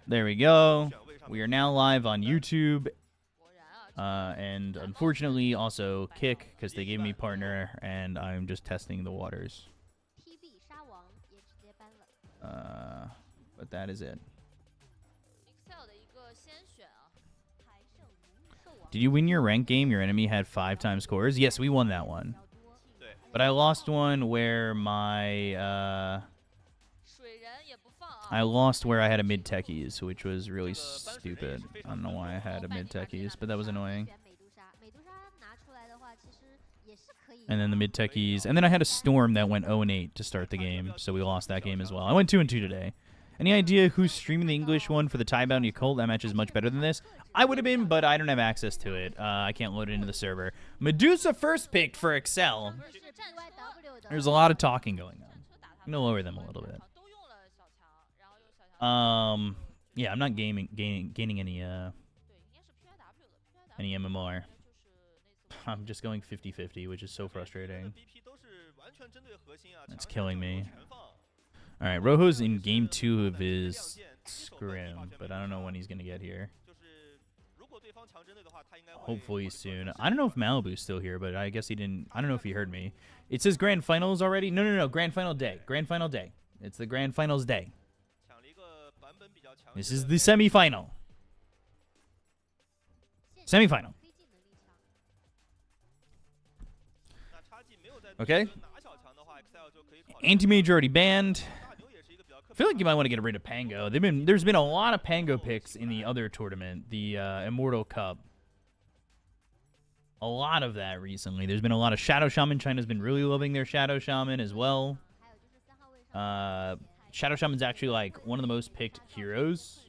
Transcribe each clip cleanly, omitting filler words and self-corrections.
There we go. We are now live on YouTube. And unfortunately also Kick, because they gave me partner, and I'm just testing the waters. But that is it. Did you win your rank game? Your enemy had 5 times scores? Yes, we won that one. But I lost one where my... I lost where I had a mid-techies, which was really stupid. I don't know why I had a mid-techies, but that was annoying. And then the mid-techies. And then I had a Storm that went 0-8 to start the game, so we lost that game as well. I went 2-2 today. Any idea who's streaming the English one for the Tidebound Yakult? That match is much better than this. I would have been, but I don't have access to it. I can't load it into the server. Medusa first picked for Excel. There's a lot of talking going on. I'm going to lower them a little bit. Yeah, I'm not gaining any MMR. I'm just going 50-50, which is so frustrating. It's killing me. Alright, Rojo's in game 2 of his scrim, but I don't know when he's going to get here. Hopefully soon. I don't know if Malibu's still here, but I guess he didn't. I don't know if he heard me. It says Grand Finals already? No. Grand Final Day. Grand Final Day. It's the Grand Finals Day. This is the semifinal. Semifinal. Okay. Anti-Mage already banned. I feel like you might want to get rid of Pango. There's been a lot of Pango picks in the other tournament, the Immortal Cup. A lot of that recently. There's been a lot of Shadow Shaman. China's been really loving their Shadow Shaman as well. Shadow Shaman's actually like one of the most picked heroes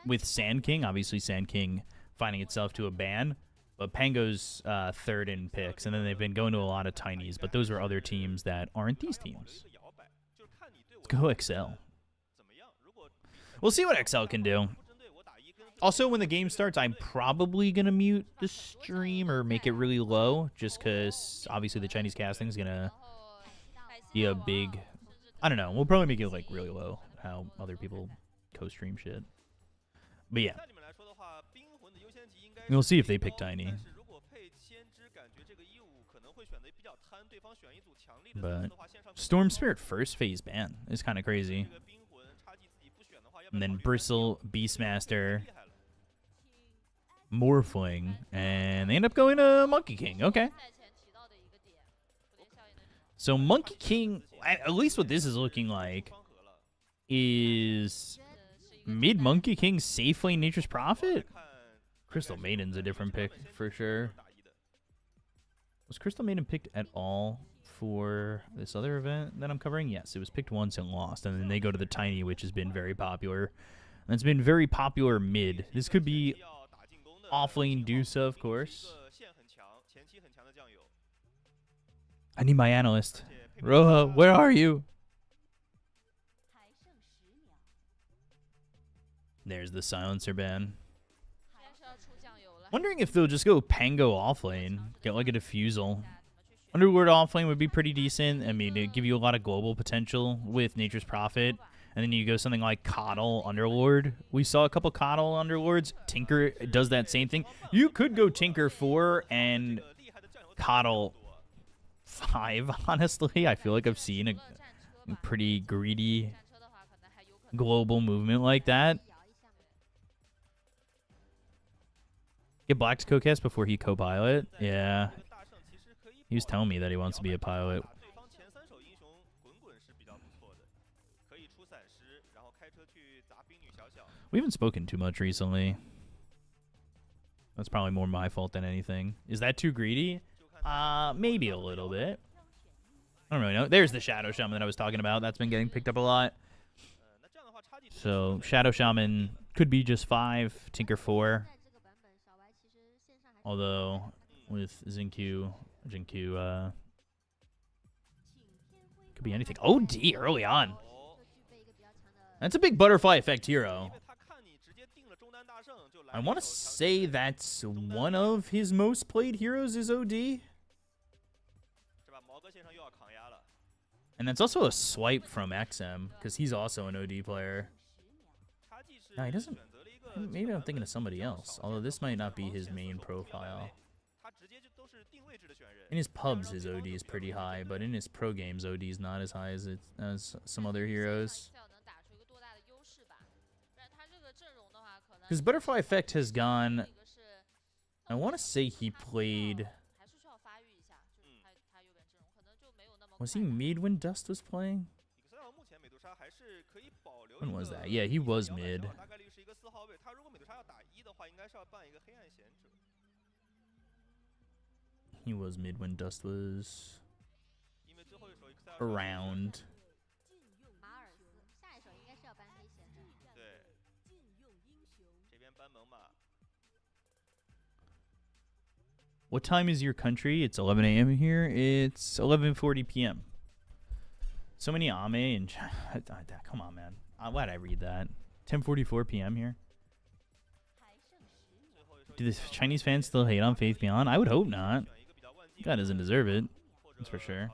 with Sand King. Obviously, Sand King finding itself to a ban. But Pango's third in picks. And then they've been going to a lot of Tinies. But those are other teams that aren't these teams. Let's go XL. We'll see what XL can do. Also, when the game starts, I'm probably going to mute the stream or make it really low. Just because, obviously, the Chinese casting is going to be a big... I don't know. We'll probably make it like really low, how other people co-stream shit. But yeah. We'll see if they pick Tiny. But Storm Spirit first phase ban is kind of crazy. And then Bristle, Beastmaster, Morphling, and they end up going to Monkey King. Okay. So Monkey King, at least what this is looking like, is mid Monkey King safe lane Nature's Prophet? Crystal Maiden's a different pick for sure. Was Crystal Maiden picked at all for this other event that I'm covering? Yes, it was picked once and lost. And then they go to the Tiny, which has been very popular. And it's been very popular mid. This could be off-lane Dusa, of course. I need my analyst. Roja, where are you? There's the silencer ban. Wondering if they'll just go Pango offlane, get like a Diffusal. Underlord offlane would be pretty decent. I mean, it'd give you a lot of global potential with Nature's Prophet. And then you go something like Coddle Underlord. We saw a couple Coddle Underlords. Tinker does that same thing. You could go Tinker 4 and Coddle 5, honestly. I feel like I've seen a pretty greedy global movement like that. Get Black to co-cast before he co-pilot? Yeah. He was telling me that he wants to be a pilot. We haven't spoken too much recently. That's probably more my fault than anything. Is that too greedy? Maybe a little bit. I don't really know. There's the Shadow Shaman that I was talking about. That's been getting picked up a lot. So, Shadow Shaman could be just 5, Tinker 4. Although, with Xinku, could be anything. OD early on. That's a big butterfly effect hero. I want to say that's one of his most played heroes is OD. And that's also a swipe from XM, because he's also an OD player. No, he doesn't. Maybe I'm thinking of somebody else, although this might not be his main profile. In his pubs, his OD is pretty high, but in his pro games, OD is not as high as some other heroes. His Butterfly Effect has gone... I want to say he played... Was he mid when Dust was playing? When was that? Yeah, he was mid. He was mid when Dust was around. What time is your country? It's 11 a.m. here. It's 11:40 p.m. So many Ame and... Come on, man. Why'd I read that? 10:44 p.m. here. Do the Chinese fans still hate on Faith Beyond? I would hope not. God doesn't deserve it. That's for sure.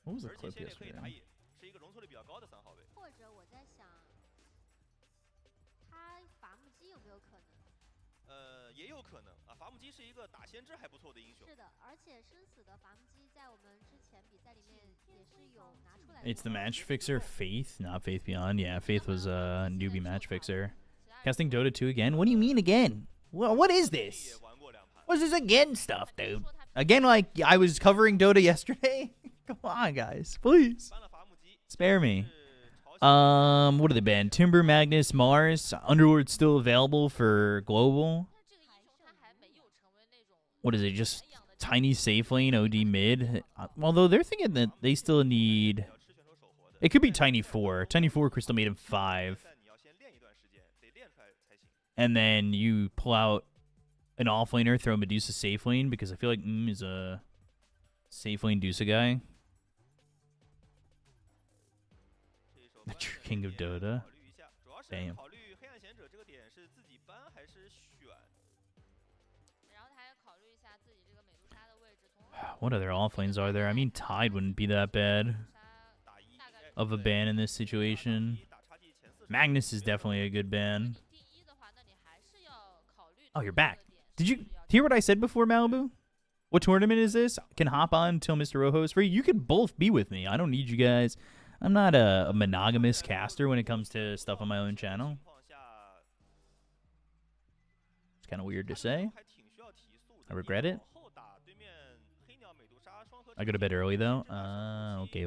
What was the clip yesterday? It's the match fixer, Faith, not Faith Beyond. Yeah, Faith was a newbie match fixer. Casting Dota 2 again? What do you mean again? What is this? What's this again stuff, dude? Again, like I was covering Dota yesterday? Come on, guys. Please. Spare me. What are they banned? Timber, Magnus, Mars. Underlord's still available for global. What is it? Just tiny safe lane, OD mid? Although they're thinking that they still need... It could be Tiny 4. Tiny 4, Crystal Maiden 5. And then you pull out an offlaner, throw Medusa safe lane, because I feel like is a safe lane Dusa guy. The true king of Dota. Damn. What other offlanes are there? I mean, Tide wouldn't be that bad of a ban in this situation. Magnus is definitely a good ban. Oh, you're back. Did you hear what I said before, Malibu? What tournament is this? Can hop on until Mr. Rojo is free. You can both be with me. I don't need you guys. I'm not a monogamous caster when it comes to stuff on my own channel. It's kind of weird to say. I regret it. I go to bed early, though. Okay.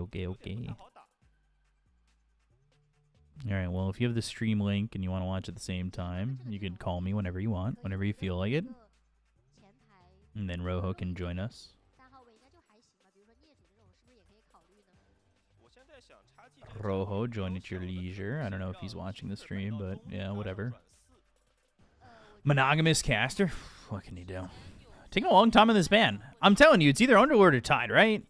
Alright, well, if you have the stream link and you want to watch at the same time, you can call me whenever you want, whenever you feel like it. And then Rojo can join us. Rojo, join at your leisure. I don't know if he's watching the stream, but yeah, whatever. Monogamous caster? What can you do? Taking a long time in this ban. I'm telling you, it's either Underlord or Tide, right?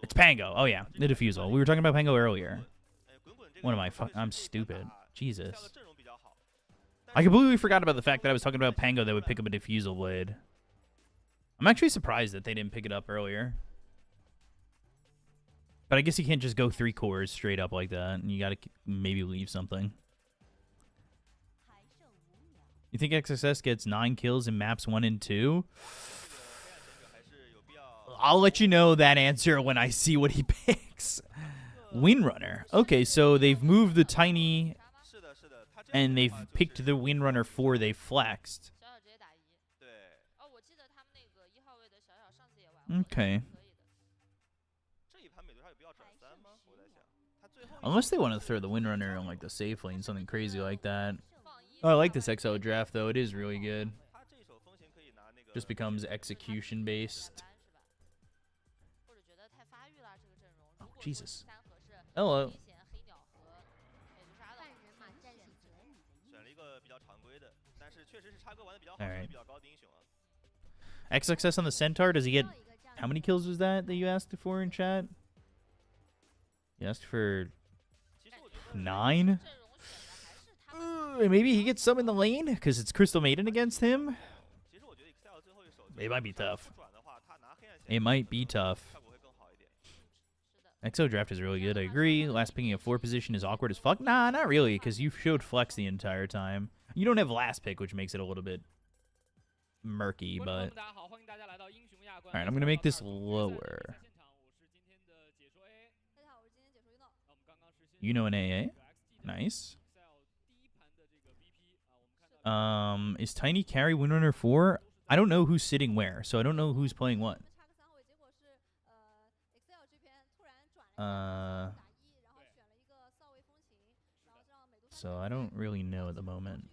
It's Pango. Oh, yeah, the Diffusal. We were talking about Pango earlier. What am I? I'm stupid. Jesus. I completely forgot about the fact that I was talking about Pango that would pick up a Diffusal blade. I'm actually surprised that they didn't pick it up earlier. But I guess you can't just go 3 cores straight up like that. And you got to maybe leave something. You think XSS gets 9 kills in maps 1 and 2? I'll let you know that answer when I see what he picks. Windrunner. Okay, so they've moved the Tiny and they've picked the Windrunner 4 they flexed. Okay. Unless they want to throw the Windrunner on like the safe lane, something crazy like that. Oh, I like this XL draft though. It is really good. Just becomes execution based. Oh, Jesus. Hello. Alright. XXS on the Centaur, does he get... How many kills was that you asked for in chat? You asked for 9? Maybe he gets some in the lane because it's Crystal Maiden against him. It might be tough. It might be tough. XO draft is really good. I agree. Last picking a 4 position is awkward as fuck. Nah, not really, because you showed flex the entire time. You don't have last pick, which makes it a little bit murky, but... Alright, I'm going to make this lower. You know an AA? Nice. Is Tiny carry Windrunner 4? I don't know who's sitting where, so I don't know who's playing what. So I don't really know at the moment.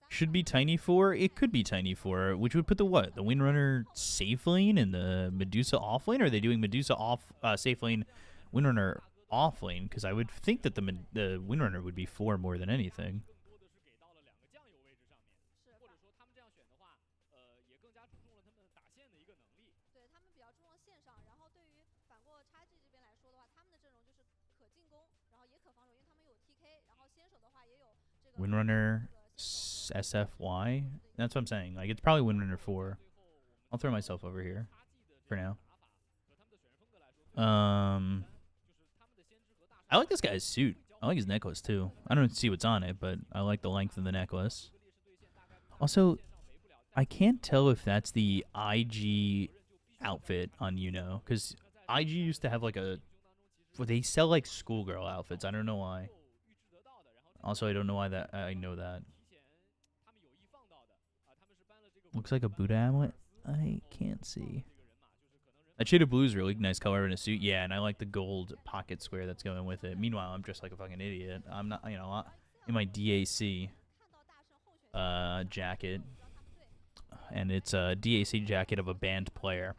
Should be Tiny 4? It could be Tiny 4, which would put the what? The Windrunner safe lane and the Medusa off lane? Or are they doing Medusa off safe lane, Windrunner off lane? Because I would think that the Windrunner would be 4 more than anything. Windrunner SFY? That's what I'm saying. Like, it's probably Windrunner 4. I'll throw myself over here for now. I like this guy's suit. I like his necklace, too. I don't see what's on it, but I like the length of the necklace. Also, I can't tell if that's the IG outfit on Yuno, because IG used to have, like, a... Well, they sell, like, schoolgirl outfits. I don't know why. Also, I don't know why that I know that. Looks like a Buddha amulet. I can't see. That shade of blue is really nice color in a suit. Yeah, and I like the gold pocket square that's going with it. Meanwhile, I'm just like a fucking idiot. I'm not, you know, in my DAC jacket. And it's a DAC jacket of a band player.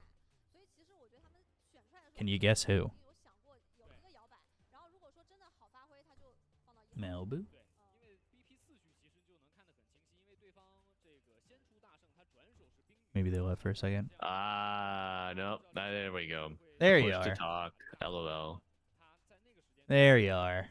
Can you guess who? Malibu? Maybe they left for a second. Nope. There we go. There you Push are. to talk. LOL. There you are.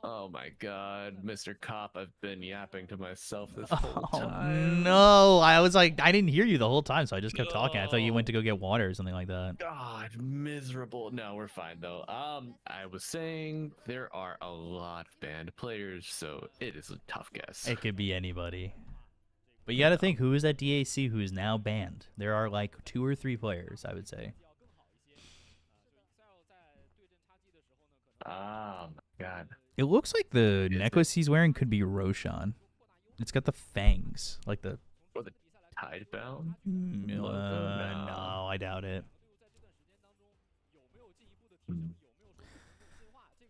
Oh my god, Mr. Cop, I've been yapping to myself this whole Oh time. no! I was like, I didn't hear you the whole time, so I just kept talking. I thought you went to go get water or something like that. God, miserable. No, we're fine though. I was saying there are a lot of band players, so it is a tough guess. It could be anybody. But you gotta think, who is that DAC who is now banned? There are like 2 or 3 players, I would say. Oh my god. It looks like the necklace he's wearing could be Roshan. It's got the fangs, like the... Or the Tidebound? No, I doubt it.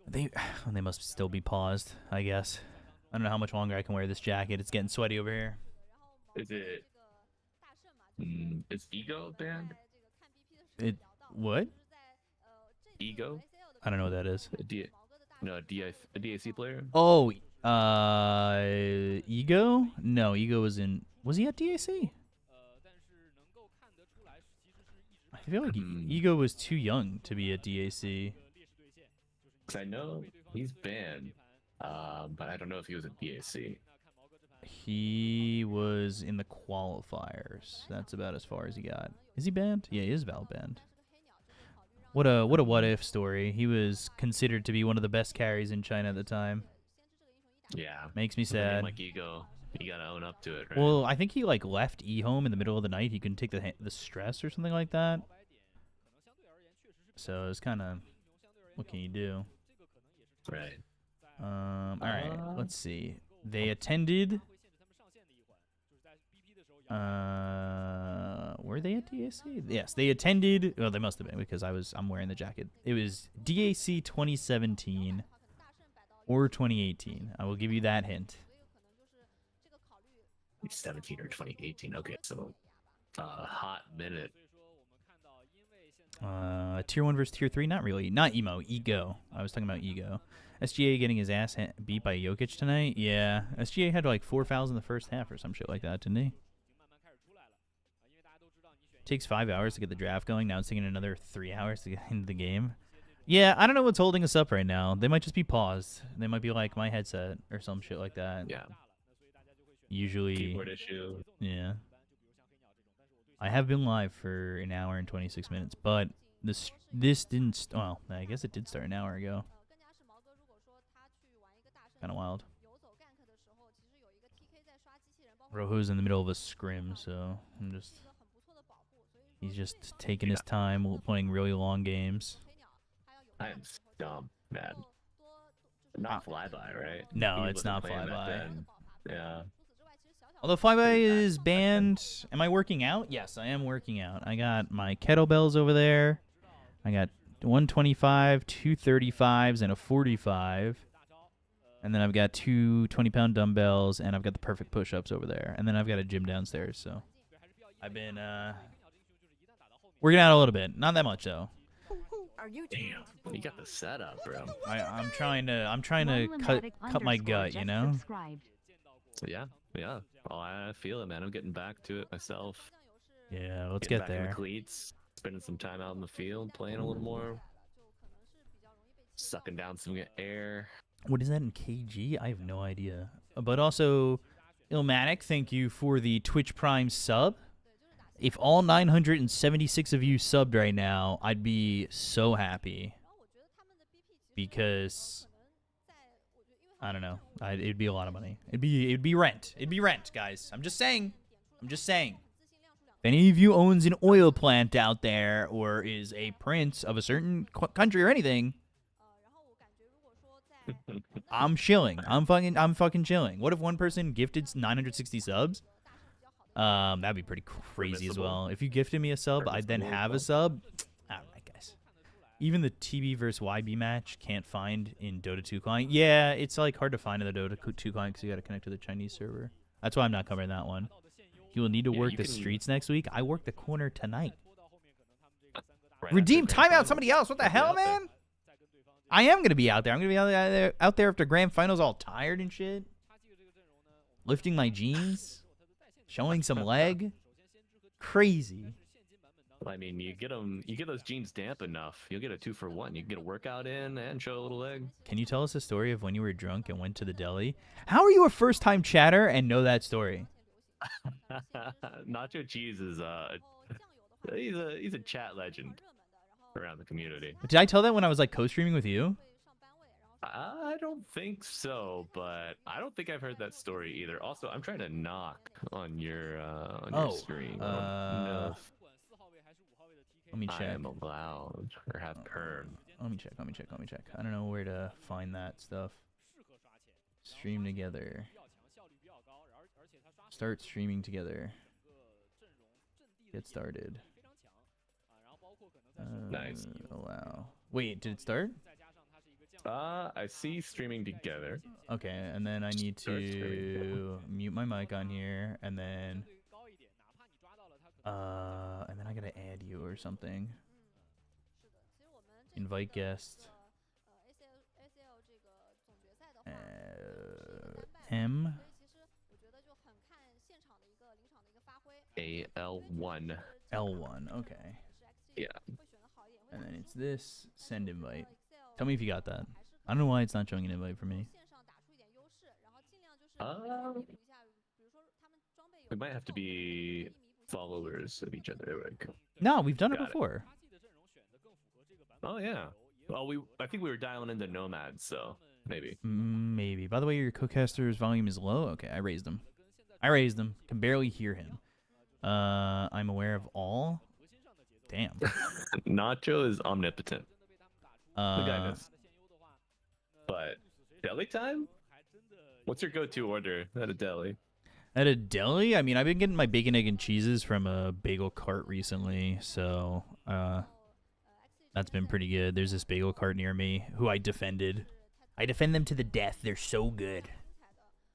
They must still be paused, I guess. I don't know how much longer I can wear this jacket. It's getting sweaty over here. Is it... is Ego band? What? Ego? I don't know what that is. A DAC player? Oh, Ego? No, Ego was in... Was he at DAC? I feel like Ego was too young to be at DAC. Because I know he's banned, but I don't know if he was at DAC. He was in the qualifiers. That's about as far as he got. Is he banned? Yeah, he is Val banned. What a what if story. He was considered to be one of the best carries in China at the time. Yeah. Makes me sad. Like Ego, you gotta own up to it, right? Well, I think he like left E-home in the middle of the night. He couldn't take the stress or something like that. So it's kind of, what can you do? Right. All right. Let's see. They attended. Were they at DAC? Yes, they attended. Well, they must have been because I'm wearing the jacket. It was DAC 2017 or 2018. I will give you that hint. 17 or 2018. Okay, so hot minute. Tier 1 versus Tier 3? Not really. Not Emo. Ego. I was talking about Ego. SGA getting his ass beat by Jokic tonight? Yeah. SGA had like 4 fouls in the first half or some shit like that, didn't he? Takes 5 hours to get the draft going. Now it's taking another 3 hours to get into the game. Yeah, I don't know what's holding us up right now. They might just be paused. They might be like my headset or some shit like that. Yeah. Usually, Keyboard issue. yeah. I have been live for an hour and 26 minutes, but this didn't. Well, I guess it did start an hour ago. Kind of wild. Rojo's in the middle of a scrim, so he's just taking his time, playing really long games. I am dumb, man. Not flyby, right? No, He it's wasn't not playing back flyby. then. Yeah. Although flyby is banned. Am I working out? Yes, I am working out. I got my kettlebells over there. I got 125, 235s, and a 45. And then I've got two 20-pound dumbbells, and I've got the perfect push-ups over there. And then I've got a gym downstairs, so I've been working out a little bit. Not that much, though. Damn, you got the setup, bro. I'm trying to cut my gut, you know? So yeah. Oh, I feel it, man. I'm getting back to it myself. Yeah, let's Getting get back in the there. cleats, spending some time out in the field, playing a little more, sucking down some air. What is that in kg? I have no idea. But also, Illmatic, thank you for the Twitch Prime sub. If all 976 of you subbed right now, I'd be so happy. Because I don't know. It'd be a lot of money. It'd be rent. It'd be rent, guys. I'm just saying. If any of you owns an oil plant out there or is a prince of a certain country or anything, I'm chilling. I'm fucking chilling. What if one person gifted 960 subs? That'd be pretty crazy as well. If you gifted me a sub, I'd then have a sub. All right, guys. Even the TB versus YB match can't find in Dota 2 client. Yeah, it's like hard to find in the Dota 2 client because you got to connect to the Chinese server. That's why I'm not covering that one. You will need to work the streets next week. I work the corner tonight. Redeem timeout somebody else. What the hell, man? I am going to be out there. I'm going to be out there after grand finals all tired and shit. Lifting my jeans. Showing some leg. Crazy. I mean, you get those jeans damp enough, you'll get a 2-for-1. You can get a workout in and show a little leg. Can you tell us a story of when you were drunk and went to the deli? How are you a first-time chatter and know that story? Nacho Cheese is he's a chat legend around the community. Did I tell that when I was like co-streaming with you? I don't think so, but I don't think I've heard that story either. Also, I'm trying to knock on your stream. No. Let me check. I am allowed or have perm. Let me check. I don't know where to find that stuff. Stream together. Start streaming together. Get started. Nice. Allow. Wait, did it start? I see streaming together. Okay, and then I need to mute my mic on here, and then I gotta add you or something. Invite guest. M. AL1. L1. Okay. Yeah. And then it's this. Send invite. Tell me if you got that. I don't know why it's not showing an invite for me. We might have to be followers of each other. Like, No, we've done it before. oh yeah. Well, I think we were dialing into nomads, so maybe. Maybe. By the way, your co-caster's volume is low. Okay, I raised him. Can barely hear him. I'm aware of all. Damn. Nacho is omnipotent. The guy knows. But deli time? What's your go-to order at a deli? At a deli? I mean, I've been getting my bacon, egg, and cheeses from a bagel cart recently, so that's been pretty good. There's this bagel cart near me who I defended. I defend them to the death. They're so good.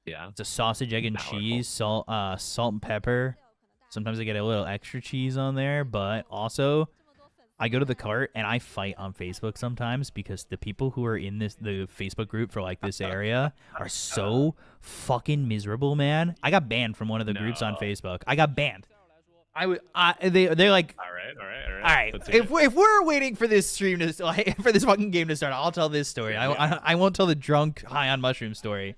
Yeah. It's a sausage, egg, and cheese, salt and pepper. Sometimes I get a little extra cheese on there, but also I go to the cart and I fight on Facebook sometimes because the people who are in the Facebook group for like this area are so fucking miserable, man. I got banned from one of the groups on Facebook. I got banned. They're like, all right. If we're waiting for this stream to for this fucking game to start, I'll tell this story. I won't tell the drunk high on mushroom story.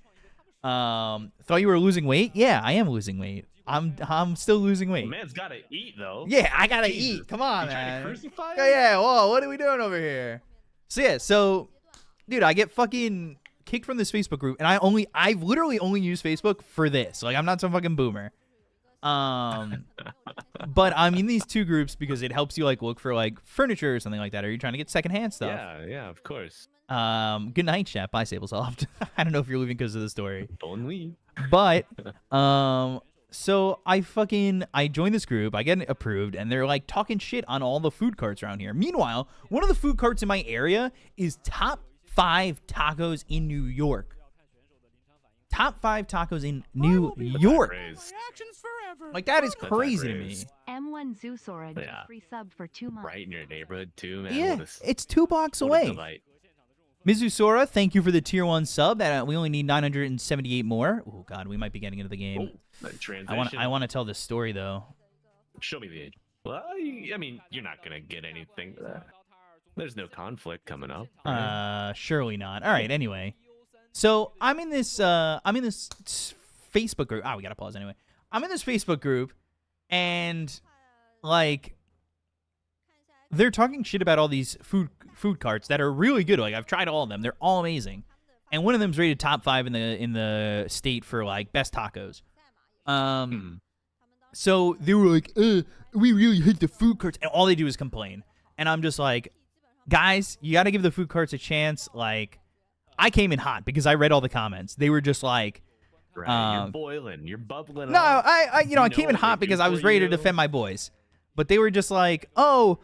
Thought you were losing weight? Yeah, I am losing weight. I'm still losing weight. Man's gotta eat though. Yeah, I gotta Jesus. eat. Come on, You trying man. to crucify Yeah, him? yeah. Whoa, what are we doing over here? So, dude, I get fucking kicked from this Facebook group, and I've literally only used Facebook for this. Like, I'm not some fucking boomer. But I'm in these two groups because it helps you like look for like furniture or something like that. Or you're trying to get secondhand stuff. Yeah, of course. Good night, chef. Bye, Sablesoft. I don't know if you're leaving because of the story. Don't leave. But so I join this group, I get approved, and they're like talking shit on all the food carts around here. Meanwhile, one of the food carts in my area is top 5 tacos in New York. Top 5 tacos in New York. Like, that is crazy to me. M1 Zoosora just resub for 2 months. Right in your neighborhood too, man. Yeah, it's 2 blocks away. Mizusora, thank you for the tier 1 sub. That we only need 978 more. Oh God, we might be getting into the game. I want to tell this story though. Show me the age. Well, I mean, you're not gonna get anything. There's no conflict coming up. Right? Surely not. All right. Anyway, so I'm in this Facebook group. We gotta pause anyway. I'm in this Facebook group, and like, they're talking shit about all these food carts that are really good. Like, I've tried all of them; they're all amazing. And one of them's rated top 5 in the state for like best tacos. So they were like, "We really hate the food carts," and all they do is complain. And I'm just like, guys, you got to give the food carts a chance. Like, I came in hot because I read all the comments. They were just like, right, you're boiling, you're bubbling. No, up. I came in hot because I was ready to defend my boys. But they were just like, oh,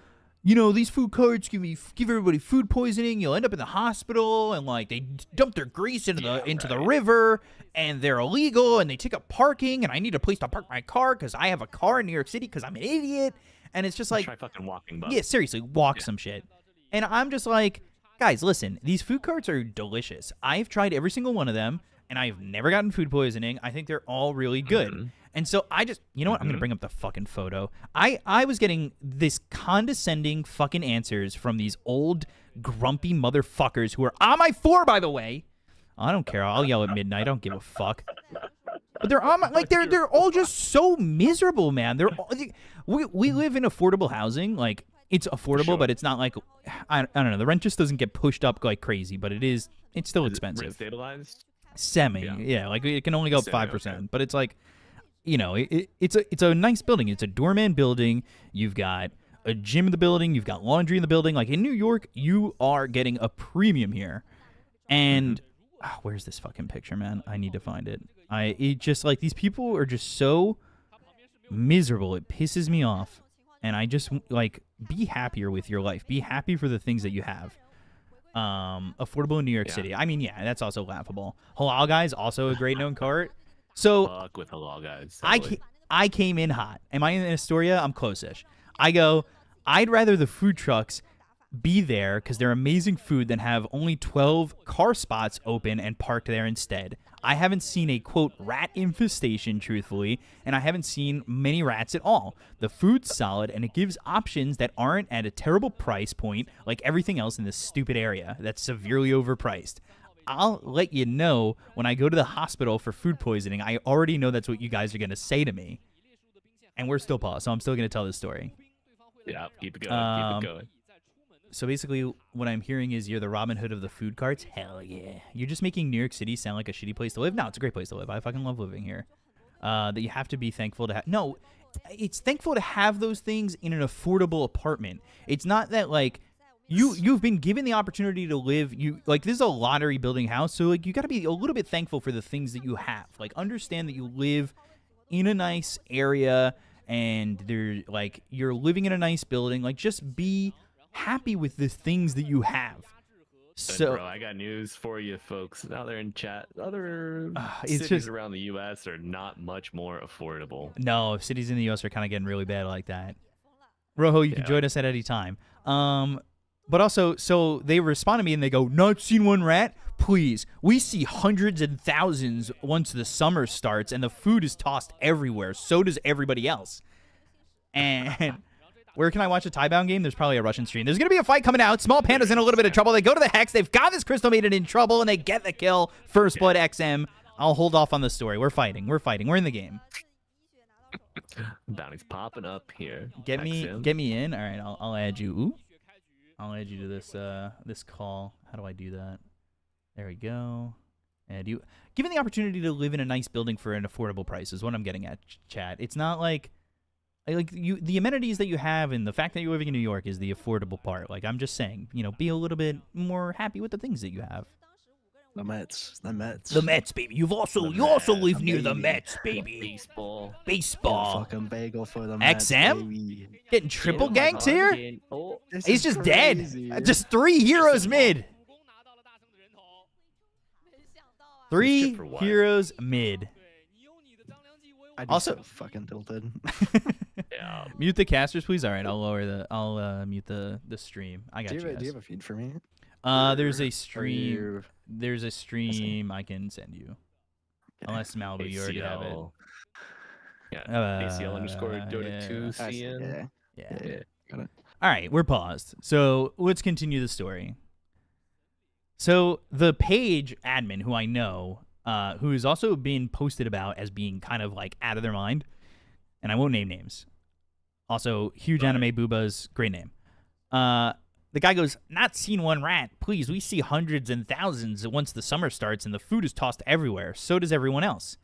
these food carts give everybody food poisoning. You'll end up in the hospital, and like they dump their grease into the river, and they're illegal, and they take up parking, and I need a place to park my car because I have a car in New York City because I'm an idiot. And it's just like, try fucking walking, bud. Yeah, seriously, walk some shit. And I'm just like, guys, listen, these food carts are delicious. I've tried every single one of them, and I've never gotten food poisoning. I think they're all really good. And so I just, you know what? I'm going to bring up the fucking photo. I was getting this condescending fucking answers from these old grumpy motherfuckers who are on my floor, by the way. I don't care. I'll yell at midnight. I don't give a fuck. But they're on my, like, they're all just so miserable, man. We live in affordable housing. Like, it's affordable, but it's not like, I don't know. The rent just doesn't get pushed up like crazy, but it's still expensive. Rent stabilized? Semi, yeah. Like, it can only go up 5%, but it's like, it's a nice building. It's a doorman building. You've got a gym in the building. You've got laundry in the building. Like, in New York, you are getting a premium here. And where's this fucking picture, man? I need to find it. It just, like, these people are just so miserable. It pisses me off. And I just, like, be happier with your life. Be happy for the things that you have. Affordable in New York City. I mean, yeah, that's also laughable. Halal Guys, also a great known cart. So fuck with Halal Guys. I came in hot. Am I in Astoria? I'm close-ish. I go, I'd rather the food trucks be there because they're amazing food than have only 12 car spots open and parked there instead. I haven't seen a, quote, rat infestation, truthfully, and I haven't seen many rats at all. The food's solid, and it gives options that aren't at a terrible price point like everything else in this stupid area that's severely overpriced. I'll let you know when I go to the hospital for food poisoning. I already know that's what you guys are going to say to me. And we're still paused, so I'm still going to tell this story. Yeah, keep it going. Keep it going. So basically, what I'm hearing is you're the Robin Hood of the food carts. Hell yeah. You're just making New York City sound like a shitty place to live. No, it's a great place to live. I fucking love living here. That you have to be thankful to have. No, it's thankful to have those things in an affordable apartment. It's not that, like, you've been given the opportunity to live. This is a lottery building house, so like you got to be a little bit thankful for the things that you have. Like, understand that you live in a nice area and you're living in a nice building. Like, just be happy with the things that you have. So, bro, I got news for you, folks. Now they're in chat. Other cities around the U.S. are not much more affordable. No, cities in the U.S. are kind of getting really bad like that. Rojo, you can join us at any time. But also, so they respond to me and they go, "Not seen one rat? Please. We see hundreds and thousands once the summer starts, and the food is tossed everywhere. So does everybody else." And where can I watch a Tidebound game? There's probably a Russian stream. There's going to be a fight coming out. Small Panda's in a little bit of trouble. They go to the Hex. They've got this Crystal Maiden in trouble, and they get the kill. First Blood XM. I'll hold off on the story. We're fighting. We're in the game. Bounty's popping up here. Get me in. All right, I'll add you. Ooh. I'll add you to this call. How do I do that? There we go. And you given the opportunity to live in a nice building for an affordable price is what I'm getting at, chat. It's not like the amenities that you have and the fact that you're living in New York is the affordable part. Like, I'm just saying, be a little bit more happy with the things that you have. The Mets, baby. You also live near the Mets, baby. Baseball. Fucking bagel for the Mets, XM baby. getting triple ganked here. He's just crazy. dead. Just 3 heroes mid. 3 heroes mid. I'd Also- so fucking tilted. Yeah. Mute the casters, please. All right, I'll mute the stream. I got do you. you Guys. have a feed for me? There's a Or stream. you- There's a stream I can send you. Unless Malibu, you already have it. Yeah. ACL underscore Dota yeah. 2 I see, CN. Yeah. Got it. All right, we're paused. So let's continue the story. So the page admin, who I know, who is also being posted about as being kind of like out of their mind, and I won't name names. Also, huge anime boobas, great name. The guy goes, not seen one rat. Please, we see hundreds and thousands once the summer starts and the food is tossed everywhere. So does everyone else.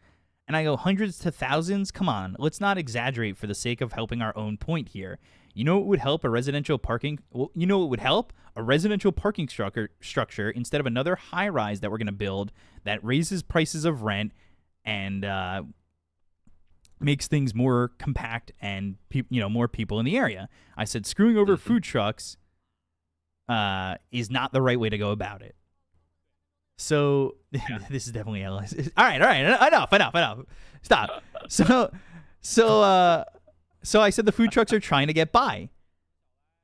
And I go, hundreds to thousands? Come on, let's not exaggerate for the sake of helping our own point here. You know what would help a residential parking? Well, you know what would help? A residential parking structure instead of another high-rise that we're going to build that raises prices of rent and makes things more compact and more people in the area. I said screwing over food trucks is not the right way to go about it. So this is definitely LS. All right, enough. Stop. So I said the food trucks are trying to get by.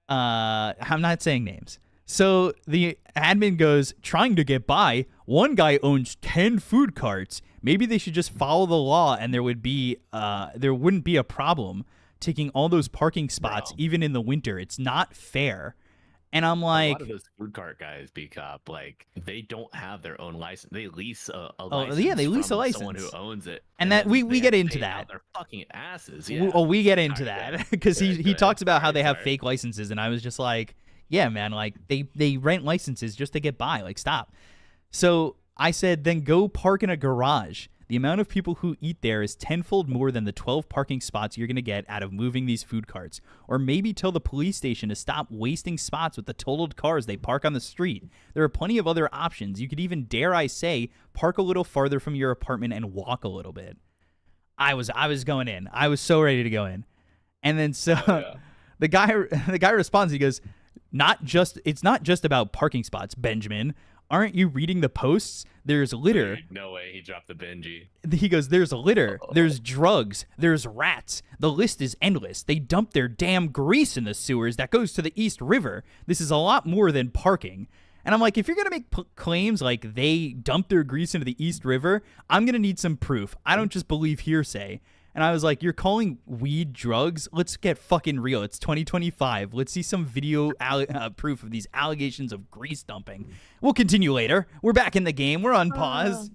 I'm not saying names. So the admin goes, trying to get by. One guy owns 10 food carts. Maybe they should just follow the law and there wouldn't be a problem taking all those parking spots even in the winter. It's not fair. And I'm like, a lot of those food cart guys, B-Cop, like, they don't have their own license. They lease a license. Yeah, they lease a from license. Someone who owns it. And that we get into pay that. out their fucking asses. Yeah. We get into that because he talks about how they have Sorry. fake licenses, and I was just like, yeah, man, like they rent licenses just to get by. Like, stop. So I said, then go park in a garage. The amount of people who eat there is tenfold more than the 12 parking spots you're going to get out of moving these food carts. Or maybe tell the police station to stop wasting spots with the totaled cars they park on the street. There are plenty of other options. You could even, dare I say, park a little farther from your apartment and walk a little bit. I was going in. I was so ready to go in. And then the guy responds, he goes, it's not just about parking spots, Benjamin. Aren't you reading the posts? There's litter. No way, he dropped the Benji. He goes, there's litter. There's drugs. There's rats. The list is endless. They dump their damn grease in the sewers that goes to the East River. This is a lot more than parking. And I'm like, if you're going to make claims like they dump their grease into the East River, I'm going to need some proof. I don't just believe hearsay. And I was like, you're calling weed drugs? Let's get fucking real. It's 2025. Let's see some video proof of these allegations of grease dumping. We'll continue later. We're back in the game. We're on pause.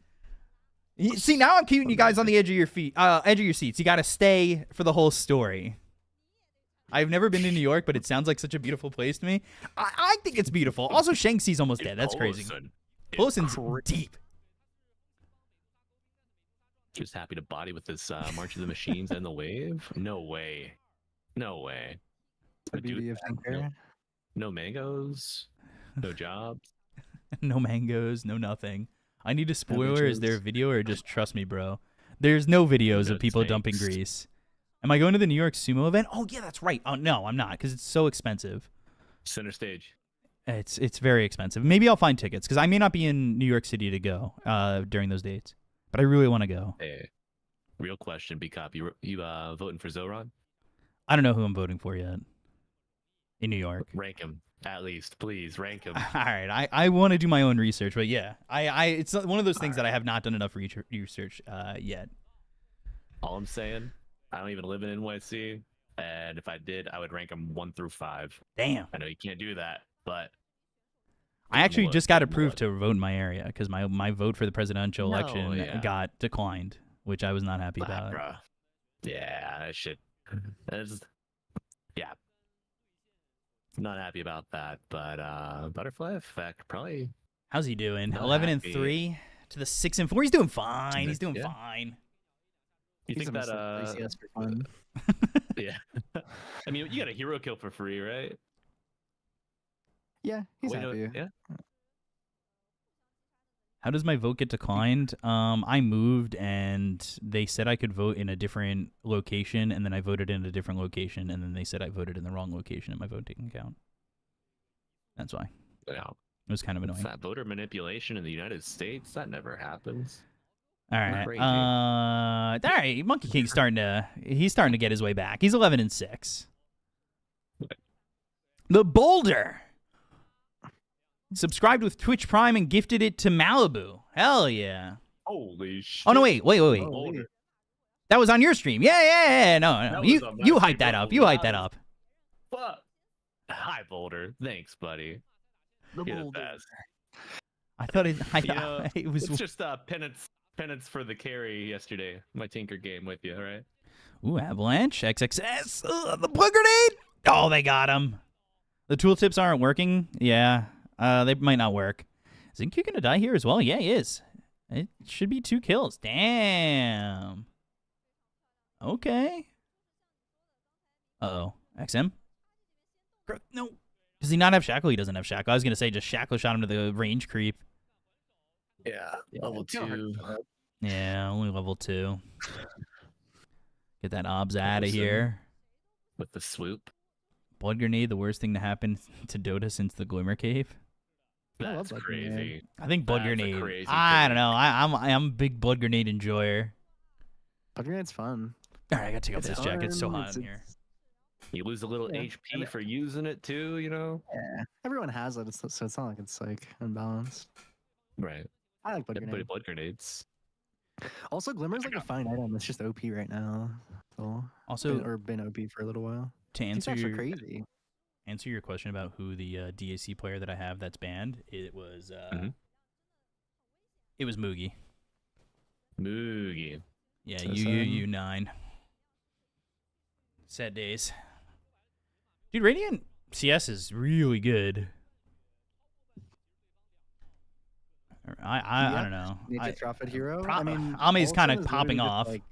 See, now I'm keeping you guys on the edge of your seats. You got to stay for the whole story. I've never been to New York, but it sounds like such a beautiful place to me. I think it's beautiful. Also, Shanxi's almost dead. That's crazy. Colosen's deep. Just happy to body with this March of the Machines and the Wave? No way. The beauty of Tinker. No mangoes. No jobs. No mangoes. No nothing. I need a spoiler. Is there a video or just trust me, bro? There's no videos of people dumping grease. Am I going to the New York sumo event? Oh, yeah, that's right. Oh, no, I'm not because it's so expensive. Center stage. It's very expensive. Maybe I'll find tickets because I may not be in New York City to go during those dates. But I really want to go. Hey, real question, B-Cop. You voting for Zoran? I don't know who I'm voting for yet. In New York. Rank him, at least. Please, rank him. All right. I want to do my own research, but yeah. It's one of those things that I have not done enough research yet. All I'm saying, I don't even live in NYC. And if I did, I would rank him 1 through 5. Damn. I know you can't do that, but I actually Look, just got look. approved to vote in my area because my vote for the presidential No, election yeah. got declined, which I was not happy Ah, about. bruh. Yeah, that shit. Yeah. Not happy about that, but Butterfly Effect probably. How's he doing? Not 11-3 to the 6-4. He's doing fine. He's doing Yeah. fine. You He's think that ACS for fun. yeah. I mean, you got a hero kill for free, right? Yeah, he's Wait, no, happy. yeah. How does my vote get declined? I moved and they said I could vote in a different location, and then I voted in a different location, and then they said I voted in the wrong location and my vote didn't count. That's why. Yeah. It was kind of It's annoying. that voter manipulation in the United States. That never happens. All right. Crazy. All right. Monkey King's starting to get his way back. He's 11-6. The Boulder subscribed with Twitch Prime and gifted it to Malibu. Hell yeah. Holy shit. Oh no, wait. Boulder. That was on your stream. Yeah. No. That was You on my you stream, hyped that bro. up. You hyped that up. Fuck. Hi, Boulder. Thanks, buddy. You're the best. I thought it It's was just penance for the carry yesterday. My Tinker game with you, right? Ooh, Avalanche, XXS, the plug grenade. Oh, they got him. The tooltips aren't working. Yeah, they might not work. Is Zincu gonna die here as well? Yeah, he is. It should be 2 kills. Damn. Okay. Uh-oh. XM? No. Does he not have Shackle? He doesn't have Shackle. I was gonna say just Shackle shot him to the range creep. Yeah. Level it's kinda hard 2. to help. Yeah, only level 2. Get that obs out of Listen. here. With the swoop. Blood grenade, the worst thing to happen to Dota since the Glimmer Cave. I love That's Blood crazy. Grenade. I think blood That's a grenade. crazy I don't pick. know. I'm a big blood grenade enjoyer. Blood Grenade's fun. All right, I gotta take off It's this jacket. It's so fun, hot in here. You lose a little Yeah. HP for using it too, you know? Yeah, everyone has it, so it's not like it's like unbalanced. Right. I like Blood Everybody Grenade. blood grenades. Also, Glimmer's like a fine item. It's just OP right now. So, Also, been OP for a little while. to These answer maps are your crazy. question about who the DAC player that I have that's banned, it was it was Moogie. Moogie. Yeah, So U9. Sad days. Dude, Radiant CS is really good. I don't know. Nature Prophet hero. Pro- I mean, Ame's Paulson kinda is literally popping just, off. like-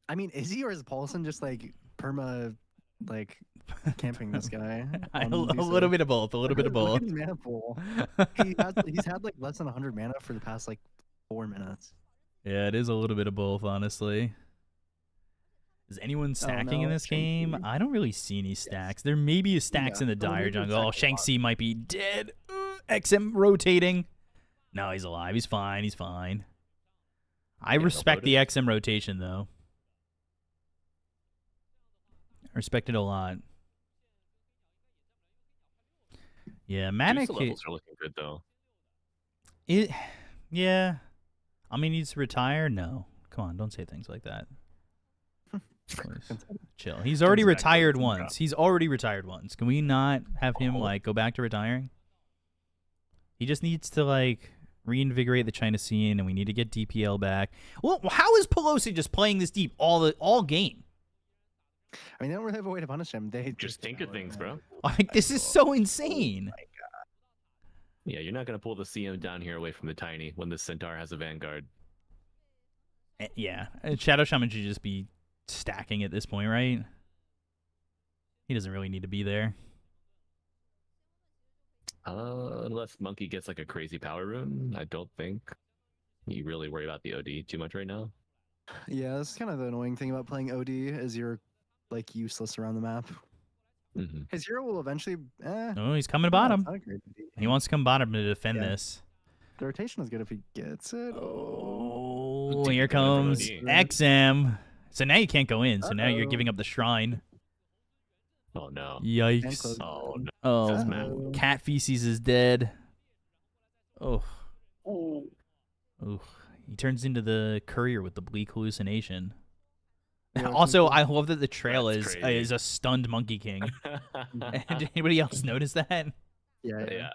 I mean, is he or is Paulson just like perma, like camping this guy? A on these, little bit of both. A little bit of look both. at his mana pool. He's had like less than 100 mana for the past like 4 minutes. Yeah, it is a little bit of both, honestly. Is anyone stacking in no, this game? Shang-Chi. I don't really see any stacks. There may be stacks in the but we dire need to jungle. Oh, stack a Shang-Chi might be dead. XM rotating. No, he's alive. He's fine. He's fine. I respect the XM rotation, though. I respect it a lot. Yeah, Manic. The levels are looking good though. Yeah. I mean, he needs to retire? No. Come on, don't say things like that. Please. Chill. He's already Exactly. retired once. He's already retired once. Can we not have him like go back to retiring? He just needs to like reinvigorate the China scene, and we need to get DPL back. Well, how is Pelosi just playing this deep all game? I mean, they don't really have a way to punish him. They Just tinker things, bro. Like this is so insane. Yeah, you're not gonna pull the CM down here away from the tiny when the Centaur has a Vanguard. Yeah, Shadow Shaman should just be stacking at this point, right? He doesn't really need to be there. Unless Monkey gets like a crazy power rune, I don't think you really worry about the OD too much right now. Yeah, that's kind of the annoying thing about playing OD is you're like useless around the map. Mm-hmm. His hero will eventually. Oh, he's coming no, bottom. it's not a great OD. He wants to come bottom to defend Yeah. this. The rotation is good if he gets it. Oh, Take here it from comes OD. XM. So now you can't go in. So now you're Uh-oh. giving up the shrine. Oh no. And Yikes. close. Oh no. Oh, That's mad. Cat Feces is dead. Oh. Oh. Ooh. He turns into the courier with the bleak hallucination. Yeah, Also, I love that the trail That's crazy. is a stunned Monkey King. Did anybody else notice that? Yeah. Yeah.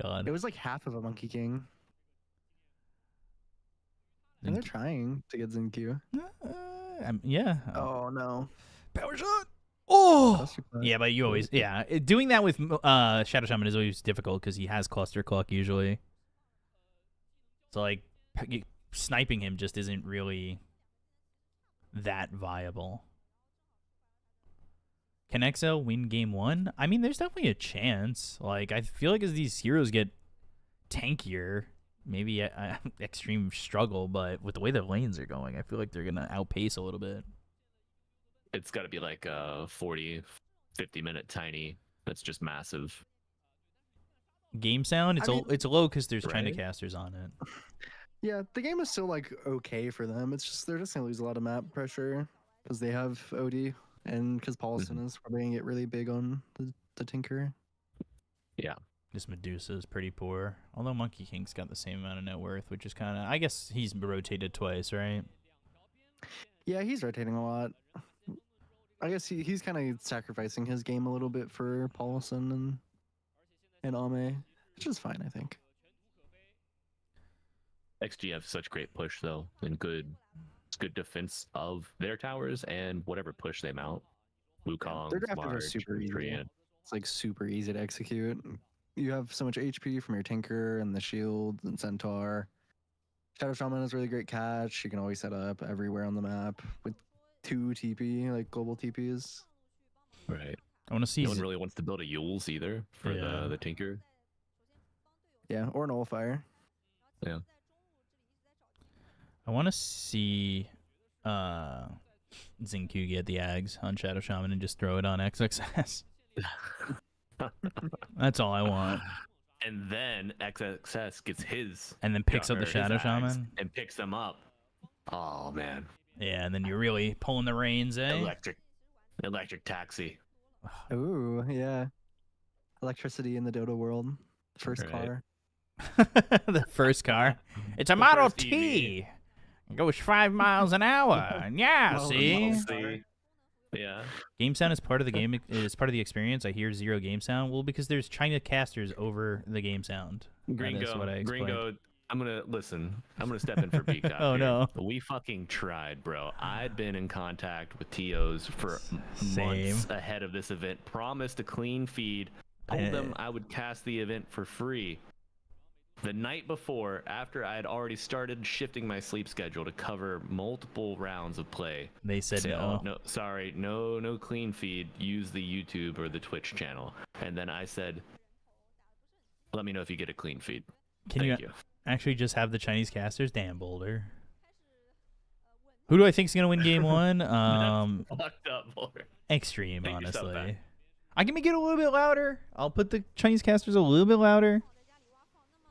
God. It was like half of a Monkey King. And they're trying to get Zincu. Yeah. Oh no. Power shot. Oh. Cluster Clutch. Yeah, but you always doing that with Shadow Shaman is always difficult because he has Cluster Clock usually. So like sniping him just isn't really that viable. Can XL win game 1? I mean, there's definitely a chance. Like, I feel like as these heroes get tankier, maybe Xtreme struggle, but with the way the lanes are going, I feel like they're going to outpace a little bit. It's got to be like a 40, 50-minute tiny. That's just massive. Game sound, it's low because there's China right? casters on it. Yeah, the game is still like okay for them. It's just they're just gonna lose a lot of map pressure because they have OD and because Paulson is probably gonna get really big on the Tinker. Yeah. This Medusa is pretty poor. Although Monkey King's got the same amount of net worth, which is kind of... I guess he's rotated twice, right? Yeah, he's rotating a lot. I guess he's kind of sacrificing his game a little bit for Paulson and Ame, which is fine, I think. XG have such great push though, and good defense of their towers and whatever push they mount. Wukong, Their draft are super easy. It's like super easy to execute. You have so much HP from your Tinker and the shield and Centaur. Shadow Shaman is really great catch. You can always set up everywhere on the map with 2 TP, like global TPs. Right. I want to see... No one really wants to build a Yules either for the Tinker. Yeah, or an Nullifier. Yeah. I want to see Zincu get the Ags on Shadow Shaman and just throw it on XXS. That's all I want. And then XXS gets his... And then picks up the Shadow Shaman. And picks them up. Oh, man. Yeah, and then you're really pulling the reins, eh? Electric taxi. Ooh, yeah. Electricity in the Dota world. First car. The first car. It's a Model T. It goes 5 miles an hour. Yeah, see? Yeah. Game sound is part of the game. Is part of the experience. I hear 0 game sound. Well, because there's China casters over the game sound. Gringo, I'm gonna step in for Peacock. Oh here. no. We fucking tried, bro. I'd been in contact with TOs for months ahead of this event. Promised a clean feed. Told them I would cast the event for free. The night before, after I had already started shifting my sleep schedule to cover multiple rounds of play, they said no, sorry, no clean feed. Use the YouTube or the Twitch channel. And then I said, let me know if you get a clean feed. Thank you. Actually just have the Chinese casters? Damn, Boulder. Who do I think is going to win game 1? Fucked up, Boulder. Xtreme, honestly. I can make it a little bit louder. I'll put the Chinese casters a little bit louder.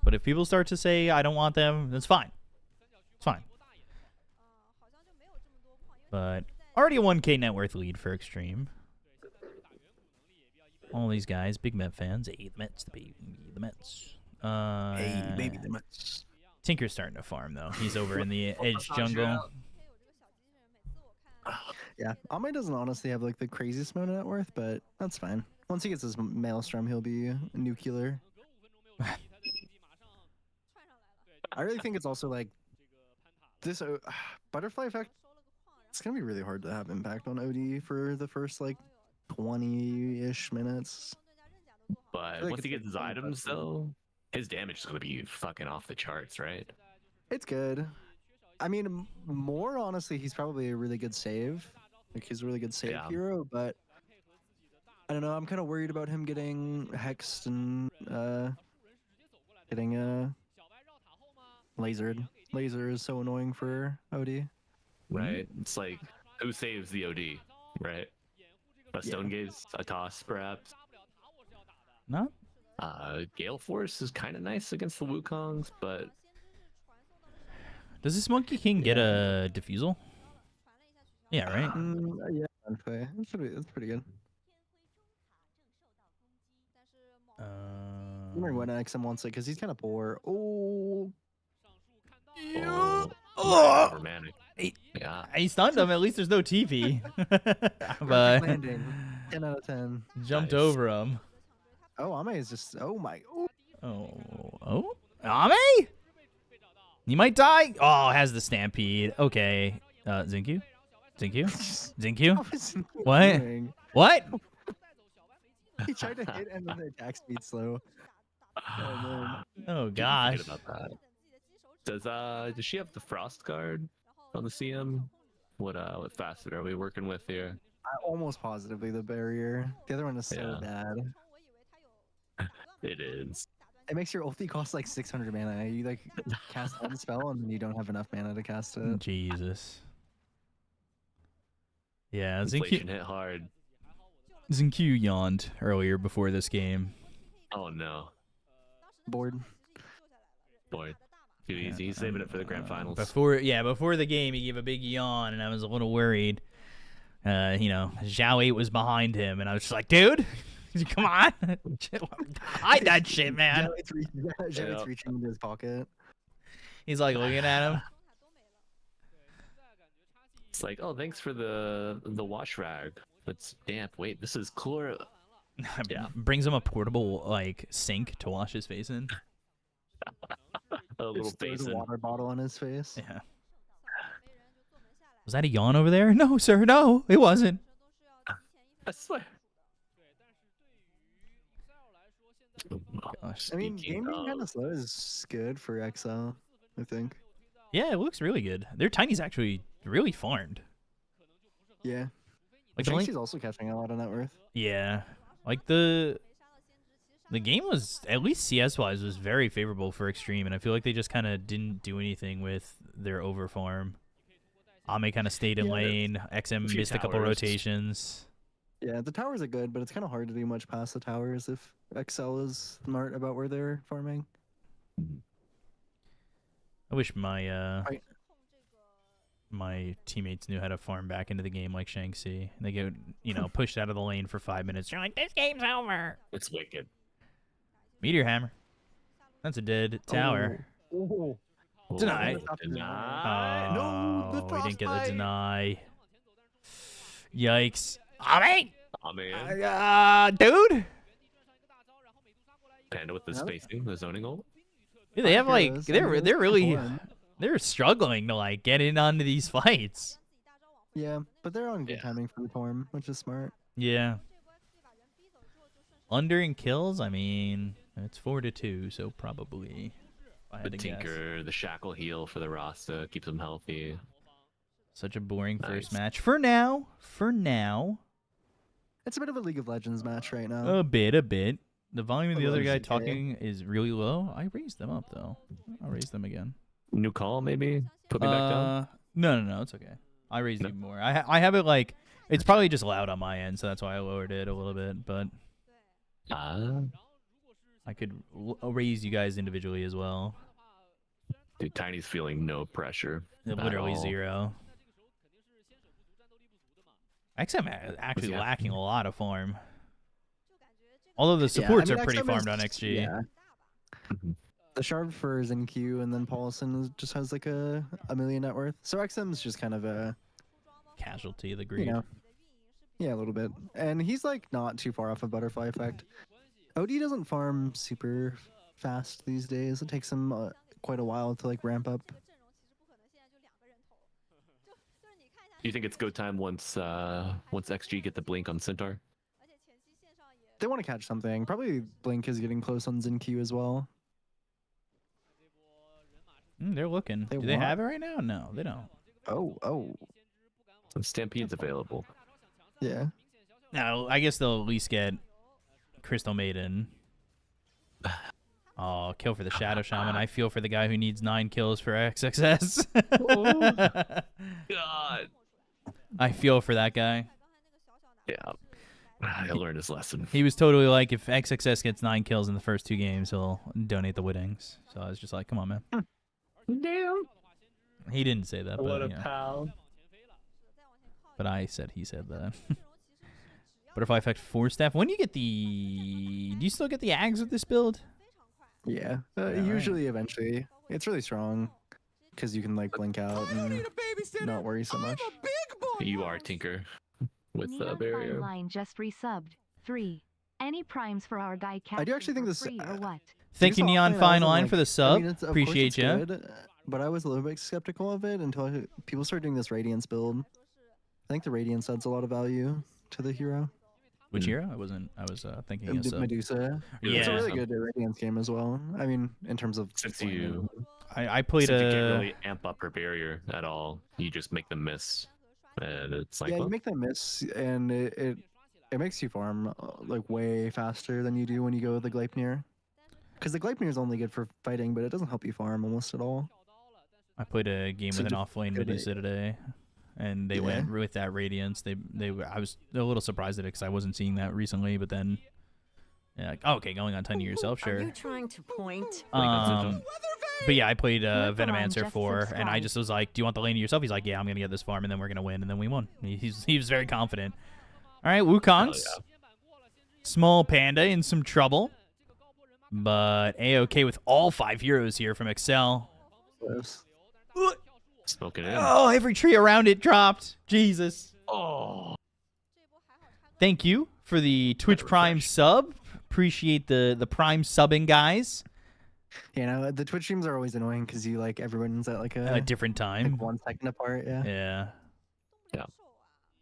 But if people start to say I don't want them, that's fine. It's fine. But already a 1K net worth lead for Xtreme. All these guys, big Met fans. Hey, the Mets, the Mets. Hey, maybe the Mets. Tinker's starting to farm, though. He's over in the edge jungle. Yeah, Ame doesn't honestly have like the craziest amount of net worth, but that's fine. Once he gets his Maelstrom, he'll be a nuclear. I really think it's also like this butterfly effect. It's gonna be really hard to have impact on OD for the first like 20-ish minutes. But like once he gets his items, though, his damage is gonna be fucking off the charts, right? It's good. I mean, more honestly, he's probably a really good save. Like he's a really good save hero, but I don't know. I'm kind of worried about him getting hexed and getting lasered. Laser is so annoying for OD. Right. It's like, who saves the OD, right? A Stone Gaze, a toss, perhaps. No. Gale Force is kind of nice against the Wukongs, but does this Monkey King get a defusal? Yeah, right. Yeah, that's pretty good. I'm wondering when XM wants it because he's kind of poor. Oh. He stunned him. At least there's no TP. But landing. 10 out of 10. Jumped over him. Oh, Ame is just. Oh my. Ooh. Oh, Ame? You might die. Oh, has the stampede. Okay. Zincu? Zincu? What? What? He tried to hit and then the attack speed slow. Oh man. Oh Dude, gosh. forget about that. Does she have the frost guard on the CM? What facet are we working with here? Almost positively the barrier. The other one is so bad. It is. It makes your ulti cost like 600 mana. You like cast one spell and then you don't have enough mana to cast it. Jesus. Yeah, Inflation hit hard. Zincu yawned earlier before this game. Oh no. Bored. Boy. Too easy. He's saving it for the grand finals. Before the game, he gave a big yawn, and I was a little worried. Zhao 8 was behind him, and I was just like, dude, come on. Hide that shit, man. Zhao 8's reaching into his pocket. He's like looking at him. It's like, oh, thanks for the wash rag. That's damp. Wait, this is chlor. Yeah. Brings him a portable like sink to wash his face in. A little basin. A water bottle on his face. Yeah. Was that a yawn over there? No, sir. No, it wasn't. I swear. Gosh. I mean, game being kind of slow is good for XL, I think. Yeah, it looks really good. Their Tiny's actually really farmed. Yeah. Like Shanxie's also catching a lot of net worth. Yeah. Like the game was, at least CS wise, was very favorable for Xtreme, and I feel like they just kind of didn't do anything with their overfarm. Ame kind of stayed in lane. XM missed a couple rotations. Yeah, the towers are good, but it's kind of hard to do much past the towers if XL is smart about where they're farming. I wish my my teammates knew how to farm back into the game like Shanxi. They get pushed out of the lane for 5 minutes. You're like, this game's over. It's wicked. Meteor hammer. That's a dead tower. Oh. Deny. Deny. No, we didn't get the deny. Yikes. Ame! Dude! Panda with the spacing, the zoning ult. Yeah, they have like they're struggling to like get in onto these fights. Yeah, but they're on good timing for the Torm, which is smart. Yeah. Under in kills, I mean, it's 4-2, so probably. The Tinker, the Shackle heal for the Rasta keeps them healthy. Such a boring first match for now. It's a bit of a League of Legends match right now. A bit. The volume of the other guy talking is really low. I raised them up though. I'll raise them again. New call, maybe? Put me back down? No, it's okay. I raised you more. I have it like, it's probably just loud on my end, so that's why I lowered it a little bit, but I could raise you guys individually as well. Dude, Tiny's feeling no pressure. Literally zero. XM actually lacking a lot of farm. Although the supports are pretty farmed on XG. Yeah. The Shard for Zincu and then Paulson just has like a million net worth. So XM's just kind of a casualty of the greed. Yeah, a little bit. And he's like not too far off of Butterfly Effect. OD doesn't farm super fast these days. It takes him quite a while to like ramp up. Do you think it's go time once XG get the blink on Centaur? They want to catch something. Probably Blink is getting close on Zincu as well. They're looking. Do they have it right now? No, they don't. Oh. Some Stampede's available. Yeah. No, I guess they'll at least get Crystal Maiden. Oh, kill for the Shadow Shaman. I feel for the guy who needs 9 kills for XXS. Oh, God. I feel for that guy. Yeah. I learned his lesson. He was totally like, if XXS gets 9 kills in the first 2 games, he'll donate the winnings. So I was just like, come on, man. Damn. He didn't say that, What but a pal. But he said that. Butterfly Effect 4 staff. When do you get the... Do you still get the Ags with this build? Yeah. Usually, eventually. It's really strong. Because you can like blink out and not worry so much. You are Tinker with the barrier. Line just resubbed. 3. Any primes for our guy Cat? I do actually think for this. free or what? Thank you, Ubisoft Neon Offline, I Fine wasn't, Line, like- for the I sub. mean, of course Appreciate it's you. good, but I was a little bit skeptical of it until people started doing this Radiance build. I think the Radiance adds a lot of value to the hero. Which hero? I was thinking of sub. Medusa. Yeah. It's a really good Radiance game as well. I mean, in terms of Since you I played since you a. can't really amp up her barrier at all, you just make them miss, and it's like yeah, you well, make them miss, and it makes you farm like way faster than you do when you go with the Gleipnir. Because the Gleipnir is only good for fighting, but it doesn't help you farm almost at all. I played a game So with an just off-lane go to- Medusa today, and they Yeah. went with that Radiance. I was a little surprised at it because I wasn't seeing that recently, but then, yeah, like, oh, okay, going on 10 to yourself, Are sure. you trying to point? But yeah, I played Nikolai Venomancer just 4, and I subscribed. just was like, "Do you want the lane to yourself?" He's like, "Yeah, I'm gonna get this farm, and then we're gonna win," and then we won. He was very confident. All right, Wukongs, Hell small panda in some trouble, but a-okay with all 5 heroes here from Excel. Yes. smoking in. Oh, every tree around it dropped. Jesus. Oh, Thank you for the Twitch Prime refresh. sub. Appreciate the Prime subbing, guys. You know, the Twitch streams are always annoying because you like everyone's at like a Different time. like 1 second apart. Yeah. Yeah. Yeah.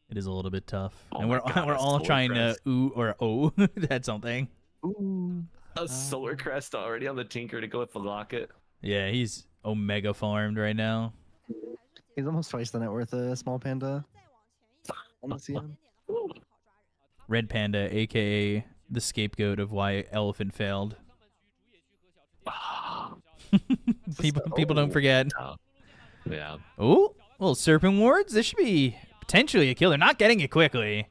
It is a little bit tough. Oh And my we're God, we're a all solar trying crest. to ooh or oh at something. Ooh. a solar crest already on the Tinker to go with the locket. Yeah, he's Omega farmed right now. He's almost twice the net worth a small panda. Almost see him. Red Panda, aka the scapegoat of why Elephant failed. People don't forget. Yeah. Oh, little Serpent Wards. This should be potentially a kill. They're not getting it quickly.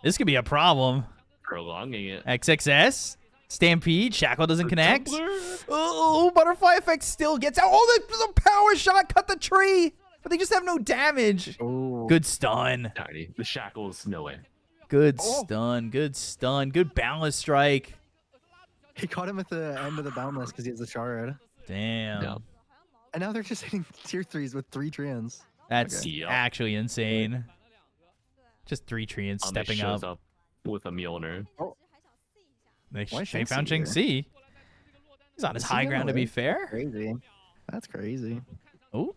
This could be a problem. Prolonging it. XXS. Stampede. Shackle doesn't connect. Tumbler. Oh, Butterfly Effect still gets out. Oh, the power shot cut the tree. But they just have no damage. Oh. Good stun. Tiny. The shackles, no way. Good Oh. stun. Good stun. Good balance strike. He caught him at the end of the boundless because he has the shard. Damn. Yeah. And now they're just hitting tier 3s with 3 Treants. That's Okay. Yep. actually insane. Just 3 Treants stepping shows up. with a Mjolnir. They Why found Shinxi here? Shinxi. He's on his Is he high gonna ground, to be live? fair. Crazy. That's crazy. Oh,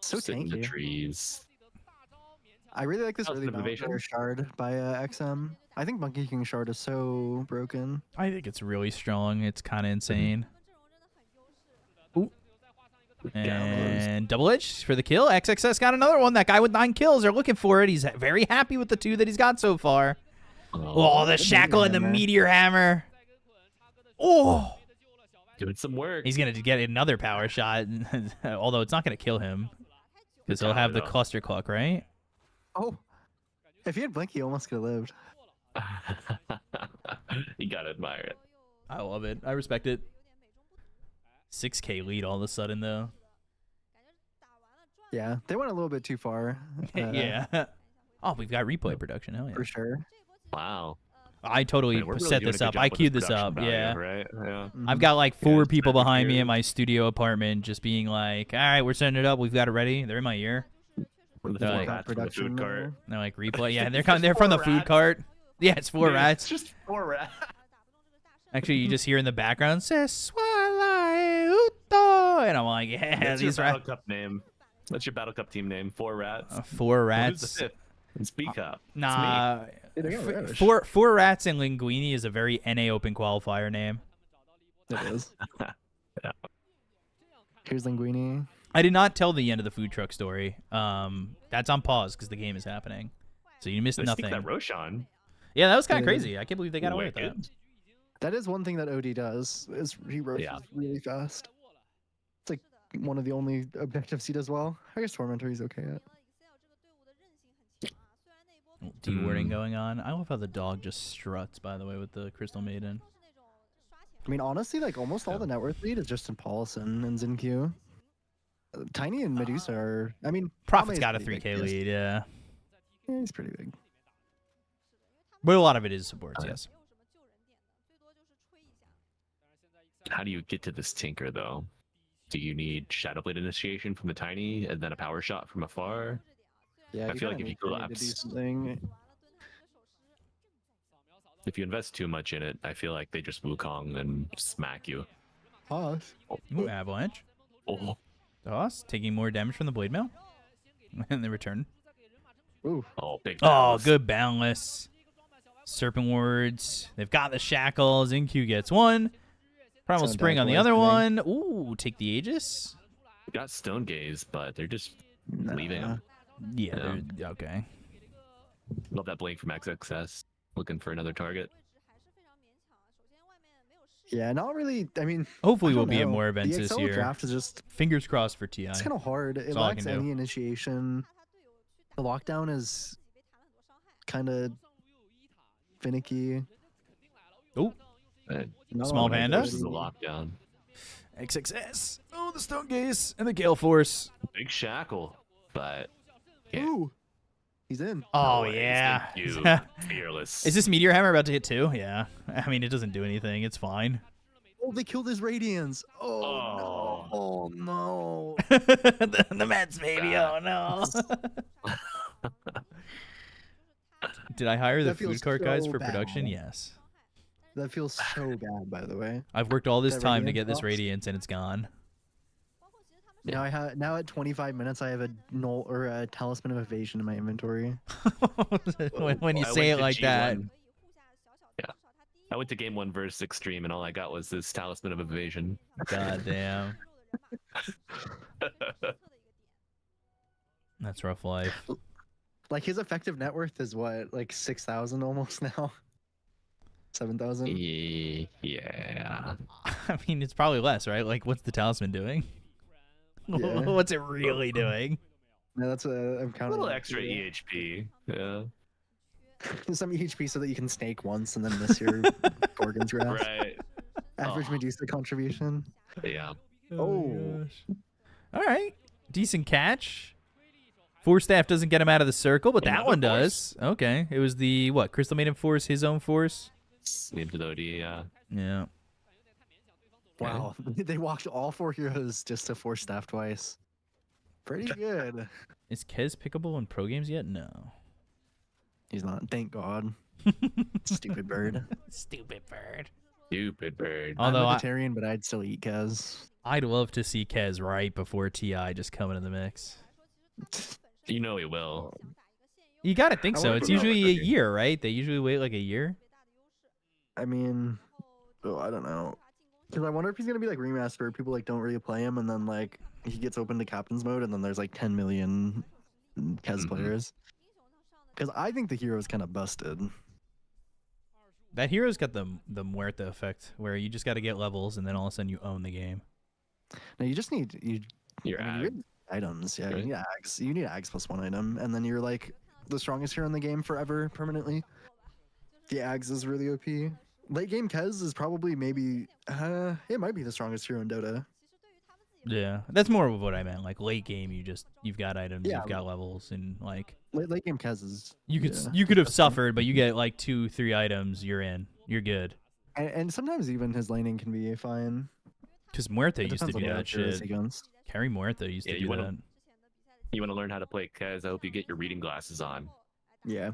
So Sit in the tanky. trees. I really like this How's really the motivation? bouncer shard by XM. I think Monkey King shard is so broken. I think it's really strong. It's kind of insane. Ooh. And double edge for the kill. XXS got another one. That guy with 9 kills are looking for it. He's very happy with the 2 that he's got so far. Oh, the the shackle and the hammer. meteor hammer. Oh, Doing some work. he's gonna get another power shot, although it's not gonna kill him because he'll have the cluster clock, right? Oh, if he had Blink, he almost could have lived. You gotta admire it. I love it. I respect it. 6K lead all of a sudden, though. Yeah, they went a little bit too far. Yeah. Oh, we've got replay production. Hell yeah. For sure. Wow. I totally Man, we're really set doing a this good up. job I with queued this this production up. value, Yeah. Right. Yeah. I've got like 4 it's people pretty behind me cute. in my studio apartment just being like, all right, we're setting it up. We've got it ready. They're in my ear. With the They're four like- rats from the food cart. And they're like, replay. Yeah, It's they're just coming. They're from the 4 food rats. cart. Yeah, it's 4 Dude, rats. It's just 4 rats. Actually, you just hear in the background, "Se suala uto," and I'm like, yeah, That's your these Battle rats. Cup name. That's your Battle Cup team name. 4 rats. 4 Who's the rats. 5th? It's B Cup. Nah, Dude, I got Radish. four rats and Linguini is a very NA Open qualifier name. It is. Yeah. Here's Linguini. I did not tell the end of the food truck story. That's on pause because the game is happening, so you missed I nothing. think that Roshan. Yeah, that was kind of Yeah. crazy. I can't believe they got away with that. Wicked. That is one thing that OD does, is he rotates Yeah. really fast. It's like one of the only objectives he does well. I guess Tormentor he's okay at. D-wording going on. I love how the dog just struts, by the way, with the Crystal Maiden. I mean, honestly, like almost all the net worth lead is just in Paulson and Zinq. Tiny and Medusa are. I mean, Prophet's Ame is got a pretty 3K big, yes. lead, yeah. Yeah, he's pretty big. But a lot of it is supports, Okay. yes. How do you get to this Tinker, though? Do you need Shadowblade initiation from the Tiny and then a power shot from afar? Yeah, I feel like kinda if you need to do collapse- something. if you invest too much in it, I feel like they just Wukong and smack you. Pause. Ooh, avalanche. Oh, Toss, taking more damage from the blade mail. And the return. Ooh. oh, big. Oh, Boundless. good boundless. Serpent wards. They've got the shackles. InQ gets one. Primal Sound Spring on the Dazzle, other I one. Ooh, take the Aegis. Got Stone Gaze, but they're just Nah. leaving him. Yeah, okay. Love that blink from XXS. Looking for another target. Yeah, not really. I mean, Hopefully I we'll don't be at know. more events the this XL year. draft is just, Fingers crossed for TI. it's kind of hard. It all I lacks can do. any initiation. The lockdown is kind of finicky. Oh, Not a Small lot of Panda? Versus the ability. lockdown. XXS. Oh, the Stone Gaze and the Gale Force. Big shackle, but yeah. Ooh, he's in. Oh, No ways. yeah. Thank you, fearless. Is this Meteor Hammer about to hit too? Yeah. I mean, it doesn't do anything. It's fine. Oh, they killed his Radiance. Oh, no. Oh, no. the Mets, baby. Oh, no. Did I hire the That feels food cart guys so for production? bad. Yes. That feels so bad, by the way. I've worked all this That time to Radiant get this box? Radiance, and it's gone. Now at 25 minutes, I have a null or a Talisman of Evasion in my inventory. when you I say it went to like that. G1. Yeah. I went to game 1 versus Xtreme, and all I got was this Talisman of Evasion. God damn. That's rough life. Like his effective net worth is what, like 6,000 almost now. 7,000. Yeah. I mean, it's probably less, right? Like, what's the talisman doing? Yeah. What's it really doing? Yeah, that's what I'm A counting. little that extra too. EHP. Yeah. Some EHP so that you can snake once and then miss your Gorgon's Wrath. Right. Average Oh. Medusa contribution. Yeah. Oh. All right. Decent catch. Force Staff doesn't get him out of the circle, but that Another one force. does. Okay. It was the, what, Crystal Maiden Force, his own force? Named to the OD, yeah. Yeah. Wow. They walked all 4 heroes just to Force Staff twice. Pretty good. Is Kez pickable in pro games yet? No. He's not. Thank God. Stupid bird. Stupid bird. Stupid bird. Although I'm I, vegetarian, but I'd still eat Kez. I'd love to see Kez right before TI just coming in the mix. You know he will. You got to think I so. wonder It's if they'll usually a look okay. year, right? They usually wait like a year. I mean, I don't know. Because I wonder if he's gonna be like remastered. People like don't really play him, and then like he gets open to captain's mode, and then there's like 10 million Kez Mhm. players. Because I think the hero is kind of busted. That hero's got the Muerta effect, where you just got to get levels, and then all of a sudden you own the game. Now you just need Your I mean, ag. you really need items. Yeah, Right. you need ags. You need ags plus 1 item, and then you're like the strongest hero in the game forever, permanently. The ags is really OP. Late game Kez is probably maybe it might be the strongest hero in Dota. Yeah, that's more of what I meant. Like late game, you've got items, Yeah. you've got levels, and like Late game Kez is you could yeah. you could have suffered, but you get like 2-3 items, you're in, you're good. And sometimes even his laning can be fine. Because Muerta It used to depends on do the that heroes shit. against. Carry Muerta used Yeah, to you do wanna- that. You want to learn how to play Kez? I hope you get your reading glasses on. Yeah.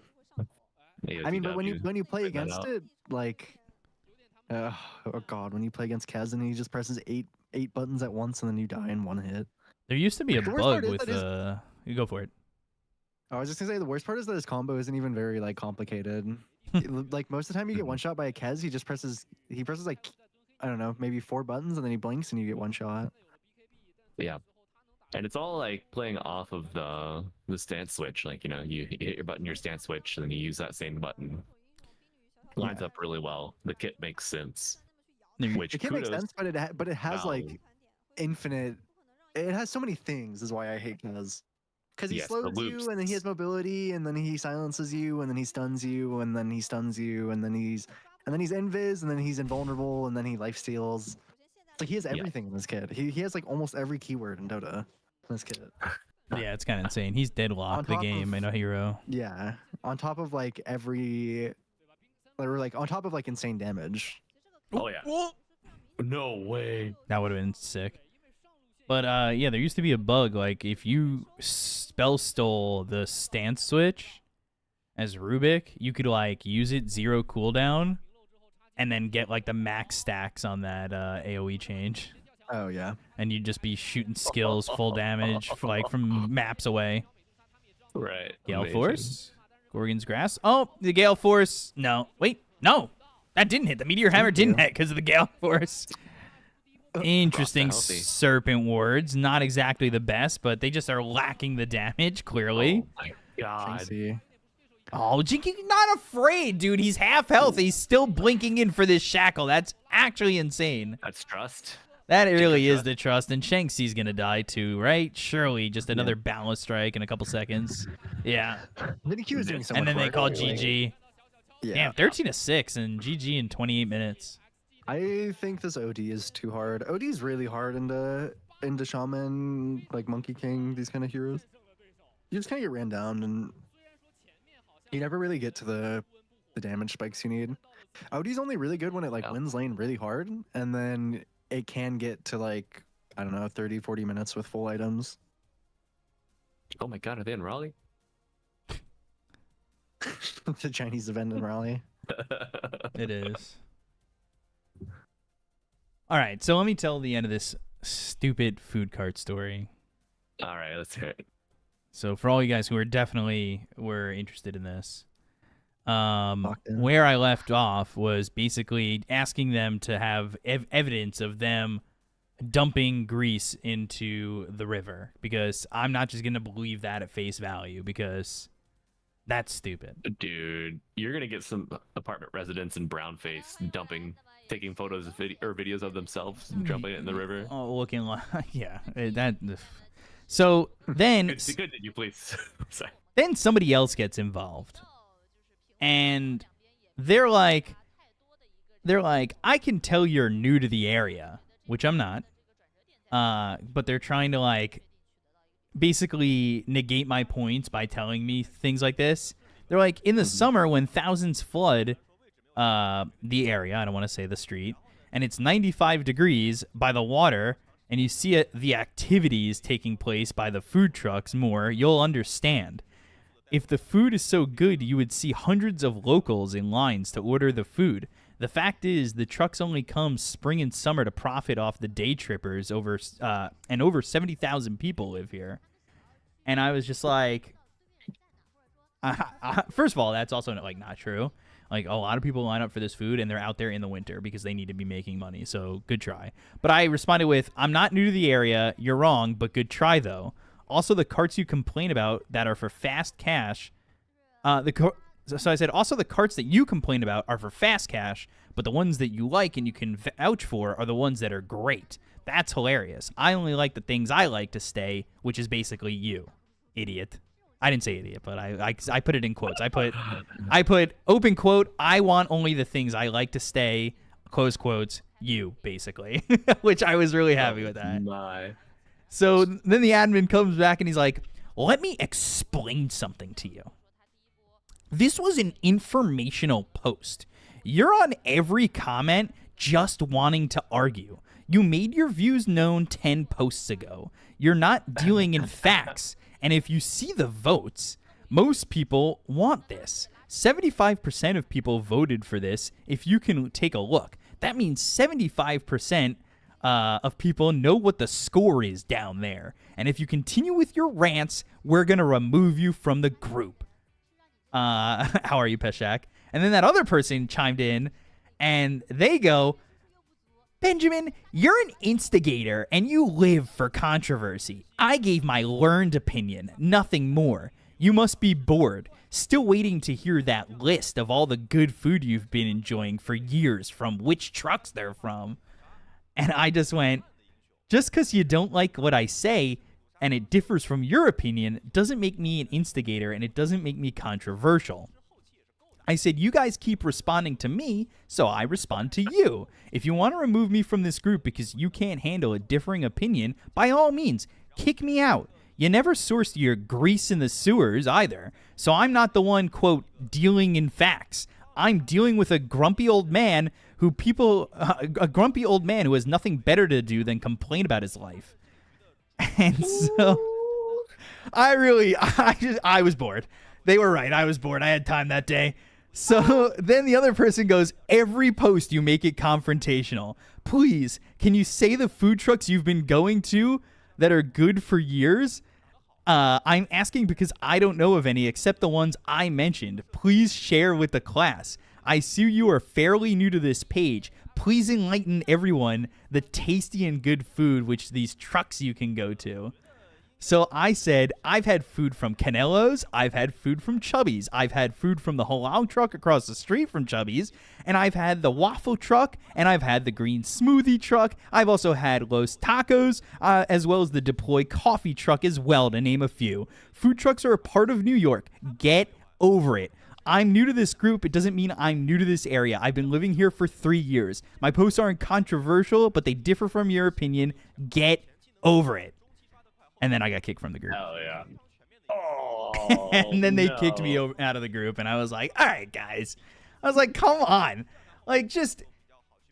I mean, but when you play Figure that against out. it, like, oh god, when you play against Kez and he just presses eight buttons at once and then you die in 1 hit. There used to be a The worst bug part is with that you go for it. I was just gonna say the worst part is that his combo isn't even very like complicated. Like most of the time you get Mhm. one shot by a Kez, he presses like I don't know, maybe 4 buttons and then he blinks and you get 1 shot. Yeah. And it's all like playing off of the stance switch. Like, you hit your button, your stance switch, and then you use that same button. Lines Yeah. up really well. The kit makes sense. There- Which It can make kudos. sense, but it has like Valve. infinite. It has so many things. Is why I hate Kez. Because he Yes, the slows you, and then he has loops. mobility, and then he silences you, and then he stuns you, and then he stuns you, and then he's invis, and then he's invulnerable, and then he life steals. It's like he has Yeah. everything in this kit. He has like almost every keyword in Dota in this kit. Yeah, it's kind of insane. He's deadlocked the top game of- in a hero. Yeah, on top of like on top of like insane damage. Oh, yeah. No way. That would have been sick. But yeah, there used to be a bug like if you spell stole the stance switch, as Rubik, you could like use it 0 cooldown, and then get like the max stacks on that AOE change. Oh yeah. And you'd just be shooting skills full damage like from maps away. Right. Gale Amazing. Force, Gorgon's Grass. Oh, the Gale Force. No, wait, no, that didn't hit. The Meteor Hammer didn't hit because of the Gale Force. Interesting serpent words. Not exactly the best, but they just are lacking the damage, clearly. Oh my god. Jinxie. Oh, Jinky not afraid, dude. He's half health. He's still blinking in for this shackle. That's actually insane. That's trust. That really is the trust. And Shanxi's going to die too, right? Surely just another balance strike in a couple seconds. Yeah. Q is doing so And much then they work. call GG. Yeah. Damn, 13-6 and GG in 28 minutes. I think this OD is too hard. OD is really hard into Shaman, like Monkey King, these kind of heroes. You just kind of get ran down, and you never really get to the damage spikes you need. OD's only really good when it like wins lane really hard, and then it can get to like, I don't know, 30, 40 minutes with full items. Oh my god, are they in Raleigh? The Chinese event in Raleigh. It is. All right, so let me tell the end of this stupid food cart story. All right, let's hear it. So for all you guys who were interested in this, where I left off was basically asking them to have evidence of them dumping grease into the river, because I'm not just going to believe that at face value, because that's stupid. Dude, you're going to get some apartment residents in brownface taking photos of videos of themselves jumping it in the river. Oh, looking like, yeah, that. So then, good that you please. Sorry. Then somebody else gets involved, and they're like, I can tell you're new to the area, which I'm not. But they're trying to like basically negate my points by telling me things like this. They're like, in the summer when thousands flood the area, I don't want to say the street, and it's 95 degrees by the water, and you see the activities taking place by the food trucks more, you'll understand. If the food is so good, you would see hundreds of locals in lines to order the food. The fact is, the trucks only come spring and summer to profit off the day trippers, and over 70,000 people live here. And I was just like, first of all, that's also like not true. Like, a lot of people line up for this food, and they're out there in the winter because they need to be making money, so good try. But I responded with, I'm not new to the area, you're wrong, but good try, though. Also, the carts you complain about that are for fast cash, so I said, also the carts that you complain about are for fast cash, but the ones that you like and you can vouch for are the ones that are great. That's hilarious. I only like the things I like to stay, which is basically you, idiot. I didn't say idiot, but I put it in quotes. I put open quote, I want only the things I like to stay, close quotes, you, basically. Which I was really happy with that. My. So then the admin comes back and he's like, let me explain something to you. This was an informational post. You're on every comment just wanting to argue. You made your views known 10 posts ago. You're not dealing in facts. And if you see the votes, most people want this. 75% of people voted for this. If you can take a look, that means 75% of people know what the score is down there. And if you continue with your rants, we're going to remove you from the group. How are you, Peshak? And then that other person chimed in, and they go, Benjamin, you're an instigator, and you live for controversy. I gave my learned opinion, nothing more. You must be bored, still waiting to hear that list of all the good food you've been enjoying for years from which trucks they're from. And I just went, just because you don't like what I say, and it differs from your opinion, doesn't make me an instigator, and it doesn't make me controversial. I said, you guys keep responding to me, so I respond to you. If you want to remove me from this group because you can't handle a differing opinion, by all means, kick me out. You never sourced your grease in the sewers either, so I'm not the one, quote, dealing in facts. I'm dealing with a grumpy old man who a grumpy old man who has nothing better to do than complain about his life. And so I was bored. They were right. I was bored. I had time that day. So then the other person goes, every post you make it confrontational. Please, can you say the food trucks you've been going to that are good for years? I'm asking because I don't know of any except the ones I mentioned. Please share with the class. I see you are fairly new to this page. Please enlighten everyone the tasty and good food which these trucks you can go to. So I said, I've had food from Canelo's, I've had food from Chubby's, I've had food from the halal truck across the street from Chubby's, and I've had the waffle truck, and I've had the green smoothie truck. I've also had Los Tacos, as well as the Deploy coffee truck as well, to name a few. Food trucks are a part of New York. Get over it. I'm new to this group. It doesn't mean I'm new to this area. I've been living here for 3 years. My posts aren't controversial, but they differ from your opinion. Get over it. And then I got kicked from the group. Oh, yeah. Oh, and then they kicked me out of the group, and I was like, all right, guys. I was like, come on. Like, just,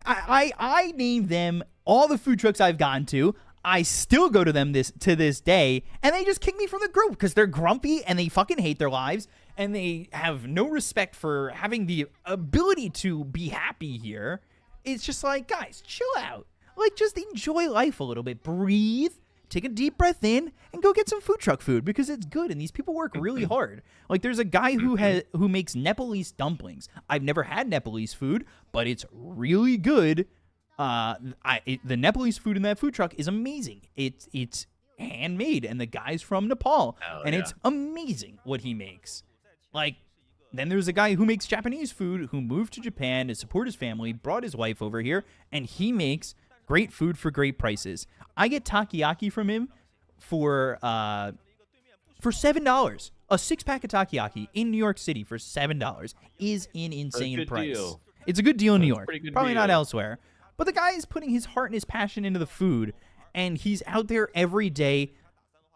I named them all the food trucks I've gone to. I still go to them to this day, and they just kick me from the group because they're grumpy, and they fucking hate their lives, and they have no respect for having the ability to be happy here. It's just like, guys, chill out. Like, just enjoy life a little bit. Breathe. Take a deep breath in and go get some food truck food because it's good and these people work really hard. Like there's a guy who makes Nepalese dumplings. I've never had Nepalese food, but it's really good. The Nepalese food in that food truck is amazing. It's handmade and the guy's from Nepal and it's amazing what he makes. Like then there's a guy who makes Japanese food who moved to Japan to support his family, brought his wife over here, and he makes great food for great prices. I get takoyaki from him for $7. A 6-pack of takoyaki in New York City for $7 is an insane price. Deal. It's a good deal in New York. Probably deal. not elsewhere. But the guy is putting his heart and his passion into the food, and he's out there every day,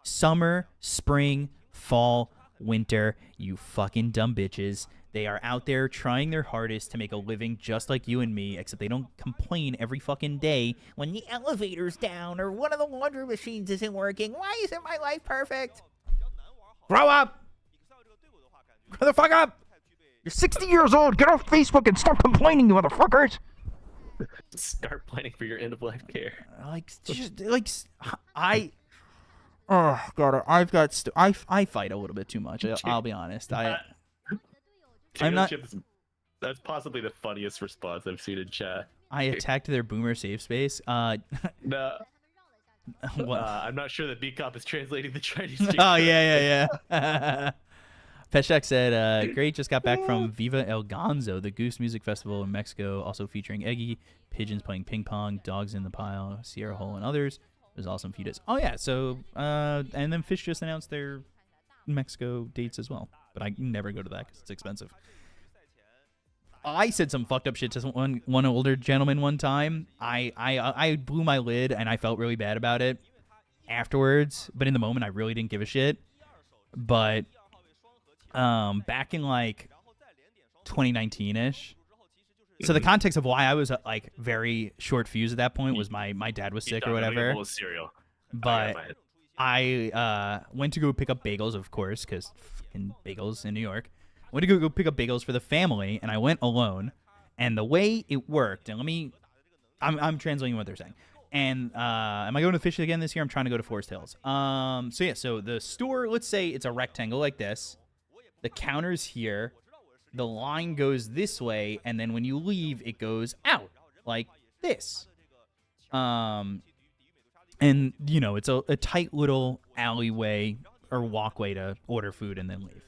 summer, spring, fall, winter. You fucking dumb bitches. They are out there trying their hardest to make a living just like you and me, except they don't complain every fucking day when the elevator's down or one of the laundry machines isn't working. Why isn't my life perfect? Grow up! Grow the fuck up! You're 60 years old. Get off Facebook and stop complaining, you motherfuckers! Start planning for your end-of-life care. Oh, God, I fight a little bit too much. I'll be honest. I'm not. That's possibly the funniest response I've seen in chat. I attacked their boomer safe space. No. What? I'm not sure that B-Cop is translating the Chinese. Oh, yeah. Peshek said, great, just got back from Viva El Gonzo, the Goose Music Festival in Mexico, also featuring Eggy, pigeons playing ping pong, dogs in the pile, Sierra Hole, and others. It was awesome few days. Oh, yeah, so, and then Fish just announced their Mexico dates as well. But I never go to that because it's expensive. I said some fucked up shit to one older gentleman one time. I blew my lid and I felt really bad about it afterwards. But in the moment, I really didn't give a shit. But back in like 2019-ish. So the context of why I was like very short fused at that point was my dad was sick or whatever. But I went to go pick up bagels, of course, because fucking bagels in New York. I went to go pick up bagels for the family, and I went alone. And the way it worked, and I'm translating what they're saying. And am I going to Fish again this year? I'm trying to go to Forest Hills. So the store, let's say it's a rectangle like this. The counter's here. The line goes this way, and then when you leave, it goes out like this. And, you know, it's a tight little alleyway or walkway to order food and then leave.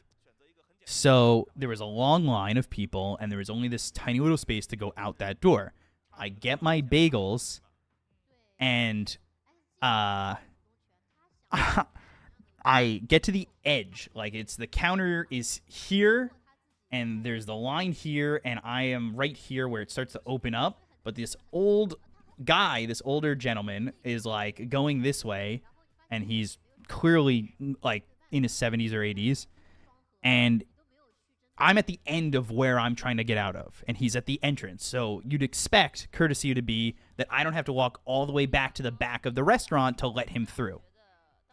So there was a long line of people, and there was only this tiny little space to go out that door. I get my bagels, and I get to the edge. Like, it's the counter is here, and there's the line here, and I am right here where it starts to open up. But this old guy, this older gentleman, is like going this way, and he's clearly like in his 70s or 80s, and I'm at the end of where I'm trying to get out of, and he's at the entrance. So you'd expect courtesy to be that I don't have to walk all the way back to the back of the restaurant to let him through,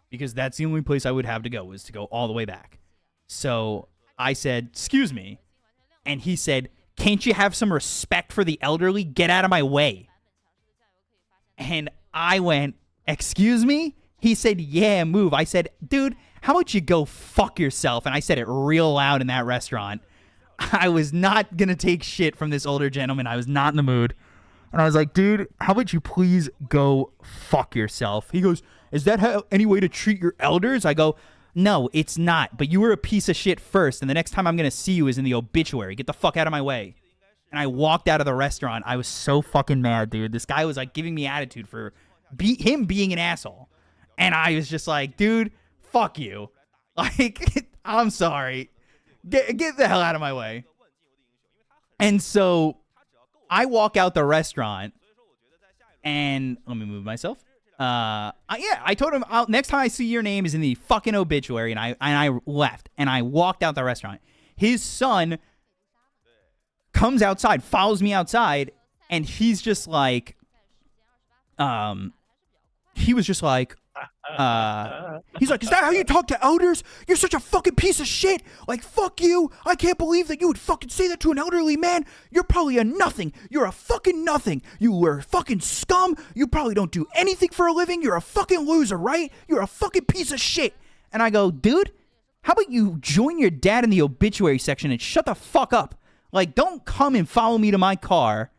because that's the only place I would have to go, is to go all the way back. So I said, excuse me. And he said, can't you have some respect for the elderly? Get out of my way. And I went, excuse me? He said, yeah, move. I said, dude, how about you go fuck yourself? And I said it real loud in that restaurant. I was not going to take shit from this older gentleman. I was not in the mood. And I was like, dude, how about you please go fuck yourself? He goes, is that any way to treat your elders? I go, no, it's not. But you were a piece of shit first. And the next time I'm going to see you is in the obituary. Get the fuck out of my way. And I walked out of the restaurant. I was so fucking mad, dude. This guy was like giving me attitude for him being an asshole. And I was just like, dude, fuck you. Like, I'm sorry. Get the hell out of my way. And so I walk out the restaurant and let me move myself. I told him next time I see your name is in the fucking obituary, and I left and I walked out the restaurant. His son comes outside, follows me outside, and he's just like, he was just like, he's like, is that how you talk to elders? You're such a fucking piece of shit. Like, fuck you. I can't believe that you would fucking say that to an elderly man. You're probably a nothing. You're a fucking nothing. You were fucking scum. You probably don't do anything for a living. You're a fucking loser, right? You're a fucking piece of shit. And I go, dude, how about you join your dad in the obituary section and shut the fuck up? Like, don't come and follow me to my car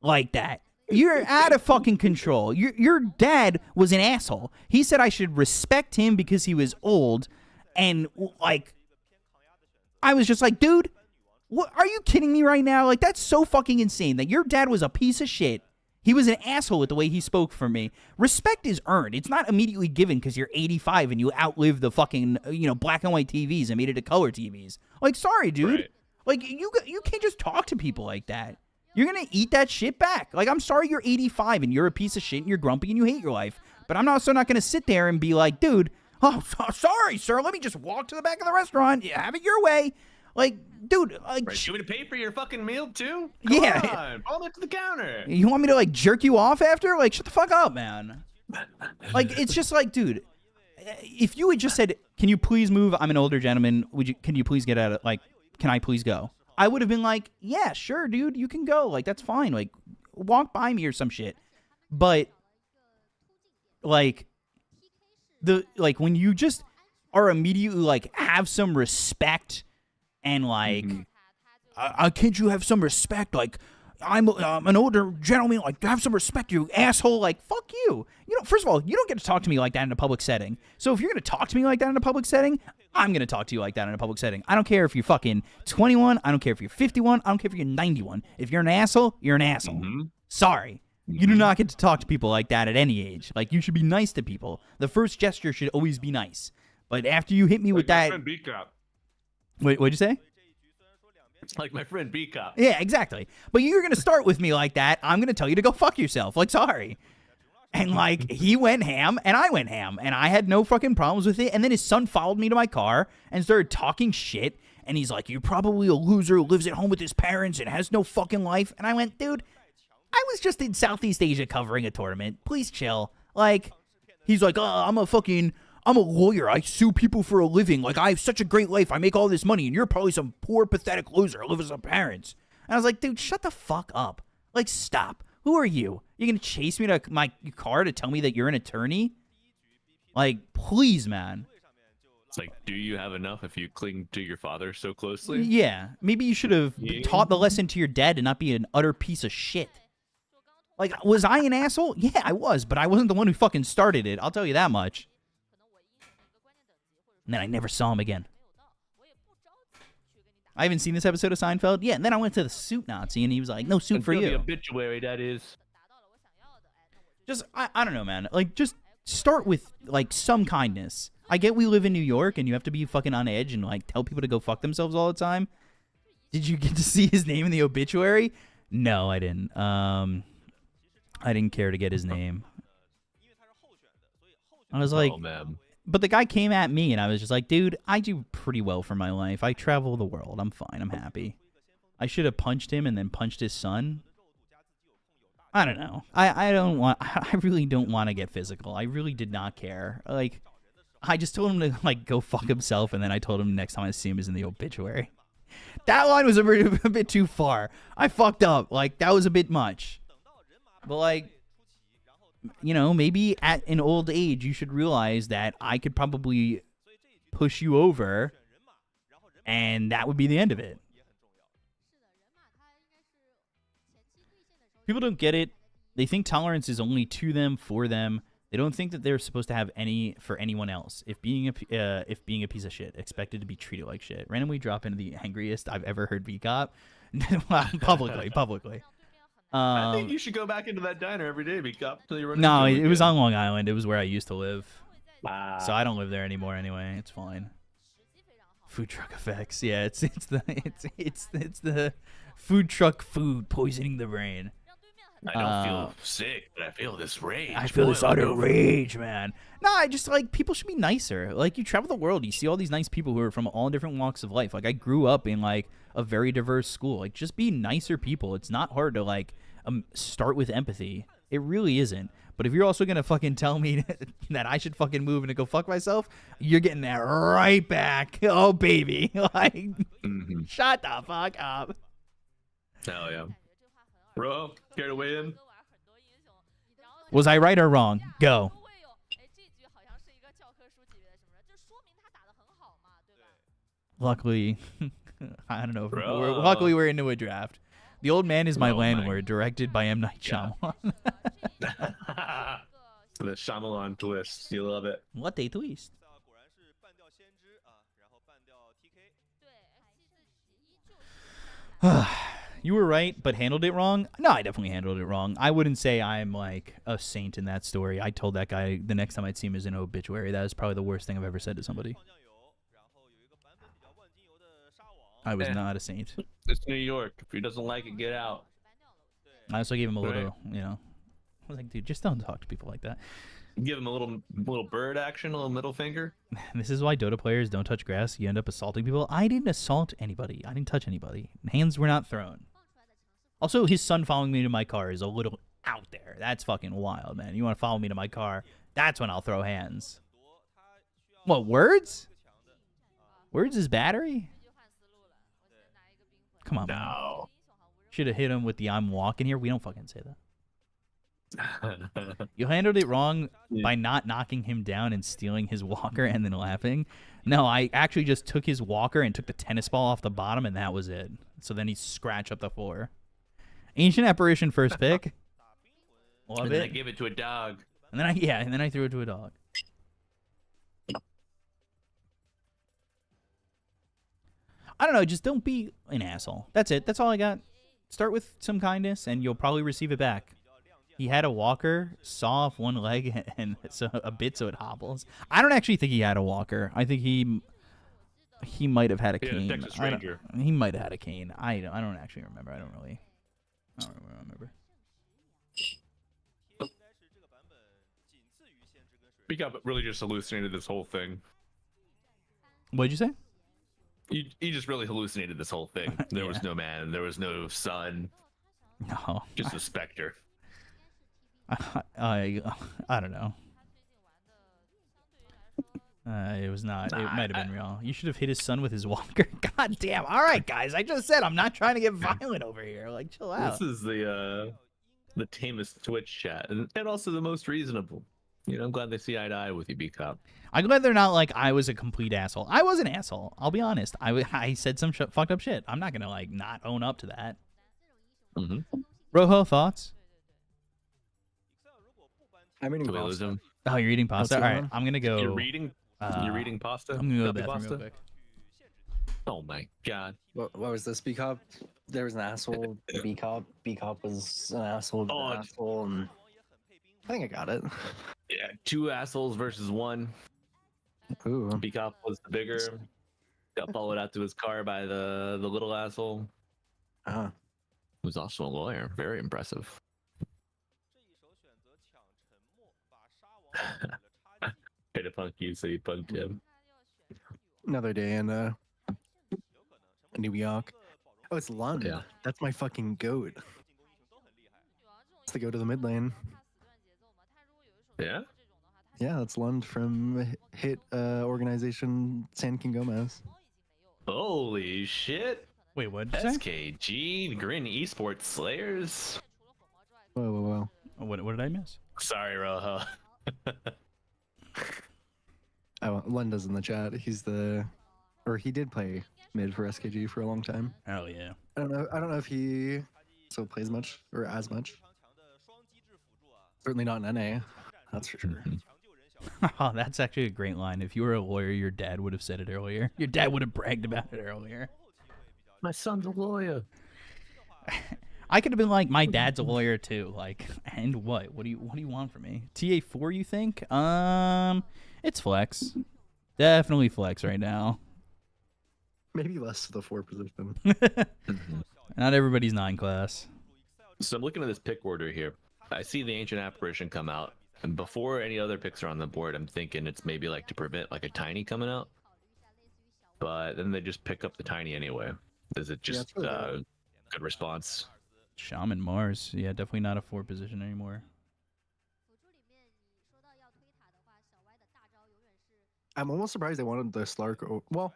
like that. You're out of fucking control. Your dad was an asshole. He said I should respect him because he was old. And, like, I was just like, dude, what, are you kidding me right now? Like, that's so fucking insane that your dad was a piece of shit. He was an asshole with the way he spoke for me. Respect is earned. It's not immediately given because you're 85 and you outlive the fucking, black and white TVs and made it to color TVs. Like, sorry, dude. Right. Like, you can't just talk to people like that. You're going to eat that shit back. Like, I'm sorry you're 85 and you're a piece of shit and you're grumpy and you hate your life. But I'm also not going to sit there and be like, dude, sorry, sir. Let me just walk to the back of the restaurant. Yeah, have it your way. Like, dude. Like, you want me to pay for your fucking meal, too? Come on. All up to the counter. You want me to, like, jerk you off after? Like, shut the fuck up, man. Like, it's just like, dude, if you had just said, can you please move? I'm an older gentleman. Can you please get out of, like, can I please go? I would have been like, yeah, sure, dude, you can go. Like, that's fine. Like, walk by me or some shit. But, like, when you just are immediately, like, have some respect and, like, can't you have some respect? Like, I'm an older gentleman. Like, have some respect, you asshole. Like, fuck you. First of all, you don't get to talk to me like that in a public setting. So if you're going to talk to me like that in a public setting, I'm going to talk to you like that in a public setting. I don't care if you're fucking 21. I don't care if you're 51. I don't care if you're 91. If you're an asshole, you're an asshole. Sorry. You do not get to talk to people like that at any age. Like, you should be nice to people. The first gesture should always be nice. But after you hit me with that... Wait, what'd you say? Like my friend B-Cop. Yeah, exactly. But you're going to start with me like that. I'm going to tell you to go fuck yourself. Like, sorry. And, like, he went ham, and I went ham, and I had no fucking problems with it. And then his son followed me to my car and started talking shit. And he's like, you're probably a loser who lives at home with his parents and has no fucking life. And I went, dude, I was just in Southeast Asia covering a tournament. Please chill. Like, he's like, I'm a lawyer. I sue people for a living. Like, I have such a great life. I make all this money, and you're probably some poor, pathetic loser who lives with some parents. And I was like, dude, shut the fuck up. Like, stop. Who are you? You're going to chase me to my car to tell me that you're an attorney? Like, please, man. It's like, do you have enough if you cling to your father so closely? Yeah. Maybe you should have taught the lesson to your dad and not be an utter piece of shit. Like, was I an asshole? Yeah, I was, but I wasn't the one who fucking started it. I'll tell you that much. And then I never saw him again. I haven't seen this episode of Seinfeld. Yeah, and then I went to the suit Nazi, and he was like, no suit for you. The obituary, that is. Just, I don't know, man. Like, just start with, like, some kindness. I get we live in New York, and you have to be fucking on edge and, like, tell people to go fuck themselves all the time. Did you get to see his name in the obituary? No, I didn't. I didn't care to get his name. I was like... Oh, man. But the guy came at me, and I was just like, dude, I do pretty well for my life. I travel the world. I'm fine. I'm happy. I should have punched him and then punched his son. I don't know. I really don't want to get physical. I really did not care. Like, I just told him to like go fuck himself, and then I told him next time I see him is in the obituary. That line was a bit too far. I fucked up. Like, that was a bit much. But like, you know, maybe at an old age you should realize that I could probably push you over, and that would be the end of it. People don't get it. They think tolerance is only to them, for them. They don't think that they're supposed to have any for anyone else. If being a piece of shit, expected to be treated like shit. Randomly drop into the angriest I've ever heard VCOP. publicly. I think you should go back into that diner every day, VCOP, until you run. No, it was on Long Island. It was where I used to live. Wow. So I don't live there anymore anyway. It's fine. Food truck effects. Yeah, it's the food truck food poisoning the brain. I don't feel sick, but I feel this rage. I feel this utter rage, man. No, I just like people should be nicer. Like, you travel the world, you see all these nice people who are from all different walks of life. Like, I grew up in like a very diverse school. Like, just be nicer people. It's not hard to like start with empathy. It really isn't. But if you're also gonna fucking tell me that I should fucking move and to go fuck myself, you're getting that right back. Oh baby, like, shut the fuck up. Hell yeah. Bro, care to weigh in? Was I right or wrong? Go. Luckily, I don't know. Luckily, we're into a draft. The Old Man is My Landlord, directed by M. Night Shyamalan. The Shyamalan twist. You love it. What a twist. You were right, but handled it wrong? No, I definitely handled it wrong. I wouldn't say I'm like a saint in that story. I told that guy the next time I'd see him is an obituary. That is probably the worst thing I've ever said to somebody. I was not a saint. It's New York. If he doesn't like it, get out. I also gave him a little, you know. I was like, dude, just don't talk to people like that. Give him a little bird action, a little middle finger. This is why Dota players don't touch grass. You end up assaulting people. I didn't assault anybody. I didn't touch anybody. Hands were not thrown. Also, his son following me to my car is a little out there. That's fucking wild, man. You want to follow me to my car? That's when I'll throw hands. What, words? Words is battery? Come on, man. Should have hit him with the I'm walking here. We don't fucking say that. You handled it wrong by not knocking him down and stealing his walker and then laughing. No, I actually just took his walker and took the tennis ball off the bottom, and that was it. So then he scratched up the floor. Ancient Apparition first pick. Love it. I gave it to a dog. And then I threw it to a dog. I don't know, just don't be an asshole. That's it. That's all I got. Start with some kindness, and you'll probably receive it back. He had a walker, saw off one leg, and so a bit so it hobbles. I don't actually think he had a walker. I think he might have had a cane. Texas Ranger. He might have had a cane. I don't actually remember. I don't remember. We got really just hallucinated this whole thing. What'd you say? You just really hallucinated this whole thing. There was no man. There was no sun. No. Just a specter. I don't know. It was not. It might have been real. You should have hit his son with his walker. God damn. All right, guys. I just said I'm not trying to get violent over here. Like, chill out. This is the tamest Twitch chat, and also the most reasonable. You know, I'm glad they see eye to eye with you, B-Cop. I'm glad they're not like I was a complete asshole. I was an asshole. I'll be honest. I said some fucked up shit. I'm not gonna like not own up to that. Rojo, thoughts? I'm eating pasta. Oh, you're eating pasta. All right, I'm gonna go. You're reading pasta. I'm gonna go to the bathroom real quick. Oh my god. What was this, B-Cop? There was an asshole. B-Cop. B-Cop was an asshole. Asshole, and I think I got it. Yeah, 2 assholes versus 1. Ooh. B-Cop was the bigger. Got followed out to his car by the little asshole. Who's also a lawyer. Very impressive. Hate to punk you, so you punked him. Another day in New York. Oh, it's London. Yeah. That's my fucking goat. It's the goat of the mid lane. Yeah? Yeah, that's Lund from hit organization San King Gomez. Holy shit! Wait, what did you say? SKG, Grin Esports Slayers. Whoa, whoa, whoa. What did I miss? Sorry, Rojo. Oh, Lunda's in the chat. He did play mid for SKG for a long time. Oh yeah. I don't know if he still plays much or as much. Certainly not in NA. That's for sure. Oh, that's actually a great line. If you were a lawyer, your dad would have said it earlier. Your dad would have bragged about it earlier. My son's a lawyer. I could have been like, my dad's a lawyer too. Like, and what? What do you want from me? TA4, you think? It's flex. Definitely flex right now. Maybe less to the 4 position. Not everybody's 9 class. So I'm looking at this pick order here. I see the Ancient Apparition come out, and before any other picks are on the board, I'm thinking it's maybe like to prevent like a Tiny coming out. But then they just pick up the Tiny anyway. Is it just good response? Shaman Mars. Yeah, definitely not a 4 position anymore. I'm almost surprised they wanted the Slark. Well,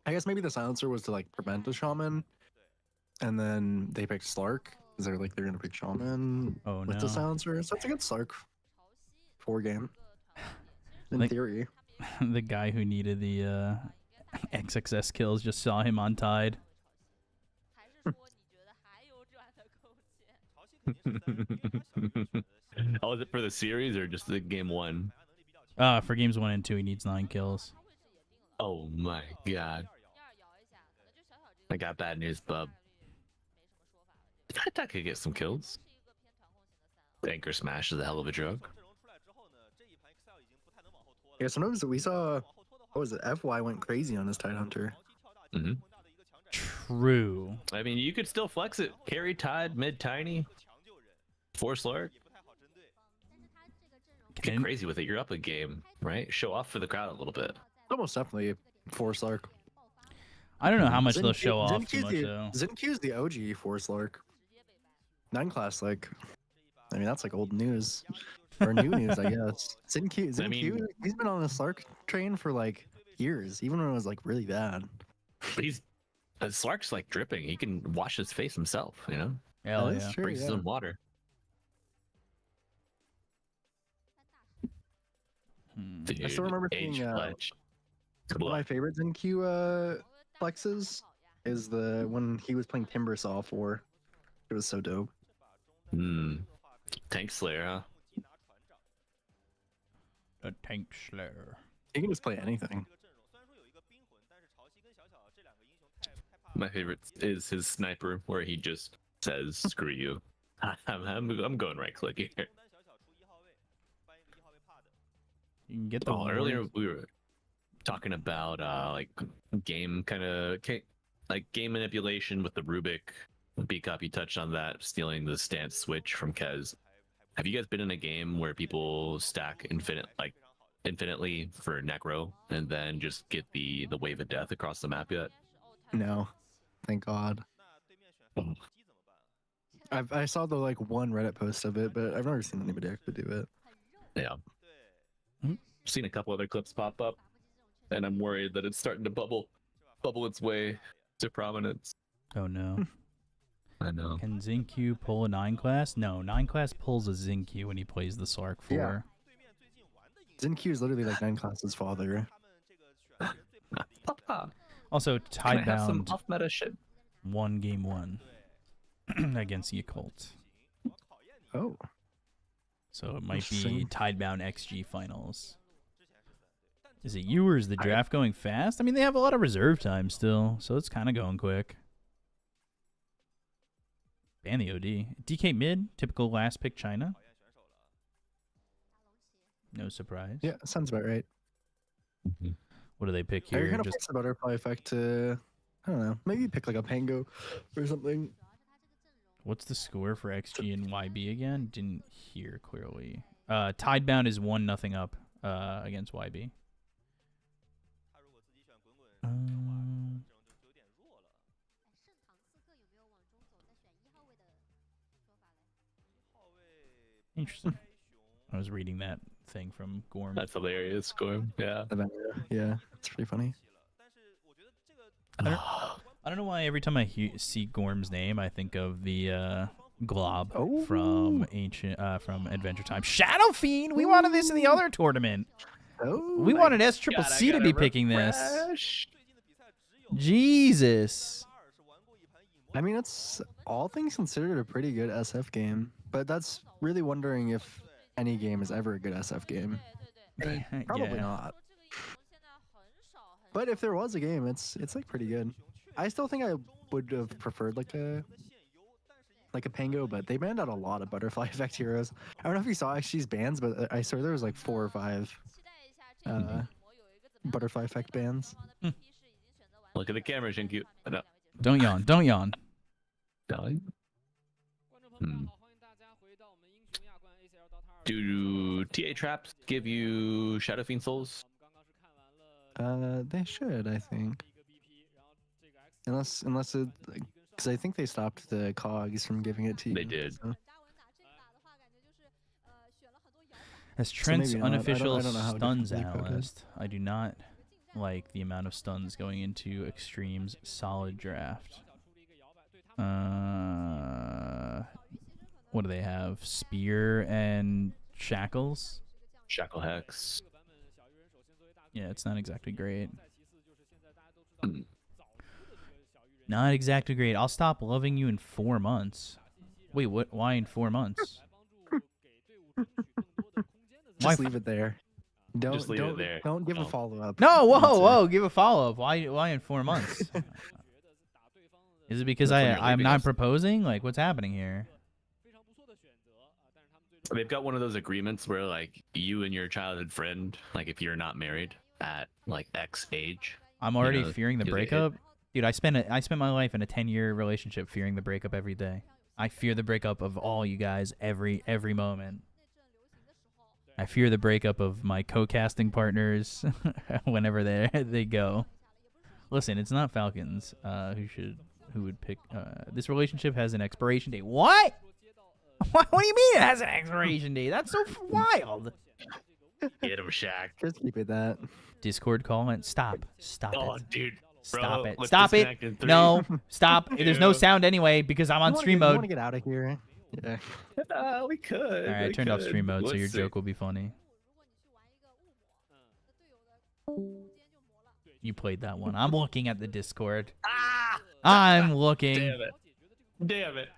I guess maybe the silencer was to like prevent a Shaman, and then they picked Slark. Is they're gonna pick Shaman with the silencer? So it's a good Slark 4 game. In theory. The guy who needed the XXS kills just saw him on Tide. Oh, is it for the series or just the game 1? For games 1 and 2, he needs 9 kills. Oh my god. I got bad news, bub. I thought I could get some kills. Anchor Smash is a hell of a drug. Yeah, sometimes we saw, what was it? FY went crazy on his Tidehunter. Mm-hmm. True. I mean, you could still flex it. Carry Tide, mid Tiny, 4 Slark. Get crazy with it. You're up a game, right? Show off for the crowd a little bit. Almost definitely 4 Slark. I don't know how much they'll show off too much, though. Zinq's the OG 4 Slark. 9 class, like, I mean, that's like old news. Or new news, I guess. Zinq, I mean, he's been on the Slark train for like years, even when it was like really bad. Slark's like dripping. He can wash his face himself, you know? Hell yeah. True, Brings his own water. Dude, I still remember seeing one of my favorite Zinq flexes is the when he was playing Timbersaw 4. It was so dope. Tank Slayer, huh? The Tank Slayer. He can just play anything. My favorite is his sniper, where he just says, "Screw you." I'm going right click here. You can get the earlier we were talking about like game game manipulation with the Rubik. B-Cop, you touched on that, stealing the stance switch from Kez. Have you guys been in a game where people stack infinitely for Necro and then just get the wave of death across the map yet? No, thank God. I saw the like one Reddit post of it, but I've never seen anybody actually do it. Yeah, seen a couple other clips pop up, and I'm worried that it's starting to bubble its way to prominence. Oh no. I know. Can Zinq pull a 9 class? No, 9 class pulls a Zinq when he plays the Slark 4. Yeah. Zinq is literally like 9 class's father. Also, Tidebound. Some off-meta shit. Won game 1 against the Occult. Oh. So it might be Tidebound XG finals. Is it you or is the draft going fast? I mean, they have a lot of reserve time still, so it's kind of going quick. Ban the OD. DK mid, typical last pick China. No surprise. Yeah, sounds about right. What do they pick here? I kind of force the butterfly effect to, I don't know, maybe pick like a Pango or something. What's the score for XG and YB again? Didn't hear clearly. Tidebound is 1-0 up against YB. Interesting. I was reading that thing from Gorm. That's hilarious, Gorm. Yeah. Yeah, it's pretty funny. I don't know why every time I see Gorm's name, I think of the Glob Oh. from Adventure Time. Shadow Fiend. We wanted this in the other tournament. Oh, We wanted S-Triple-C to be picking this. Jesus. I mean, it's all things considered a pretty good SF game, but that's really wondering if any game is ever a good SF game. Probably Yeah. not. But if there was a game, it's like pretty good. I still think I would have preferred like a Pango, but they banned out a lot of butterfly effect heroes. I don't know if you saw XG's bans, but I saw there was like 4 or 5 butterfly effect bans. Look at the camera, Shinkyu. No. Don't yawn. Don't yawn. Do TA traps give you Shadow Fiend souls? They should, I think. Unless it, because I think they stopped the cogs from giving it to you. They did. So. As Trent's maybe not. unofficial I don't know how stuns different League Code is. analyst, I do not like the amount of stuns going into Xtreme's solid draft. What do they have? Spear and Shackles? Shackle Hex. Yeah, it's not exactly great. Not exactly great. I'll stop loving you in 4 months. Wait, what? Why in 4 months? Just leave it there. Don't Just leave it there. Don't give a No. follow up. No, whoa, give a follow up. Why in 4 months? Is it because That's when you're I'm leaving not us. proposing? Like, what's happening here? They've got one of those agreements where, like, you and your childhood friend, like, if you're not married at like X age, I'm already know, fearing the do they hit? breakup. Dude, I spent my life in a 10-year relationship fearing the breakup every day. I fear the breakup of all you guys every moment. I fear the breakup of my co-casting partners whenever they go. Listen, it's not Falcons who would pick. This relationship has an expiration date. What? What do you mean it has an expiration date? That's so wild. get him, Shaq. Just keep it that. Discord comment. Stop Oh, it. dude. Stop Bro, it. let's Stop it. disconnect in 3. No, stop. There's no Two. sound anyway because I'm on stream You want mode. to get out of here? Yeah. We could. All right, I we turned off could. stream mode, so Let's your see. joke will be funny. You played that one. I'm looking at the Discord. Ah! I'm looking. Damn it. Damn it.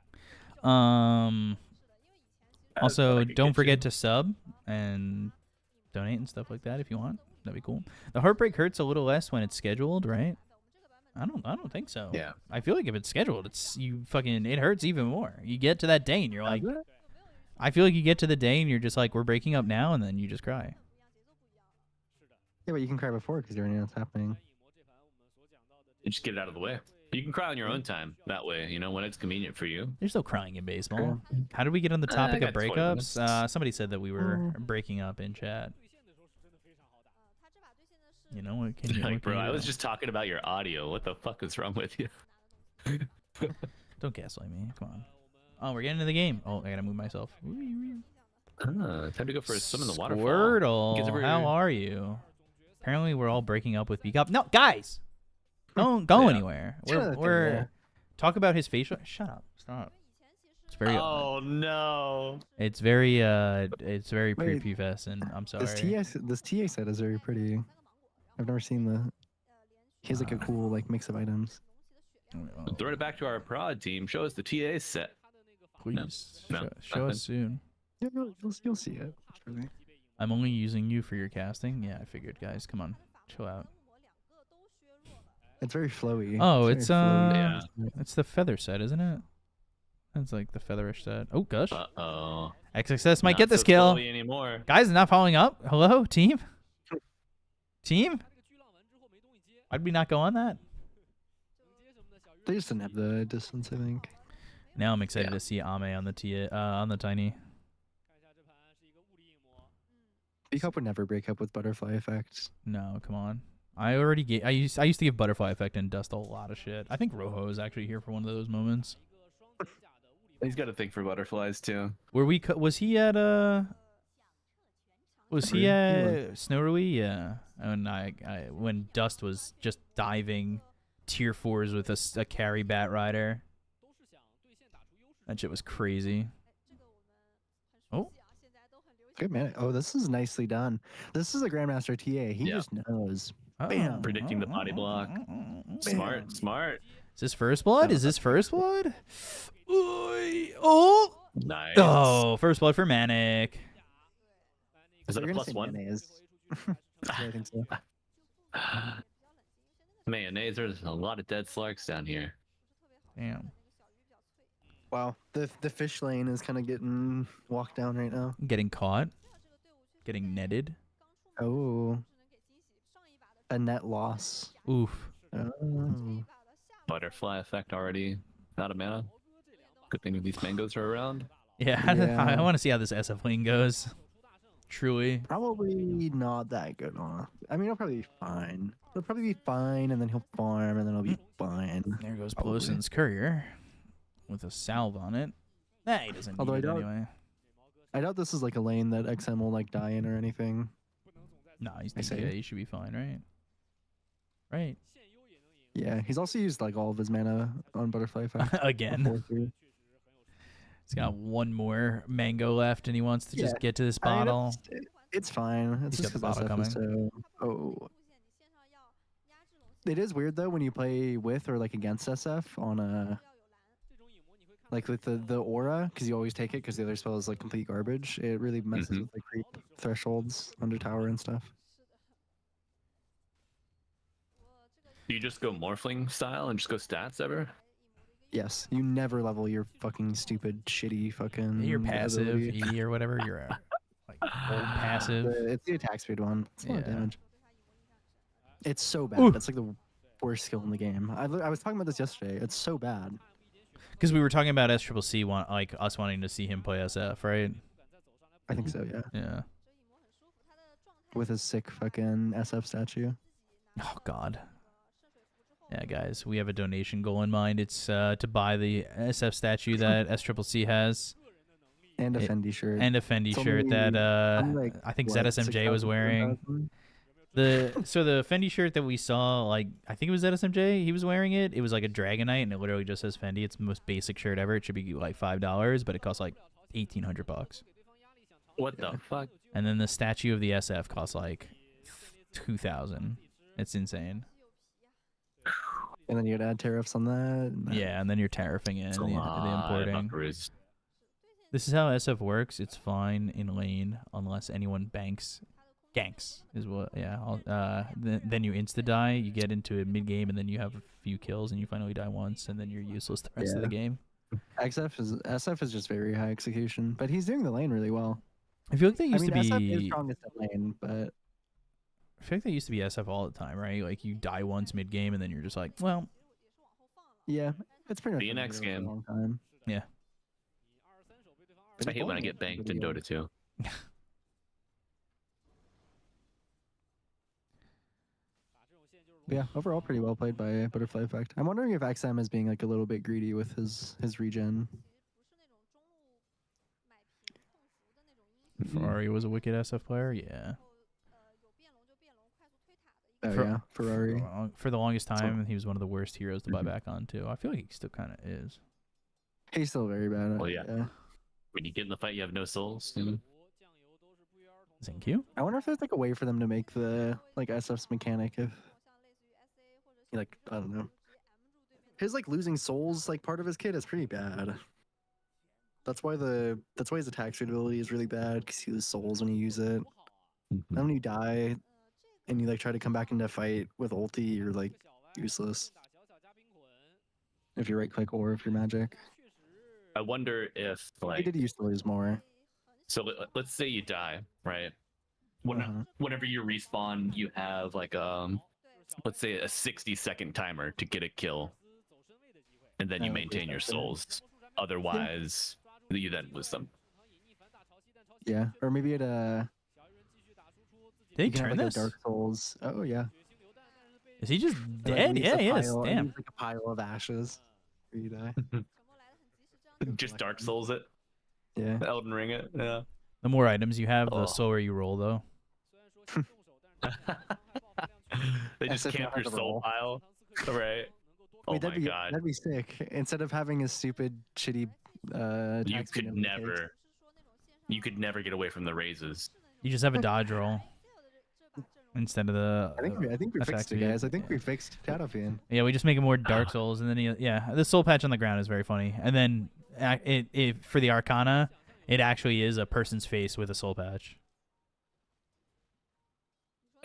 Also, I could don't get forget to sub and donate and stuff like that if you want. That'd be cool. The heartbreak hurts a little less when it's scheduled, right? I don't think so. Yeah. I feel like if it's scheduled, it hurts even more. You get to that day and you're like, I feel like you get to the day and you're just like, we're breaking up now, and then you just cry. Yeah, but you can cry before because you already know what's happening. You just get it out of the way. You can cry on your own time. That way, you know, when it's convenient for you. There's no crying in baseball. How did we get on the topic of got 20 breakups? minutes. Somebody said that we were breaking up in chat. You know what? Can you, Like, what bro, can you I was do? just talking about your audio. What the fuck is wrong with you? Don't gaslight me. Come on. Oh, we're getting into the game. Oh, I gotta move myself. Time to go for a swim in the waterfall. Squirtle, Guys ever- how are you? Apparently, we're all breaking up with Beakup. No, guys, don't go Yeah. anywhere. Shut We're up. talk about his facial. Shut up. Stop. It's very. Oh no. It's very. It's very Wait, prepubescent. I'm sorry. This TA set is very pretty. I've never seen the. He has like a cool like mix of items. Oh, Throwing it back to our prod team. Show us the TA set. please No, show nothing. us soon. Yeah, you'll see it. Surely. I'm only using you for your casting. Yeah, I figured, guys. Come on, chill out. It's very flowy. Oh, very it's flowy. Yeah. it's the feather set, isn't it? It's like the featherish set. Oh gosh, Uh-oh. XXS might Not get this so kill. flowy anymore. Guys, not following up. Hello, team. Team. Why'd we not go on that? They just didn't have the distance, I think. Now I'm excited Yeah. to see Ame on the tiny. Beakup would never break up with butterfly effects. No, come on. I already gave. I used to give butterfly effect and dust a lot of shit. I think Rojo is actually here for one of those moments. He's got a thing for butterflies too. Was he at Was he Snowy? Yeah. And when Dust was just diving tier 4s with a carry bat rider. That shit was crazy. Oh. Good man. Oh, this is nicely done. This is a Grandmaster TA. He just knows. Bam. Predicting the body block. Smart, smart. Is this first blood? Is this first blood? Oh. Nice. Oh, first blood for Manic. Is that a +1? I think so. Mayonnaise, there's a lot of dead Slarks down here. Damn. Wow, the fish lane is kind of getting walked down right now. Getting caught. Getting netted. Oh. A net loss. Oof. Oh. Butterfly effect already out of mana. Good thing these mangoes are around. Yeah, I want to see how this SF lane goes. Truly. Probably not that good, huh? I mean, it'll probably be fine. It'll probably be fine, and then he'll farm, and then it'll be fine. There goes Probably. Pelosin's courier with a salve on it. Nah, he doesn't need it anyway. I doubt this is like a lane that XM will like die in or anything. No, he should be fine, right? Right. Yeah, he's also used like all of his mana on Butterfly Effect. Again. He's got one more mango left, and he wants to just get to this bottle. It's fine. It's He's just got the bottle because coming. Oh. It is weird though when you play with or like against SF on a like with the aura, because you always take it because the other spell is like complete garbage. It really messes with the creep thresholds under tower and stuff. Do you just go Morphling style and just go stats ever? Yes, you never level your fucking stupid shitty fucking. Your passive ability. E or whatever. Your like old passive. It's the attack speed one. It's a lot of damage. It's so bad. Ooh. That's like the worst skill in the game. I was talking about this yesterday. It's so bad. Because we were talking about SCCC, like us wanting to see him play SF, right? I think so. Yeah. Yeah. With his sick fucking SF statue. Oh God. Yeah, guys, we have a donation goal in mind. It's to buy the SF statue that SCCC has. And a Fendi shirt. And a Fendi shirt that I think ZSMJ was wearing. So the Fendi shirt that we saw, like I think it was ZSMJ, he was wearing it. It was like a Dragonite, and it literally just says Fendi. It's the most basic shirt ever. It should be like $5, but it costs like $1,800. What the fuck? And then the statue of the SF costs like $2,000. It's insane. And then you'd add tariffs on that. Yeah, and then you're tariffing in the importing. Buckaroos. This is how SF works. It's fine in lane unless anyone ganks is what. Yeah. Then you insta die. You get into it mid game, and then you have a few kills, and you finally die once, and then you're useless the rest of the game. SF is just very high execution, but he's doing the lane really well. I feel like they used to be SF is strongest at lane, but I feel like they used to be SF all the time, right? Like you die once mid game, and then you're just like, well, yeah, it's pretty much Be an X game. a long time. Yeah. I hate when I get banked in Dota 2. Yeah, overall pretty well played by Butterfly Effect. I'm wondering if XM is being like a little bit greedy with his regen. Ferrari was a wicked SF player. Yeah. Yeah, Ferrari. For the longest time, he was one of the worst heroes to buy back on too. I feel like he still kind of is. He's still very bad at Well, yeah. When you get in the fight, you have no souls. Thank you. I wonder if there's like a way for them to make the like SF's mechanic if like I don't know. His like losing souls like part of his kit is pretty bad. That's why his attack speed ability is really bad because you lose souls when you use it. And when you die and you like try to come back into a fight with ulti, you're like useless. If you right click or if you're magic. I wonder if like He did used to lose more. So let's say you die, right? Whenever you respawn, you have like let's say a 60-second timer to get a kill, and then you maintain your souls. Otherwise, you then lose them. Yeah, or maybe it Did he turn this? Dark Souls. Oh yeah. Is he just dead? Yeah, he is. Damn. Like a pile of ashes. You die. Just Dark Souls it. Yeah. Elden Ring it. Yeah. The more items you have, the Oh. slower you roll, though. They just SF camp have your to soul roll. pile, right? Oh Wait, my god. that'd be sick. Instead of having a stupid, shitty You attack speed could nobody takes. never get away from the raises. You just have a dodge roll instead of the. I think we attack fixed it, speed. guys. I think Yeah. we fixed Shadow Fiend. Yeah, we just make it more Dark Souls, and then yeah, the soul patch on the ground is very funny. And then it for the Arcana, it actually is a person's face with a soul patch.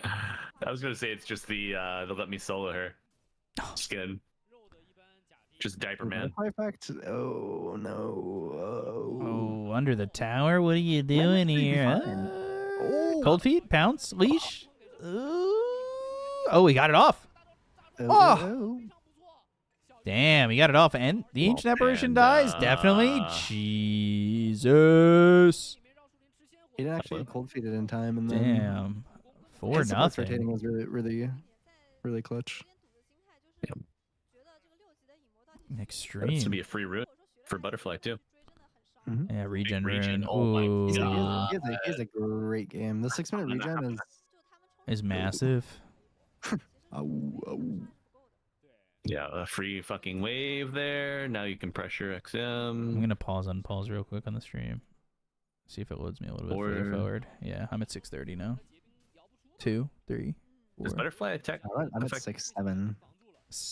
I was gonna say it's just the let me solo her skin. Just diaper man. Effect. Oh no. Oh, under the tower? What are you doing here? Cold feet? Pounce? Leash? Oh, we got it off. Oh. Damn, he got it off. And the ancient apparition Panda. dies? Definitely. Jesus. He didn't actually cold feed it in time, and then Damn. For his support nothing. rotating was really clutch. Extreme. That's to be a free route for butterfly too. Yeah, regen regen. rune. Oh my Ooh. God. He has a great game. The 6-minute regen Is massive. is. Yeah, a free fucking wave there. Now you can pressure I'm XM. going to pause real quick on the stream. See if it loads me a little bit further forward. Yeah, I'm at 630 now. 2, 3, 4. Does butterfly attack? I'm at 6-7.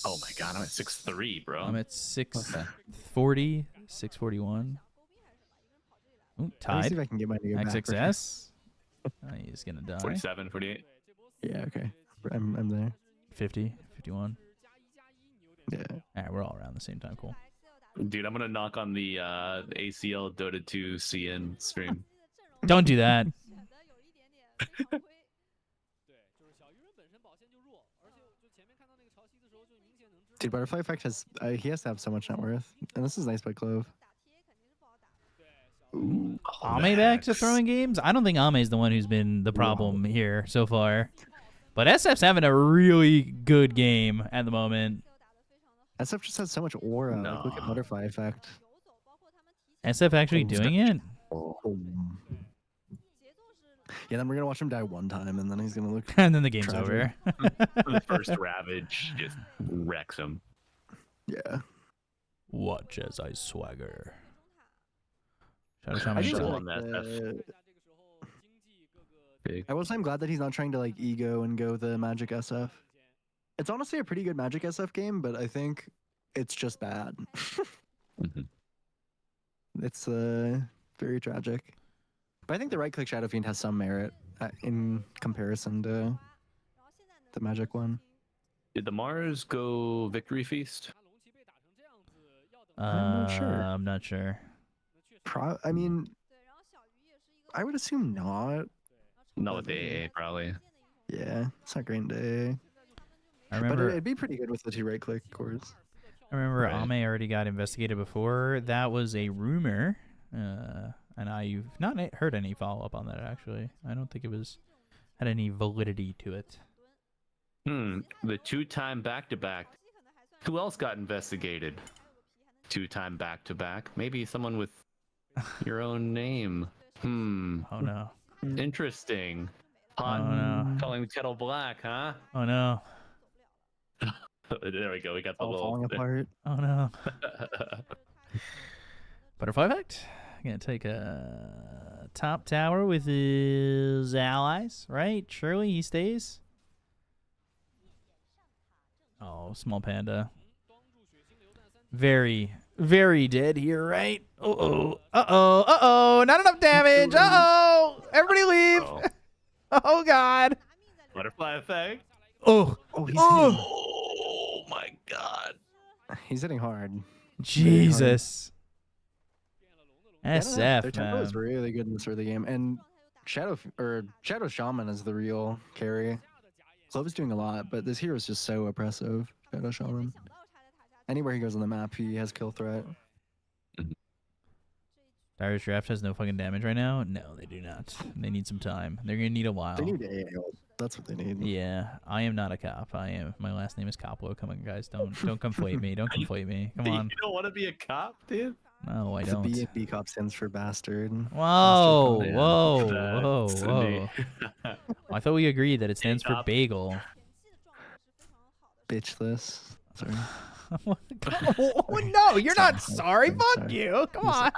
Oh my god, I'm at 6'3", bro. I'm at 640, 641. Ooh, Let me see tied. if I can get mine to go back. XXS. He's going to die. 47, 48. Yeah, okay. I'm there. 50, 51. Yeah. All right, we're all around the same time. Cool. Dude, I'm gonna knock on the ACL Dota 2 CN stream. Don't do that. Dude, Butterfly Effect has he has to have so much net worth, and this is nice by Clove. Ooh. Ame back to throwing games? I don't think Ame is the one who's been the problem here so far. But SF's having a really good game at the moment. SF just has so much aura. Like, look at Butterfly Effect. SF actually doing it? Yeah, then we're gonna watch him die one time, and then he's gonna look. And then the game's tragic. over. The first Ravage just wrecks him. Yeah. Watch as I swagger. Shadow I Shaman just Show Shadow. on that Big. I will say I'm glad that he's not trying to like ego and go the Magic SF. It's honestly a pretty good Magic SF game, but I think it's just bad. Mhm. It's very tragic. But I think the right-click Shadow Fiend has some merit in comparison to the Magic one. Did the Mars go Victory Feast? I'm not sure. I'm not sure. I mean, I would assume not. No, with the AA probably. Yeah, it's not Green Day. I But remember. it'd be pretty good with the two right-click cores. I remember Right. Ame already got investigated before. That was a rumor, and I've not heard any follow up on that. Actually, I don't think it had any validity to it. The 2-time back-to-back. Who else got investigated? 2-time back-to-back. Maybe someone with your own name. Oh no! Interesting. Oh Pun no! calling the kettle black, huh? Oh no! There we go. We got the All little. falling apart. Oh no! Butterfly Effect. Gonna take a top tower with his allies, right? Surely he stays. Oh, small panda. Very, very dead here, right? Uh-oh. Uh-oh. Uh-oh. Not enough damage. Uh-oh. Everybody leave. Oh. Oh, God. Butterfly effect. Oh. Oh, he's Oh my god. He's hitting hard. Jesus. Yeah, I don't know. Their SF, tempo is man. really good in this early game, and Shadow Shaman is the real carry. Clove is doing a lot, but this hero is just so oppressive. Shadow Shaman. Anywhere he goes on the map, he has kill threat. Dyer's Draft has no fucking damage right now? No, they do not. They need some time. They're gonna need a while. They need AAL. That's what they need. Yeah, I am not a cop. My last name is Coplo. Come on, guys. Don't conflate me. Don't conflate me. Come on. You don't want to be a cop, dude? No, I The don't. B and B cop stands for bastard. Whoa, Yeah, whoa, that's whoa. I thought we agreed that it stands for Cop. bagel. Bitchless. Sorry. No, you're not sorry. Fuck you. Come on.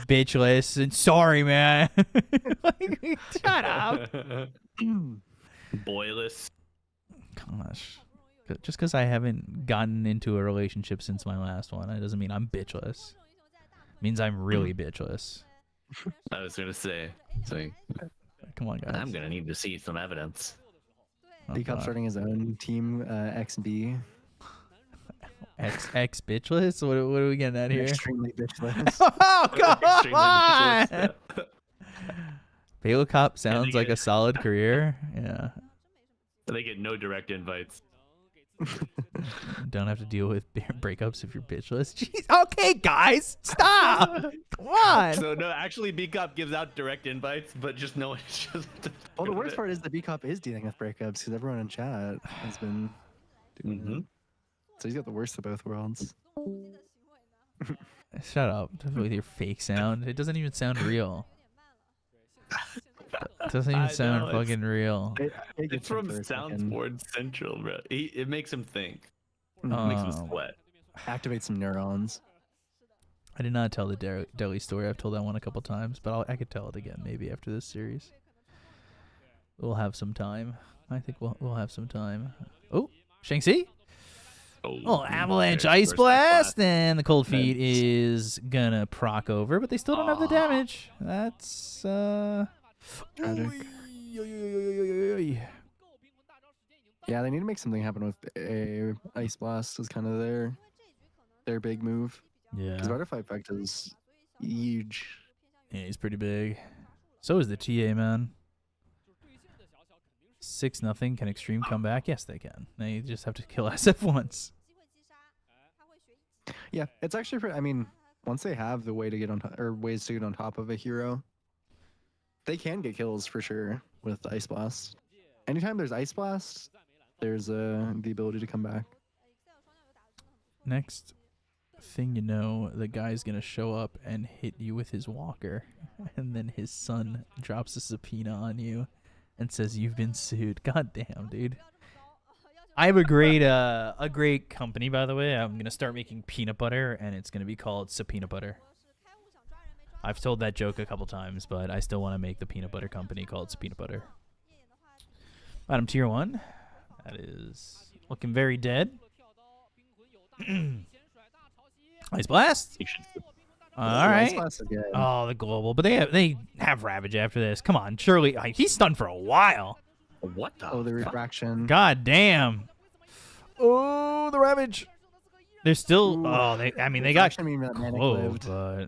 Bitchless and sorry, man. Shut up. Boyless. Gosh. Just because I haven't gotten into a relationship since my last one, that doesn't mean I'm bitchless. It means I'm really bitchless. I was gonna say. So Come on, guys. I'm gonna need to see some evidence. B cop starting his own team, XB. X bitchless? What are we getting at here? Extremely bitchless. Oh, come Extremely on! bitchless. Bagel Cop sounds like a solid career. Yeah. They get no direct invites. Don't have to deal with breakups if you're bitchless. Jeez. Okay, guys, stop. Come on. So no, actually, B Cop gives out direct invites, but just no one shows up to Well, the worst part is the B cop is dealing with breakups because everyone in chat has been doing it. So he's got the worst of both worlds. Shut up with your fake sound. It doesn't even sound real. It doesn't even sound fucking real. It's from Soundboard Central, bro. It makes him think. It makes him sweat. Activate some neurons. I did not tell the deli story. I've told that one a couple times, but I could tell it again maybe after this series. We'll have some time. I think we'll have some time. Oh, Shanxi? Oh, Avalanche Ice Blast, and the Cold Feet is gonna proc over, but they still don't have the damage. That's tragic. Yeah, they need to make something happen with a Ice Blast. Is kind of their big move. Yeah, because Butterfly Effect is huge. Yeah, he's pretty big. So is the TA, man. 6-0. Can Xtreme come back? Yes, they can. They just have to kill SF once. Yeah, it's actually pretty, I mean, once they have the way to get on or ways to get on top of a hero, they can get kills for sure with Ice Blast. Anytime there's Ice Blast, there's the ability to come back. Next thing you know, the guy's gonna show up and hit you with his walker, and then his son drops a subpoena on you and says you've been sued. God damn, dude. I have a great company, by the way. I'm gonna start making peanut butter, and it's gonna be called Subpoena Butter. I've told that joke a couple times, but I still want to make the peanut butter company called Subpoena Butter. Bottom tier 1. That is looking very dead. Ice Blast. All right. Oh, the global, but they have Ravage after this. Come on, surely he's stunned for a while. What the? Oh, the refraction. God damn. Oh, the Ravage. They're still. Ooh. Oh, they got close, but.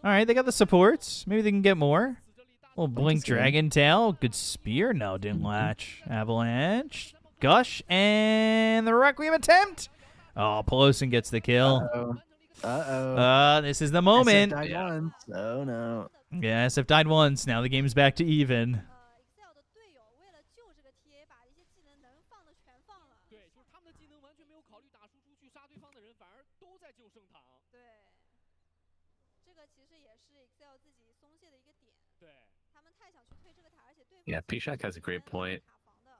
All right, they got the supports. Maybe they can get more. Little Blink Dragon Tail. Good spear. No, didn't latch. Avalanche. Gush. And the Requiem attempt. Oh, Pelosin gets the kill. Uh-oh. This is the moment. SF died once. Oh, no. Yeah, SF died once. Now the game's back to even. Yeah, Pishak has a great point.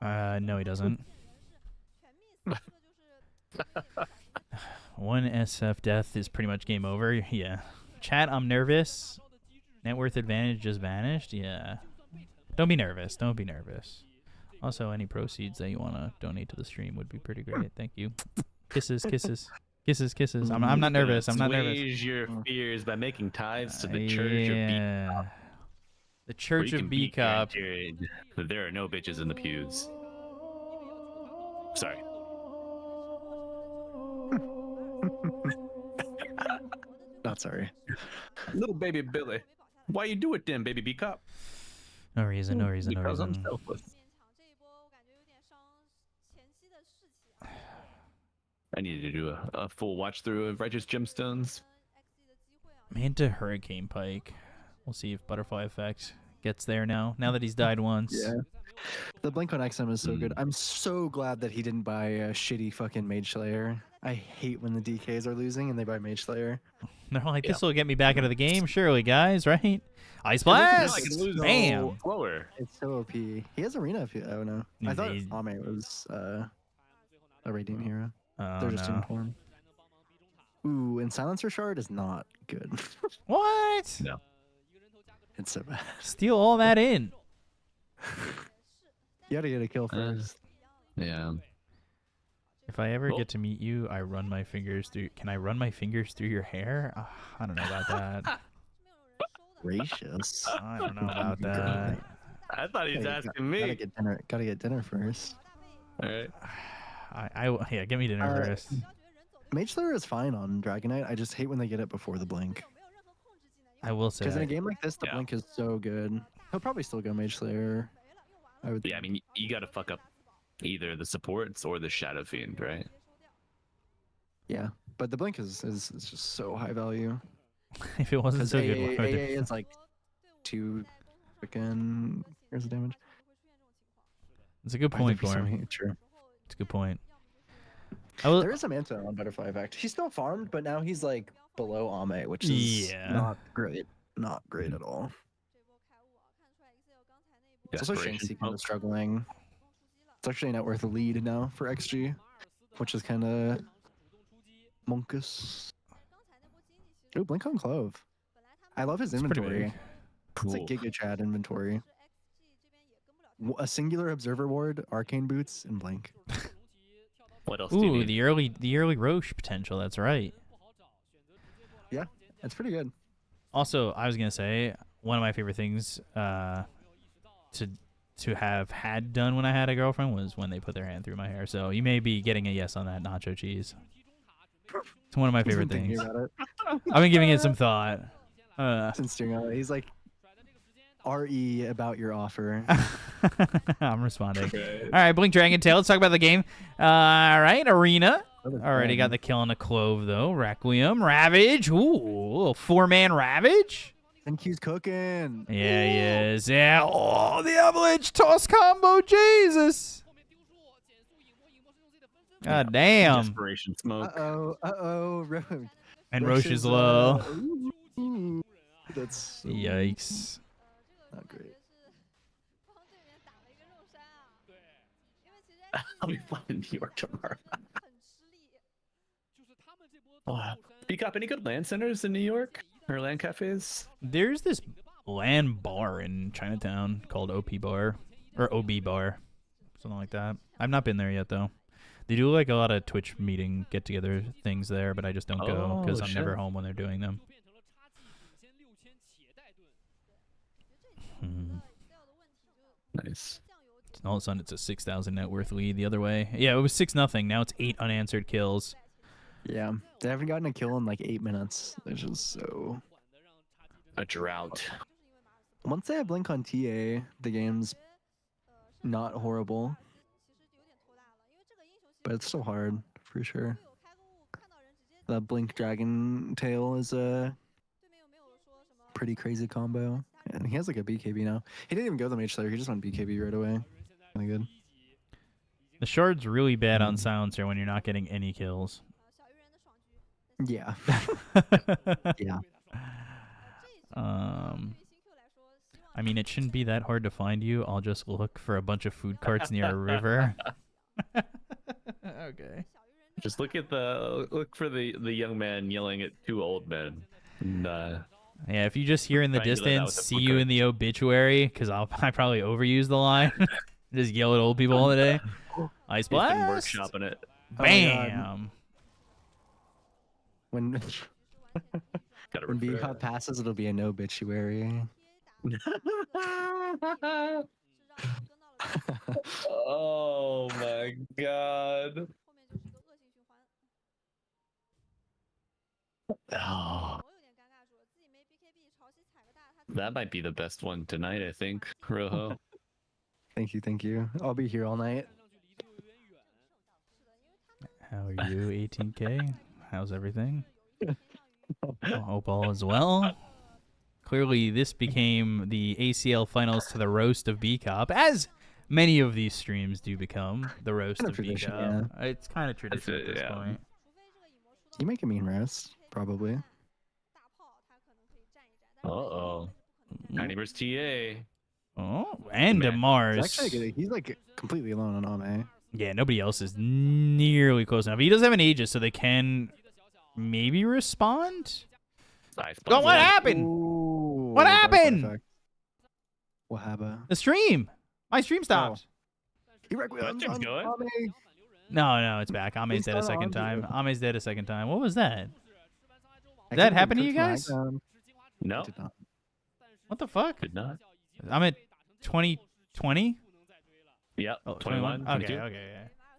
No, he doesn't. One SF death is pretty much game over. Yeah. Chat, I'm nervous. Net worth advantage just vanished. Yeah. Don't be nervous. Don't be nervous. Also, any proceeds that you want to donate to the stream would be pretty great. Thank you. Kisses, kisses. Kisses, kisses. I'm not nervous. I'm not nervous. Assuage your fears by making tithes to the Church of B-Cop. The Church of B-Cop. There are no bitches in the pews. Sorry. Not sorry. Little baby Billy. Why you do it then, baby B-Cop? No reason, no reason, no because reason. I'm selfless. I needed to do a full watch through of Righteous Gemstones. Manta Hurricane Pike. We'll see if Butterfly Effect gets there now. Now that he's died once. Yeah. The Blink on XM is so good. I'm so glad that he didn't buy a shitty fucking Mage Slayer. I hate when the DKs are losing and they buy Mage Slayer. They're like, this will get me back into the game, surely, guys, right? Ice Blast! Bam! Slower. It's so OP. He has Arena if you... Oh, no. I thought Ame was a Radiant hero. Oh, They're just no. informed. Ooh, and Silencer Shard is not good. What? No. It's so bad. Steal all that in. You gotta get a kill first. Yeah. If I ever get to meet you, I run my fingers through... Can I run my fingers through your hair? I don't know about that. Gracious. I don't know about that. I thought he was asking me. Gotta get dinner first. All right. Yeah, give me dinner first. Mage Slayer is fine on Dragonite. I just hate when they get it before the blink. I will say. Because in a game like this, the blink is so good. He'll probably still go Mage Slayer. Yeah, I mean, you got to fuck up either the supports or the Shadow Fiend, right? Yeah, but the blink is just so high value. If it wasn't so good, AA is like 2 freaking here's the damage. It's a good point, Gorm. True. It's a good point. There is some Manta on Butterfly Effect. He's still farmed, but now he's like below Ame, which is not great. Not great at all. It's also Shanxi kind of struggling. It's actually not worth a lead now for XG, which is kind of monkus. Ooh, Blink on Clove. I love his inventory. Cool. It's like Giga Chad inventory. A singular observer ward, arcane boots, and Blink. What else do you need? the early Roche potential. That's right. Yeah, it's pretty good. Also, I was gonna say one of my favorite things to have had done when I had a girlfriend was when they put their hand through my hair. So you may be getting a yes on that, Nacho Cheese. It's one of my favorite things. I've been giving it some thought. Since he's like, RE about your offer. I'm responding. Okay. All right, Blink Dragon Tail. Let's talk about the game. All right, Arena. Already got the kill on a Clove, though. Requiem. Ravage. Ooh, a little 4-man Ravage. NQ's cooking. Yeah, he is. Yeah. Oh, the Avalanche toss combo. Jesus. God damn. Desperation smoke. Uh-oh. And Roche is low. That's so yikes. Not great. I'll be flying to New York tomorrow. Speak up. Any good LAN centers in New York or LAN cafes? There's this LAN bar in Chinatown called OP Bar or OB Bar, something like that. I've not been there yet though. They do like a lot of Twitch meeting get-together things there, but I just don't go because I'm never home when they're doing them. Nice. All of a sudden, it's a 6,000 net worth lead the other way. Yeah, it was 6-0. Now it's 8 unanswered kills. Yeah, they haven't gotten a kill in like 8 minutes. It's just so a drought. Once they have Blink on TA, the game's not horrible, but it's still hard for sure. The Blink Dragon Tail is a pretty crazy combo. And he has like a BKB now. He didn't even go the Mage Slayer. He just went BKB right away. Really good. The shard's really bad on Silencer when you're not getting any kills. Yeah. Yeah. I mean, it shouldn't be that hard to find you. I'll just look for a bunch of food carts near a river. Okay. Just look for the young man yelling at 2 old men. And, yeah, if you just hear in the distance, see you in the obituary, because I probably overuse the line. Just yell at old people all the day. Ice Blast. Workshopping it. Bam. When B-Hop passes, it'll be an obituary. Oh my god. Oh. That might be the best one tonight, I think, Rojo. Thank you. I'll be here all night. How are you, 18K? How's everything? I hope all is well. clearly this became the ACL finals to the roast of B-Cop, as many of these streams do become the roast of tradition, B-Cop. It's kind of tradition at this point. You make a mean roast, probably. Tiny versus TA. Oh, and Man. Mars. He's like completely alone on Ame. Yeah, nobody else is nearly close enough. He does have an Aegis, so they can maybe respond. Oh, what happened? Ooh, What happened? What happened? The stream. My stream stopped. He requiems on Ame. No, it's back. Ame's dead a second time. Ame's dead a second time. What was that? I Did that could've happen to cooked you my guys? gun. No, Did not. What the fuck? did not. I'm at 2020. Yep. Oh, 21. Okay, 22.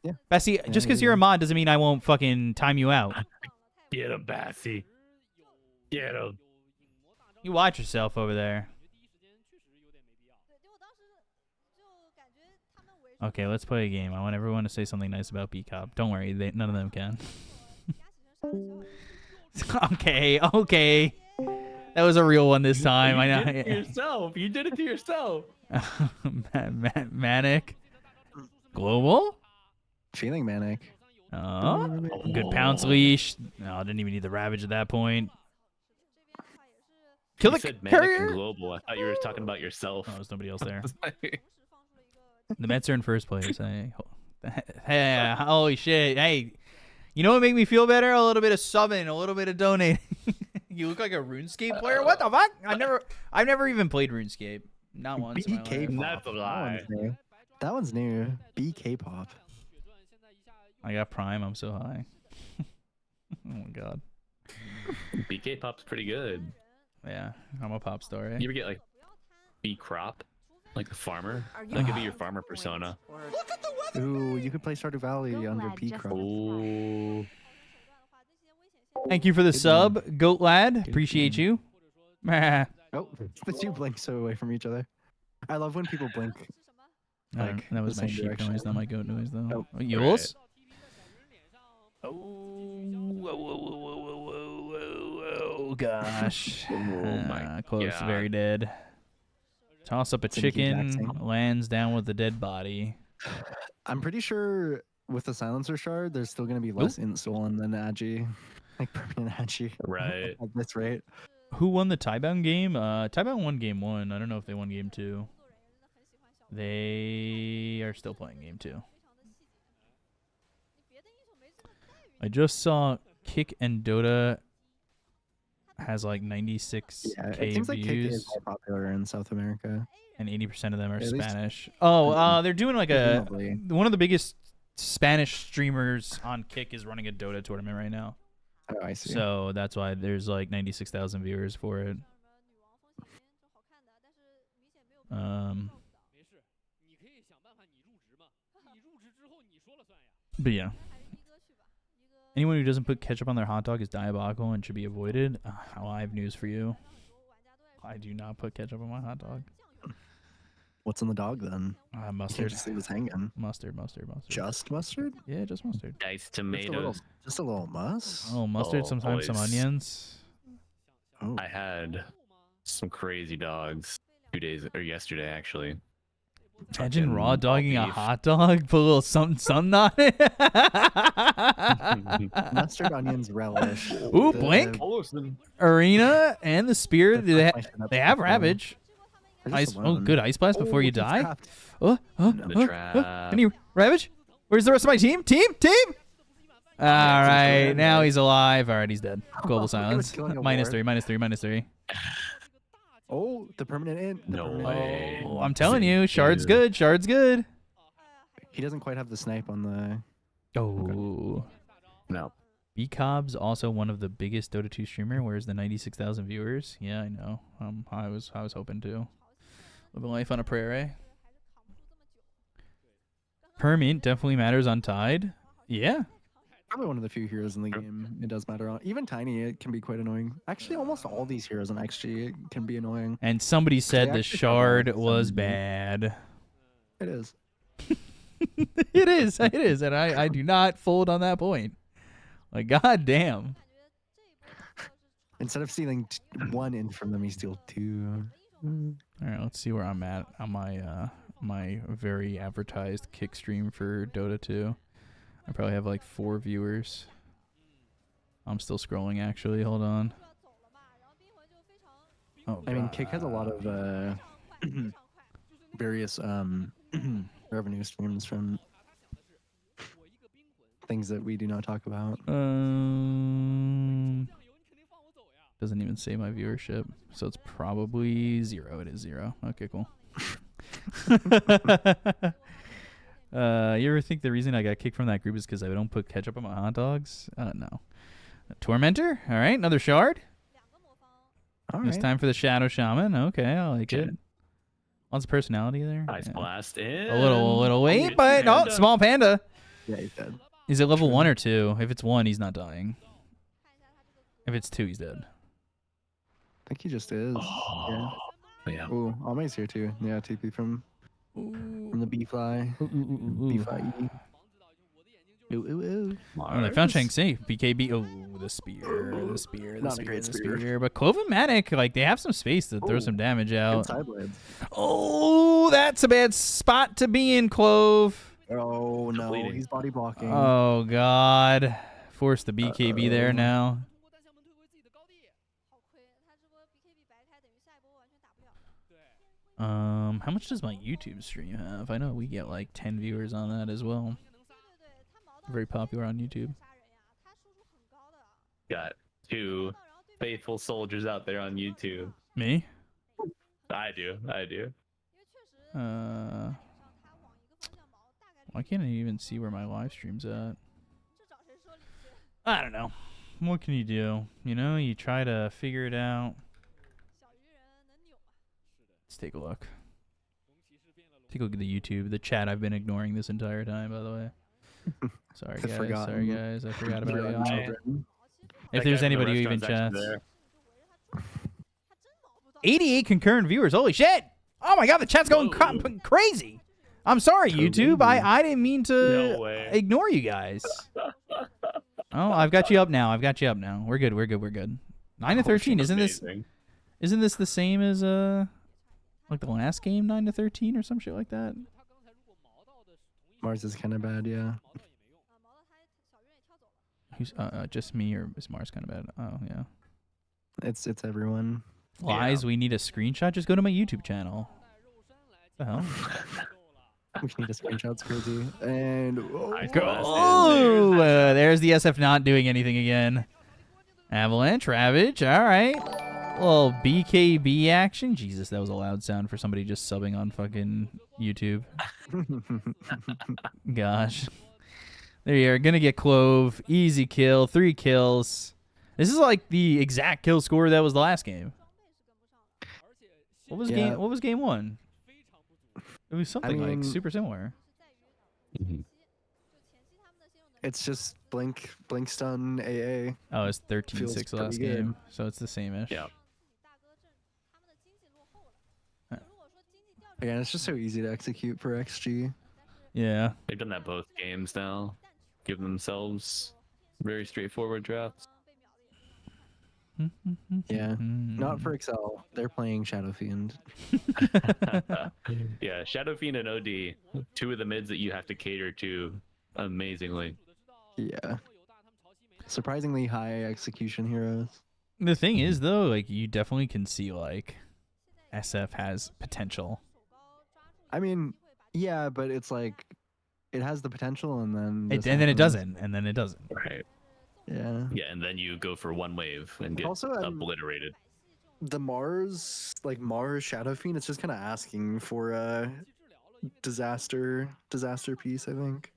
yeah. Bessie, just because you're a mod doesn't mean I won't fucking time you out. Get him, Bassy. Get him. You watch yourself over there. Okay, let's play a game. I want everyone to say something nice about B-Cop. Don't worry, none of them can. Okay. That was a real one this time. I know. You did it to yourself. You did it to yourself. Manic. Global? Feeling manic. Oh, good pounce leash. No, I didn't even need the Ravage at that point. Kill You the said Manic carrier. and Global. I thought you were talking about yourself. Oh, there's nobody else there. The Mets are in first place. Hey, holy shit. Hey, you know what make me feel better? A little bit of subbing, a little bit of donating. You look like a RuneScape player. What the fuck? I've never even played RuneScape. Not once. in my life. BK That's a lie. That one's new. BK pop. I got Prime. I'm so high. Oh my god. BK Pop's pretty good. Yeah, I'm a pop star. Eh? You ever get like B Crop? Like the farmer? That could be your farmer persona. Ooh, you could play Stardew Valley under B Crop. Ooh. Thank you for the sub, Goat Lad. Appreciate you. Oh, the two blink so away from each other. I love when people blink. Like, that was the my same sheep direction. noise, not my goat noise, though. Oh, Yules? Oh, gosh. Oh my Close, God. very dead. Toss up a It's an chicken, exact same. lands down with the dead body. I'm pretty sure with the silencer shard, there's still going to be less instolen than Agi. Like permanent Agi. Right. At this rate. Who won the Tidebound game? Tidebound won game 1. I don't know if they won game 2. They are still playing game 2. I just saw Kick and Dota has like 96k Yeah, it seems like Kick views, is more popular in South America. and 80% of them are At least- Spanish. Oh, they're doing like Presumably. one of the biggest Spanish streamers on Kick is running a Dota tournament right now. Oh, I see. So that's why there's like 96,000 viewers for it. But yeah. Anyone who doesn't put ketchup on their hot dog is diabolical and should be avoided. Well, I have news for you. I do not put ketchup on my hot dog. What's in the dog then? You can't Mustard. just leave it hanging. Mustard. Just mustard? Yeah, just mustard. Diced Just a little, tomatoes. just a little muss? Oh, mustard, Oh, sometimes some boys. onions. Oh, I had some crazy dogs 2 days or yesterday actually. Imagine Fucking raw dogging a beef. hot dog, put a little something on it. mustard, onions, relish. Ooh, blink. Arena and the spear. They have Ravage. Ice, good ice blast before you die. The trap. Any Ravage? Where's the rest of my team? Team? All right, now he's alive. All right, he's dead. Global silence. killing a Minus ward. 3, minus 3. Oh, the permanent int. the No permanent way. int. Oh, I'm telling you, Shard's Dude. good. Shard's good. He doesn't quite have the snipe on the. Oh. No. B-Cob's also one of the biggest Dota 2 streamer. Where's the 96,000 viewers? Yeah, I know. I was hoping to live a life on a prayer, eh? Permint definitely matters on Tide. Yeah. Probably one of the few heroes in the game. It does matter on. Even Tiny, it can be quite annoying. Actually, almost all these heroes in XG can be annoying. And somebody said the actually Shard have was some- bad. It is. It is, and I do not fold on that point. Like, god damn. Instead of stealing one in from them, he steals two. All right, let's see where I'm at on my my very advertised kick stream for Dota 2. I probably have like 4 viewers. I'm still scrolling actually. Hold on. Oh, I mean, Kick has a lot of various revenue streams from things that we do not talk about. Doesn't even say my viewership, so it's probably 0. It is 0. Okay, cool. You ever think the reason I got kicked from that group is because I don't put ketchup on my hot dogs? No. Tormentor. All right, another shard. All It's right. time for the Shadow Shaman. Okay, I like it. Lots of personality there. Ice blast in. A little wait, it's but no, Panda. small panda. Yeah, he's dead. Is it level 1 or 2? If it's 1, he's not dying. If it's 2, he's dead. I think he just is. Oh, yeah. Ooh, Almay's here too. Yeah, TP from the B-Fly. B-Fly. Ooh, ooh, ooh. Oh, they found Shang-Chi. BKB. Oh, the spear. The spear. The Not a spear. great The spear. spear. But Cloven-Matic, like, they have some space to throw Ooh, some damage Good out. side blades. Oh, that's a bad spot to be in, Clove. Oh no, Bleeding. he's body blocking. Oh, God. Force the BKB there now. How much does my YouTube stream have? I know we get like 10 viewers on that as well. Very popular on YouTube. Got 2 faithful soldiers out there on YouTube. Me? I do. Why can't I even see where my live stream's at? I don't know. What can you do? You know, you try to figure it out. Let's take a look. Take a look at the YouTube, the chat I've been ignoring this entire time, by the way. Sorry, I've guys. forgotten. Sorry, guys. I forgot about Forgotten y'all. children. If That there's guy from the anybody who even restaurant chats. section there. 88 concurrent viewers. Holy shit! Oh my god, the chat's going crazy. I'm sorry, YouTube. I didn't mean to No way. ignore you guys. Oh, I've got you up now. We're good. 9 to 13. Isn't Amazing. this the same as like the last game, 9 to 13 or some shit like that? Mars is kind of bad, yeah. Who's just me, or is Mars kind of bad? Oh yeah. It's everyone. Lies. We need a screenshot. Just go to my YouTube channel. What the hell? We need a screenshot. It's crazy. And Ice Go- blast in. Oh, there's the SF not doing anything again. Avalanche, Ravage. All right. Little BKB action. Jesus, that was a loud sound for somebody just subbing on fucking YouTube. Gosh. There you are. Gonna get Clove. Easy kill. 3 kills. This is like the exact kill score that was the last game. What was Yeah. What was game 1? It was something like mean- super similar. Mhm. It's just blink stun AA. Oh, it's 13-6 Feels last pretty good. game, so it's the same-ish. Yeah. Again, it's just so easy to execute for XG. Yeah. They've done that both games now. Give themselves very straightforward drafts. Yeah. Not for Excel. They're playing Shadow Fiend. Yeah, Shadow Fiend and OD, 2 of the mids that you have to cater to amazingly. Yeah. Surprisingly high execution heroes. The thing is, though, like, you definitely can see, like, SF has potential. I mean, yeah, but it's like it has the potential, and then And this then it happens. doesn't, and then it doesn't. Right. Yeah. Yeah, and then you go for one wave and get Also, obliterated. the Mars Shadow Fiend, it's just kind of asking for a disaster piece, I think.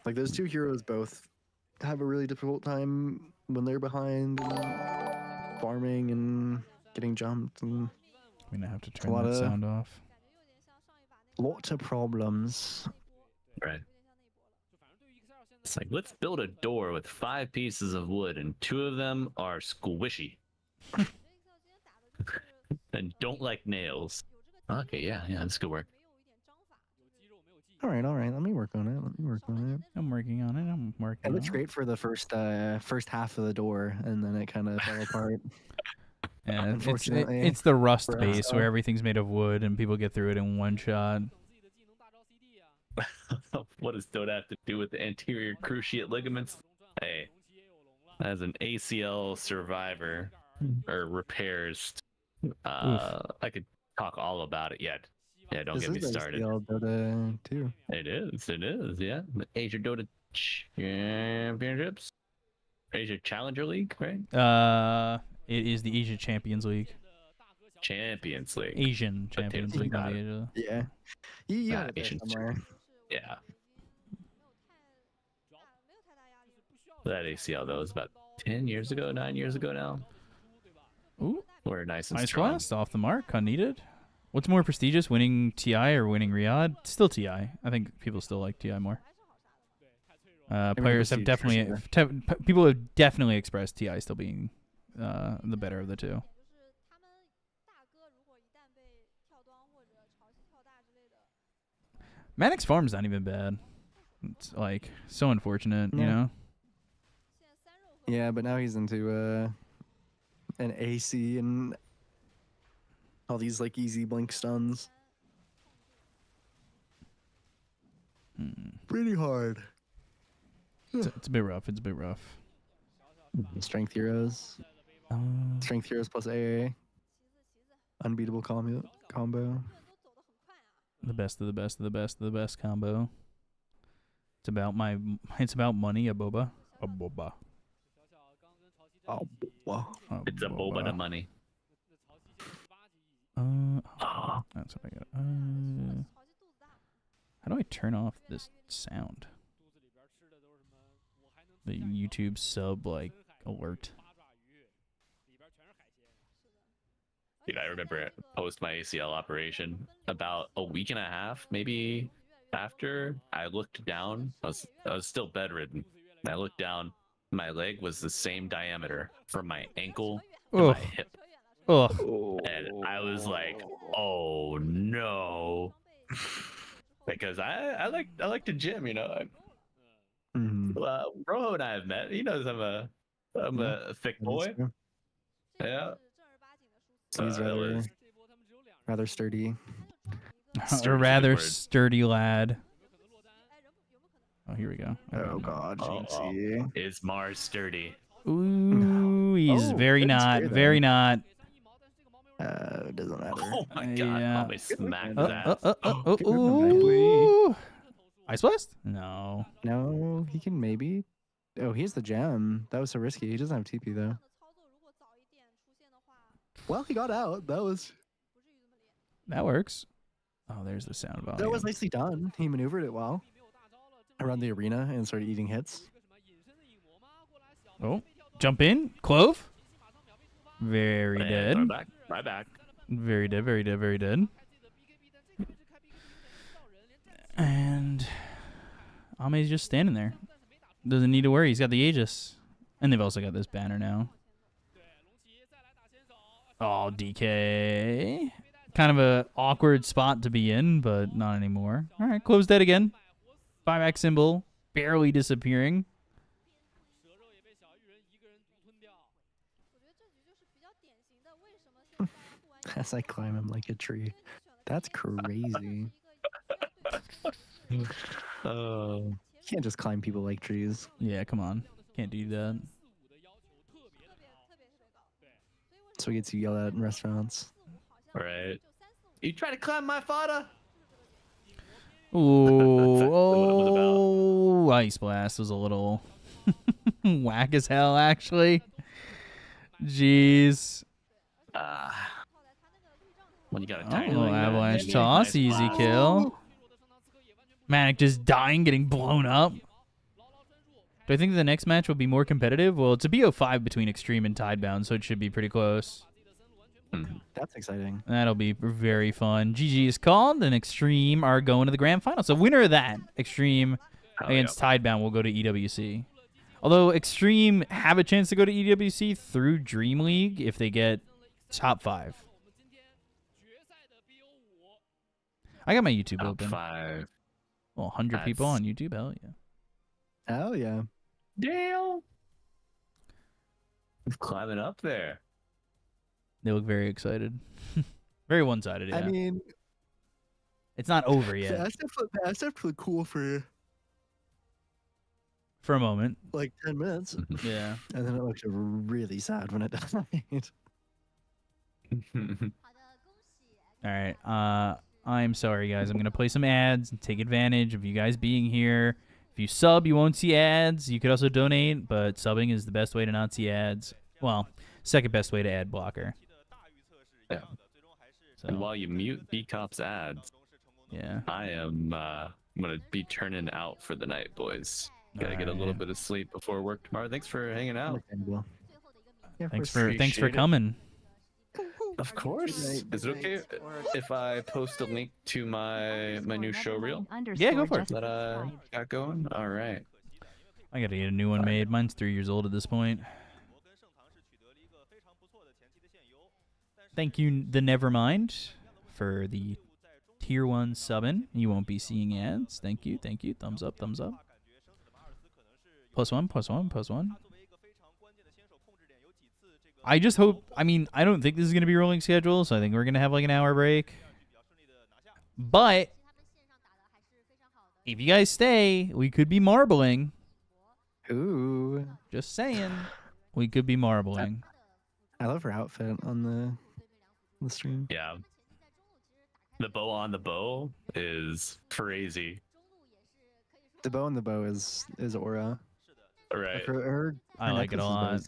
Like those 2 heroes both have a really difficult time when they're behind and farming and getting jumped, and I'm gonna have to a turn lot that of- sound off. lots of problems. Right. It's like, let's build a door with 5 pieces of wood, and 2 of them are squishy. And don't like nails. Okay, yeah, this could work. All right. Let me work on it. I'm working on it. It looks great for the first half of the door, and then it kind of fell apart. Yeah, Unfortunately, it's the rust for base us. where everything's made of wood and people get through it in one shot. What does Dota have to do with the anterior cruciate ligaments? Hey, as an ACL survivor or repairs, I could talk all about it yet. Yeah, don't get me started. ACL Dota too. It is, yeah. The Asia Dota Championships, Asia Challenger League, right? It is the Asia Champions League. Champions League. Asian Champions League, not Asia. Yeah. You got it there Asian somewhere. Yeah. That ACL though is about 10 years ago, 9 years ago now. Ooh, we're nice and nice strong. blast off the mark, unneeded. What's more prestigious, winning TI or winning Riyadh? Still TI. I think people still like TI more. Players have definitely, people have definitely expressed TI still being the better of the two. Maddox Farm's not even bad. It's like so unfortunate, you know. Yeah, but now he's into an AC and all these like easy blink stuns. Pretty hard. It's a bit rough. Strength heroes. Strength heroes plus AA. Unbeatable combo. The best of the best of the best of the best combo. It's about money, a boba. A boba. Oh, wow. It's a boba of money. That's what I got. How do I turn off this sound? The YouTube sub alert. Dude, I remember post my ACL operation about a week and a half, maybe after I looked down. I was still bedridden. And I looked down. My leg was the same diameter from my ankle to my hip. And I was like, "Oh no!" Because I like to gym, you know. Rojo and I have met. He knows I'm a thick boy. Yeah. He's rather sturdy. A rather sturdy lad. Oh, here we go. Oh God, Jinxie. Is Mars sturdy? Ooh, he's very not. Doesn't matter. Oh my God! Yeah. Probably smacked that. Ooh. Ice Blast? No. No, he can maybe. Oh, he has the gem. That was so risky. He doesn't have TP though. Well, he got out. That works. Oh, there's the sound volume. That was nicely done. He maneuvered it well around the arena and started eating hits. Oh, jump in, Clove. Very dead. Right back. Very dead. And Ame's just standing there. Doesn't need to worry. He's got the Aegis. And they've also got this banner now. Oh, DK. Kind of a awkward spot to be in, but not anymore. All right, Clove's dead again. Buyback symbol barely disappearing. As I climb him like a tree. That's crazy. You can't just climb people like trees. Yeah, come on. Can't do that. So he gets yelled at in restaurants. Right. You try to climb my fodder? Oh, Ice Blast was a little whack as hell, actually. Jeez. When you got a tiny avalanche toss, nice easy kill. Manic just dying, getting blown up. Do I think the next match will be more competitive? Well, it's a BO5 between Xtreme and Tidebound, so it should be pretty close. That's exciting. That'll be very fun. GG is called, and Xtreme are going to the grand final. So winner of that, Xtreme against Tidebound, will go to EWC. Although Xtreme have a chance to go to EWC through Dream League if they get top 5. I got my YouTube open. Top 5. Well, 100 people on YouTube. Hell yeah. Hell yeah. Damn. It's climbing up there. They look very excited. Very one-sided, yeah. I mean, it's not over yet. That's definitely cool for a moment. Like 10 minutes. Yeah. And then it looked really sad when it died. All right. I'm sorry, guys. I'm going to play some ads and take advantage of you guys being here. If you sub, you won't see ads. You could also donate, but subbing is the best way to not see ads. Well, second best way to ad blocker. Yeah. So, and while you mute B-Cop's ads, yeah, I am going to be turning out for the night, boys. Gotta get a little bit of sleep before work tomorrow. Thanks for hanging out. Yeah, thanks for coming. Of course. Is it okay if I post a link to my new show reel? Yeah, go for it. That I got going? All right. I gotta get a new one made. Mine's 3 years old at this point. Thank you, the Nevermind, for the tier 1 subbing. You won't be seeing ads. Thank you. Thumbs up, thumbs up. +1, +1, +1. I just hope, I don't think this is going to be rolling schedule, so I think we're going to have like an hour break. But if you guys stay, we could be marbling. Ooh. Just saying. We could be marbling. I love her outfit on the stream. Yeah. The bow on the bow is crazy. The bow on the bow is aura. Right. I like it a lot.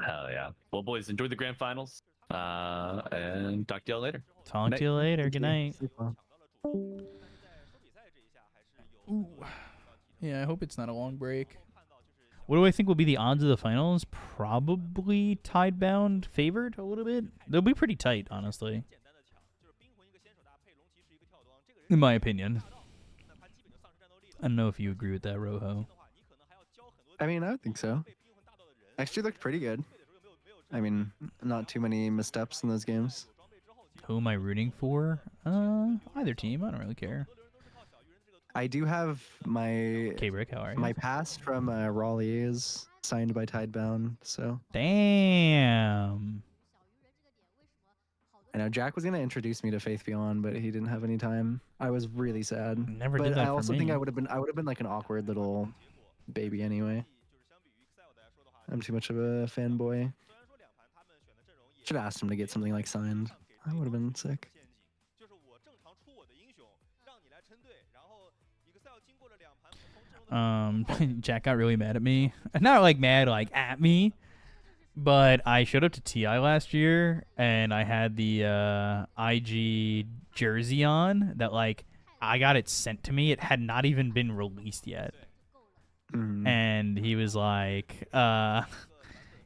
Hell yeah. Well, boys, enjoy the grand finals. And talk to y'all later. Talk to you later. Good night. Ooh. Yeah, I hope it's not a long break. What do I think will be the odds of the finals? Probably Tidebound favored a little bit. They'll be pretty tight, honestly. In my opinion. I don't know if you agree with that, Rojo. I would think so. Actually looked pretty good. Not too many missteps in those games. Who am I rooting for? Either team. I don't really care. I do have my K-Brick, how are you? My pass from Raleigh is signed by Tidebound, so. Damn. I know Jack was gonna introduce me to Faith Beyond, but he didn't have any time. I was really sad. Never did that I also for me. think I would have been like an awkward little baby anyway. I'm too much of a fanboy. Should have asked him to get something like signed. I would have been sick. Jack got really mad at me. Not like mad like at me, but I showed up to TI last year and I had the IG jersey on that like I got it sent to me. It had not even been released yet. And he was like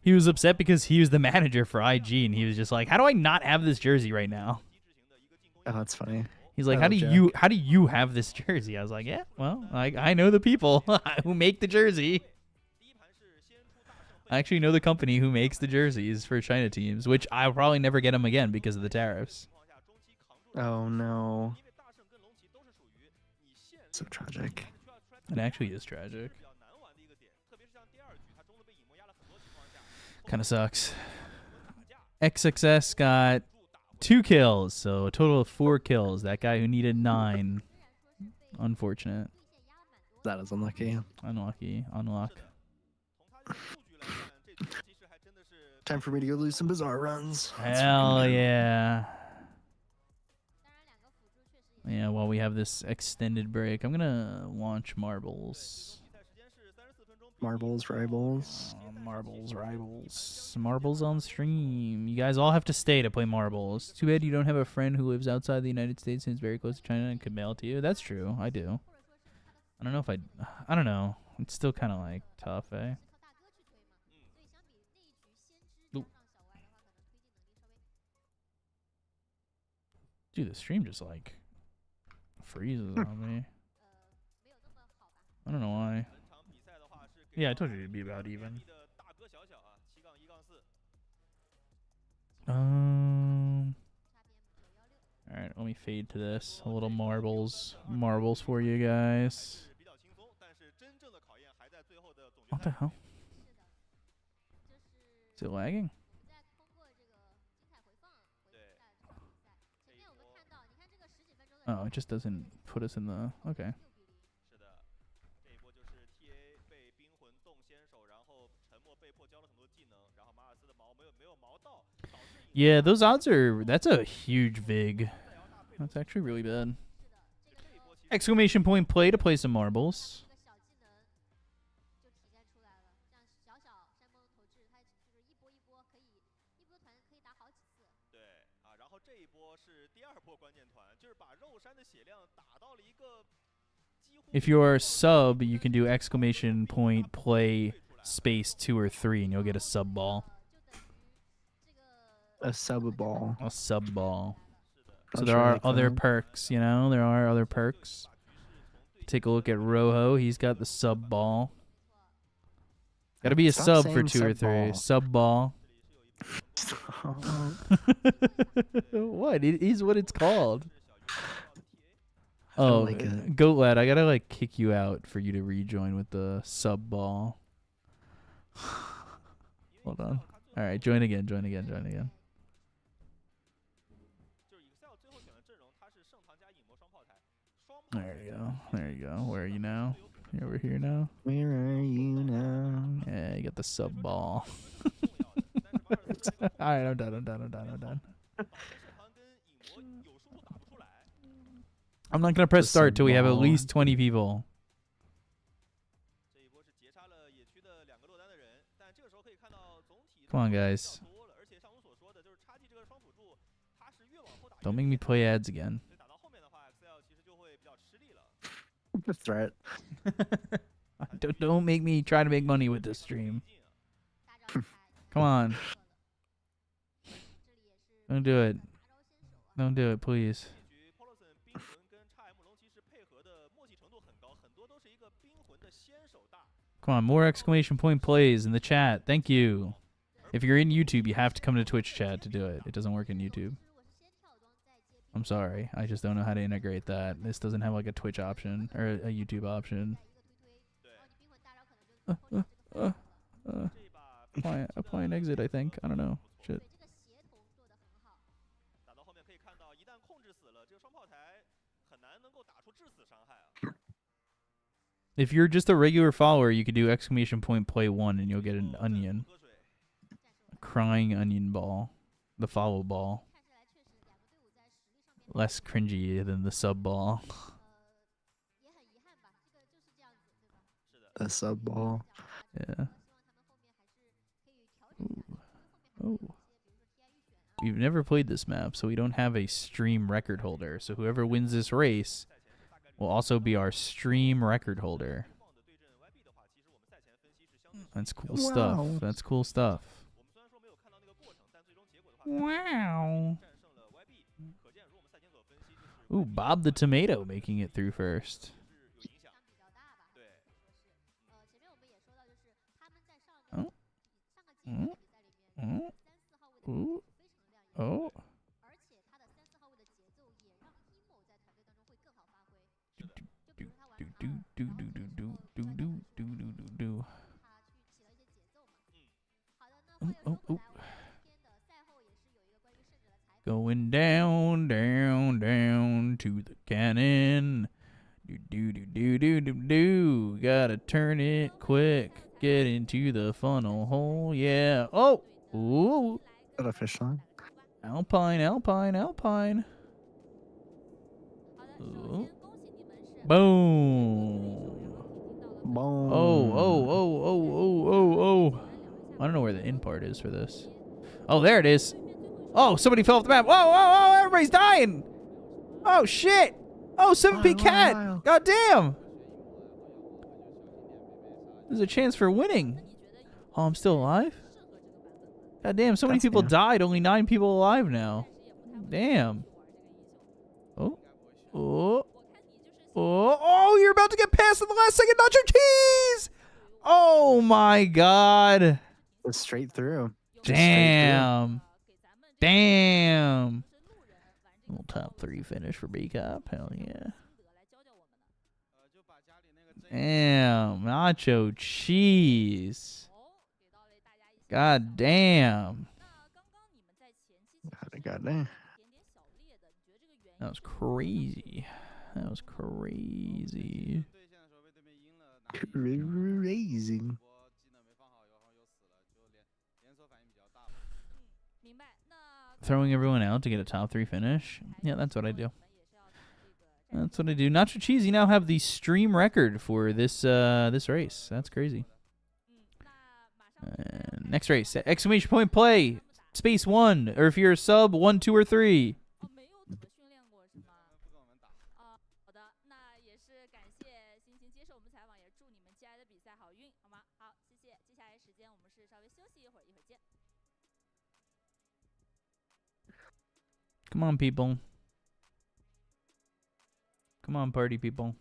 he was upset because he was the manager for IG and he was just like, how do I not have this jersey right now? Oh, that's funny. He's like, how do you have this jersey? I was like, yeah, well, I know the people who make the jersey. I actually know the company who makes the jerseys for China teams, which I'll probably never get them again because of the tariffs. Oh no. So tragic. It actually is tragic. Kind of sucks. XXS got 2 kills, so a total of 4 kills. That guy who needed 9. Unfortunate. That is unlucky. Unlucky. Unluck. Time for me to go lose some bizarre runs. Hell yeah. Yeah, while we have this extended break, I'm gonna launch Marbles. Marbles, rivals. Marbles on stream. You guys all have to stay to play Marbles. Too bad you don't have a friend who lives outside the United States and is very close to China and could mail it to you. That's true. I do. I don't know if I don't know. It's still kind of like tough, eh? Ooh. Dude, the stream just like freezes on me. I don't know why. Yeah, I told you it'd be about even. Alright, Let me fade to this. A little marbles for you guys. What the hell? Is it lagging? Oh, it just doesn't put us in the... Okay. Yeah, those odds are... That's a huge vig. That's actually really bad. Exclamation point play to play some marbles. If you're a sub, you can do exclamation point play space 2 or 3 and you'll get a sub ball. A sub ball. A sub ball. So Not there sure I are like other that. perks, you know? There are other perks. Take a look at Rojo. He's got the sub ball. Gotta be a Stop sub for saying 2 or sub 3. ball. Sub ball. What? It is what it's called. Oh, like it. Goat Lad, I gotta like kick you out for you to rejoin with the sub ball. Hold on. All right, join again. There you go. Where are you now? You're over here now. Where are you now? Yeah, you got the sub ball. All right, I'm done. I'm not gonna press The start sub till we have at ball. least 20 people. Come on, guys. Don't make me play ads again. The threat. Don't make me try to make money with this stream. Come on. Don't do it. Don't do it, please. Come on, more exclamation point plays in the chat. Thank you. If you're in YouTube, you have to come to Twitch chat to do it. It doesn't work in YouTube. I'm sorry. I just don't know how to integrate that. This doesn't have like a Twitch option or a YouTube option. Apply an exit, I think. I don't know. Shit. If you're just a regular follower, you could do exclamation point play 1 and you'll get an onion. A crying onion ball. The follow ball. Less cringy than the sub ball. A sub ball. Yeah. Ooh. Oh. We've never played this map, so we don't have a stream record holder. So whoever wins this race will also be our stream record holder. That's cool stuff. Wow. That's cool stuff. Wow. Ooh, Bob the Tomato making it through first. Oh. Oh. Oh. Ooh. Oh. Oh. Going down to the cannon. Do. Gotta turn it quick. Get into the funnel hole. Yeah. Oh. Ooh. Got a fish line. Alpine. Ooh. Boom. Boom. Oh. I don't know where the in part is for this. Oh, there it is. Oh, somebody fell off the map. Whoa, everybody's dying. Oh, shit. Oh, 7P cat. God damn. There's a chance for winning. Oh, I'm still alive? God damn, so many people died. Only 9 people alive now. Damn. Oh, you're about to get past in the last second. Not your cheese. Oh, my God. It's straight through. Just Damn. Little top 3 finish for B Cup. Hell yeah. Damn, nacho cheese. God damn. Goddamn. That was crazy. That was crazy. Crazy. Throwing everyone out to get a top 3 finish. Yeah, that's what I do. That's what I do. Nacho Cheese, you now have the stream record for this this race. That's crazy. Next race, exclamation point play, space 1, or if you're a sub, 1, 2, or 3. Come on, people. Come on, party people.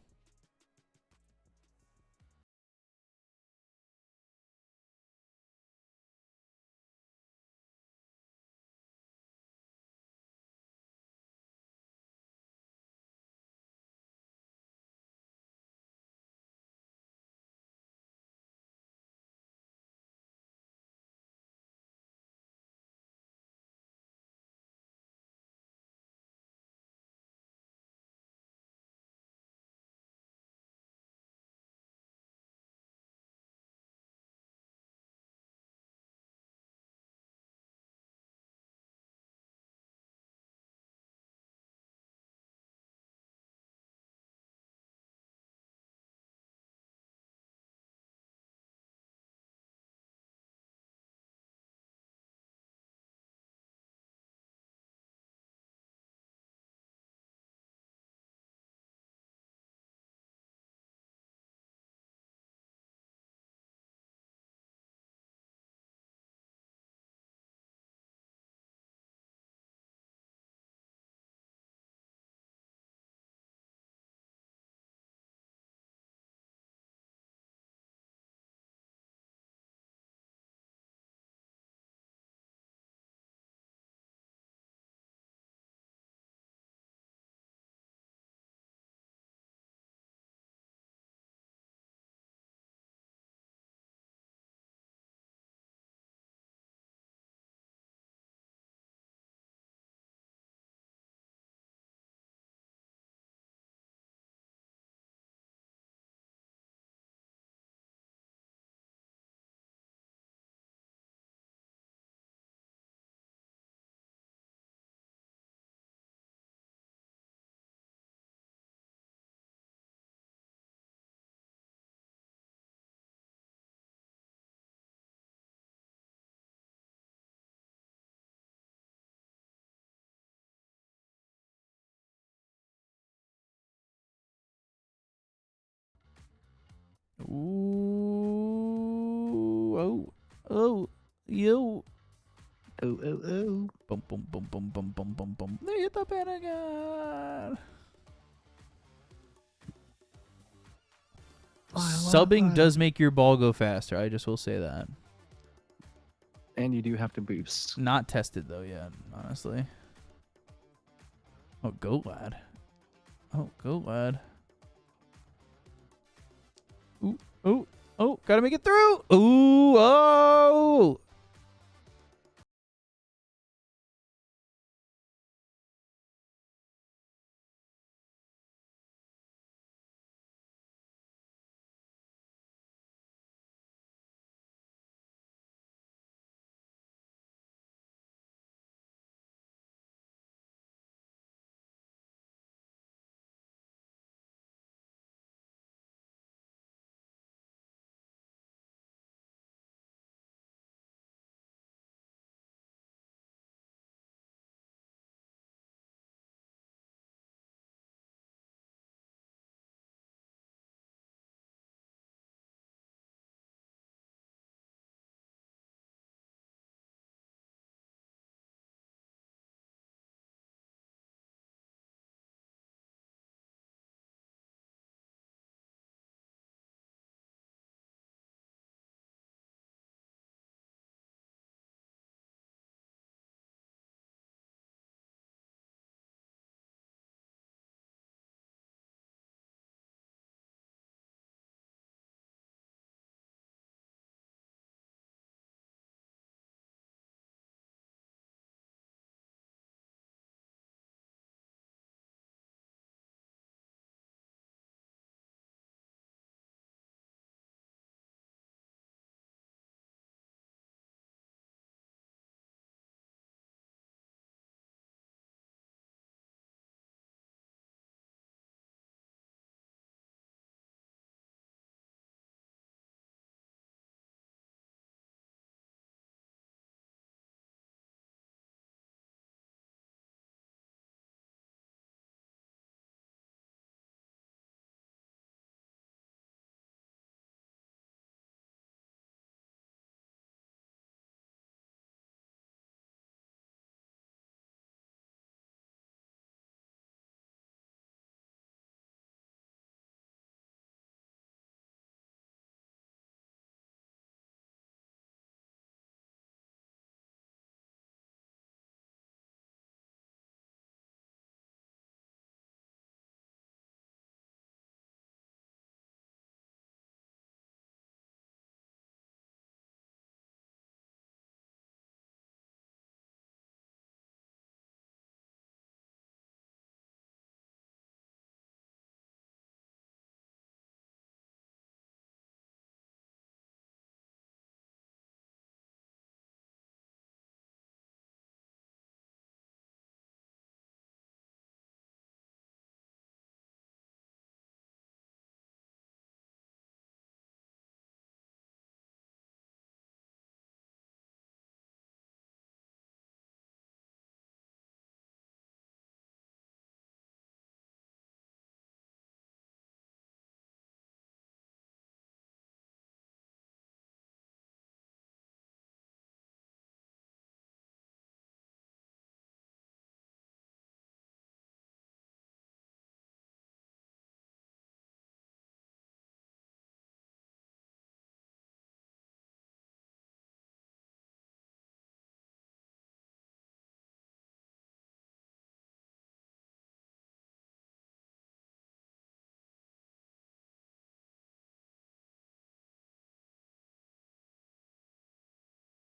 Ooh, oh, yo. Oh. Boom, boom, boom, boom, boom, boom, boom, boom. They hit the Pentagon. Subbing does make your ball go faster. I just will say that. And you do have to boost. Not tested though yet, honestly. Oh, go lad. Oh, go lad. Ooh, oh, gotta make it through. Ooh, oh.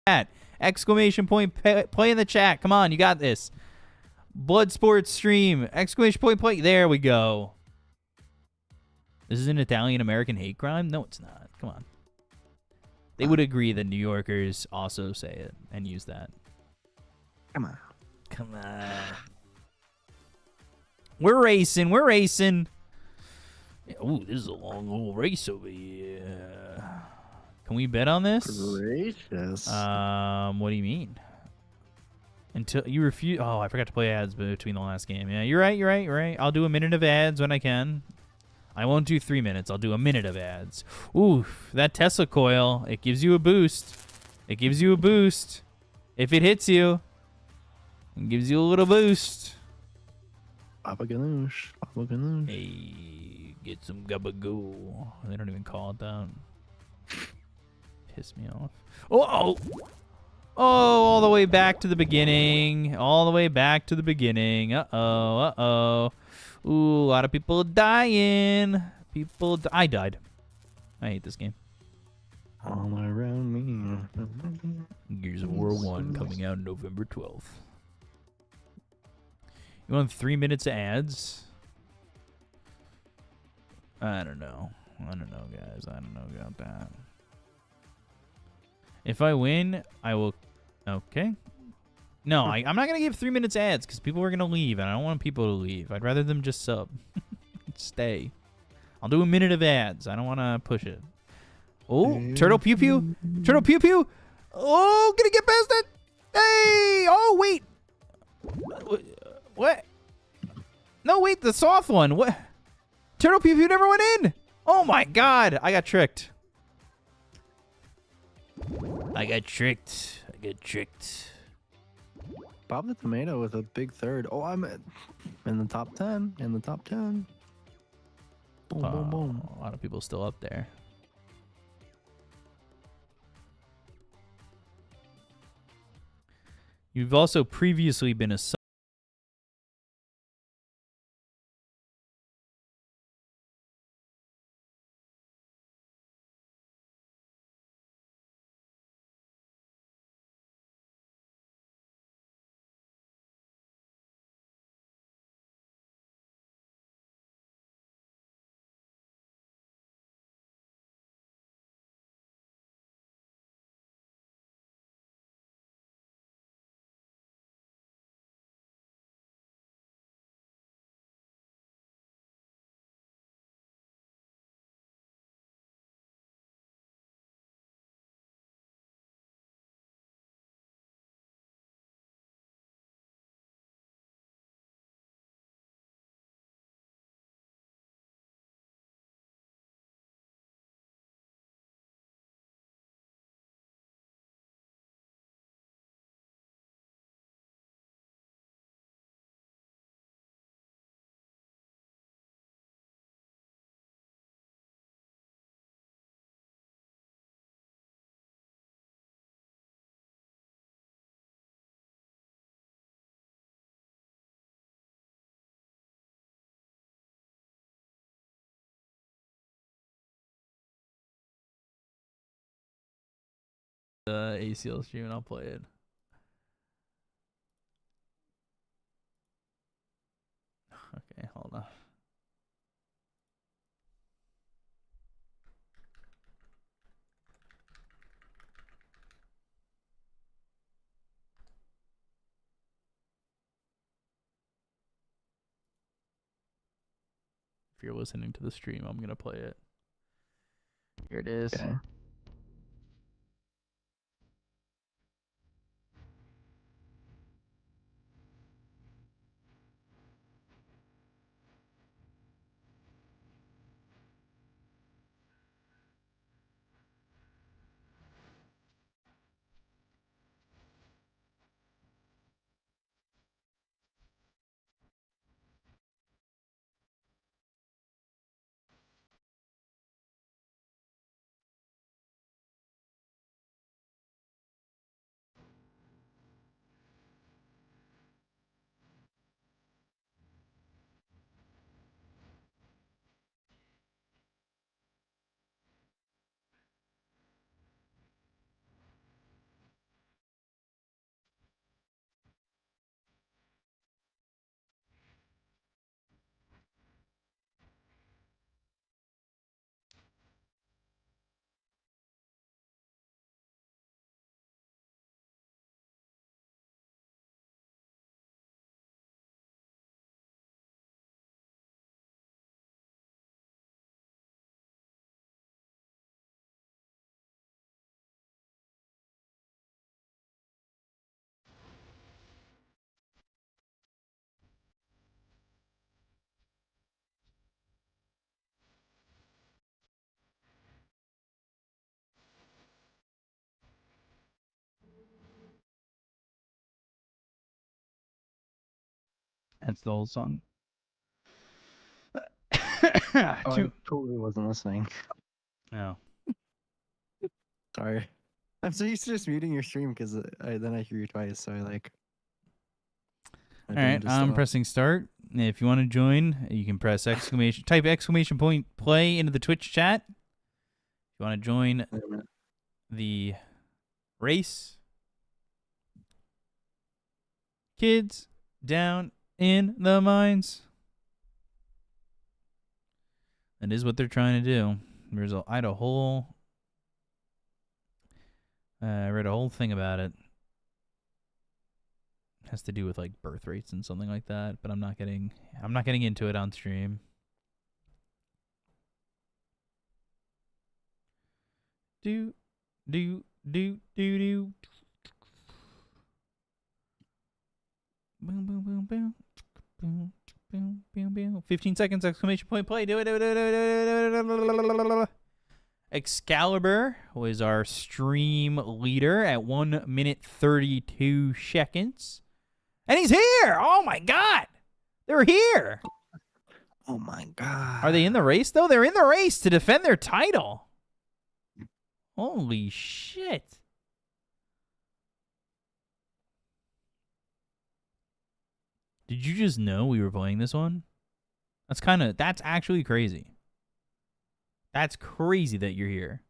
chat. Exclamation point play in the chat. Come on, you got this. Blood Sports stream. Exclamation point play. There we go. This is an Italian-American hate crime? No, it's not. Come on. They would agree that New Yorkers also say it and use that. Come on. Come on. We're racing. We're racing. Ooh, this is a long old race over here. Can we bet on this? Gracious. What do you mean? Until you refuse. Oh, I forgot to play ads between the last game. Yeah, you're right. You're right. You're right. I'll do a minute of ads when I can. I won't do 3 minutes. I'll do a minute of ads. Ooh, that Tesla coil. It gives you a boost. It gives you a boost. If it hits you, it gives you a little boost. Papa Ganoush. Papa Ganoush. Hey, get some gabagoo. They don't even call it that. Piss me off. Oh, all the way back to the beginning. All the way back to the beginning. Uh-oh. Ooh, a lot of people dying. I died. I hate this game. All around me. Gears of War 1 coming out November 12th. You want 3 minutes of ads? I don't know. Guys. I don't know about that. If I win, I will... Okay. No, I'm not going to give 3 minutes ads because people are going to leave, and I don't want people to leave. I'd rather them just sub. Stay. I'll do a minute of ads. I don't want to push it. Oh, Turtle Pew Pew. Turtle Pew Pew. Oh, gonna get past it. Hey. Oh, wait. What? No, wait, the soft one. What? Turtle Pew Pew never went in. Oh, my God. I got tricked. I got tricked. Bob the Tomato with a big third. Oh, I'm in the top 10. In the top 10. Boom, boom, boom. A lot of people still up there. You've also previously been a ACL stream and I'll play it. Okay, hold on. If you're listening to the stream, I'm going to play it. Here it is. Okay. That's the whole song. I totally wasn't listening. Oh. Sorry. I'm so used to just muting your stream because then I hear you twice, so I like. All right, I'm pressing start. If you want to join, you can press type exclamation point play into the Twitch chat. If you want to join the race, kids down in the mines. That is what they're trying to do. I read a whole thing about it. It has to do with like birth rates and something like that, but I'm not getting into it on stream. Do. Boom, boom, boom, boom. Boom, boom, boom, boom. 15 seconds, exclamation point, play. Do it. Excalibur was our stream leader at 1 minute 32 seconds. And he's here! Oh my god! They're here! Oh my god. Are they in the race, though? They're in the race to defend their title. Holy shit. Did you just know we were playing this one? That's actually crazy. That's crazy that you're here.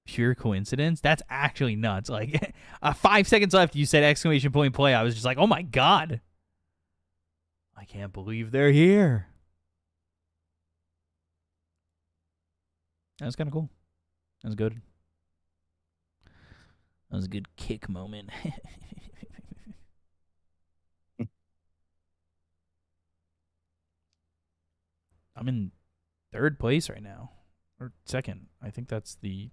Pure coincidence? That's actually nuts. Like, 5 seconds left, you said exclamation point play. I was just like, oh my god. I can't believe they're here. That was kind of cool. That was good. That was a good kick moment. I'm in 3rd place right now. Or 2nd. I think that's the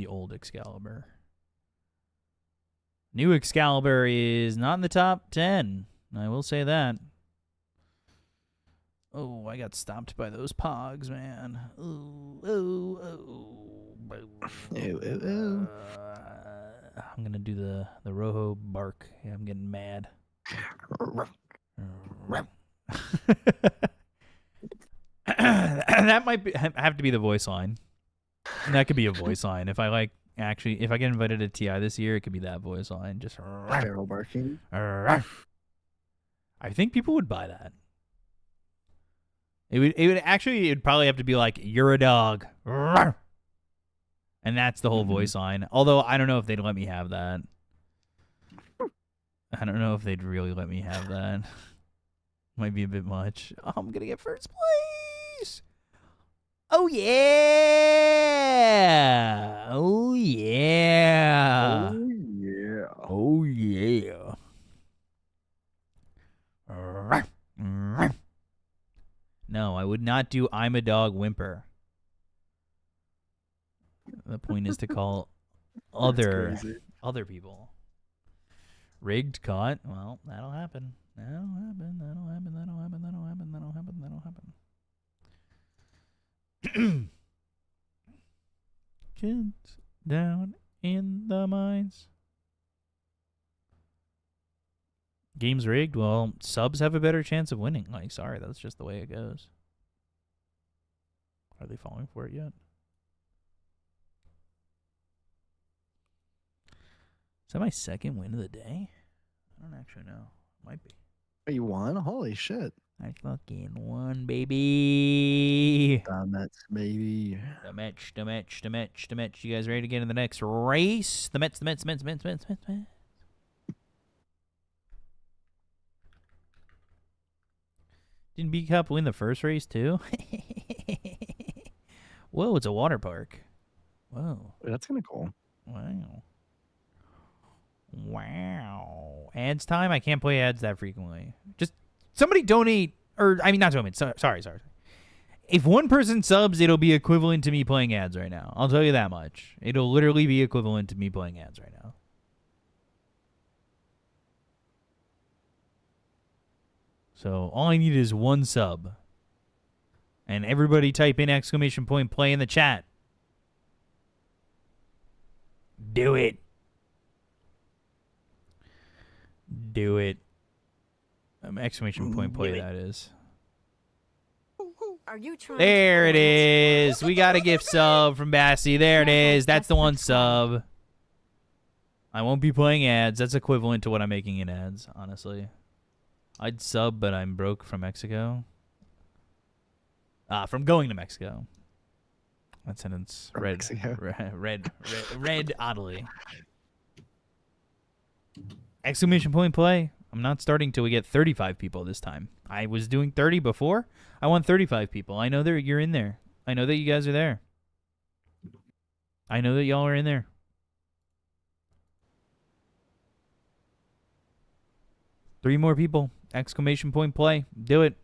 old Excalibur. New Excalibur is not in the top 10. I will say that. Oh, I got stopped by those pogs, man. I'm going to do the Rojo bark. Yeah, I'm getting mad. That might have to be the voice line. That could be a voice line. If I get invited to TI this year, it could be that voice line. Just feral barking. I think people would buy that. It'd probably have to be like, you're a dog. And that's the whole voice line. Although I don't know if they'd let me have that. I don't know if they'd really let me have that. Might be a bit much. Oh, I'm gonna get 1st place. Oh yeah. Oh yeah. Oh yeah. Oh yeah. No, I would not do I'm a dog whimper. The point is to call other people. Rigged, caught. Well, that'll happen. That'll happen. Kids down in the mines. Game's rigged. Well, subs have a better chance of winning. Like, sorry, that's just the way it goes. Are they falling for it yet? Is that my 2nd win of the day? I don't actually know. Might be. Oh, you won? Holy shit. I fucking won, baby. The Mets, baby. The Mets. You guys ready to get in the next race? The Mets. Didn't B Cup win the first race too? Whoa, it's a water park. Whoa. That's kind of cool. Wow. Ads time? I can't play ads that frequently. Just somebody donate, or I mean not donate. Sorry. If one person subs, it'll be equivalent to me playing ads right now. I'll tell you that much. It'll literally be equivalent to me playing ads right now. So all I need is 1 sub. And everybody type in exclamation point play in the chat. Do it. Do it. Exclamation point play, that is. Are you trying There it is. We got a gift sub from Bassy. There it is. That's the one sub. I won't be playing ads. That's equivalent to what I'm making in ads, honestly. I'd sub, but I'm broke from Mexico. From going to Mexico. That sentence read oddly. Exclamation point play. I'm not starting till we get 35 people this time. I was doing 30 before. I want 35 people. I know that you're in there. I know that you guys are there. I know that y'all are in there. Three more people. Exclamation point play. Do it.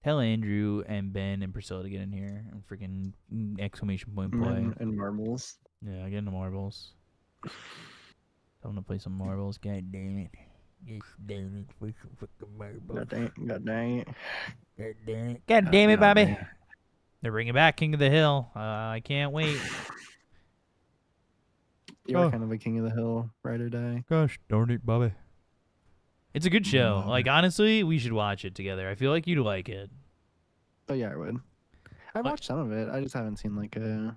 Tell Andrew and Ben and Priscilla to get in here and freaking exclamation point play. And marbles. Yeah, get into marbles. Tell them to play some marbles. God damn it. God damn it. Play some fucking marbles. God dang it. God dang it. God damn it. God damn it, Bobby. They're bringing back King of the Hill. I can't wait. You are kind of a King of the Hill ride or die. Gosh darn it, Bobby. It's a good show. No. Like, honestly, we should watch it together. I feel like you'd like it. Oh, yeah, I would. I've watched some of it. I just haven't seen, like, a...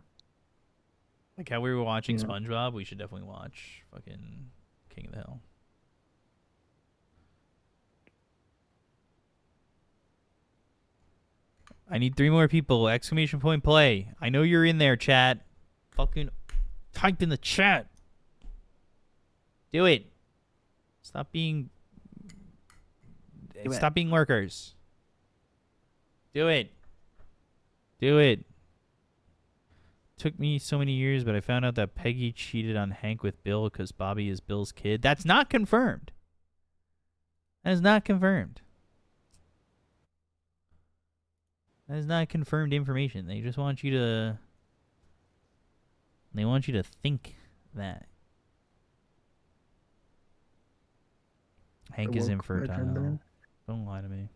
Like how we were watching Yeah. SpongeBob, we should definitely watch fucking King of the Hill. I need 3 more people. Exclamation point play. I know you're in there, chat. Fucking type in the chat. Do it. Stop being lurkers. Do it. Do it. Took me so many years, but I found out that Peggy cheated on Hank with Bill because Bobby is Bill's kid. That's not confirmed. That is not confirmed. That is not confirmed information. They just want you to... They want you to think that. Hank is infertile. Don't lie to me.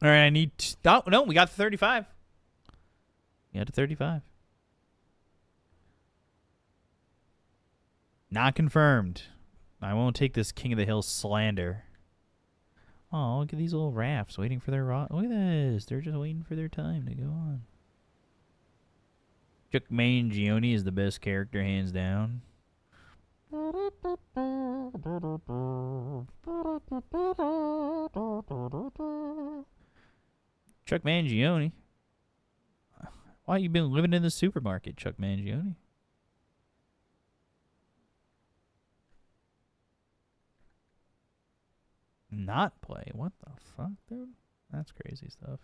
All right, I need... No, we got to 35. We got to 35. Not confirmed. I won't take this King of the Hill slander. Oh, look at these little rafts waiting for their... Look at this. They're just waiting for their time to go on. Chuck Mangione is the best character, hands down. Chuck Mangione. Why you been living in the supermarket, Chuck Mangione? Not play? What the fuck, dude? That's crazy stuff.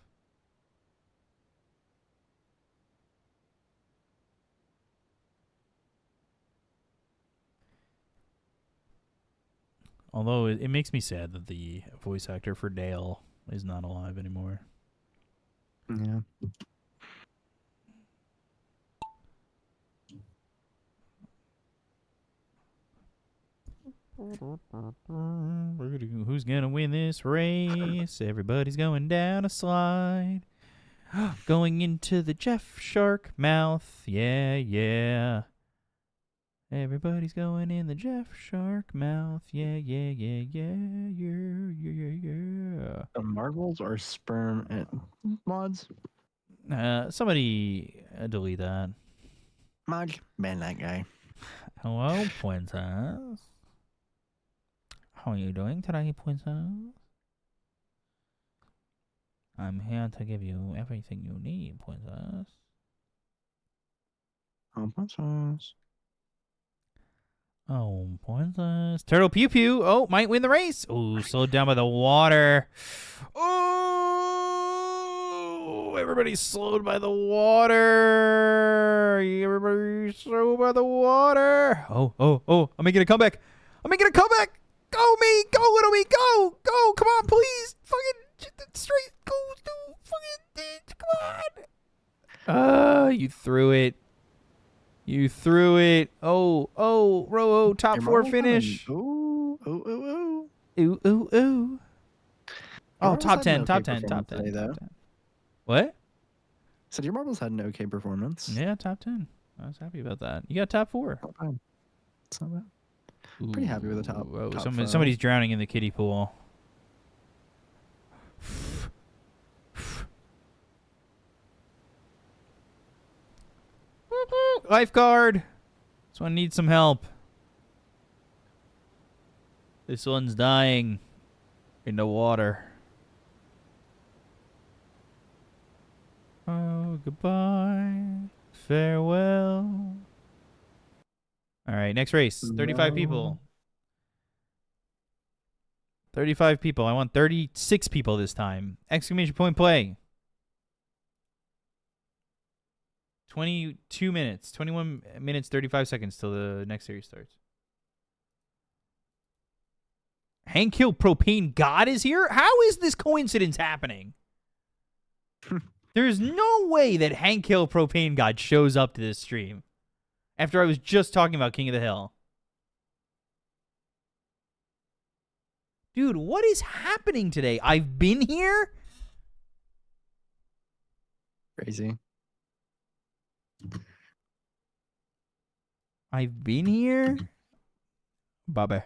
Although it makes me sad that the voice actor for Dale is not alive anymore. Yeah. Who's gonna win this race? Everybody's going down a slide. Going into the Jeff Shark mouth. Yeah, yeah. Everybody's going in the Jeff Shark mouth. Yeah, yeah, yeah, yeah, yeah, yeah, yeah. The marbles or sperm mods? Somebody delete that. Mod, ban that guy. Hello, Princess. How are you doing today, Princess? I'm here to give you everything you need, Princess. Oh, princess. Oh, Princess. Turtle Pew Pew. Oh, might win the race. Oh, slowed down by the water. Oh, everybody's slowed by the water. Everybody's slowed by the water. Oh, oh, oh. I'm making a comeback. I'm making a comeback. Go me. Go, little me. Go. Go. Come on, please. Fucking straight. Go. Fucking. Come on. You threw it. You threw it. Oh, oh, Rowo, top 4 finish. Ooh, ooh, ooh, ooh. Ooh, ooh, ooh. Oh, Marbles top had 10, an top okay 10, top 10, performance today, top 10. What? Said your marbles had an okay performance. Yeah, top 10. I was happy about that. You got top 4. Not bad. It's not bad. Pretty happy with the top. Whoa, top somebody's drowning in the kiddie pool. Lifeguard! This one needs some help. This one's dying in the water. Oh, goodbye. Farewell. All right, next race. 35 people. 35 people. I want 36 people this time. Exclamation point play. 22 minutes. 21 minutes, 35 seconds till the next series starts. Hank Hill Propane God is here? How is this coincidence happening? There's no way that Hank Hill Propane God shows up to this stream after I was just talking about King of the Hill. Dude, what is happening today? I've been here? Crazy. I've been here? Bobby.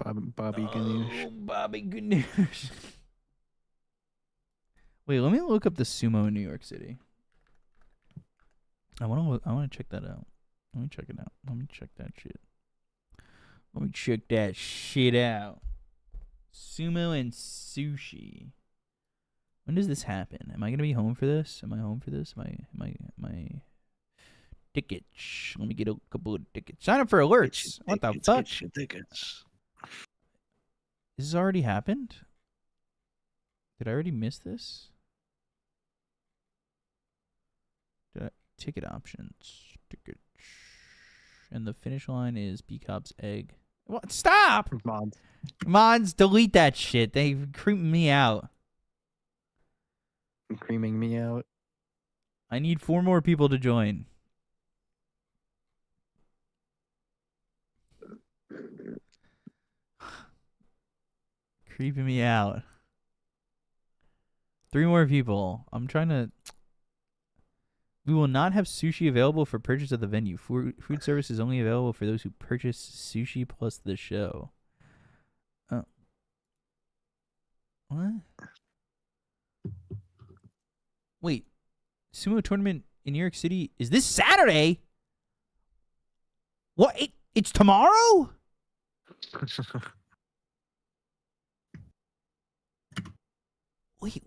Bobby Ganoush. Oh, Bobby Ganoush. Wait, let me look up the sumo in New York City. I want to check that out. Let me check it out. Let me check that shit. Let me check that shit out. Sumo and sushi. When does this happen? Am I gonna be home for this? Am I home for this? My tickets. Let me get a couple of tickets. Sign up for alerts. What the fuck? Get your tickets. This has already happened? Did I already miss this? Ticket options. Tickets. And the finish line is B Cop's egg. What? Stop! Mods, delete that shit. They creep me out. Creaming me out. I need 4 more people to join. Creeping me out. 3 more people. I'm trying to... We will not have sushi available for purchase at the venue. Food service is only available for those who purchase sushi plus the show. What? Wait. Sumo tournament in New York City is this Saturday? What? It's tomorrow? Wait.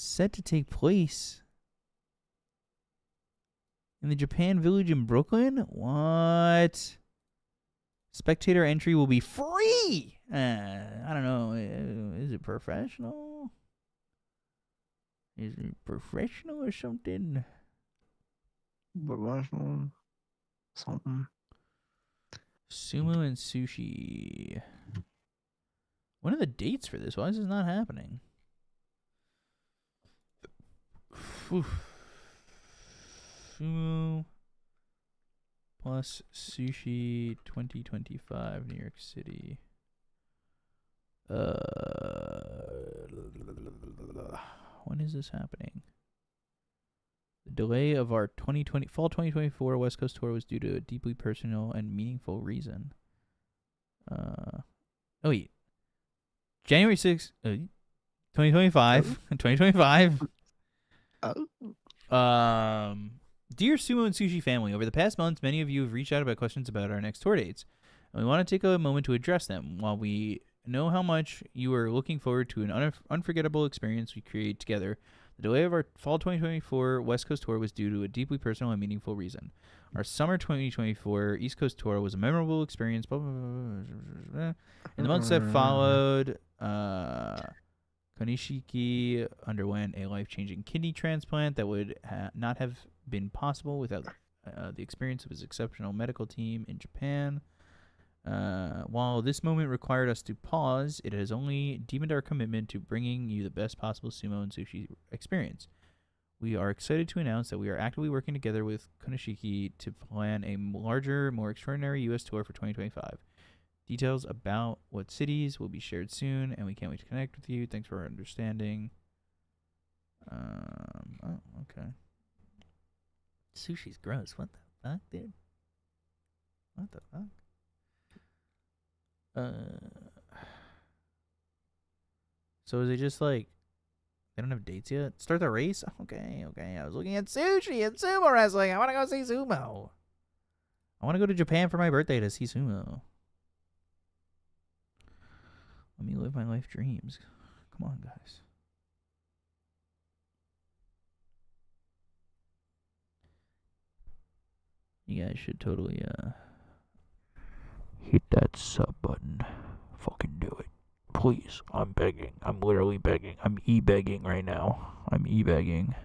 Set to take place in the Japan Village in Brooklyn? What? Spectator entry will be free. I don't know. Is it professional? Is it professional or something? Professional. Something. Sumo and sushi. When are the dates for this? Why is this not happening? Sumo plus sushi 2025 New York City. When is this happening? The delay of our fall 2024 West Coast tour was due to a deeply personal and meaningful reason. January 6th, 2025. 2025. Dear Sumo and Sushi family, over the past months, many of you have reached out about questions about our next tour dates, and we want to take a moment to address them. While we know how much you are looking forward to an unforgettable experience we create together, the delay of our fall 2024 West Coast tour was due to a deeply personal and meaningful reason. Our summer 2024 East Coast tour was a memorable experience. Blah, blah, blah, blah. In the months that followed, Konishiki underwent a life-changing kidney transplant that would not have been possible without the experience of his exceptional medical team in Japan. While this moment required us to pause, it has only deepened our commitment to bringing you the best possible sumo and sushi experience. We are excited to announce that we are actively working together with Konishiki to plan a larger, more extraordinary U.S. tour for 2025. Details about what cities will be shared soon, and we can't wait to connect with you. Thanks for our understanding. Okay. Sushi's gross. What the fuck, dude? What the fuck? So is it just like they don't have dates yet? Start the race? Okay. I was looking at sushi and sumo wrestling. I want to go see sumo. I want to go to Japan for my birthday to see sumo. Let me live my life dreams. Come on, guys. You guys should totally hit that sub button. Fucking do it. Please. I'm begging. I'm literally begging. I'm e-begging right now. I'm e-begging.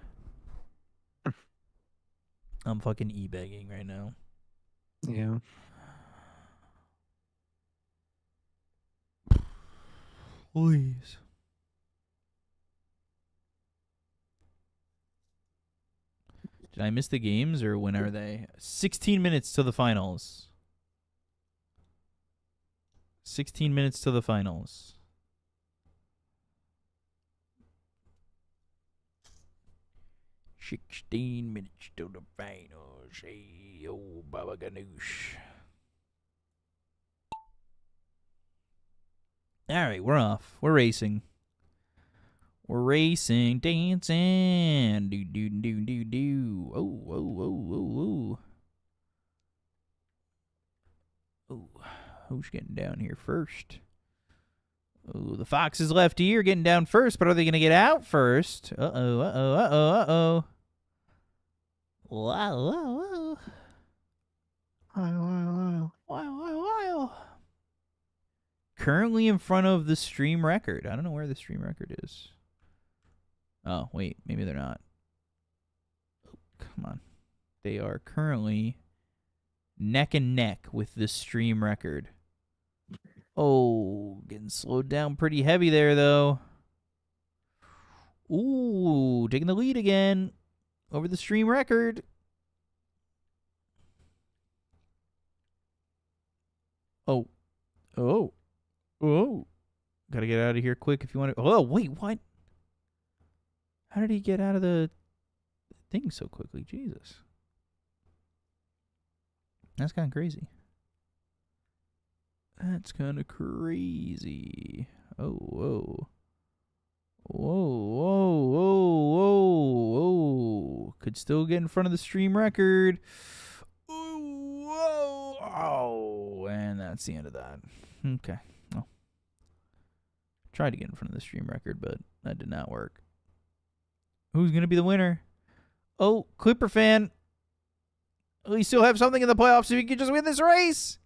I'm fucking e-begging right now. Yeah. Please. Did I miss the games or when are they? 16 minutes to the finals. 16 minutes to the finals. "16 minutes to the finals. Hey, oh, Baba Ganoush." All right, we're off. We're racing. We're racing, dancing. Do. Oh. Oh, who's getting down here first? Oh, the Foxes left here getting down first, but are they going to get out first? Uh-oh. Wow. Currently in front of the stream record. I don't know where the stream record is. Oh, wait. Maybe they're not. Oh, come on. They are currently neck and neck with the stream record. Oh, getting slowed down pretty heavy there, though. Ooh, taking the lead again over the stream record. Oh. Gotta get out of here quick if you want to. Oh, wait, what? How did he get out of the thing so quickly? Jesus. That's kind of crazy. That's kind of crazy. Oh, whoa. Could still get in front of the stream record. Oh, and that's the end of that. Okay. Well, tried to get in front of the stream record, but that did not work. Who's going to be the winner? Oh, Clipper fan. We still have something in the playoffs if you can just win this race.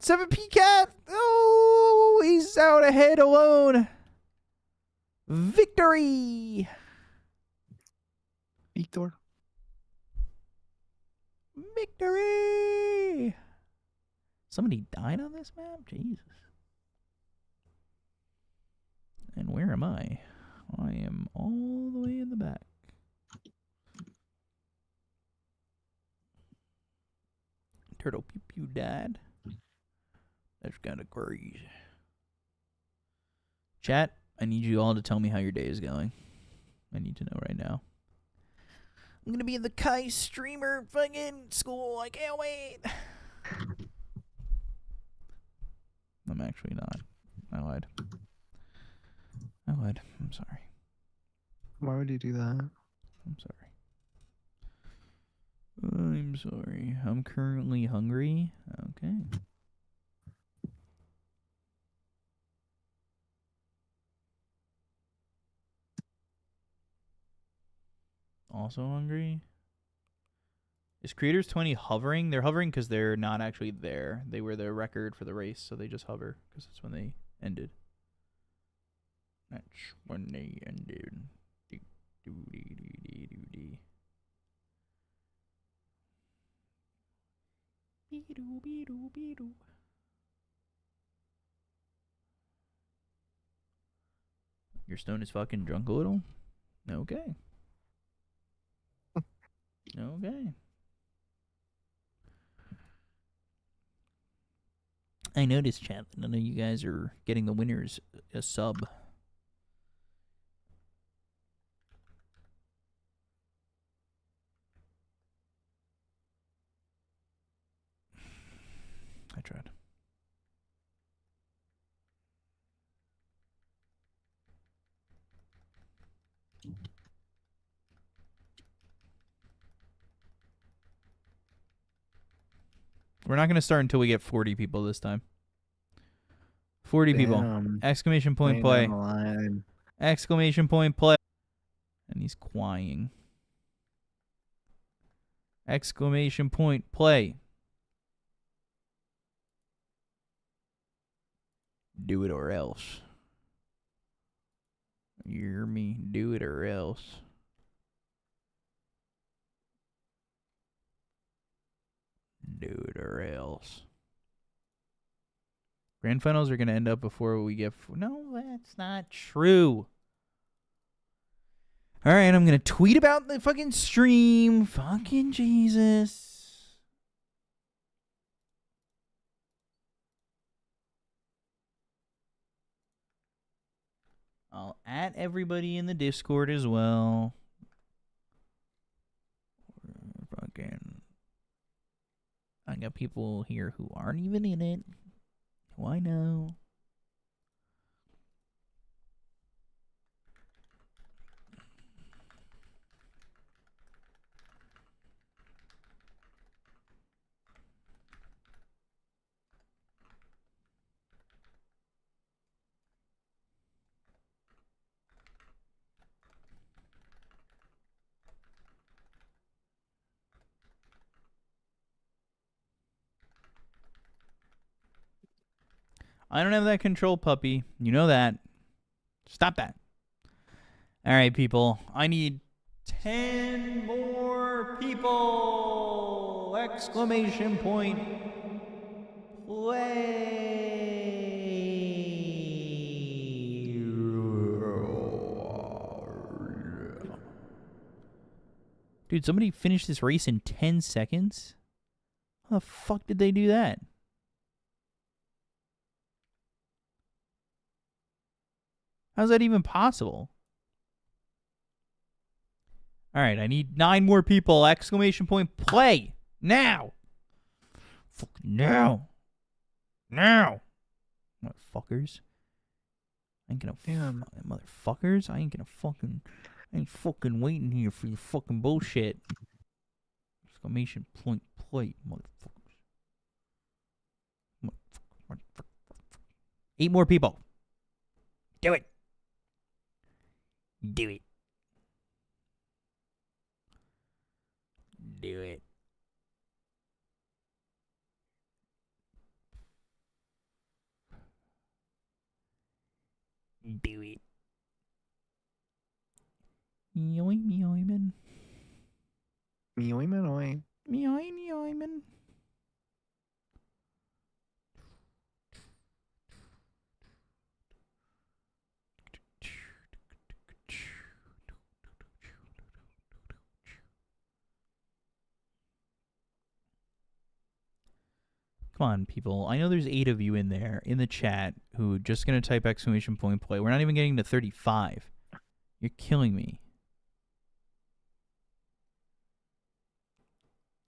7P Cat. Oh, he's out ahead alone. Victory. Victor. Victory. Somebody died on this map? Jesus. And where am I? I am all the way in the back. Turtle Pew Pew died. That's kind of crazy. Chat, I need you all to tell me how your day is going. I need to know right now. I'm going to be in the Kai streamer fucking school. I can't wait. I'm actually not. I lied. I'm sorry. Why would you do that? I'm sorry. I'm currently hungry. Okay. Also hungry. Is Creators 20 hovering? They're hovering because they're not actually there. They were the record for the race, so they just hover because that's when they ended. That's when they ended. Your stone is fucking drunk a little? Okay. Okay. I noticed, chat, that none of you guys are getting the winners a sub. I tried. We're not going to start until we get 40 people this time. 40 people. Exclamation point play. Exclamation point play. And he's crying. Exclamation point play. Do it or else. You hear me? Do it or else. Do it or else. Grand finals are going to end up before we get... No, that's not true. All right, I'm going to tweet about the fucking stream. Fucking Jesus. I'll add everybody in the Discord as well. Fucking... I got people here who aren't even in it. Who I know. I don't have that control puppy. You know that. Stop that. All right, people. I need 10 more people! Exclamation point. Play. Dude, somebody finished this race in 10 seconds? How the fuck did they do that? How's that even possible? All right, I need 9 more people. Exclamation point play. Now. Fucking now. Now. Motherfuckers. I ain't gonna... Motherfuckers. I ain't fucking waiting here for your fucking bullshit. Exclamation point play, motherfuckers. 8 more people. Do it. Do it. Do it. Do it. Meoy. Come on, people. I know there's 8 of you in there in the chat who just going to type exclamation point play. We're not even getting to 35. You're killing me.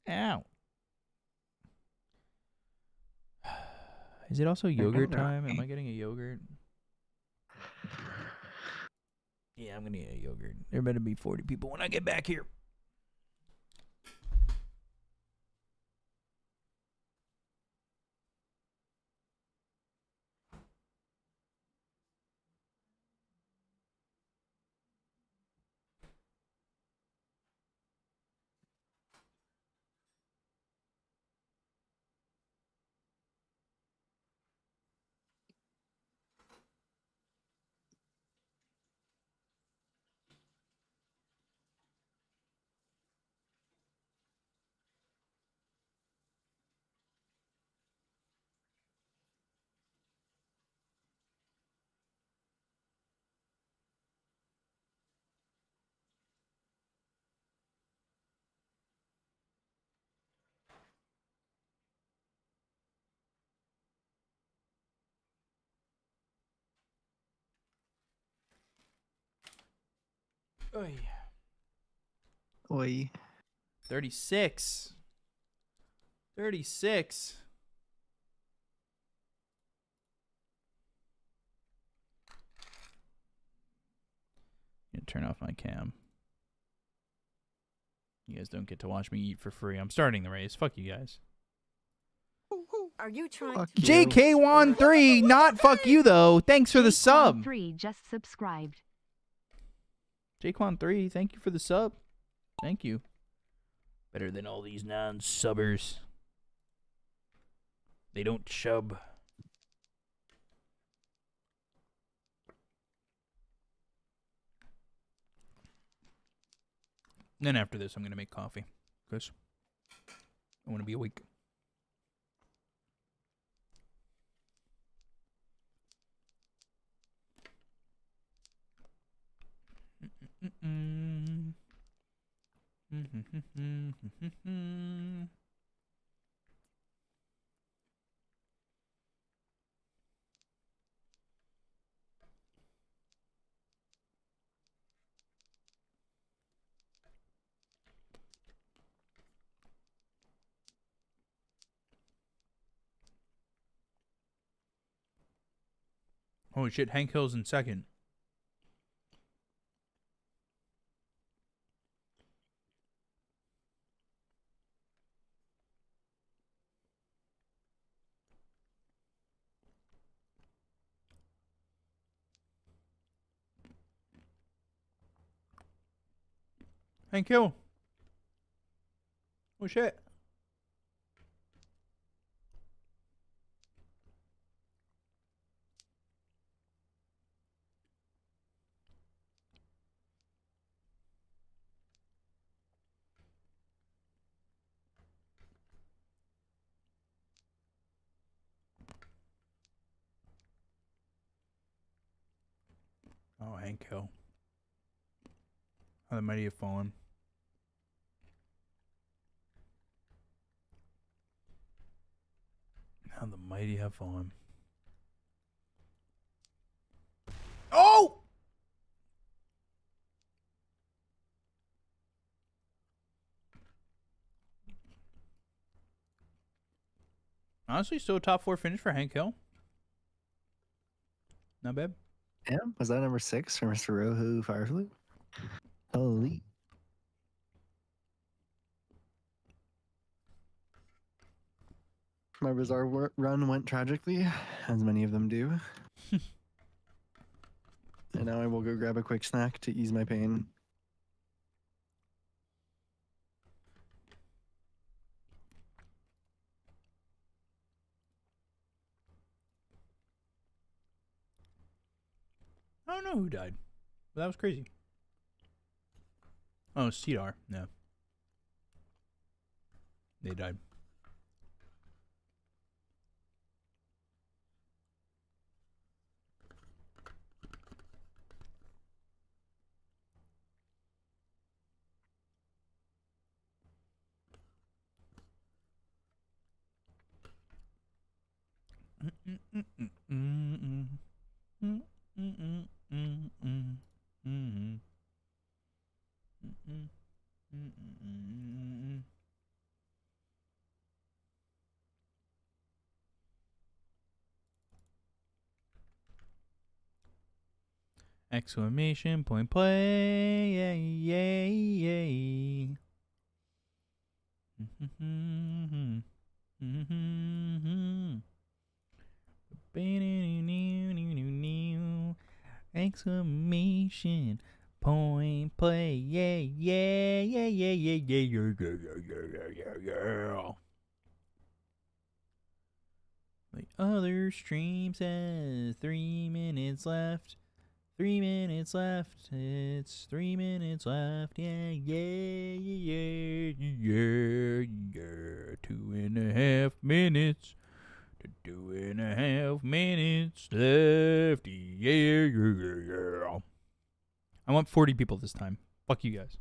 Ow. Is it also yogurt time? Am I getting a yogurt? Yeah, I'm going to get a yogurt. There better be 40 people when I get back here. Oy. Oi. 36. 36. to turn off my cam. You guys don't get to watch me eat for free. I'm starting the race. Fuck you guys. Are you trying Fuck to you. JK13, not fuck you though. Thanks for the sub. 3 just subscribed. JK13, thank you for the sub. Thank you. Better than all these non-subbers. They don't chub. And then after this, I'm going to make coffee. Because I want to be awake. Holy shit, Hank Hill's in second. Hank Hill. Oh shit. Oh, Hank Hill. How the mighty have fallen. How the mighty have fallen. Oh! Honestly, still a top 4 finish for Hank Hill. Not bad. Yeah, was that number 6 for Mr. Rohu Firefly? Holy. My bizarre run went tragically, as many of them do. And now I will go grab a quick snack to ease my pain. I don't know who died. But that was crazy. Oh, Cedar. No. They died. Exclamation point play. Yay, yay, yay. Exclamation point play. Yeah, yeah, yeah, yeah, yeah, yeah, yeah, yeah, yeah, yeah, yeah. The other stream says 3 minutes left. 3 minutes left. It's 3 minutes left. Yeah, yeah, yeah, yeah, yeah. 2.5 minutes. 2.5 minutes left. Yeah, yeah, yeah, yeah. I want 40 people this time. Fuck you guys.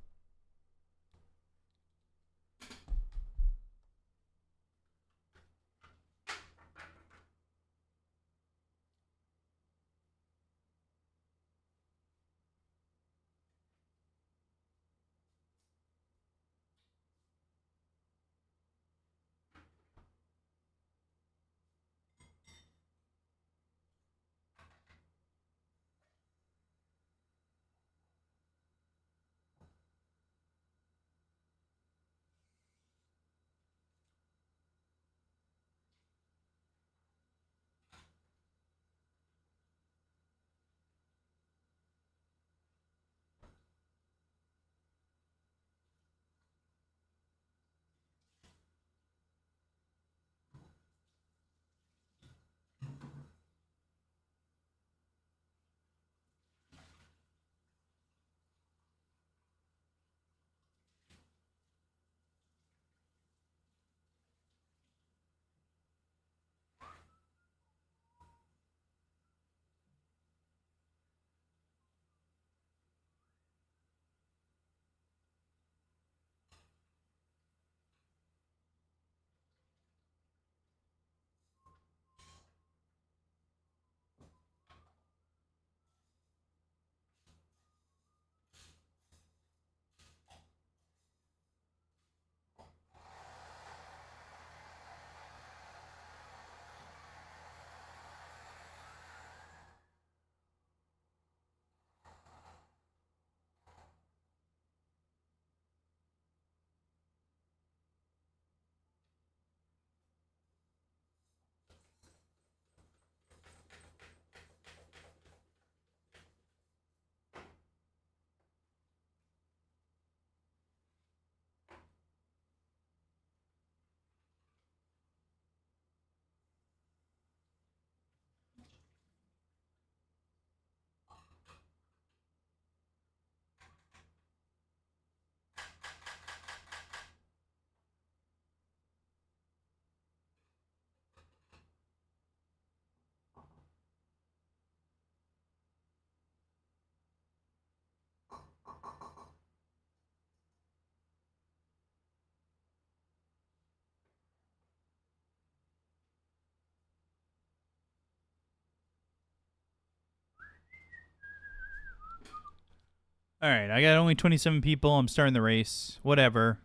All right, I got only 27 people. I'm starting the race. Whatever.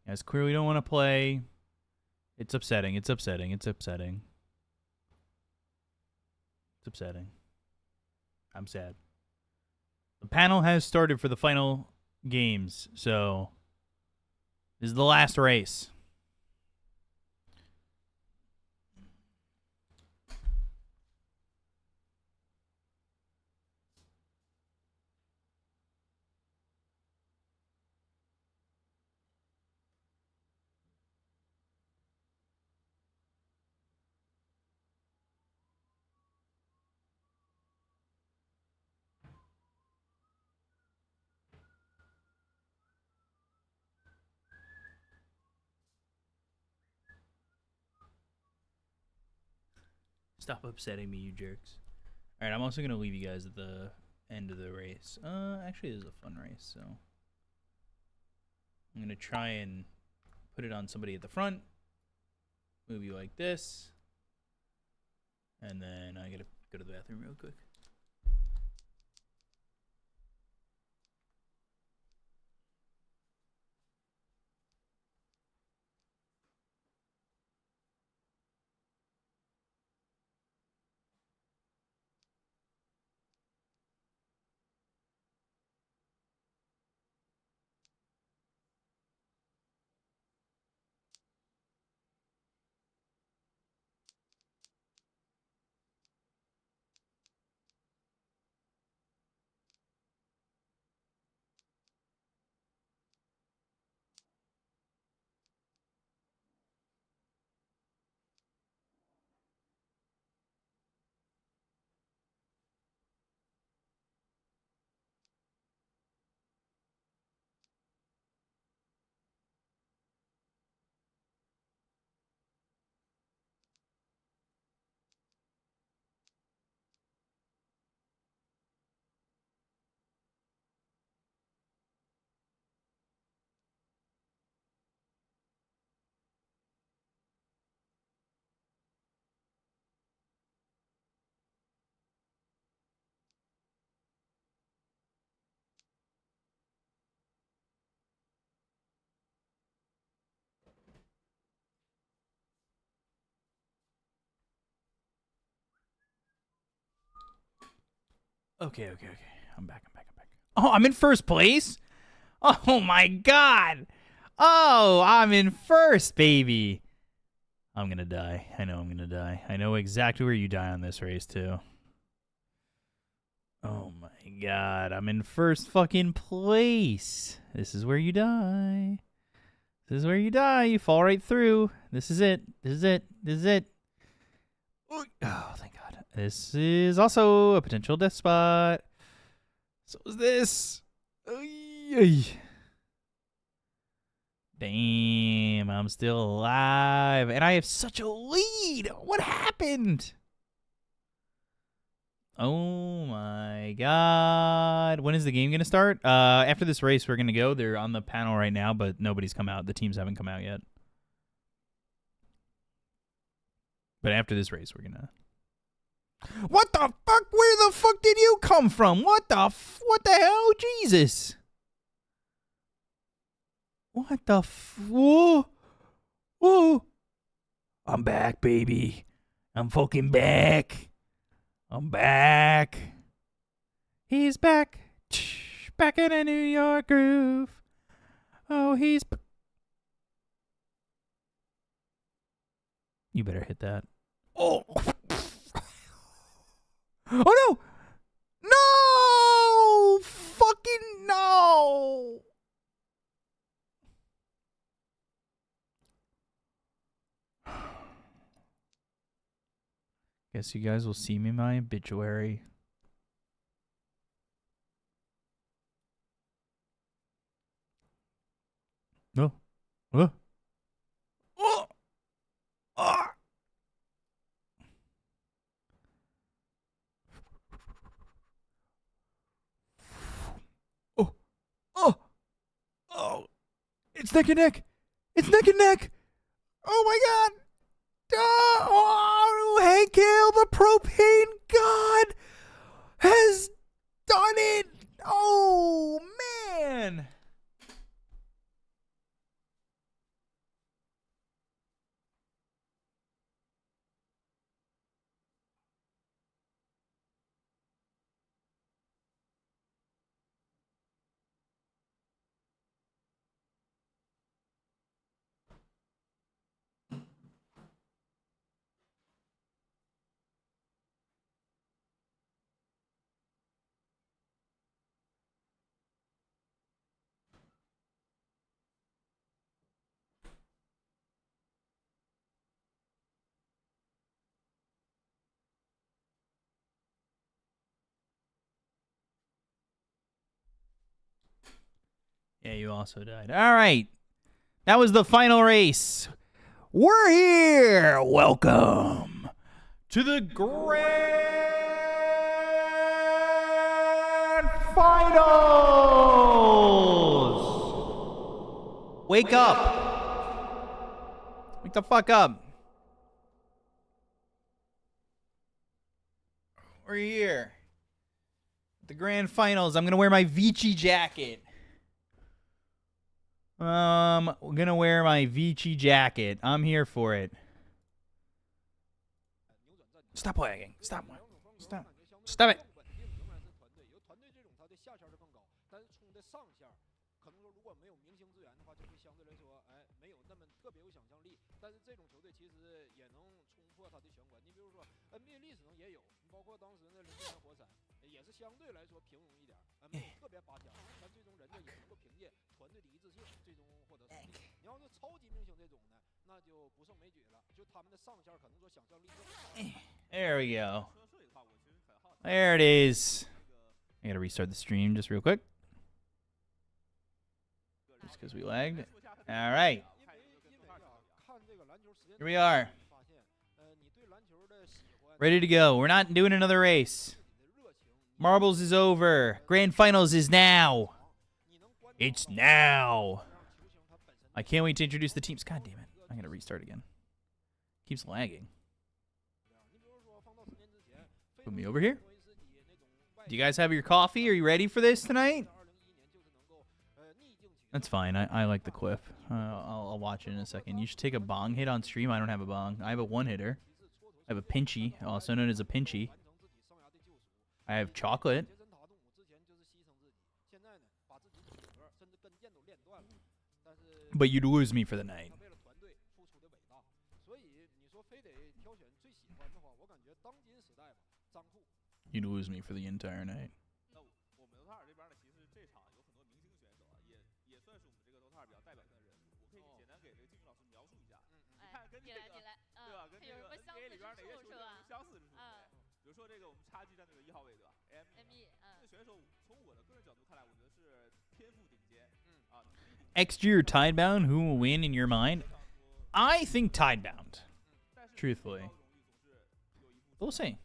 You guys clearly don't want to play. It's upsetting. It's upsetting. It's upsetting. It's upsetting. I'm sad. The panel has started for the final games, so this is the last race. Stop upsetting me, you jerks. All right, I'm also going to leave you guys at the end of the race. Actually, this is a fun race, so I'm going to try and put it on somebody at the front. Move you like this. And then I got to go to the bathroom real quick. Okay. I'm back. Oh, I'm in first place? Oh, my God. Oh, I'm in first, baby. I'm going to die. I know I'm going to die. I know exactly where you die on this race, too. Oh, my God. I'm in first fucking place. This is where you die. This is where you die. You fall right through. This is it. Oh, thank God. This is also a potential death spot. So is this. Damn, I'm still alive. And I have such a lead. What happened? Oh my God. When is the game going to start? After this race, we're going to go. They're on the panel right now, but nobody's come out. The teams haven't come out yet. But after this race, we're going to... What the fuck? Where the fuck did you come from? What the hell? Jesus. What the Whoa. Whoa. I'm back, baby. I'm fucking back. I'm back. He's back. Back in a New York groove. Oh, he's... You better hit that. Oh. Oh, no. No. Fucking no. Guess you guys will see me in my obituary. No. Oh. Oh. Ah. Oh. Oh. Oh. It's neck and neck. It's neck and neck. Oh my God. Oh, Hank Hill, the propane god, has done it. Oh, you also died. All right. That was the final race. We're here. Welcome to the grand finals. Wake up. Wake the fuck up. We're here. The grand finals. I'm going to wear my Vici jacket. We're gonna wear my Vici jacket. I'm here for it. Stop lagging. Stop. Stop it. There we go. There it is. I gotta restart the stream just real quick. Just because we lagged. All right. Here we are. Ready to go. We're not doing another race. Marbles is over. Grand finals is now. It's now. I can't wait to introduce the teams. God damn it. I'm gonna restart again. Keeps lagging. Put me over here. Do you guys have your coffee? Are you ready for this tonight? That's fine. I like the quip. I'll watch it in a second. You should take a bong hit on stream. I don't have a bong. I have a one-hitter. I have a pinchy, also known as a pinchy. I have chocolate. But you'd lose me for the night. You'd lose me for the entire night. XG or Tidebound, who will win in your mind? I think Tidebound. Truthfully. We'll see.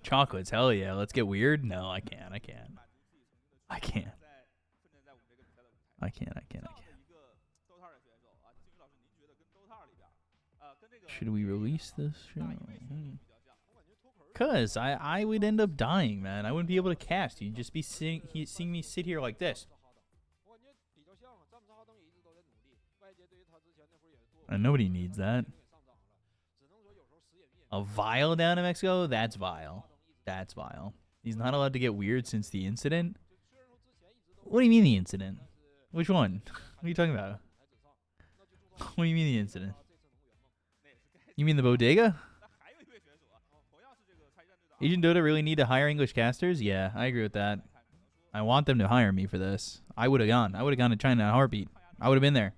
Chocolates, hell yeah. Let's get weird. No, I can't. Should we release this show? Cause I would end up dying, man. I wouldn't be able to cast. You'd just be seeing me sit here like this. And nobody needs that. A vial down in Mexico? That's vile. That's vile. He's not allowed to get weird since the incident? What do you mean the incident? Which one? What are you talking about? What do you mean the incident? You mean the bodega? Agent Dota really need to hire English casters? Yeah, I agree with that. I want them to hire me for this. I would have gone. I would have gone to China in a heartbeat. I would have been there.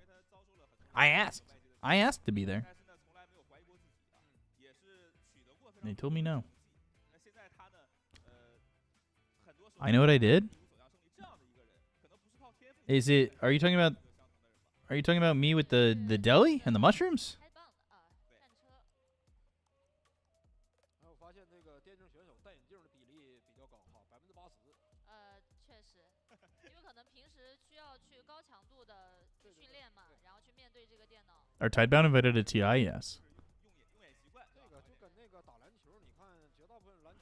I asked to be there. They told me no. I know what I did. Is it? Are you talking about me with the deli and the mushrooms? Are Tidebound invited to TI? Yes.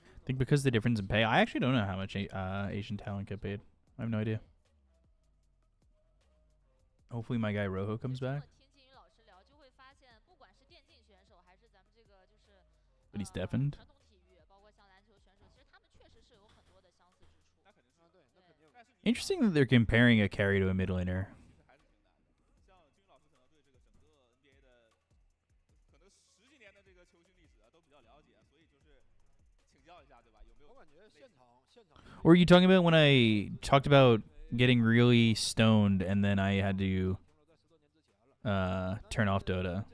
I think because the difference in pay. I actually don't know how much Asian talent get paid. I have no idea. Hopefully my guy Rojo comes back. But he's deafened. Interesting that they're comparing a carry to a mid laner. What were you talking about when I talked about getting really stoned and then I had to turn off Dota?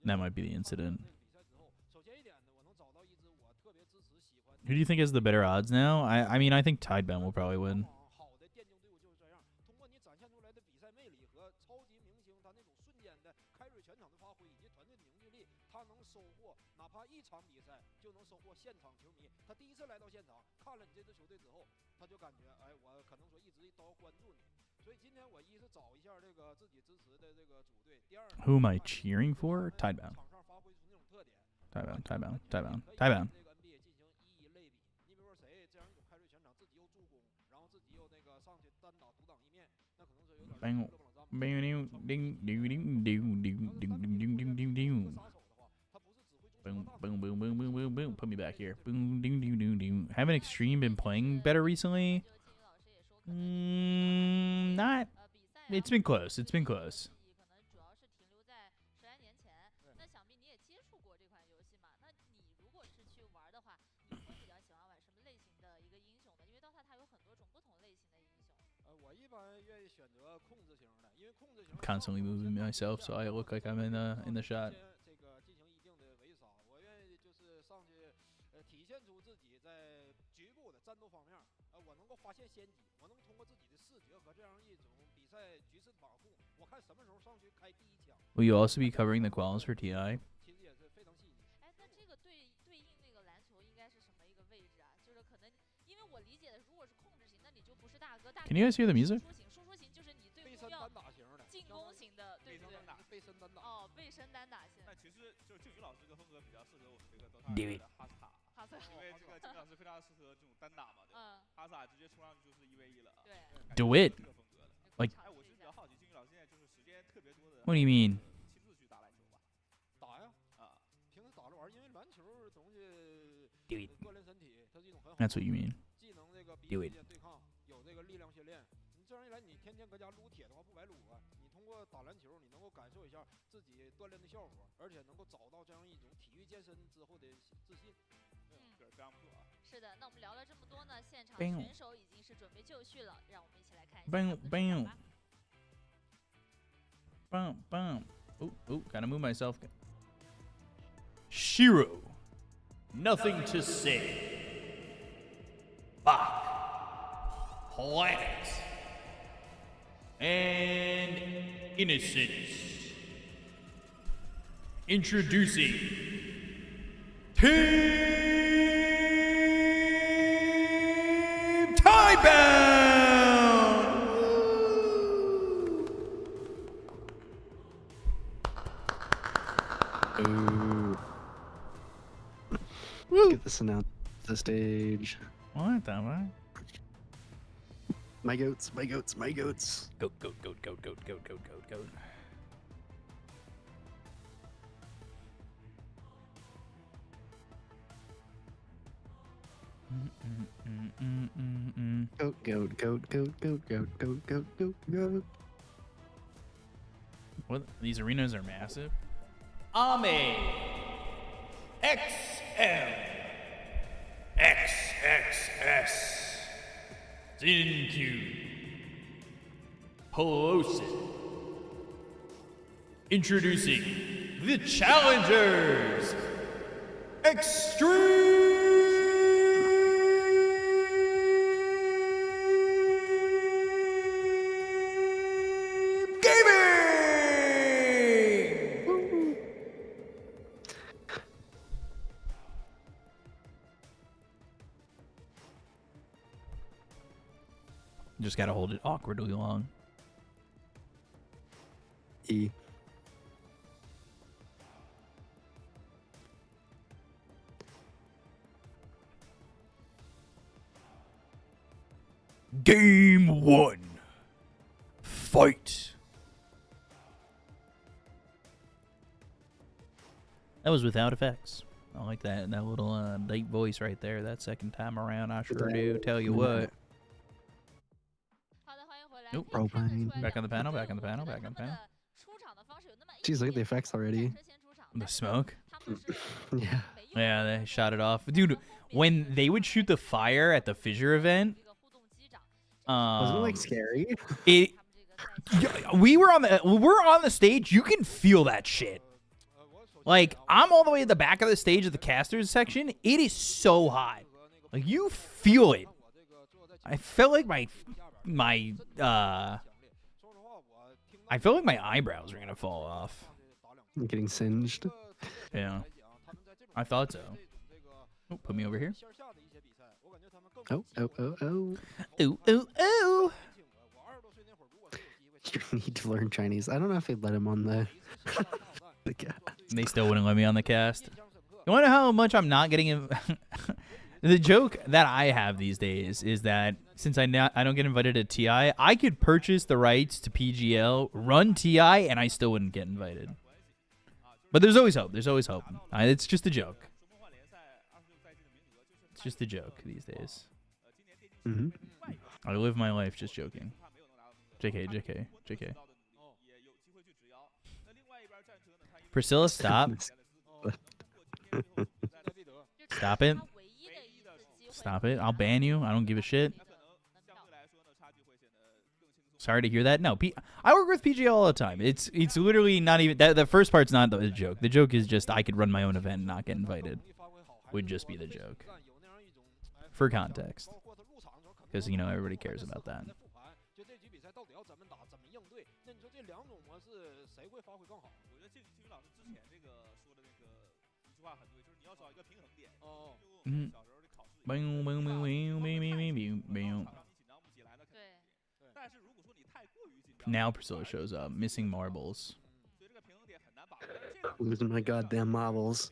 That might be the incident. Who do you think has the better odds now? I mean, I think Tidebound will probably win. Who am I cheering for? Tidebound. Tidebound, Tidebound, Tidebound, Tidebound. Bang, bang, ding, ding, ding, ding, ding, ding, ding, ding, ding, ding. Boom, boom, boom, boom, boom, boom, boom. Put me back here. Boom, ding, ding, ding, ding. Haven't Xtreme been playing better recently? Not. It's been close. It's been close. I'm constantly moving myself, so I look like I'm in the shot. Will you also be covering the quals for TI? Can you guys hear the music? Do it. Do it. Like, what do you mean? Do it. That's what you mean. Do it. Bam, bam. Bam, bam. Oh, gotta move myself. Shiro. Nothing to say. Bach. Planet. And Innocence. Introducing Team Tidebound. Ooh. Woo. Get this announced to the stage. What the fuck? My goats, my goats, my goats. Goat, goat, goat, goat, goat, goat, goat, goat, goat. Goat, goat, goat, goat, goat, goat, goat, goat, goat, goat. What? These arenas are massive. Ame. XM. XXS. Zincu. Pelosi. Introducing the challengers. Xtreme Gaming. Just gotta hold it awkwardly long. E. Game 1. Fight. That was without effects. I like that little deep voice right there. That second time around, I sure do. Tell you what. Nope. Propane. Back on the panel. Back on the panel. Back on the panel. Jeez, look at the effects already. The smoke. Yeah. Yeah, they shot it off, dude. When they would shoot the fire at the Fissure event, Wasn't it like scary? it. We're on the stage. You can feel that shit. Like, I'm all the way at the back of the stage of the casters section. It is so hot. Like you feel it. I felt like I felt like my eyebrows were gonna fall off. I'm getting singed. Yeah, I thought so. Oh, put me over here. Oh. Ooh, ooh, ooh. You need to learn Chinese. I don't know if they'd let him on the cast. They still wouldn't let me on the cast. You want to know how much I'm not getting? The joke that I have these days is that since I don't get invited to TI, I could purchase the rights to PGL, run TI, and I still wouldn't get invited. But there's always hope. There's always hope. It's just a joke. It's just a joke these days. Mm-hmm. I live my life just joking. JK. Priscilla, stop. Stop it. Stop it. I'll ban you. I don't give a shit. Sorry to hear that. No, I work with PGL all the time. It's literally not even that. The first part's not the joke. The joke is just I could run my own event and not get invited. Would just be the joke. For context. Because, you know, everybody cares about that. Now Priscilla shows up, missing marbles. Losing my goddamn marbles.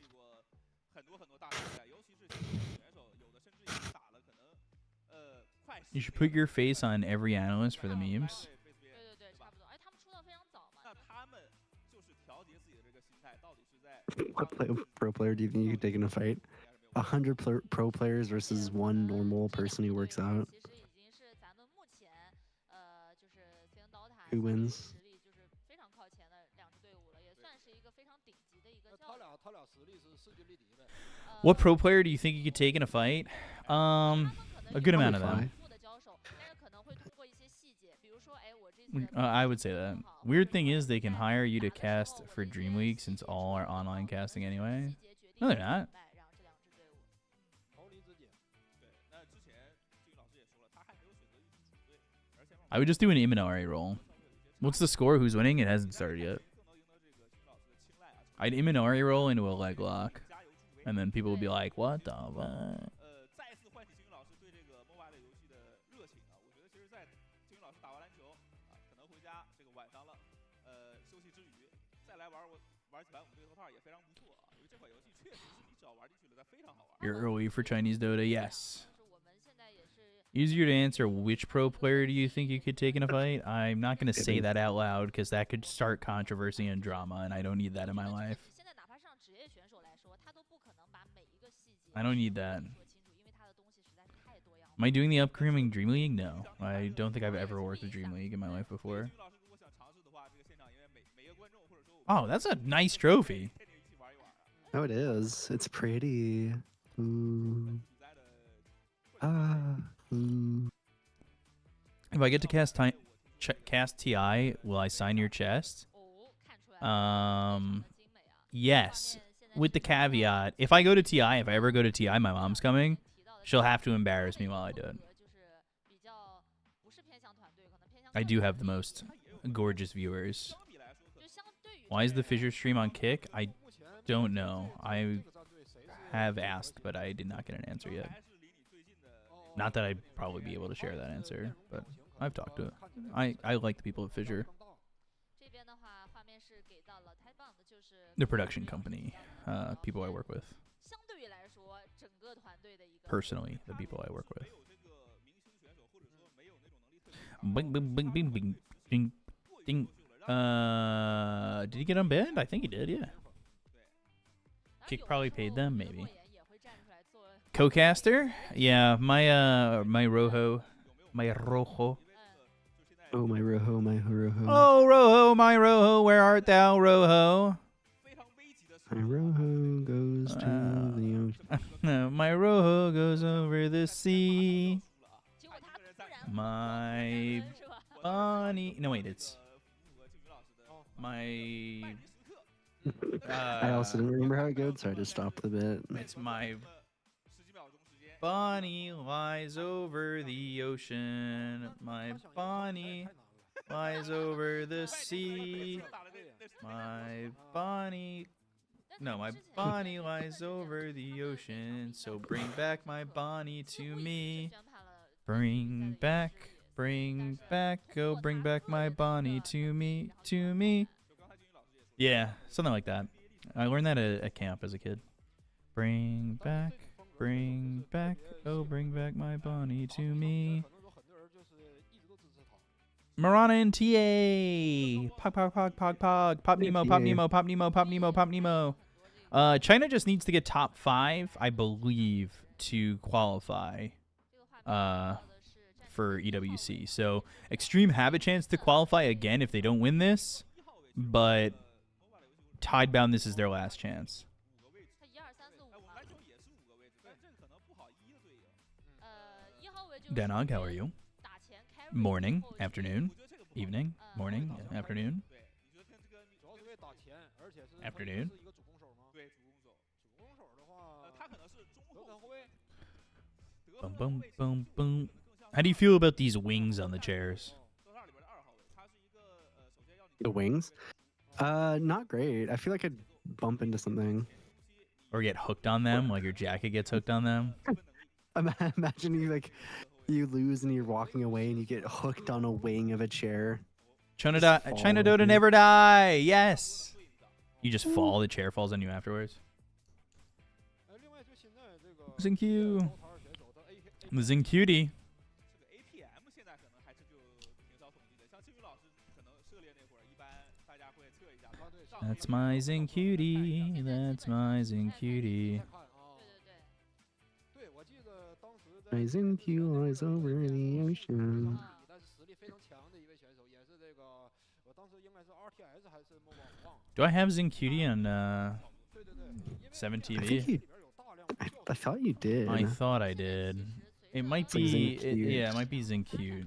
You should put your face on every analyst for the memes. What pro player do you think you could take in a fight? 100 pro players versus one normal person who works out. Who wins? What pro player do you think you could take in a fight? A good amount of them. I would say that. Weird thing is they can hire you to cast for Dream League since all are online casting anyway. No, they're not. I would just do an Imanari roll. What's the score? Who's winning? It hasn't started yet. I'd Imanari roll into a leg lock. And then people would be like, what the fuck? You're early for Chinese Dota, yes. Easier to answer which pro player do you think you could take in a fight? I'm not going to say that out loud because that could start controversy and drama, and I don't need that in my life. I don't need that. Am I doing the upcoming Dream League? No. I don't think I've ever worked with Dream League in my life before. Oh, that's a nice trophy. Oh, it is. It's pretty. Ooh. Ooh. If I get to cast TI, will I sign your chest? Yes. With the caveat, if I go to TI, if I ever go to TI, my mom's coming. She'll have to embarrass me while I do it. I do have the most gorgeous viewers. Why is the Fissure stream on Kick? I don't know. I have asked, but I did not get an answer yet. Not that I'd probably be able to share that answer, but I've talked to it. I like the people at Fissure. The production company, people I work with. Personally, the people I work with. Bing, bing, bing, bing, bing, ding, ding. Did he get unbanned? I think he did, yeah. Kick probably paid them, maybe. Co-caster? Yeah, my Rojo. My Rojo. Oh, my Rojo, my Rojo. Oh, Rojo, my Rojo, where art thou, Rojo? My Rojo goes to the ocean. My Rojo goes over the sea. My bunny. No, wait, it's my. I also didn't remember how it goes, so I just stopped the bit. It's my Bonnie lies over the ocean. My Bonnie lies over the sea. My Bonnie. No, my Bonnie lies over the ocean. So bring back my Bonnie to me. Bring back, oh, bring back my Bonnie to me, Yeah, something like that. I learned that at camp as a kid. Bring back, oh, bring back my Bonnie to me. Marana and TA. Pop Nemo. China just needs to get top 5, I believe, to qualify for EWC. So Xtreme have a chance to qualify again if they don't win this, but Tidebound, this is their last chance. Danog, how are you? Morning, afternoon, evening, morning, afternoon. Afternoon. Boom, boom, boom, boom. How do you feel about these wings on the chairs? The wings? Not great. I feel like I'd bump into something. Or get hooked on them, like your jacket gets hooked on them? Imagine you lose and you're walking away and you get hooked on a wing of a chair. China Dota never die. Yes. You just fall. The chair falls on you afterwards. Zinq. The Zincutie. That's my Zincutie. That's my Zincutie. My Zincu lies over the ocean. Do I have Zincutie on 7TV? I thought you did. I thought I did. It might be, yeah, it might be Zincu.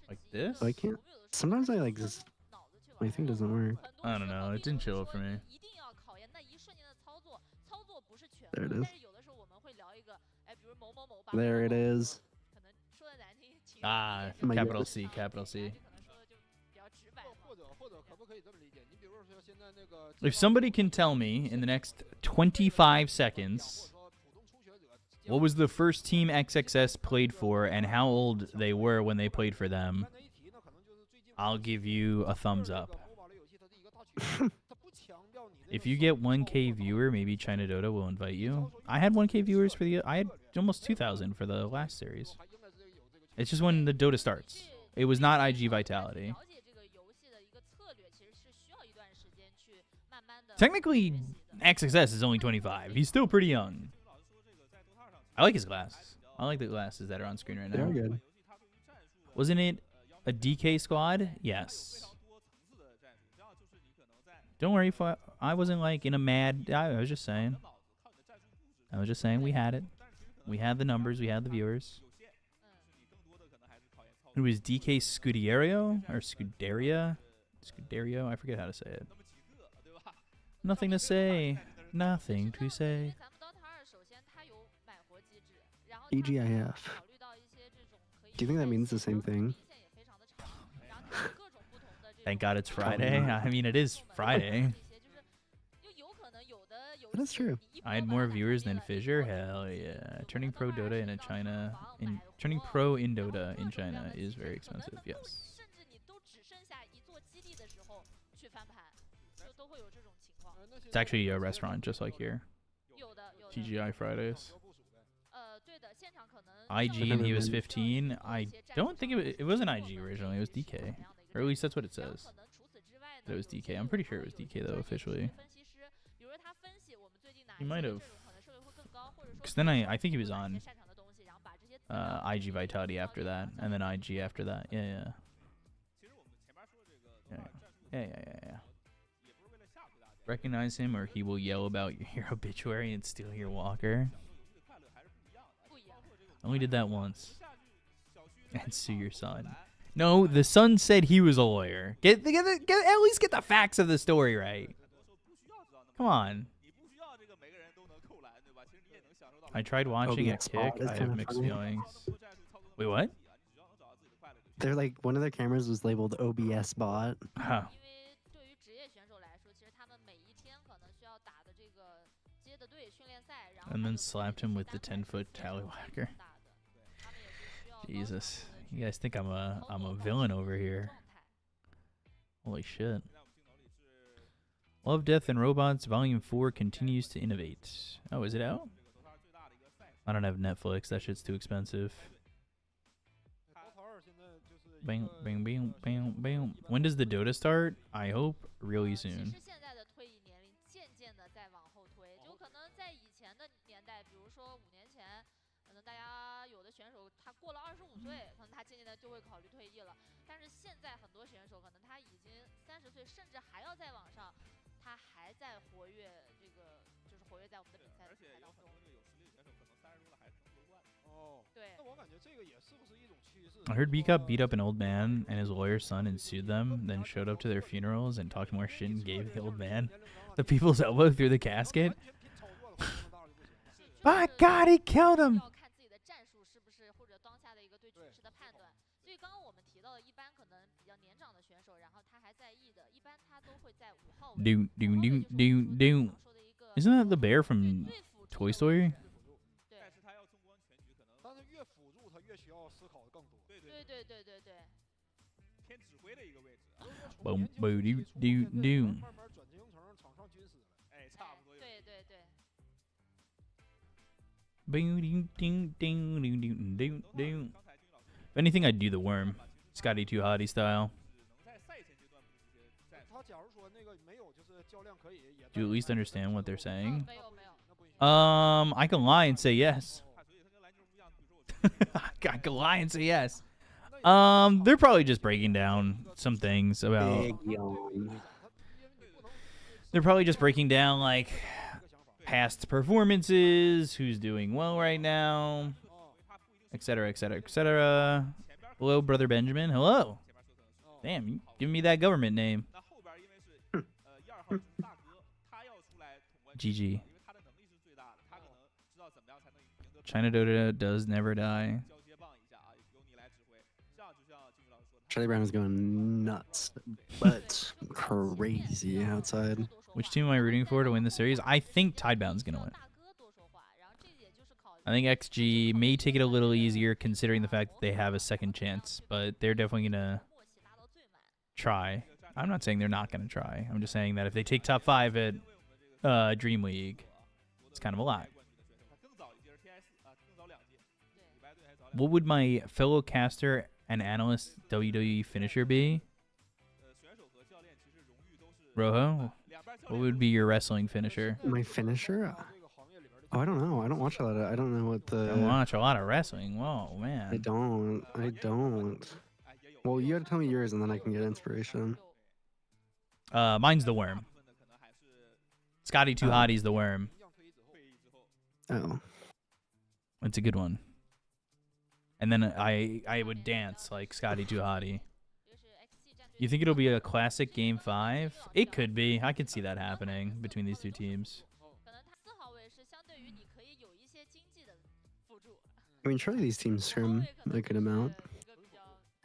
Like this? I can't. Sometimes I just. My thing doesn't work. I don't know. It didn't show up for me. There it is. There it is. Ah, capital C, capital C. If somebody can tell me in the next 25 seconds what was the first team XXS played for and how old they were when they played for them, I'll give you a thumbs up. If you get 1K viewer, maybe China Dota will invite you. I had 1K viewers for I had almost 2,000 for the last series. It's just when the Dota starts. It was not IG Vitality. Technically, XXS is only 25. He's still pretty young. I like his glasses. I like the glasses that are on screen right now. They're good. Wasn't it a DK squad? Yes. Don't worry, I wasn't like in a mad. I was just saying. We had it. We had the numbers. We had the viewers. It was DK Scuderio or Scuderia? Scuderio? I forget how to say it. Nothing to say. Nothing to say. EGIF. Do you think that means the same thing? Thank God it's Friday. I mean, it is Friday. That's true. I had more viewers than Fissure. Hell yeah! Turning pro Dota in turning pro in Dota in China is very expensive. Yes. It's actually a restaurant just like here. TGI Fridays. IG and he was 15. I don't think it wasn't IG originally. It was DK, or at least that's what it says. That it was DK. I'm pretty sure it was DK though officially. He might have, because then I think he was on IG Vitality after that, and then IG after that. Yeah. Recognize him, or he will yell about your obituary and steal your walker. I only did that once. And sue your son. No, the son said he was a lawyer. At least get the facts of the story right. Come on. I tried watching a OBS kick. bot is I have kinda mixed funny. feelings. Wait, what? They're like one of their cameras was labeled OBS bot. Huh. 因为对于职业选手来说，其实他们每一天可能需要打的这个接的队训练赛，然后 And 他 then 就 slapped him with the 10-foot tallywhacker. 大的，他们也是需要 Jesus, you guys think I'm a villain over here? Holy shit. Love, Death, and Robots Volume 4 continues to innovate. Oh, is it out? I don't have Netflix. That shit's too expensive. Bang, bang, bang, bang, bang. When does the Dota start? I hope really 其 soon. 实现在的退役年龄渐渐的在往后推，就可能在以前的年代，比如说5年前，可能大家有的选手他过了25岁，可能他渐渐的就会考虑退役了。但是现在很多选手可能他已经30岁，甚至还要再往上，他还在活跃，这个就是活跃在我们的比赛赛当中。对。 I heard B-Cup beat up an old man and his lawyer's son and sued them, then showed up to their funerals and talked more shit and gave the old man the people's elbow through the casket. By God, he killed him! 要看自己的战术是不是或者当下的一个对局势的判断。所以刚刚我们提到的，一般可能比较年长的选手，然后他还在役的，一般他都会在5号位。 Doom, doom, doom, doom, doom. Isn't that the bear from Toy Story? 对。对对对对对。 Boom, boom, doom, doom, doom. 对对对。 Boom, doom, doom, doom, doom, doom, doom. If anything, I'd do the worm. Scotty Too Hottie style. Do you at least understand what they're saying? 没有没有。 I can lie and say yes. I can lie and say yes. They're probably just breaking down some things about. Big yawn. They're probably just breaking down like past performances, who's doing well right now, etc., etc., etc. Hello, brother Benjamin. Hello. Damn, you giving me that government name. GG. China Dota does never die. Charlie Brown is going nuts, but crazy outside. Which team am I rooting for to win the series? I think Tidebound's gonna win. I think XG may take it a little easier considering the fact that they have a second chance, but they're definitely gonna try. I'm not saying they're not gonna try. I'm just saying that if they take top 5 at Dream League, it's kind of a lot. What would my fellow caster and analyst WWE finisher be? Rojo? What would be your wrestling finisher? My finisher? Oh, I don't know. I don't watch a lot of. I don't know what the. I watch a lot of wrestling. Whoa, I man. don't. I don't. Well, you gotta tell me yours, and then I can get inspiration. Mine's the worm. Scotty Too Hottie's the worm. Oh. It's a good one. And then I would dance like Scotty Too Hottie. You think it'll be a classic Game 5? It could be. I could see that happening between these two teams. I mean, surely these teams scrim a good amount.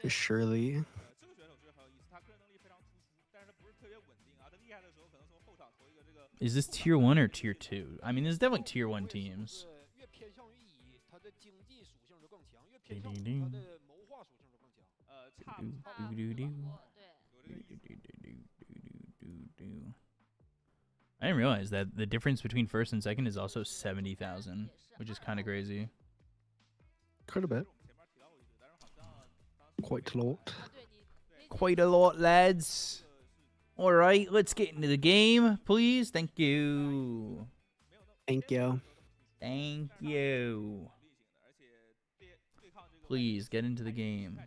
Surely. Is this tier 1 or tier 2? I mean, there's definitely tier 1 teams. I didn't realize that the difference between first and second is also 70,000, which is kind of crazy. Quite a bit. Quite a lot. Quite a lot, lads. All right, let's get into the game, please. Thank you. Thank you. Thank you. Please get into the game.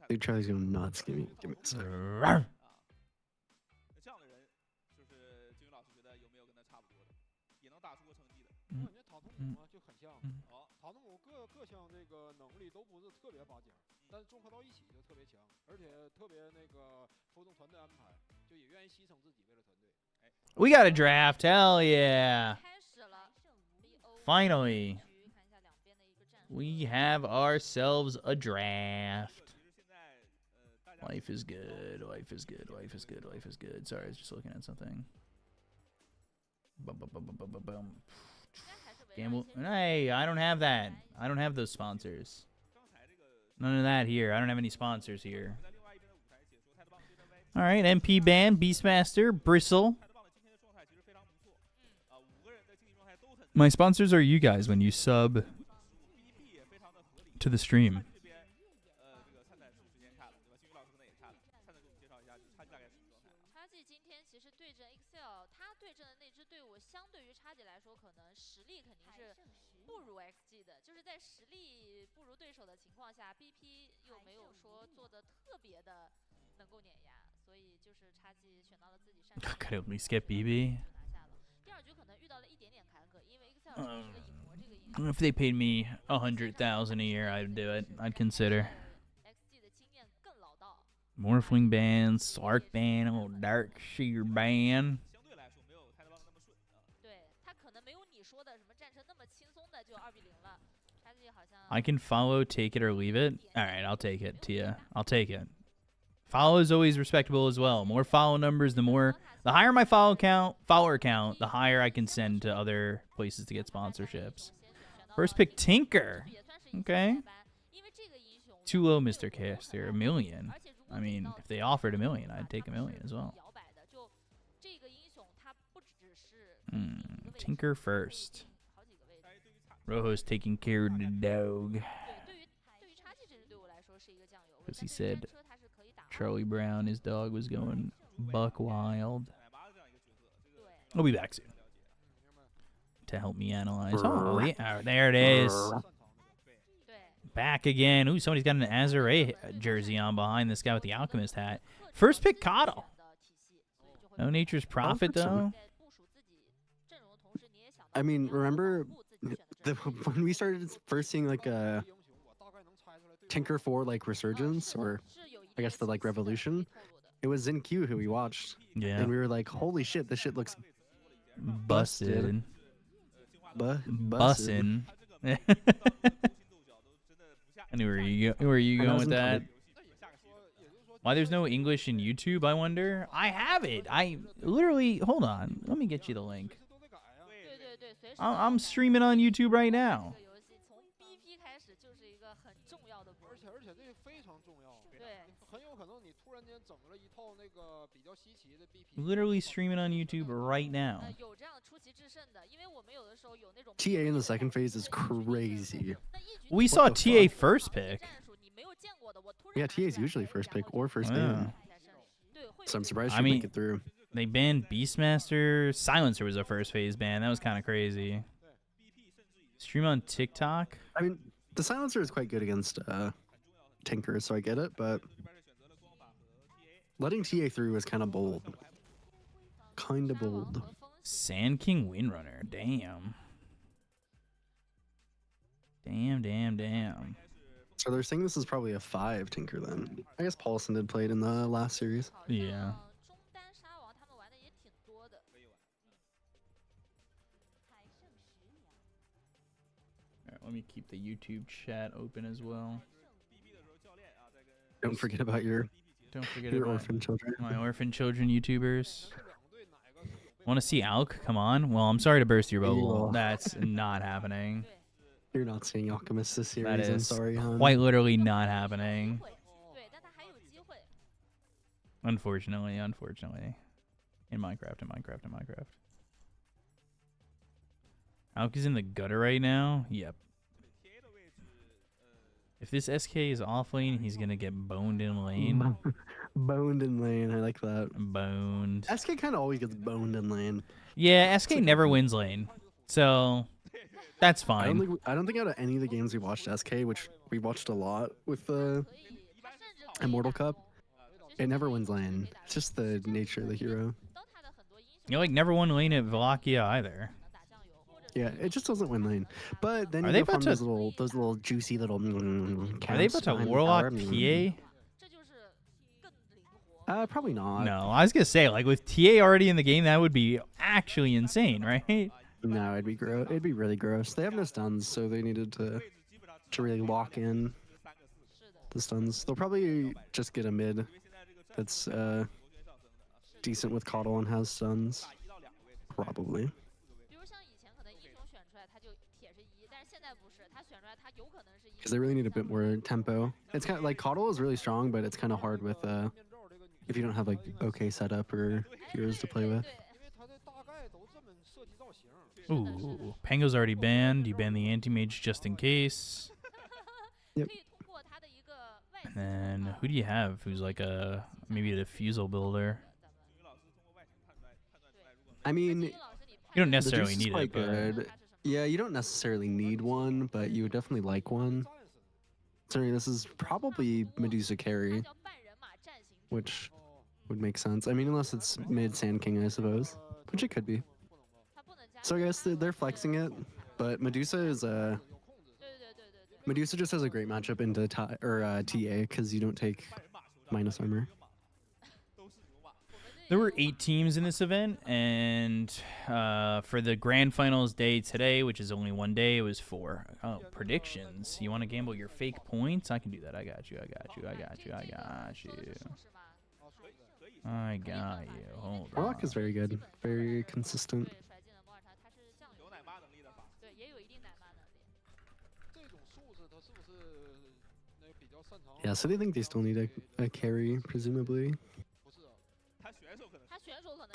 Big Charlie's going nuts. Give me a sec. Rawr. We got a draft. Hell yeah. Finally, we have ourselves a draft. Life is good. Life is good. Life is good. Life is good. Sorry, I was just looking at something. Bum, bum, bum, bum, bum, bum, bum. Gamble. Hey, I don't have that. I don't have those sponsors. None of that here. I don't have any sponsors here. All right, MP Band, Beastmaster, Bristle. My sponsors are you guys when you sub to the stream. 叉 G 今天其实对阵 ACL， 他对阵的那支队伍，相对于叉 G 来说，可能实力肯定是不如 XG 的。就是在实力不如对手的情况下 ，BP 又没有说做的特别的能够碾压，所以就是叉 G 选到了自己擅长的。Could at least get BB. 拿下了。第二局可能遇到了一点点坎坷，因为 ACL 尝试了影魔这个英雄。 If they paid me 100,000 a year, I'd do it. I'd consider. XG 的经验更老道。 Morphling band, Slark band, a little Dark Shear band. 对他可能没有你说的什么战车那么轻松的就2-0了。叉 G 好像 I can follow, take it, or leave it. All right, I'll take it, Tia. I'll take it. Follow is always respectable as well. More follow numbers, the higher my follower count, the higher I can send to other places to get sponsorships. First pick, Tinker. Okay. Too low, Mr. Caster. $1 million. I mean, if they offered $1 million, I'd take $1 million as well. Tinker first. Rojo's taking care of the dog. Because he said Charlie Brown, his dog, was going buck wild. I'll be back soon to help me analyze. Oh, yeah, there it is. Back again. Ooh, somebody's got an Azure jersey on behind this guy with the Alchemist hat. First pick, Coddle. No Nature's Prophet, though. I mean, remember when we started first seeing like a Tinker 4 like Resurgence, or I guess the like Revolution? It was in Q who we watched. Yeah. And we were like, holy shit, this shit looks busted. Bussin'. I knew where you going with that. Why there's no English in YouTube, I wonder? I have it. I literally, hold on. Let me get you the link. I'm streaming on YouTube right now. Literally streaming on YouTube right now. TA in the second phase is crazy. We saw TA first pick. Yeah, TA is usually first pick or first ban. So I'm surprised she make it through. They banned Beastmaster. Silencer was a first phase ban. That was kind of crazy. Stream on TikTok. I mean, the Silencer is quite good against Tinker, so I get it, but letting TA through was kind of bold. Kind of bold. Sand King Windrunner. Damn. Damn. So they're saying this is probably a 5 Tinker then. I guess Paulson did play it in the last series. Yeah. Alright, let me keep the YouTube chat open as well. Don't forget about your orphan children. My orphan children YouTubers. Want to see Alk? Come on. Well, I'm sorry to burst your bubble. That's not happening. You're not seeing Alchemist this series. That is I'm sorry, hon. quite literally not happening. Unfortunately. In Minecraft. Alk is in the gutter right now? Yep. If this SK is off lane, he's gonna get boned in lane. Boned in lane, I like that. Boned. SK kind of always gets boned in lane. Yeah, SK never wins lane, so that's fine. I don't think out of any of the games we watched SK, which we watched a lot with the Immortal Cup, it never wins lane. It's just the nature of the hero. You like never won lane at Wallachia either. Yeah, it just doesn't win lane. But then you go from those little juicy little. Are they about to Warlock PA? Probably not. No, I was gonna say, like, with TA already in the game, that would be actually insane, right? No, it'd be gross. It'd be really gross. They have no stuns, so they needed to really lock in the stuns. They'll probably just get a mid that's decent with Coddle and has stuns. Probably. 比如像以前可能英雄选出来他就铁是一，但是现在不是，他选出来他有可能是一。Because they really need a bit more tempo. It's kind of like Coddle is really strong, but it's kind of hard with if you don't have like okay setup or heroes to play with. Ooh, Pango's already banned. You ban the anti-mage just in case. Yep. And then who do you have who's like maybe a defusal builder? I mean, you don't necessarily need quite it, but good. Yeah, you don't necessarily need one, but you would definitely like one. Sorry, this is probably Medusa carry, which would make sense. I mean, unless it's mid Sand King, I suppose, which it could be. So I guess they're flexing it, but Medusa is Medusa just has a great matchup into TA because you don't take minus armor. there were 8 teams in this event, and for the grand finals day today, which is only one day, it was 4. Oh, predictions. You want to gamble your fake points? I can do that. I got you. Hold on. Warlock is very good, very consistent. Yeah, so they think they still need a carry, presumably.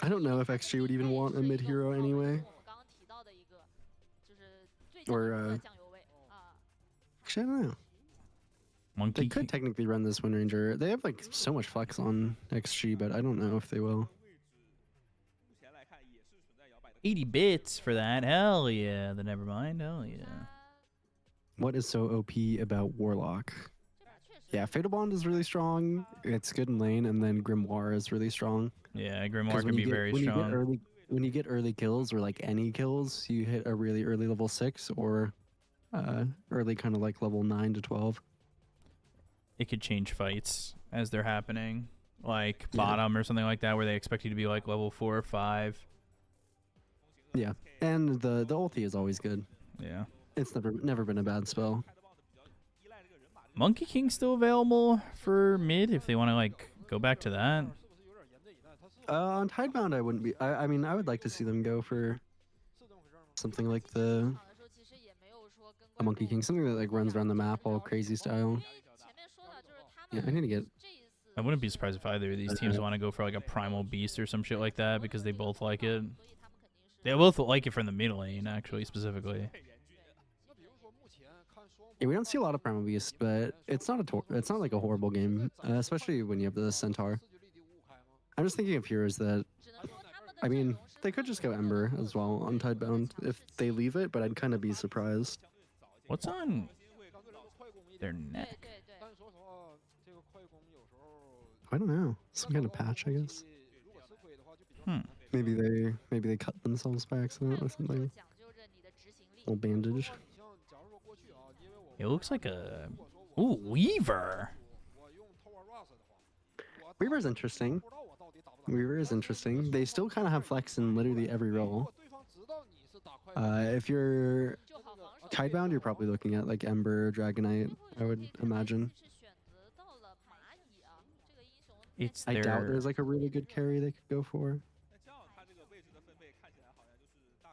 I don't know if XG would even want a mid hero anyway. Or, actually, I don't know. Monkey They could technically run this Wind Ranger. They have like so much flex on XG, but I don't know if they will. 80 bits for that. Hell yeah. The Nevermind. Hell yeah. What is so OP about Warlock? Yeah, Fatal Bond is really strong. It's good in lane, and then Grimoire is really strong. Yeah, Grimoire can be very strong. When you get early kills, or like any kills, you hit a really early level 6 or early kind of like level 9 to 12. It could change fights as they're happening, like bottom or something like that, where they expect you to be like level 4 or 5. Yeah, and the ulti is always good. Yeah, it's never been a bad spell. Monkey King still available for mid if they want to like go back to that. On Tidebound, I wouldn't be. I mean, I would like to see them go for something like a Monkey King, something that like runs around the map all crazy style. Yeah, I need to get. I wouldn't be surprised if either of these teams want to go for like a Primal Beast or some shit like that because they both like it. They both like it from the mid lane, actually, specifically. Yeah, we don't see a lot of Primal Beast, but it's not like a horrible game, especially when you have the Centaur. I'm just thinking of heroes that, I mean, they could just go Ember as well on Tidebound if they leave it, but I'd kind of be surprised. What's on their neck? I don't know. Some kind of patch, I guess. Maybe they cut themselves by accident or something. Little bandage. It looks like a Weaver. Weaver's interesting. Weaver is interesting. They still kind of have flex in literally every role. If you're Tidebound, you're probably looking at like Ember, Dragonite, I would imagine. I doubt there's like a really good carry they could go for.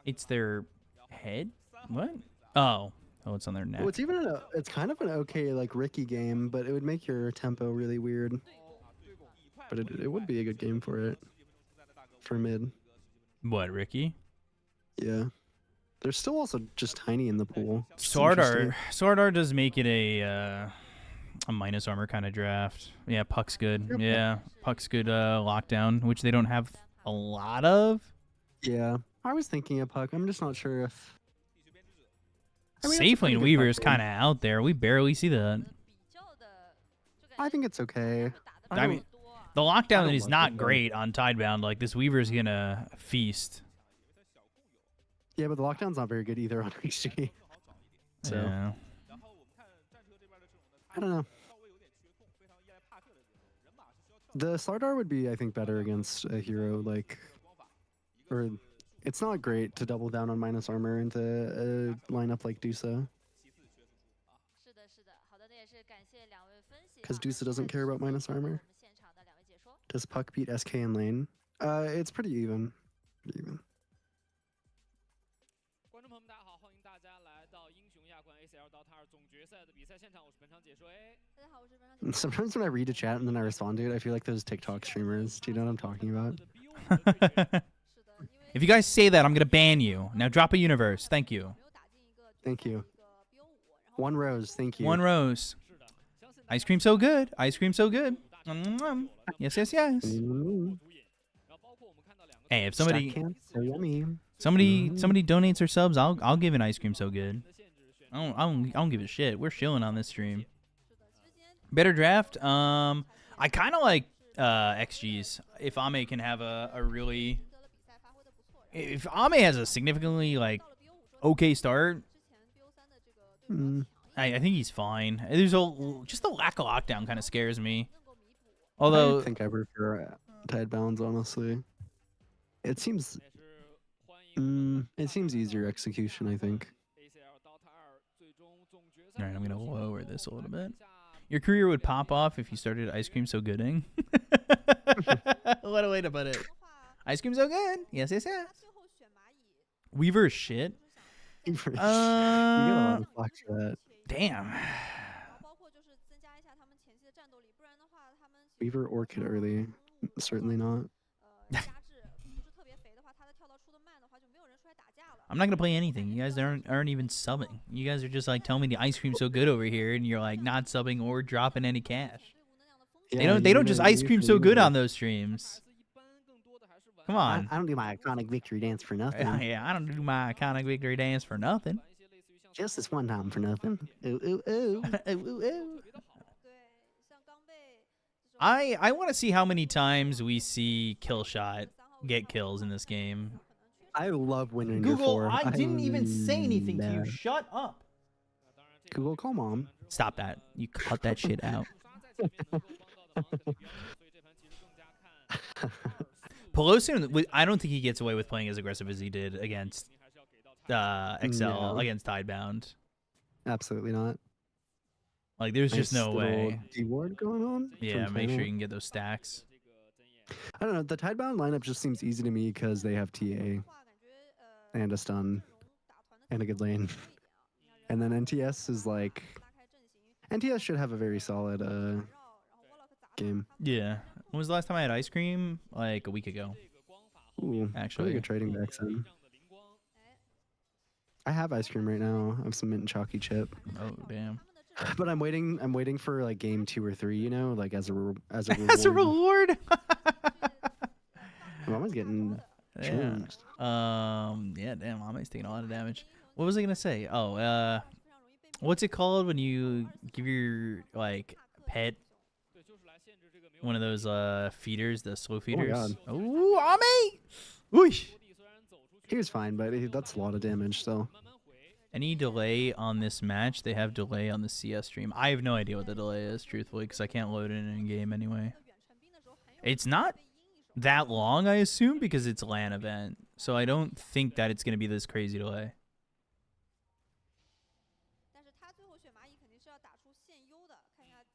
It's their head? What? Oh, it's on their neck. Well, it's kind of an okay like Ricky game, but it would make your tempo really weird. But it would be a good game for it. For mid. What, Ricky? Yeah. They're still also just tiny in the pool. Sword Art does make it a minus armor kind of draft. Yeah, Puck's good. Yep. Yeah, Puck's good lockdown, which they don't have a lot of. Yeah, I was thinking of Puck. I'm just not sure if... Safe Lane Weaver is kind of out there. We barely see that. I think it's okay. I mean, the lockdown is not great on Tidebound. Like, this Weaver is going to feast. Yeah, but the lockdown's not very good either on HG. So, yeah. I don't know. The Slardar would be, I think, better against a hero like... Or It's not great to double down on minus armor into a lineup like Dusa. Because Dusa doesn't care about minus armor. Does Puck beat SK in lane? It's pretty even. Pretty even. Sometimes when I read a chat and then I respond to it, I feel like those TikTok streamers. Do you know what I'm talking about? If you guys say that, I'm gonna ban you. Now drop a universe. Thank you. Thank you. One rose. Thank you. One rose. Ice cream so good. Ice cream so good. Yes, yes, yes. Hey, if somebody donates or subs, I'll give an ice cream so good. I don't give a shit. We're chilling on this stream. Better draft. I kind of like XG's. If Ame can have a really, if Ame has a significantly like okay start, I think he's fine. There's just the lack of lockdown kind of scares me. Although I think I prefer Tidebounds, honestly. It seems easier execution, I think. All right, I'm gonna lower this a little bit. Your career would pop off if you started Ice Cream So Gooding. What a way to put it. Ice Cream So Good. Yes, yes, yes. Weaver is shit. You get a lot of flack for that. Damn. Weaver Orchid early. Certainly not. I'm not gonna play anything. You guys aren't even subbing. You guys are just like telling me the ice cream's so good over here, and you're like not subbing or dropping any cash. Yeah, they don't just ice cream so good on those streams. Come on. I don't do my iconic victory dance for nothing. Yeah, I don't do my iconic victory dance for nothing. Just this one time for nothing. Ooh, ooh, ooh. Ooh, ooh, ooh. I want to see how many times we see Killshot get kills in this game. I love winning Google, your 4. I didn't even say anything to you. Shut up. Google, call mom. Stop that. You cut that shit out. Pelosi, I don't think he gets away with playing as aggressive as he did against XL, against Tidebound. Absolutely not. Like, there's just no way. D-ward going on? Yeah, make sure you can get those stacks. I don't know. The Tidebound lineup just seems easy to me because they have TA and a stun and a good lane. And then NTS is like... NTS should have a very solid game. Yeah. When was the last time I had ice cream? Like a week ago. Ooh, actually. Really good trading back then. I have ice cream right now. I have some mint and chalky chip. Oh, damn. But I'm waiting for like game 2 or 3, you know, like as a reward. As a reward? Mama's getting changed. Yeah, damn, Mama's taking a lot of damage. What was I gonna say? Oh, what's it called when you give your like pet one of those feeders, the slow feeders? Oh, Ame! Whoosh! He was fine, but that's a lot of damage still. Any delay on this match? They have delay on the CS stream. I have no idea what the delay is, truthfully, because I can't load it in game anyway. It's not that long, I assume, because it's a LAN event. So I don't think that it's going to be this crazy delay.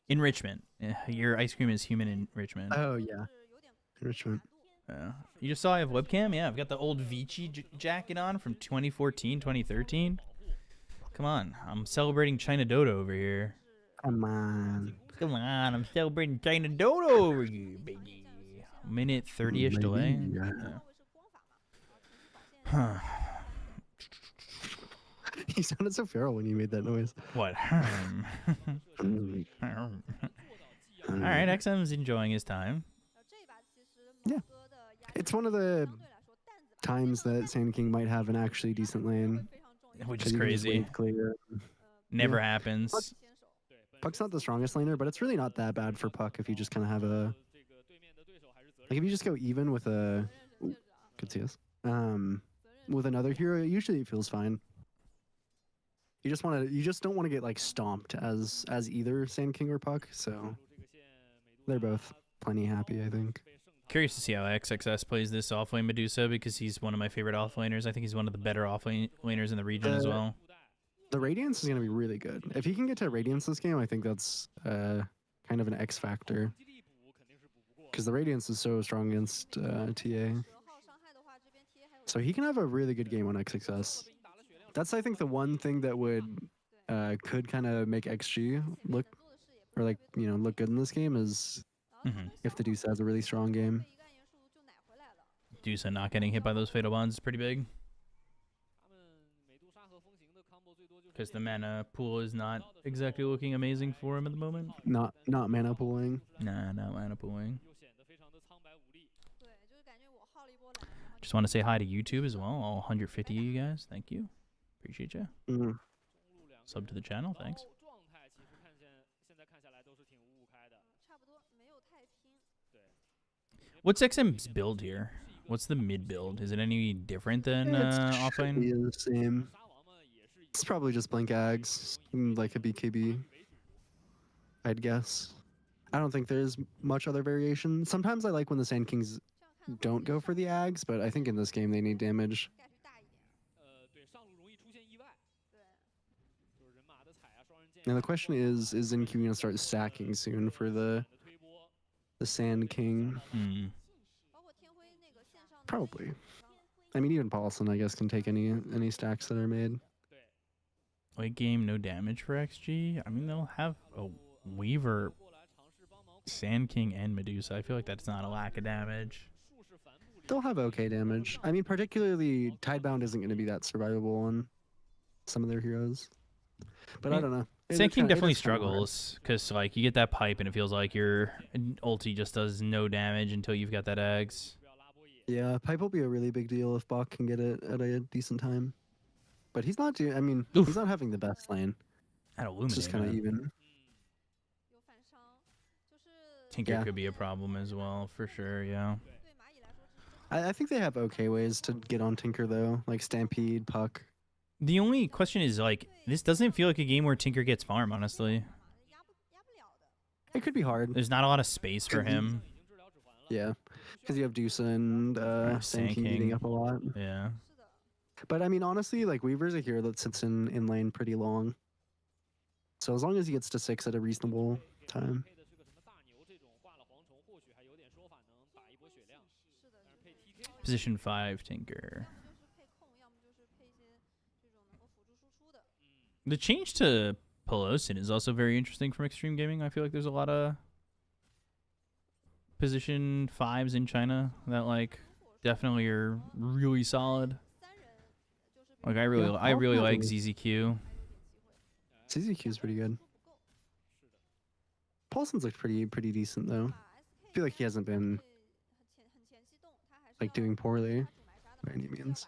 Enrichment. Your ice cream is human enrichment. Oh, yeah. Enrichment. You just saw I have webcam? Yeah, I've got the old Vici jacket on from 2014, 2013. Come on, I'm celebrating China Dodo over here. Come on. Come on, I'm celebrating China Dodo over here, baby. Minute 30-ish delay. Yeah. Huh. You sounded so feral when you made that noise. What? Alright, XM's enjoying his time. Yeah. It's one of the times that Sand King might have an actually decent lane. Which is crazy. Never happens. Puck's not the strongest laner, but it's really not that bad for Puck if you just kind of have a... Like, if you just go even with a... Ooh, good CS. With another hero, usually it feels fine. You just don't want to get, like, stomped as either Sand King or Puck, so... They're both plenty happy, I think. Curious to see how XXS plays this offlane Medusa because he's one of my favorite offlaners. I think he's one of the better offlaners in the region as well. The Radiance is going to be really good. If he can get to Radiance this game, I think that's kind of an X factor. Because the Radiance is so strong against TA. So he can have a really good game on XXS. That's, I think, the one thing that could kind of make XG look, or like, look good in this game is if the Deuce has a really strong game. Deuce not getting hit by those fatal bonds is pretty big. Because the mana pool is not exactly looking amazing for him at the moment. Not mana pooling. Nah, not mana pooling. Just want to say hi to YouTube as well. All 150 of you guys. Thank you. Appreciate you. Sub to the channel. Thanks. What's XM's build here? What's the mid build? Is it any different than offlane? It's the same. It's probably just Blink Ags, like a BKB, I'd guess. I don't think there's much other variation. Sometimes I like when the Sand Kings don't go for the Ags, but I think in this game they need damage. Now the question is NQ going to start stacking soon for the Sand King? Probably. I mean, even Paulson, I guess, can take any stacks that are made. Late game, no damage for XG. I mean, they'll have a Weaver, Sand King, and Medusa. I feel like that's not a lack of damage. They'll have okay damage. I mean, particularly Tidebound isn't going to be that survivable on some of their heroes. But I don't know. Sand King definitely struggles because like you get that pipe and it feels like your ulti just does no damage until you've got that Ags. Yeah, pipe will be a really big deal if Bach can get it at a decent time. But he's not doing. I mean, he's not having the best lane. It's just kind of even. Tinker could be a problem as well, for sure. Yeah. I think they have okay ways to get on Tinker though, like Stampede, Puck. The only question is like this doesn't feel like a game where Tinker gets farm. Honestly, it could be hard. There's not a lot of space for him. Yeah, because you have Deuce and Sand King eating up a lot. Yeah. But I mean, honestly, like Weaver's a hero that sits in lane pretty long. So as long as he gets to 6 at a reasonable time. Position 5, Tinker. The change to Pelosin is also very interesting from Xtreme Gaming. I feel like there's a lot of position 5s in China that like definitely are really solid. Like I really like ZZQ. ZZQ is pretty good. Paulson's looked pretty decent though. I feel like he hasn't been like doing poorly by any means.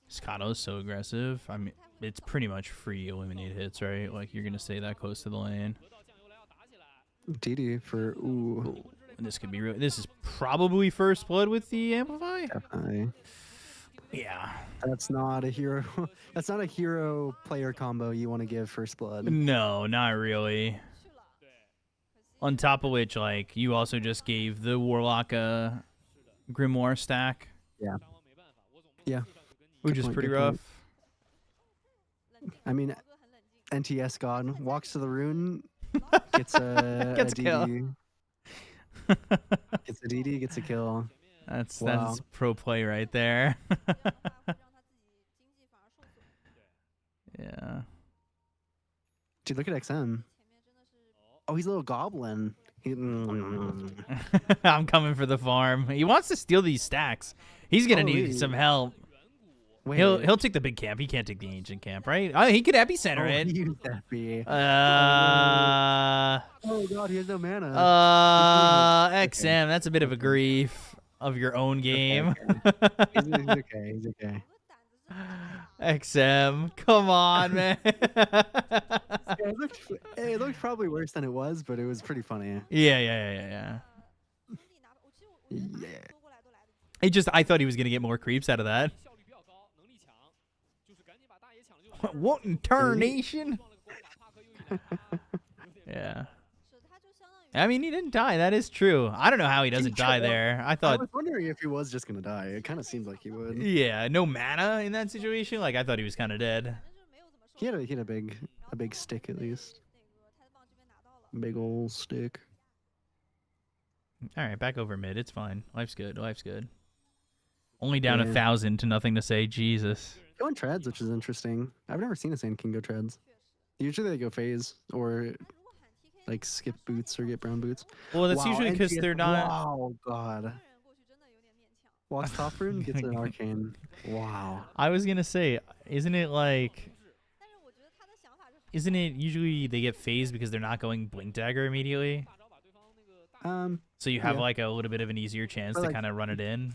Scotto's so aggressive. I mean, it's pretty much free eliminate hits, right? Like you're gonna stay that close to the lane. DD for ooh. This could be real. This is probably first blood with the Amplify. Definitely. Yeah. That's not a hero. That's not a hero player combo you want to give first blood. No, not really. On top of which, like, you also just gave the Warlock a Grimoire stack. Yeah. Yeah. Which is pretty rough. I mean, NTS God walks to the rune, gets a kill. Gets a DD, gets a kill. That's pro play right there. Yeah. Dude, look at XM. Oh, he's a little goblin. I'm coming for the farm. He wants to steal these stacks. He's gonna need some help. Wait. He'll take the big camp. He can't take the ancient camp, right? Oh, he could epicenter it. Use epi. Oh god, he has no mana. XM, that's a bit of a grief of your own game. Okay. He's okay. He's okay. XM, come on, man. It looked probably worse than it was, but it was pretty funny. Yeah. I thought he was gonna get more creeps out of that. What in tarnation? Yeah. I mean, he didn't die. That is true. I don't know how he doesn't die there. I I thought, was wondering if he was just gonna die. It kind of seemed like he would. yeah, no mana in that situation. Like I thought he was kind of dead. He had a big stick at least. Big old stick. All right, back over mid. It's fine. Life's good. Life's good. Only down Yeah. 1,000 to nothing to say. Jesus. Going treads, which is interesting. I've never seen a Sand King go treads. Usually they go phase or like skip boots or get brown boots. Well, that's Wow, usually because NTS they're not. Wow, God. Walks top rune, gets an arcane. Wow. I was gonna say, isn't it like? Isn't it usually they get phased because they're not going blink dagger immediately? So you have yeah. like a little bit of an easier chance Or, to like- kind of run it in.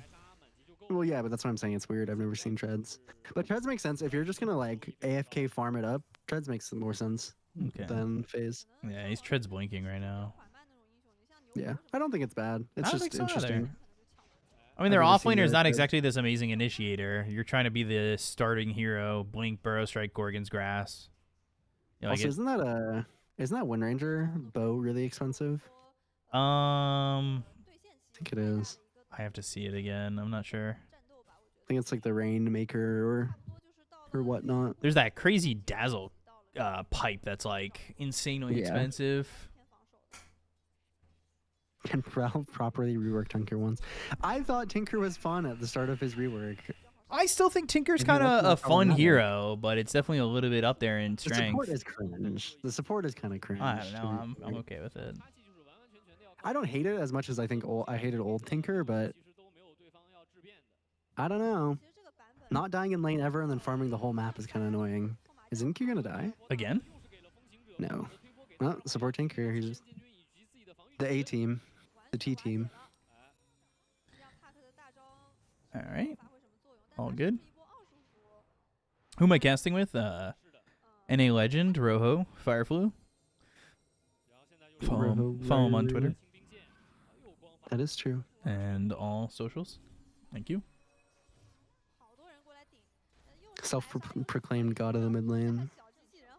Well, yeah, but that's what I'm saying. It's weird. I've never seen treads. But treads make sense. If you're just going to like AFK farm it up, treads makes more sense Okay. than phase. Yeah, he's treads blinking right now. Yeah. I don't think it's bad. It's I don't just think so either. interesting. I mean, their I've never seen offlaner is the not treads. exactly this amazing initiator. You're trying to be the starting hero. Blink, Burrow Strike, Gorgon's Grass. You know, like Also, isn't that Wind Ranger bow really expensive? I I think it is. have to see it again. I'm not sure. I think it's like the Rainmaker or whatnot. There's that crazy Dazzle pipe that's like insanely Yeah. expensive. Can Ralph properly rework Tinker once? I thought Tinker was fun at the start of his rework. I still think Tinker's Maybe kind that's of not a fun problematic. hero, but it's definitely a little bit up there in The support strength. is cringe. The support is kind of cringe. I don't to know. be I'm fair. okay with it. I don't hate it as much as I think I hated old Tinker, but I don't know. Not dying in lane ever and then farming the whole map is kind of annoying. Is Inkyu gonna die? Again? No. No, support Tinker. He's just the A team, the T team. All right. All good. Who am I casting with? NA Legend, Rojo, Fireflu. Follow him on Twitter That is true. and all socials. Thank you. Self-proclaimed god of the mid lane.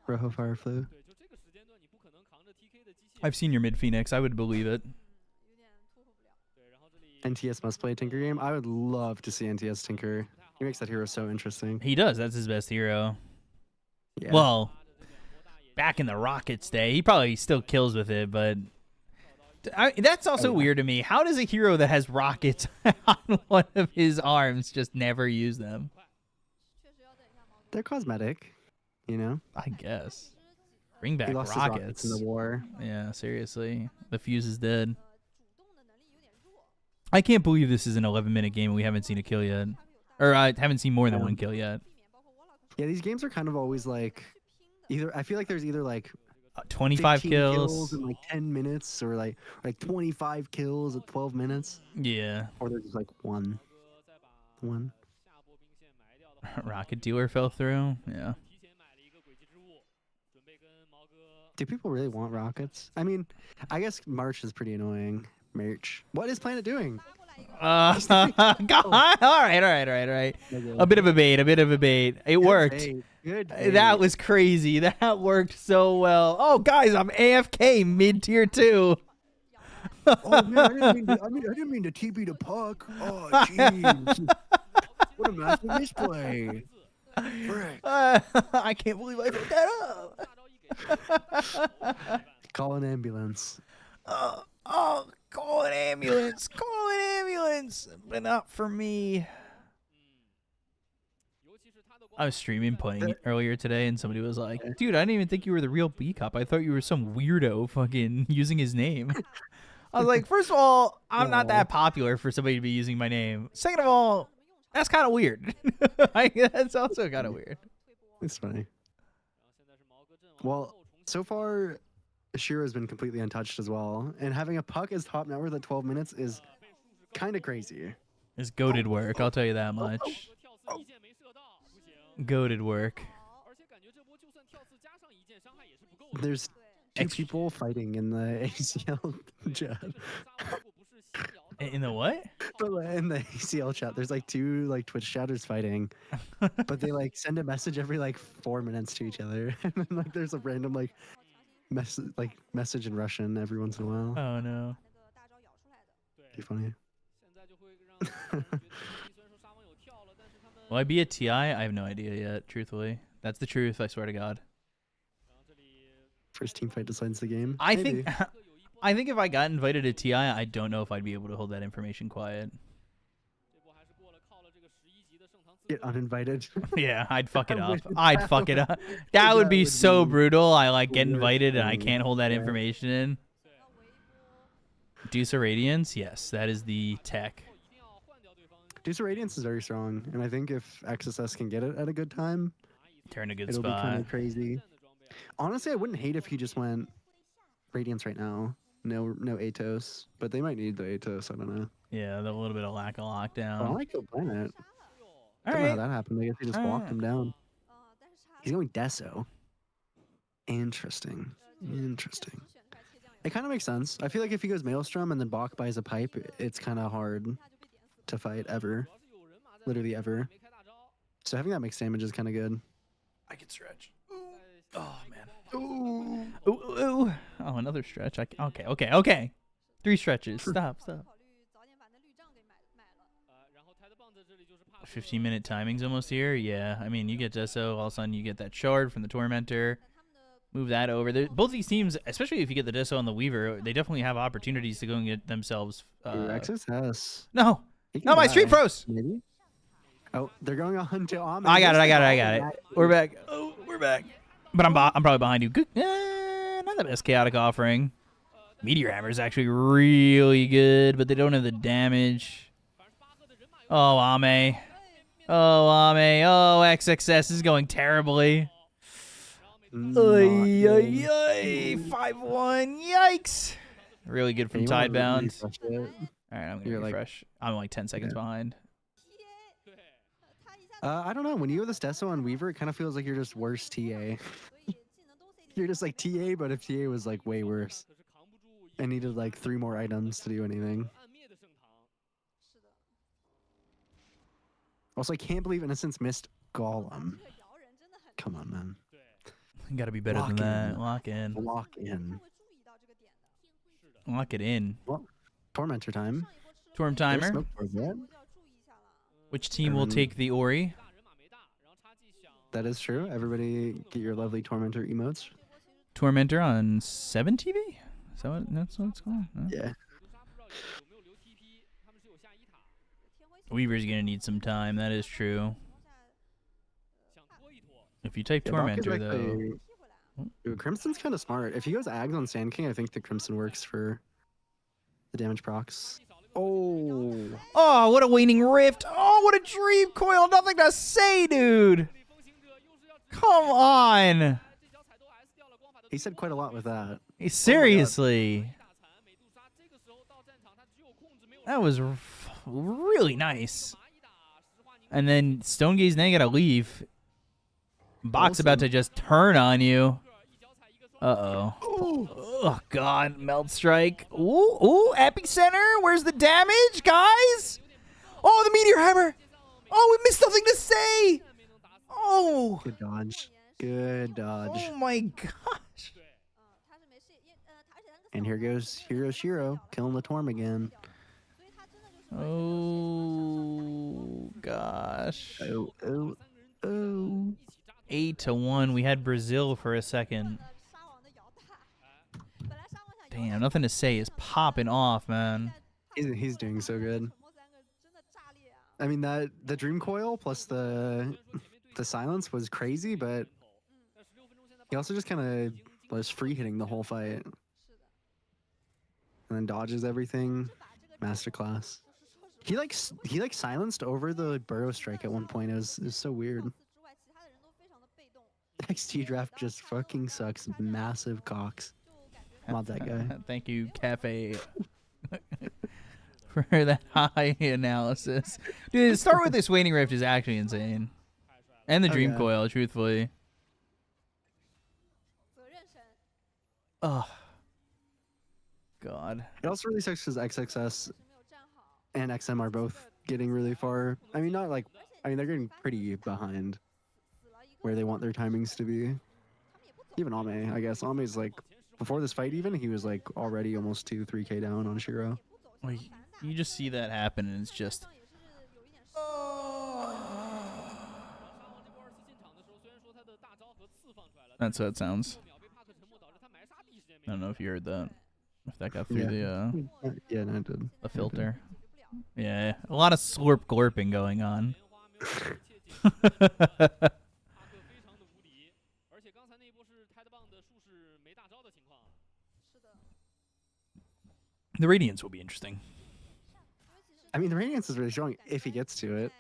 Rojo Fireflu. I've seen your mid Phoenix. I would believe it. NTS must play Tinker game. I would love to see NTS Tinker. He makes that hero so interesting. He does. That's his best hero. Yeah. Well, back in the Rockets day, he probably still kills with it, but that's also Oh, yeah. weird to me. How does a hero that has rockets on one of his arms just never use them? They're cosmetic, you know? I guess. Bring He back lost rockets. his rockets in the war. Yeah, seriously. The fuse is dead. I can't believe this is an 11-minute game and we haven't seen a kill yet. Or I haven't seen more than one kill yet. Yeah, these games are kind of always like I feel like there's either like 25 15 kills. in like 10 minutes or like 25 kills at 12 minutes, Yeah. or there's just like one. Rocket dealer fell through. Yeah. Do people really want rockets? I mean, I guess March is pretty annoying. March. What is Planet doing? God. All right. A bit of a bait. It worked. Good. That was crazy. That worked so well. Oh, guys, I'm AFK mid tier 2. Oh man, I didn't mean to TP the puck. Oh jeez. What a massive misplay. Frick. I can't believe I fucked that up. Call an ambulance. Oh, call an ambulance. Call an ambulance. But not for me. I was streaming playing earlier today, and somebody was like, dude, I didn't even think you were the real B-Cup. I thought you were some weirdo fucking using his name. I was like, first of all, I'm not that popular for somebody to be using my name. Second of all, that's kind of weird. That's also kind of weird. It's funny. Well, so far, Shira's been completely untouched as well, and having a puck as top net worth at 12 minutes is kind of crazy. It's goated work, I'll tell you that much. Goated work. There's two people fighting in the ACL chat. In the what? In the ACL chat, there's like two like Twitch chatters fighting, but they like send a message every like 4 minutes to each other, and then like there's a random like message in Russian every once in a while. Oh no. Be funny. Will I be a TI? I have no idea yet, truthfully. That's the truth, I swear to God. First team fight decides the game. I Maybe. think I think if I got invited to TI, I don't know if I'd be able to hold that information quiet. Get uninvited. Yeah, I'd fuck it I up. wish I'd fuck it up. That would be would so be brutal. I like get the worst invited and I thing. can't hold that Yeah. information in. Deuce of Radiance? Yes, that is the tech. Deuce of Radiance is very strong, and I think if XSS can get it at a good time, Turn a good it'll be kind spot. of crazy. Honestly, I wouldn't hate if he just went Radiance right now. No Atos, but they might need the Atos. I don't know. Yeah, a little bit of lack of Oh, I lockdown. like Go Planet. All Don't know how right. that happened. I guess he just walked Alright. him down. He's going Deso. Interesting. Interesting. It kind of makes sense. I feel like if he goes Maelstrom and then Bach buys a pipe, it's kind of hard to fight ever. Literally ever. So having that mixed damage is kind of good. I could stretch. Oh man. Ooh. Ooh. Oh, another stretch. Okay. 3 stretches. Stop. 15-minute timing's almost here. Yeah, I mean, you get Deso, all of a sudden you get that shard from the Tormentor. Move that over. Both these teams, especially if you get the Deso and the Weaver, they definitely have opportunities to go and get themselves. XSS. No, He can no, my die, stream froze. Maybe. Oh, they're going on to Ahmed. I got it. We're back. Oh, we're back. But I'm probably behind you. Good. Not the best chaotic offering. Meteor Hammer is actually really good, but they don't have the damage. Oh, Ame. Oh, XXS is going terribly. Oy, oy, oy. 5-1. Yikes. Really good from Tidebound. All right, I'm going to refresh. I'm like 10 seconds behind. I don't know. When you have this Deso on Weaver, it kind of feels like you're just worse TA. You're just like TA, but if TA was like way worse and needed like 3 more items to do anything. Also, I can't believe Innocence missed Golem. Come on, man. You got to be better Lock than that. in. Lock in. Lock in. Lock it in. Well, Tormentor time. Torm There's timer. smoke for that. Which team will take the Ori? That is true. Everybody get your lovely Tormentor emotes. Tormentor on 7 TV? Is that that's what it's called? No? Yeah. Weaver's gonna need some time. That is true. If you type Tormentor, though, Ooh, Crimson's kind of smart. If he goes Ags on Sand King, I think the Crimson works for the damage procs. Oh. oh, what a waning rift! Oh, what a dream coil! Nothing to say, dude. Come on. He said quite a lot with that. Seriously. That was really nice. And then Stonegaze now gotta leave. Bach's about to just turn on you. Uh-oh. Oh, God. Melt Strike. Ooh, Epicenter. Where's the damage, guys? Oh, the Meteor Hammer. Oh, we missed nothing to say. Oh. Good dodge. Good dodge. Oh, my gosh. And here goes Shiro killing the Torm again. Oh, gosh. Oh. 8-1. We had Brazil for a second. Damn, nothing to say is popping off, man. He's doing so good. I mean, the Dream Coil plus the silence was crazy, but he also just kind of was free hitting the whole fight. And then dodges everything. Masterclass. He silenced over the Burrow Strike at one point. It was so weird. XT draft just fucking sucks. Massive cocks. Mob that guy. Thank you, Cafe, for that high analysis. Dude, start with this Waning Rift is actually insane. And the Dream yeah. Coil, truthfully. Oh. God. It also really sucks because XXS and XM are both getting really far. I mean, they're getting pretty behind where they want their timings to be. Even Ame, I guess. Ame's like before this fight even, he was like already almost 2-3K down on Shiro. Like, you just see that happen, and it's just. That's how it sounds. I don't know if you heard that. If that got through the yeah, no, I did. The filter. Yeah, a lot of slurp glorping going on. The Radiance will be interesting. I mean, the Radiance is really strong if he gets to it.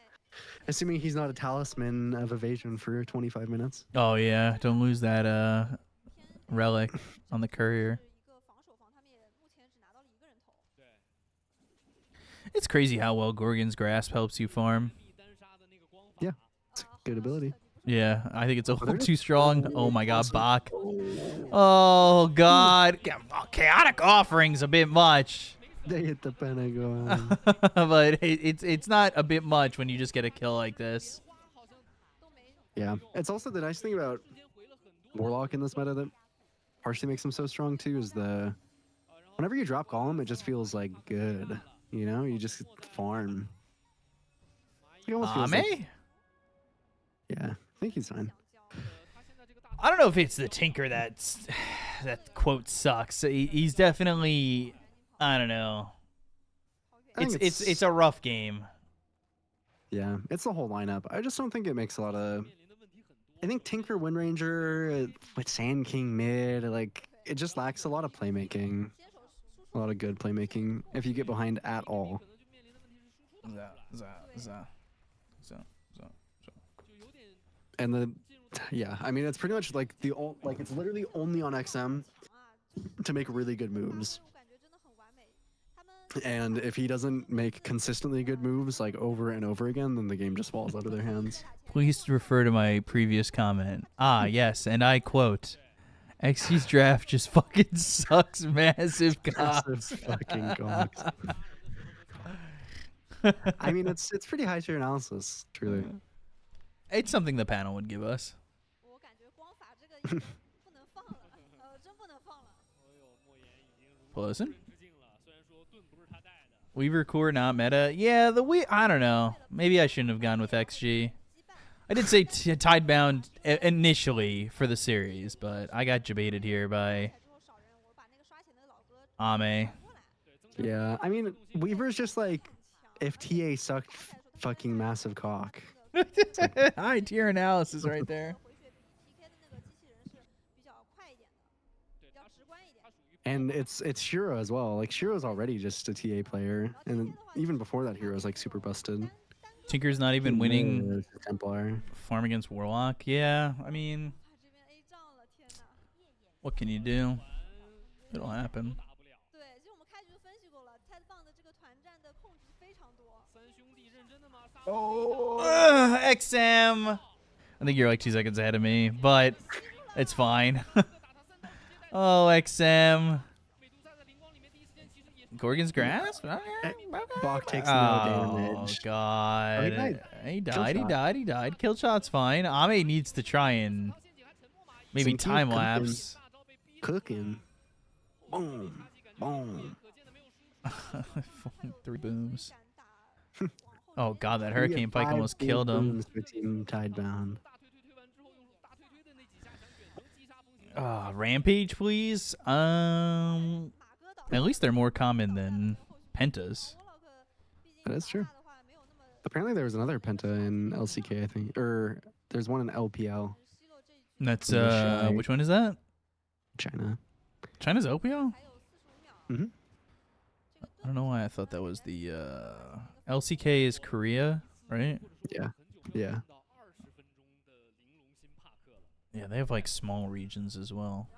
Assuming he's not a talisman of evasion for 25 minutes. Oh yeah, don't lose that relic on the courier. It's crazy how well Gorgon's Grasp helps you farm. Yeah, it's a good ability. Yeah, I think it's a little too strong. Oh my god, Bach. Oh god. Chaotic Offering's a bit much. They hit the Pentagon. But it's not a bit much when you just get a kill like this. Yeah, it's also the nice thing about Warlock in this meta that partially makes him so strong too is whenever you drop Golem, it just feels like good. You know, you just farm. It almost feels like, yeah, I think he's fine. I don't know if it's the Tinker that quote sucks. He's definitely, I don't know. It's a rough game. Yeah, it's the whole lineup. I just don't think it makes a lot of. I think Tinker Windranger with Sand King mid, like it just lacks a lot of playmaking, a lot of good playmaking if you get behind at all. And yeah, I mean it's pretty much like it's literally only on XM to make really good moves. And if he doesn't make consistently good moves like over and over again, then the game just falls out of their hands. Please refer to my previous comment. Ah, yes, and I quote, XG's draft just fucking sucks massive cocks. Massive fucking cocks. I mean, it's pretty high tier analysis, truly. It's something the panel would give us. Listen. Weaver core not meta. Yeah, I don't know. Maybe I shouldn't have gone with XG. I did say Tidebound initially for the series, but I got debated here by Ame. Yeah, I mean, Weaver's just like if TA sucked fucking massive cock. High tier analysis right there. And it's Shiro as well. Like Shiro's already just a TA player, and even before that, Hero's like super busted. Tinker's not even winning Templar farm against Warlock. Yeah, I mean, what can you do? It'll happen. Oh, XM. I think you're like 2 seconds ahead of me, but it's fine. Oh, XM. Gorgon's Grasp? Bach takes no damage. Oh, God. Oh, he died. Kill shot's fine. Ame needs to try and maybe time lapse. Cooking. Boom. Boom. 3 booms. Oh, God, that Hurricane Pike almost killed him. Tidebound. Rampage, please. At least they're more common than pentas. That is true. Apparently there was another penta in LCK, I think. Or there's one in LPL. That's which one is that? China. China's OPL? Mm-hmm. I don't know why I thought that was the LCK is Korea, right? Yeah. Yeah. Yeah, they have like small regions as well.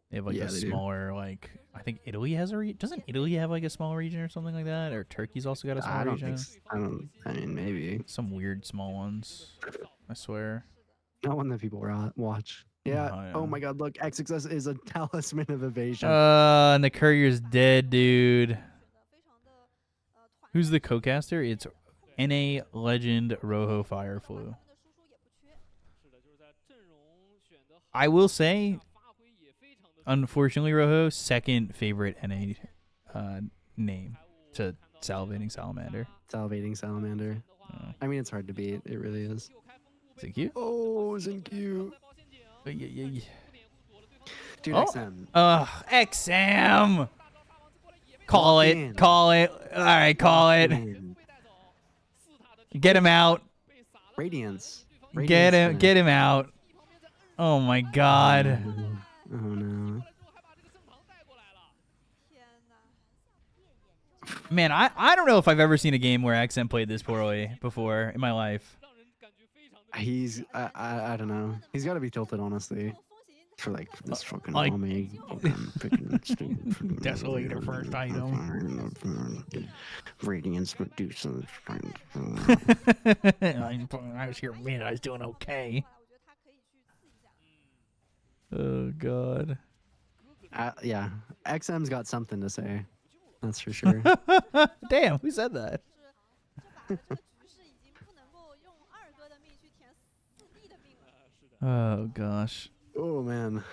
They have like a they smaller, like I think Italy has a doesn't Italy have like a small region or something like that? Or Turkey's also got a small region? I mean, maybe. Some weird small ones. I swear. Not one that people watch. Yeah. Oh, yeah. Oh my God! Look, XXS is a talisman of evasion. And the courier's dead, dude. Who's the co-caster? It's NA Legend Rojo Fireflu. I will say, unfortunately, Rojo, second favorite NA name to Salivating Salamander. Salivating Salamander. I mean, it's hard to beat. It really is. Xingqiu? Oh, Xingqiu. Dude, Oh. XM. XM. Call Lock it. in. Call it. All right, call it. Get him out. Radiance. Get him. Get him out. Oh my God. Oh no. Man, I don't know if I've ever seen a game where XM played this poorly before in my life. He's I don't know. He's got to be tilted, honestly. For like this fucking Like- army, fucking stupid Desolator first item. Radiance Medusa. I was here, man. I was doing okay. Oh God. Yeah, XM's got something to say. That's for sure. Damn, who said that? Oh gosh. Oh man,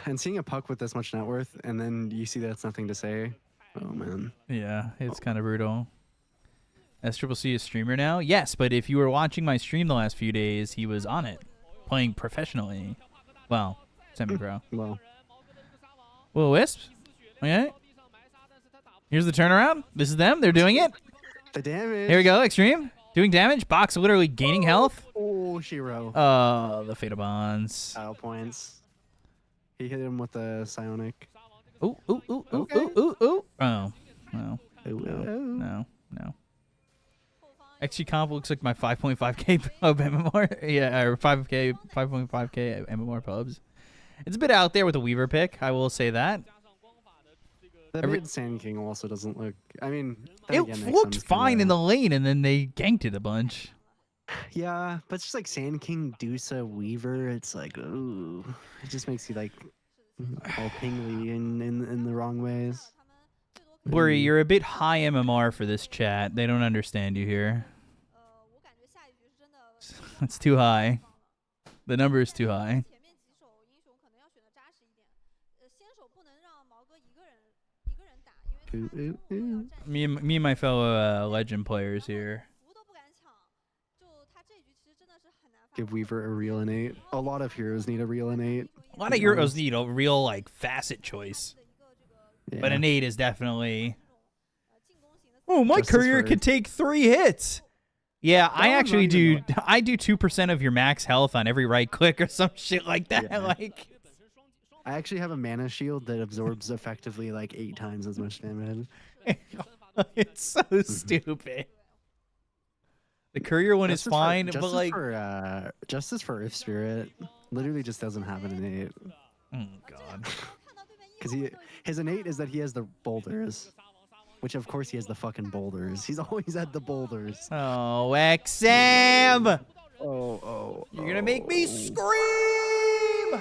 and seeing a puck with this much net worth, and then you see that's nothing to say. Oh man. Yeah, it's kind of brutal. SCCC is streamer now? Yes, but if you were watching my stream the last few days, he was on it, playing professionally. Well, semi-pro. Well, Will Wisps? Okay. Here's the turnaround. This is them. They're doing it. the damage. Here we go. Extreme. Doing damage. Box literally gaining health. Oh, Shiro. Oh, the Fatal Bonds. Style points. He hit him with the psionic. Ooh, ooh, ooh, ooh, Okay. ooh, ooh, ooh. Oh, no, Oh, no, no. XG comp looks like my 5.5k pub MMR. Yeah, or 5.5k MMR pubs. It's a bit out there with a Weaver pick. I will say that. That mid Sand King also doesn't look. I mean, then It again, looked XM's fine kinda- in the lane, and then they ganked it a bunch. Yeah, but it's just like Sand King, Dusa, Weaver. It's like, ooh, it just makes you like all pingly in the wrong ways. Blurry, you're a bit high MMR for this chat. They don't understand you here. It's too high. The number is too high. Ooh, ooh, ooh. Me and my fellow legend players here. Give Weaver a real innate. A lot of heroes need a real innate. A lot of Euros need a real like facet choice, but Yeah. an 8 is definitely. Oh, my Justice courier for- could take 3 hits. Yeah, I No, actually not even do. I do 2% of your max health on every right click or some shit like that. Yeah. Like, I actually have a mana shield that absorbs effectively like 8 times as much damage. it's so stupid. The courier one is fine, but like, Justice for Earth Spirit literally just doesn't have an innate. oh god. Because his innate is that he has the boulders. Which of course he has the fucking boulders. He's always had the boulders. Oh, XM! Oh. You're gonna make me scream!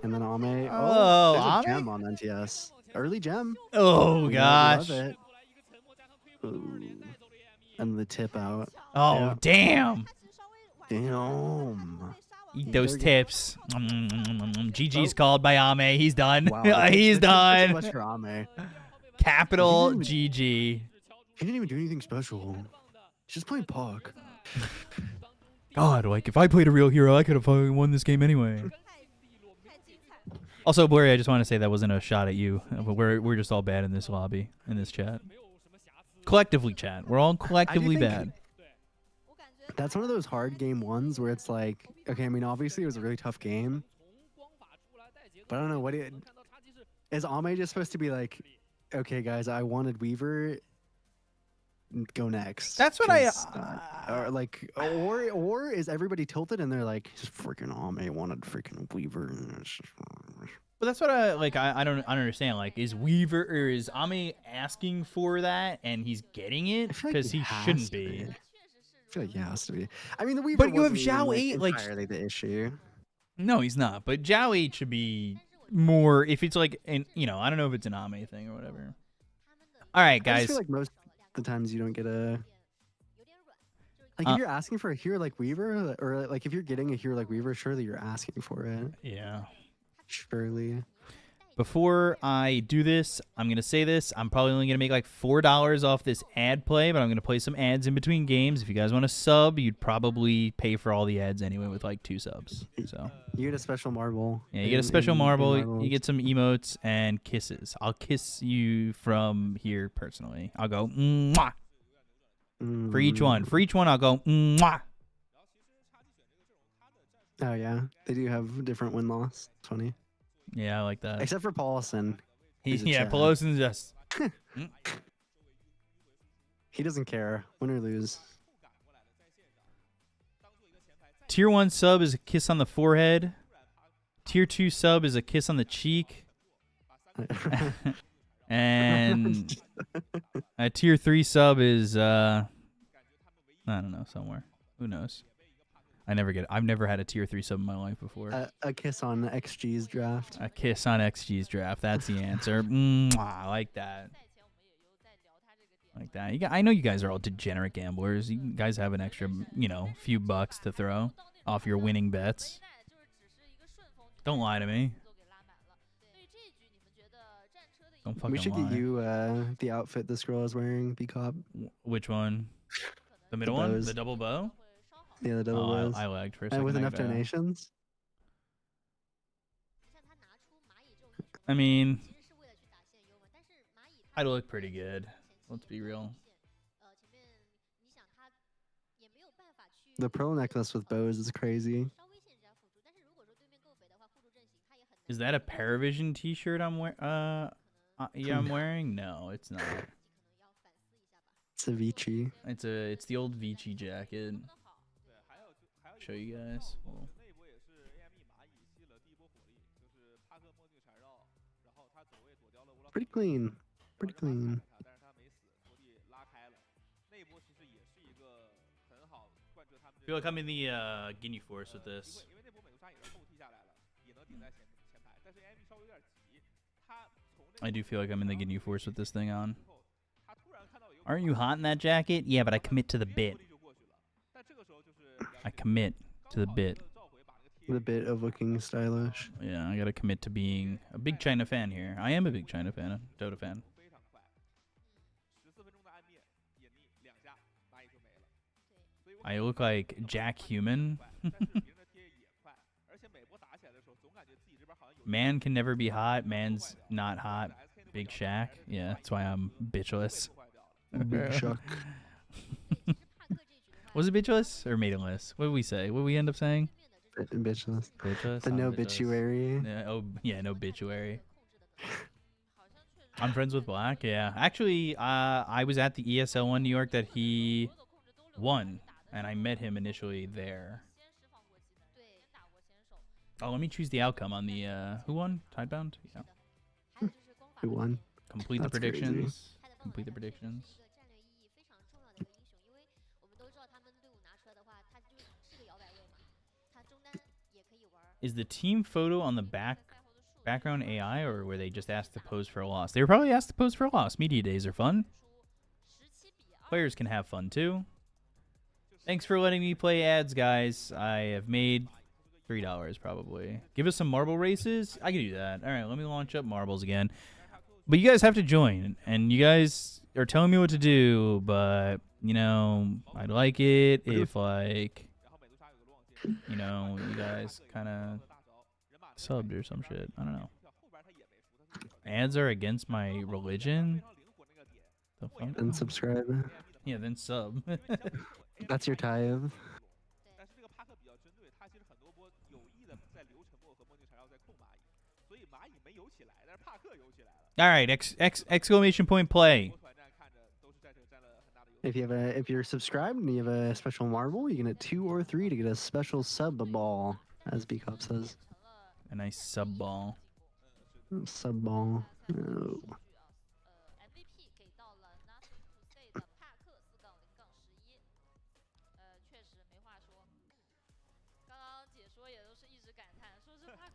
And then Ame. Oh, there's a Ame? gem on NTS. Early gem. Oh We gosh. love it. Ooh. And the tip out. Oh Yeah. damn. Damn. Eat those There you tips. GG's called by Ame. He's done. Wow. He's That's done. so much for Ame. Capital Dude. GG. He didn't even do anything special. He's just playing puck. God, like if I played a real hero, I could have fucking won this game anyway. Also, Blurry, I just want to say that wasn't a shot at you. But we're just all bad in this lobby, in this chat. Collectively, chat. We're all collectively think- bad. That's one of those hard game ones where it's like, okay, I mean, obviously it was a really tough game. But I don't know, is Ame just supposed to be like, okay, guys, I wanted Weaver, go next. That's what 'cause, or is everybody tilted and they're like, just freaking Ame wanted freaking Weaver. But that's what I don't understand. Like, is Weaver or is Ame asking for that and he's getting it I feel like because he has shouldn't to be? I feel like he has to be. I mean, the Weaver But you have wasn't even, Zhao 8, like- entirely the issue. No, he's not. But Zhao 8 should be more if it's like an I don't know if it's an Ame thing or whatever. All right, I just guys. feel like most of the times you don't get a. Like if you're asking for a hero like Weaver, or like if you're getting a hero like Weaver, surely you're asking for it. Yeah. Surely. Before I do this, I'm going to say this. I'm probably only going to make like $4 off this ad play, but I'm going to play some ads in between games. If you guys want to sub, you'd probably pay for all the ads anyway with like 2 subs. So You get a special marble. yeah, you get a special marble. You get some emotes and kisses. I'll kiss you from here personally. I'll go mwah. For each one. For each one, I'll go mwah. Oh, yeah. They do have different win-loss. It's funny. Yeah, I like that. Except for Paulson. He's a Yeah, Chad. Pelosi's just... He doesn't care. Win or lose. Tier 1 sub is a kiss on the forehead. Tier 2 sub is a kiss on the cheek. And a Tier 3 sub is, I don't know, somewhere. Who knows? I've never had a Tier 3 sub in my life before. A kiss on XG's draft. A kiss on XG's draft. That's the answer. I like that. Like that. I know you guys are all degenerate gamblers. You guys have an extra, few bucks to throw off your winning bets. Don't lie to me. Don't fucking lie. We should get you the outfit this girl is wearing, B-Cop. Which one? The middle one? The double bow? Yeah, the double bows. I lagged for a second. And with enough donations? I mean, I'd look pretty good. Let's be real. The pearl necklace with bows is crazy. Is that a Paravision t-shirt I'm wearing? I'm wearing? No, it's not. It's a Vici. It's the old Vici jacket. Show you guys. Well, Pretty clean. Pretty clean. I feel like I'm in the Guinea Forest with this. I do feel like I'm in the Guinea Forest with this thing on. Aren't you hot in that jacket? Yeah, but I commit to the bit. I commit to the bit. The bit of looking stylish. Yeah, I gotta commit to being a big China fan here. I am a big China fan, a Dota fan. I look like Jack Human. Man can never be hot. Man's not hot. Big Shaq. Yeah, that's why I'm bitchless. Big Shuck. Was it bitchless or maidenless? What did we say? What did we end up saying? Bitchless. Bitchless? The I'm no bitchless. obituary. Yeah, no obituary. I'm friends with Black. Yeah, actually, I was at the ESL one New York that he won, and I met him initially there. Oh, let me choose the outcome on the who won? Tidebound? Yeah. Who won? Complete the That's predictions. crazy. Complete the predictions. Is the team photo on the background AI, or were they just asked to pose for a loss? They were probably asked to pose for a loss. Media days are fun. Players can have fun too. Thanks for letting me play ads, guys. I have made $3 probably. Give us some marble races. I can do that. All right, let me launch up marbles again. But you guys have to join, and you guys are telling me what to do. But I'd like it if you guys kind of subbed or some shit. I don't know. Ads are against my religion. The fuck? Then subscribe. Yeah, then sub. That's your tithe. All right, exclamation point play. If you're subscribed and you have a special marble, you can hit 2 or 3 to get a special sub ball, as B-Cop says. A nice sub ball. Sub ball. Oh.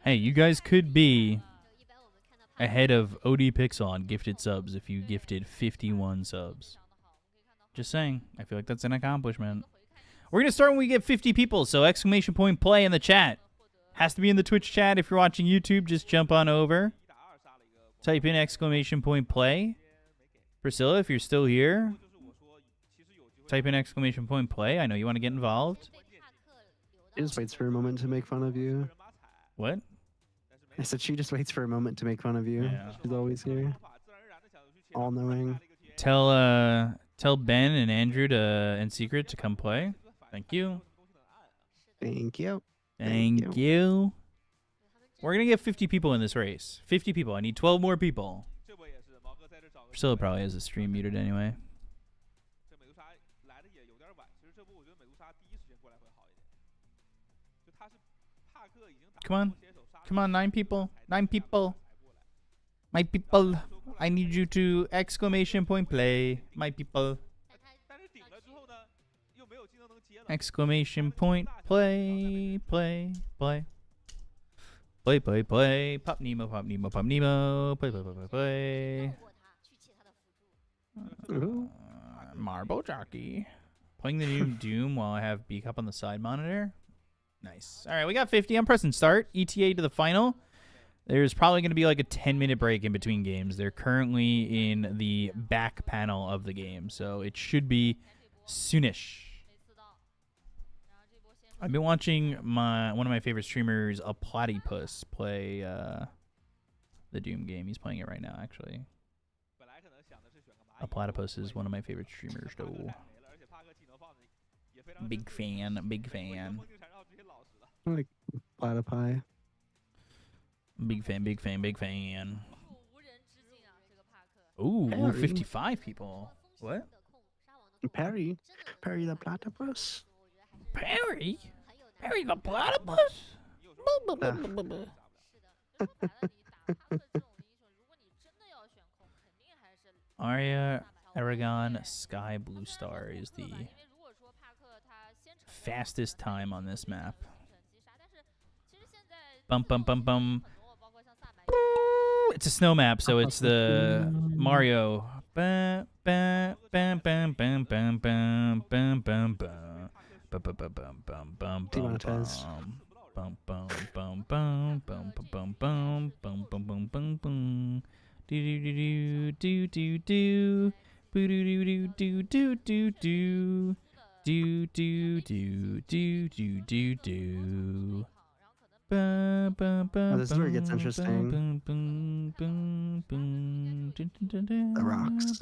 Hey, you guys could be ahead of OD Pixel on gifted subs if you gifted 51 subs. Just saying. I feel like that's an accomplishment. We're going to start when we get 50 people, so exclamation point play in the chat. Has to be in the Twitch chat. If you're watching YouTube, just jump on over. Type in !play. Priscilla, if you're still here, type in !play. I know you want to get involved. She just waits for a moment to make fun of you. What? I said she just waits for a moment to make fun of you. Yeah. She's always here. All knowing. Tell Ben and Andrew and Secret to come play. Thank you. Thank you. Thank you. We're gonna get 50 people in this race. 50 people. I need 12 more people. Priscilla probably has the stream muted anyway. Come on. Come on, 9 people. 9 people. My people. I need you to play. My people. Play. Play. Pop Nemo. Play. Marble jockey. Playing the new Doom while I have Beak up on the side monitor. Nice. All right, we got 50. I'm pressing start. ETA to the final. There's probably going to be like a 10-minute break in between games. They're currently in the back panel of the game, so it should be soonish. I've been watching one of my favorite streamers, a Platypus, play the Doom game. He's playing it right now, actually. A Platypus is one of my favorite streamers, though. Big fan. I like platypi. Big fan. Ooh, Perry. 55 people. What? Perry the platypus. Perry the platypus? Arya Aragon Sky Blue Star is the fastest time on this map. Bum. It's a snow map, so it's the Mario. Demonetize. Oh, this is where it gets interesting. The rocks.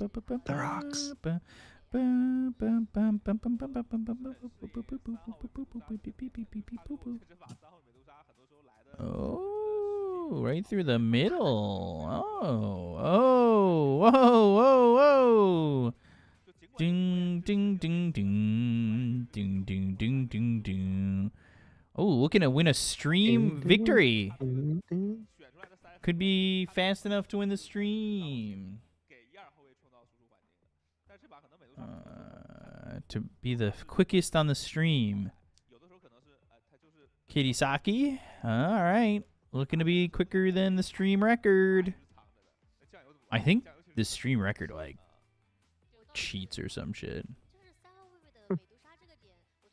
Oh, right through the middle. Whoa. Ding. Oh, looking to win a stream victory. Could be fast enough to win the stream. To be the quickest on the stream. Kirisaki. All right. Looking to be quicker than the stream record. I think the stream record, like, cheats or some shit.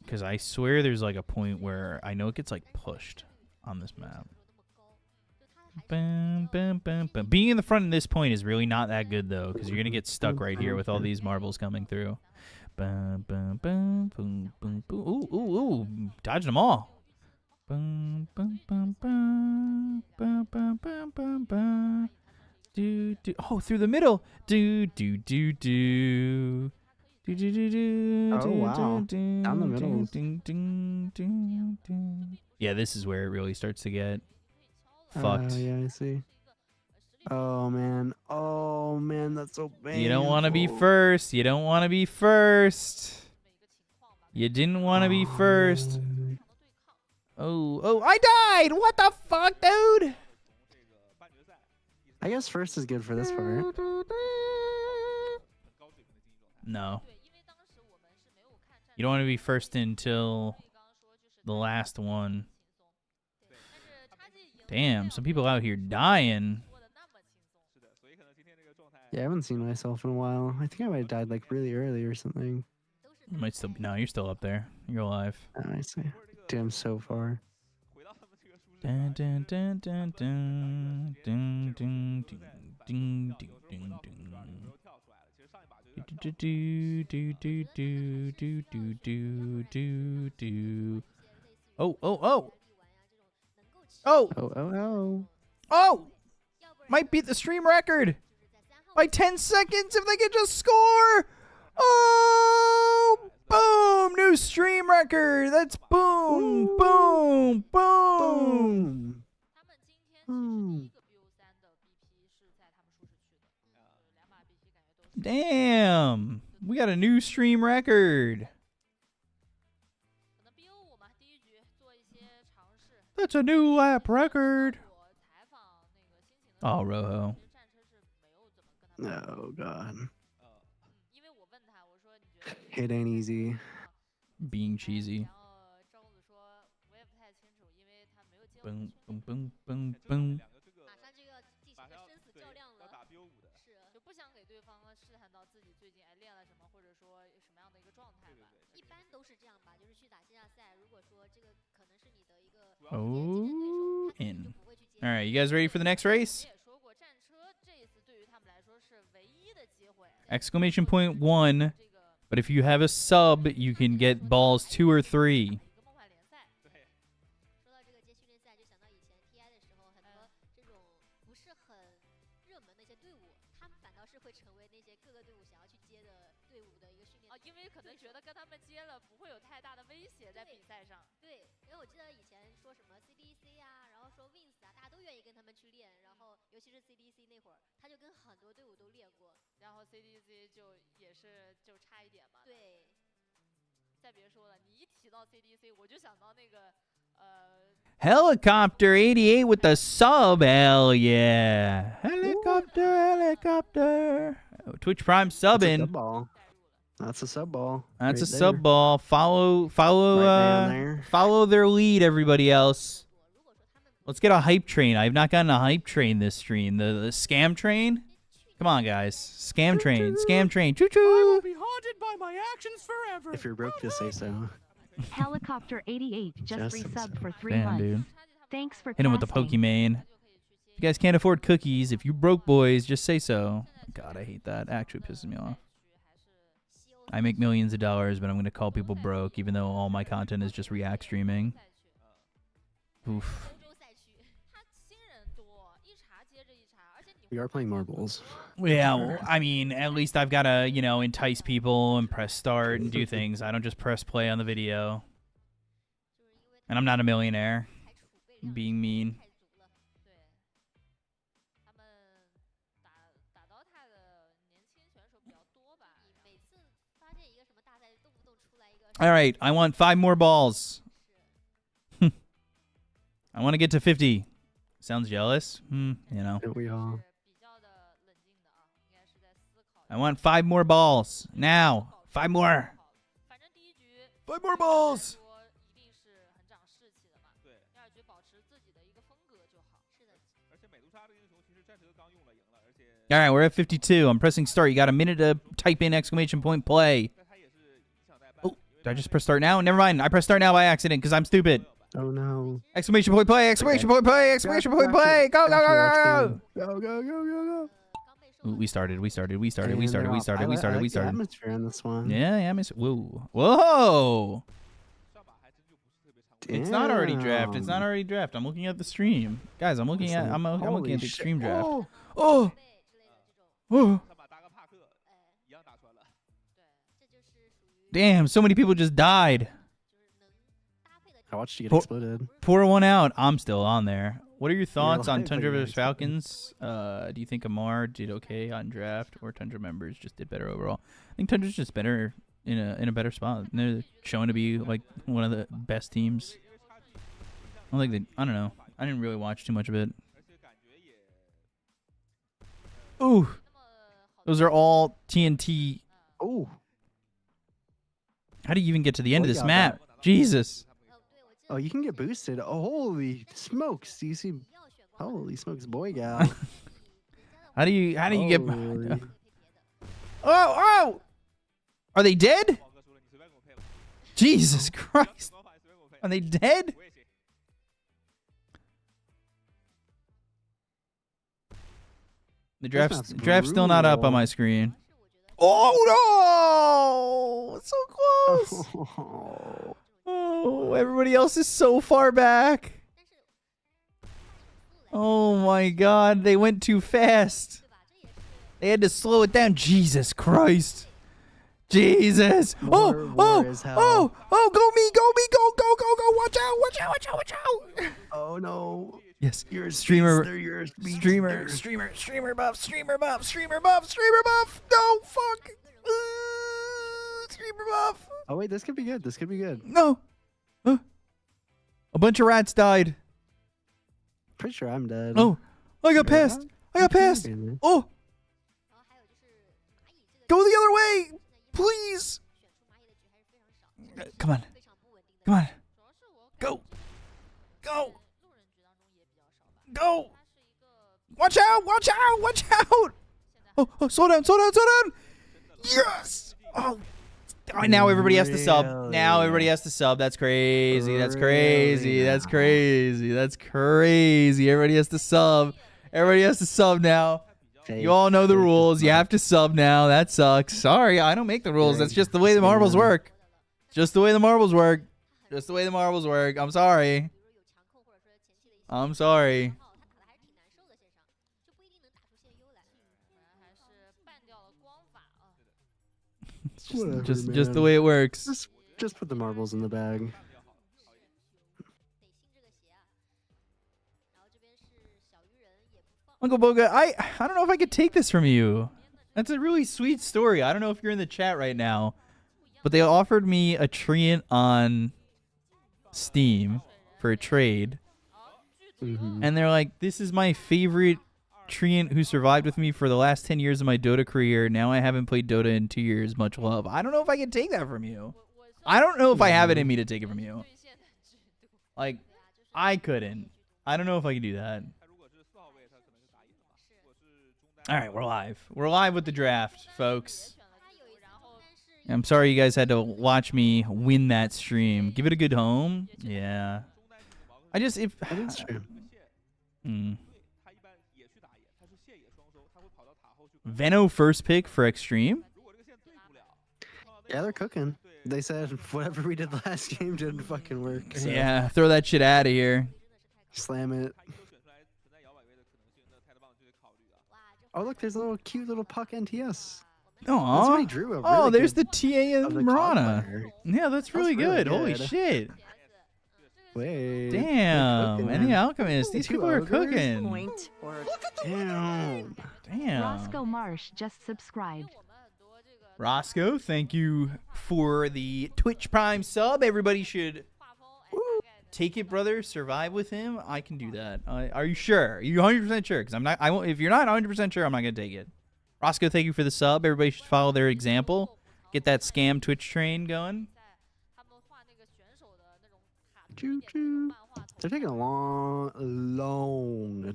Because I swear there's, like, a point where I know it gets, like, pushed on this map. Being in the front at this point is really not that good, though, because you're going to get stuck right here with all these marbles coming through. Ooh. Dodging them all. Oh, through the middle. Oh, wow. Down the middle. Yeah, this is where it really starts to get fucked. Yeah, I see. Oh, man, that's so bad. You don't want to be first. You didn't want to be first. Oh, I died! What the fuck, dude? I guess first is good for this part. No. You don't want to be first until the last one. Damn, some people out here dying. Yeah, I haven't seen myself in a while. I think I might have died like really early or something. You might still be. No, you're still up there. You're alive. Oh, I see. Dude, I'm so far. Dun, dun, dun, dun, dun, dun, dun, dun, dun, dun, dun, dun. Do, do, do, do, do, do, do, do, do, do. Oh, oh, oh. Oh, Oh, oh, oh. oh. Might beat the stream record by 10 seconds if they can just score. Oh, boom. New stream record. That's boom, Ooh. boom, boom. Boom. 他们今天其实第一个 BO3 的 BP 是在他们舒适区的，两把 BP 感觉都是。 Damn. We got a new stream record. 可能 BO5 嘛，第一局做一些尝试。 That's a new lap record. 我采访那个辛勤的 Oh, Rojo. 其实战车是没有怎么跟他们 Oh god. 因为我问他，我说你觉得 It ain't easy. Being cheesy. 然后赵公子说我也不太清楚，因为他没有接我的 Boom, 球。 boom, boom, boom, boom. 马上就要进行一个生死较量了。是，就不想给对方试探到自己最近练了什么，或者说什么样的一个状态吧。一般都是这样吧，就是去打线下赛，如果说这个可能是你的一个 Oh, 他可能 in. 就不会去接 All right, you guys ready for the next 我们 race? 也说过，战车这一次对于他们来说是唯一的机会。 Exclamation point 1. 这个 But if you have a sub, you can get balls 2 or 3. 一个梦幻联赛。说到这个接训练赛，就想到以前 TI 的时候，很多这种不是很热门的一些队伍，他们反倒是会成为那些各个队伍想要去接的队伍的一个训练。因为可能觉得跟他们接了不会有太大的威胁在比赛上。对，因为我记得以前说什么 CDC 啊，然后说 Wins 啊，大家都愿意跟他们去练，然后尤其是 CDC 那会儿，他就跟很多队伍都练过。然后 CDC 就也是就差一点嘛。对，再别说了，你一提到 CDC， 我就想到那个Helicopter 88 with the sub. Hell yeah. Helicopter, helicopter. Oh, Twitch Prime That's a sub subbing. ball. That's a sub ball. That's a right sub there. ball. Follow Right down there. follow their lead, everybody else. Let's get a hype train. I've not gotten a hype train this stream. The scam train? Come on, guys. Scam train. Scam train. Choo choo. Be haunted by my actions forever. If you're broke, just say so. Helicopter 88 just Just resubbed for 3 Damn, months. dude. Thanks for Hit him with the casting. Pokemon. If you guys can't afford cookies, if you broke boys, just say so. God, I hate that. Actually pisses me off. I make millions of dollars, but I'm going to call people broke, even though all my content is just react streaming. Oof. 欧洲赛区，他新人多，一茬接着一茬，而且你 We are playing marbles. Yeah, well, I mean, at least I've got to, entice people and press start and do things. I don't just press play on the video. And I'm not a millionaire. Being mean. 太足了。对，他们打 DOTA 的年轻选手比较多吧。每次发现一个什么大赛，动不动出来一个。 All right, I want 5 more balls. I want to get to 50. Sounds jealous? Don't we all? 是比较的冷静的啊，应该是在思考。 I want 5 more balls. Now. 5 more. 反正第一局 5 more balls. 说一定是很长士气的嘛。对。第二局保持自己的一个风格就好。是的。而且美杜莎这个英雄其实战车刚用了赢了，而且 All right, we're at 52. I'm pressing start. You got a minute to type in exclamation point play. 但他也是以想待败。 Oh, did I just press start now? Never mind. I pressed start now by accident because I'm stupid. Oh no. Exclamation point play, exclamation point play, exclamation point play. Go, go, go, go, Go, go, go, go, go. Ooh, we started. go. We started. And they're off. I like the atmosphere in this one. Yeah, yeah, miss. Whoa. Whoa. 上把还真就不是特别常规。 It's not already draft. It's not Damn. already draft. I'm looking at the stream. Guys, I'm looking at I'm looking Holy at the shit. extreme draft. Oh. Oh. 之类的这种， Oh. 上把搭个帕克一样打穿了。对，这就是属于 Damn, so many people just died. 就是能搭配的 I watched you get Oh. exploded. Pour one out. I'm still on there. What are your thoughts on alive, but Tundra you're vs exploded. Falcons? Do you think Amar did okay on draft, or Tundra members just did better overall? I think Tundra's just better in a better spot. They're shown to be like one of the best teams. I don't think they. I don't know. I didn't really watch too much of it. 而且感觉也 Ooh, 那么好 those are all TNT. Oh. How do you even get to the end of Oh, this yeah, map? Jesus. 哦，对，我记 Oh, 得 you can get boosted. Oh, holy smokes. Do you see? 你要选光环 Holy smokes, boy, gal. 人家的 How do you get? Holy. 配别的。 Oh, oh! Are they dead? 王哥说了，你随便给我配了。 Jesus 只要 Christ! 光环随便给我配。 Are they dead? 我也行。The This draft's map's still not up on brutal. my screen. Oh no! It's so close. Oh, everybody else is so far back. Oh my God, they went too fast. They had to slow it down. Jesus Christ. Jesus. Go me, go, watch out. Oh no. Yes. You're Streamer buff. No, fuck. Streamer buff. Oh wait, this could be good. This could be good. No. A bunch of rats died. Pretty sure I'm dead. Oh, I got passed. Oh. Go the other way, please. Come on. Go. Watch out. Oh, slow down. Yes. Oh, now everybody has to sub. That's crazy. Everybody has to sub now. You all know the rules. You have to sub now. That sucks. Sorry, I don't make the rules. That's just the way the marbles work. I'm sorry. It's just the way it works. Just put the marbles in the bag. Uncle Boga, I don't know if I could take this from you. That's a really sweet story. I don't know if you're in the chat right now, but they offered me a treant on Steam for a trade. And they're like, this is my favorite treant who survived with me for the last 10 years of my Dota career. Now I haven't played Dota in 2 years. Much love. I don't know if I can take that from you. I don't know if I have it in me to take it from you. Like, I couldn't. I don't know if I can do that. All right, we're live. We're live with the draft, folks. I'm sorry you guys had to watch me win that stream. Give it a good home. Yeah. That's true. Veno first pick for Xtreme? Yeah, they're cooking. They said whatever we did last game didn't fucking work. So. Yeah, throw that shit out of here. Slam it. Oh, look, there's a little cute little puck NTS. Oh, there's the TA of Marana. Yeah, that's really good. Holy shit. Wait. Damn. And the Alchemist. These people are cooking. Damn. Roscoe Marsh just subscribed. Roscoe, thank you for the Twitch Prime sub. Everybody should take it, brother. Survive with him. I can do that. Are you sure? Are you 100% sure? Because I'm not. I won't. If you're not 100% sure, I'm not gonna take it. Roscoe, thank you for the sub. Everybody should follow their example. Get that scam Twitch train going. Choo-choo. They're taking a long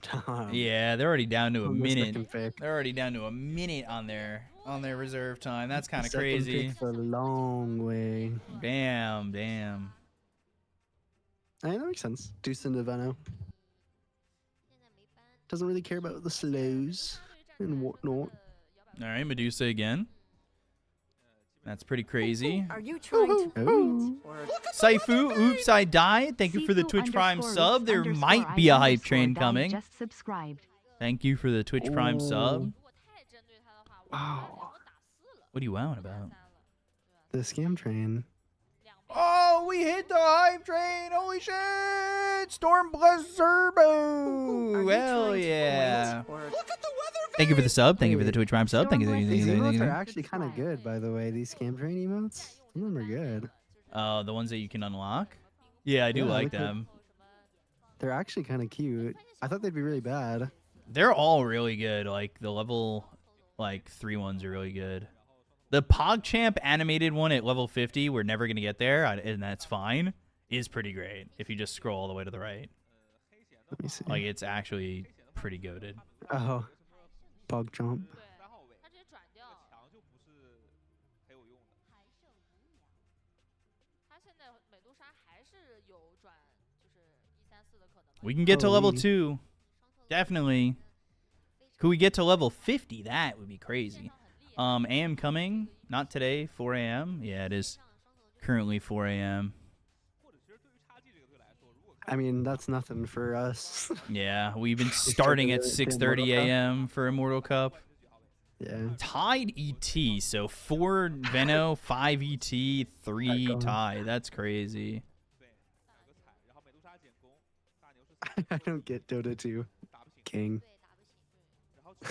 time. Yeah, they're already down to a minute. They're already down to a minute on their reserve time. That's kind of crazy. Pick for a long way. Damn. That makes sense. Deuce into Veno. Doesn't really care about the slows and whatnot. All right, Medusa again. That's pretty crazy. Are you trying to Saifu, oops, I died. Thank you for the Twitch Prime sub. There might be a hype train coming. Just subscribed. Thank you for the Twitch Prime sub. Wow. What are you wowing about? The scam train. Oh, we hit the hype train. Holy shit. Storm Blizzurbo. Hell yeah. Thank you for the sub. Thank you for the Twitch Prime sub. Thank you. These emotes are actually kind of good, by the way. These scam train emotes. Some of them are good. Oh, the ones that you can unlock? Yeah, I do like them. They're actually kind of cute. I thought they'd be really bad. They're all really good. Like, the level, 3 ones are really good. The PogChamp animated one at level 50, we're never going to get there, and that's fine, is pretty great if you just scroll all the way to the right. Let me see. Like, it's actually pretty goated. Oh. PogChamp. We can get to level 2. Definitely. Could we get to level 50? That would be crazy. AM coming, not today, 4 a.m. Yeah, it is currently 4 a.m. 或者其实对于叉 G 这个队来说，如果 I mean, that's nothing for us. Yeah, we've been starting at 6:30 a.m. for Immortal Cup. Yeah. Tide ET, so 4 Veno, 5 ET, 3 Tide. That's crazy. 对打个彩，然后美杜莎减攻，大牛是 I don't get Dota 2. 打不醒， King. 然后阵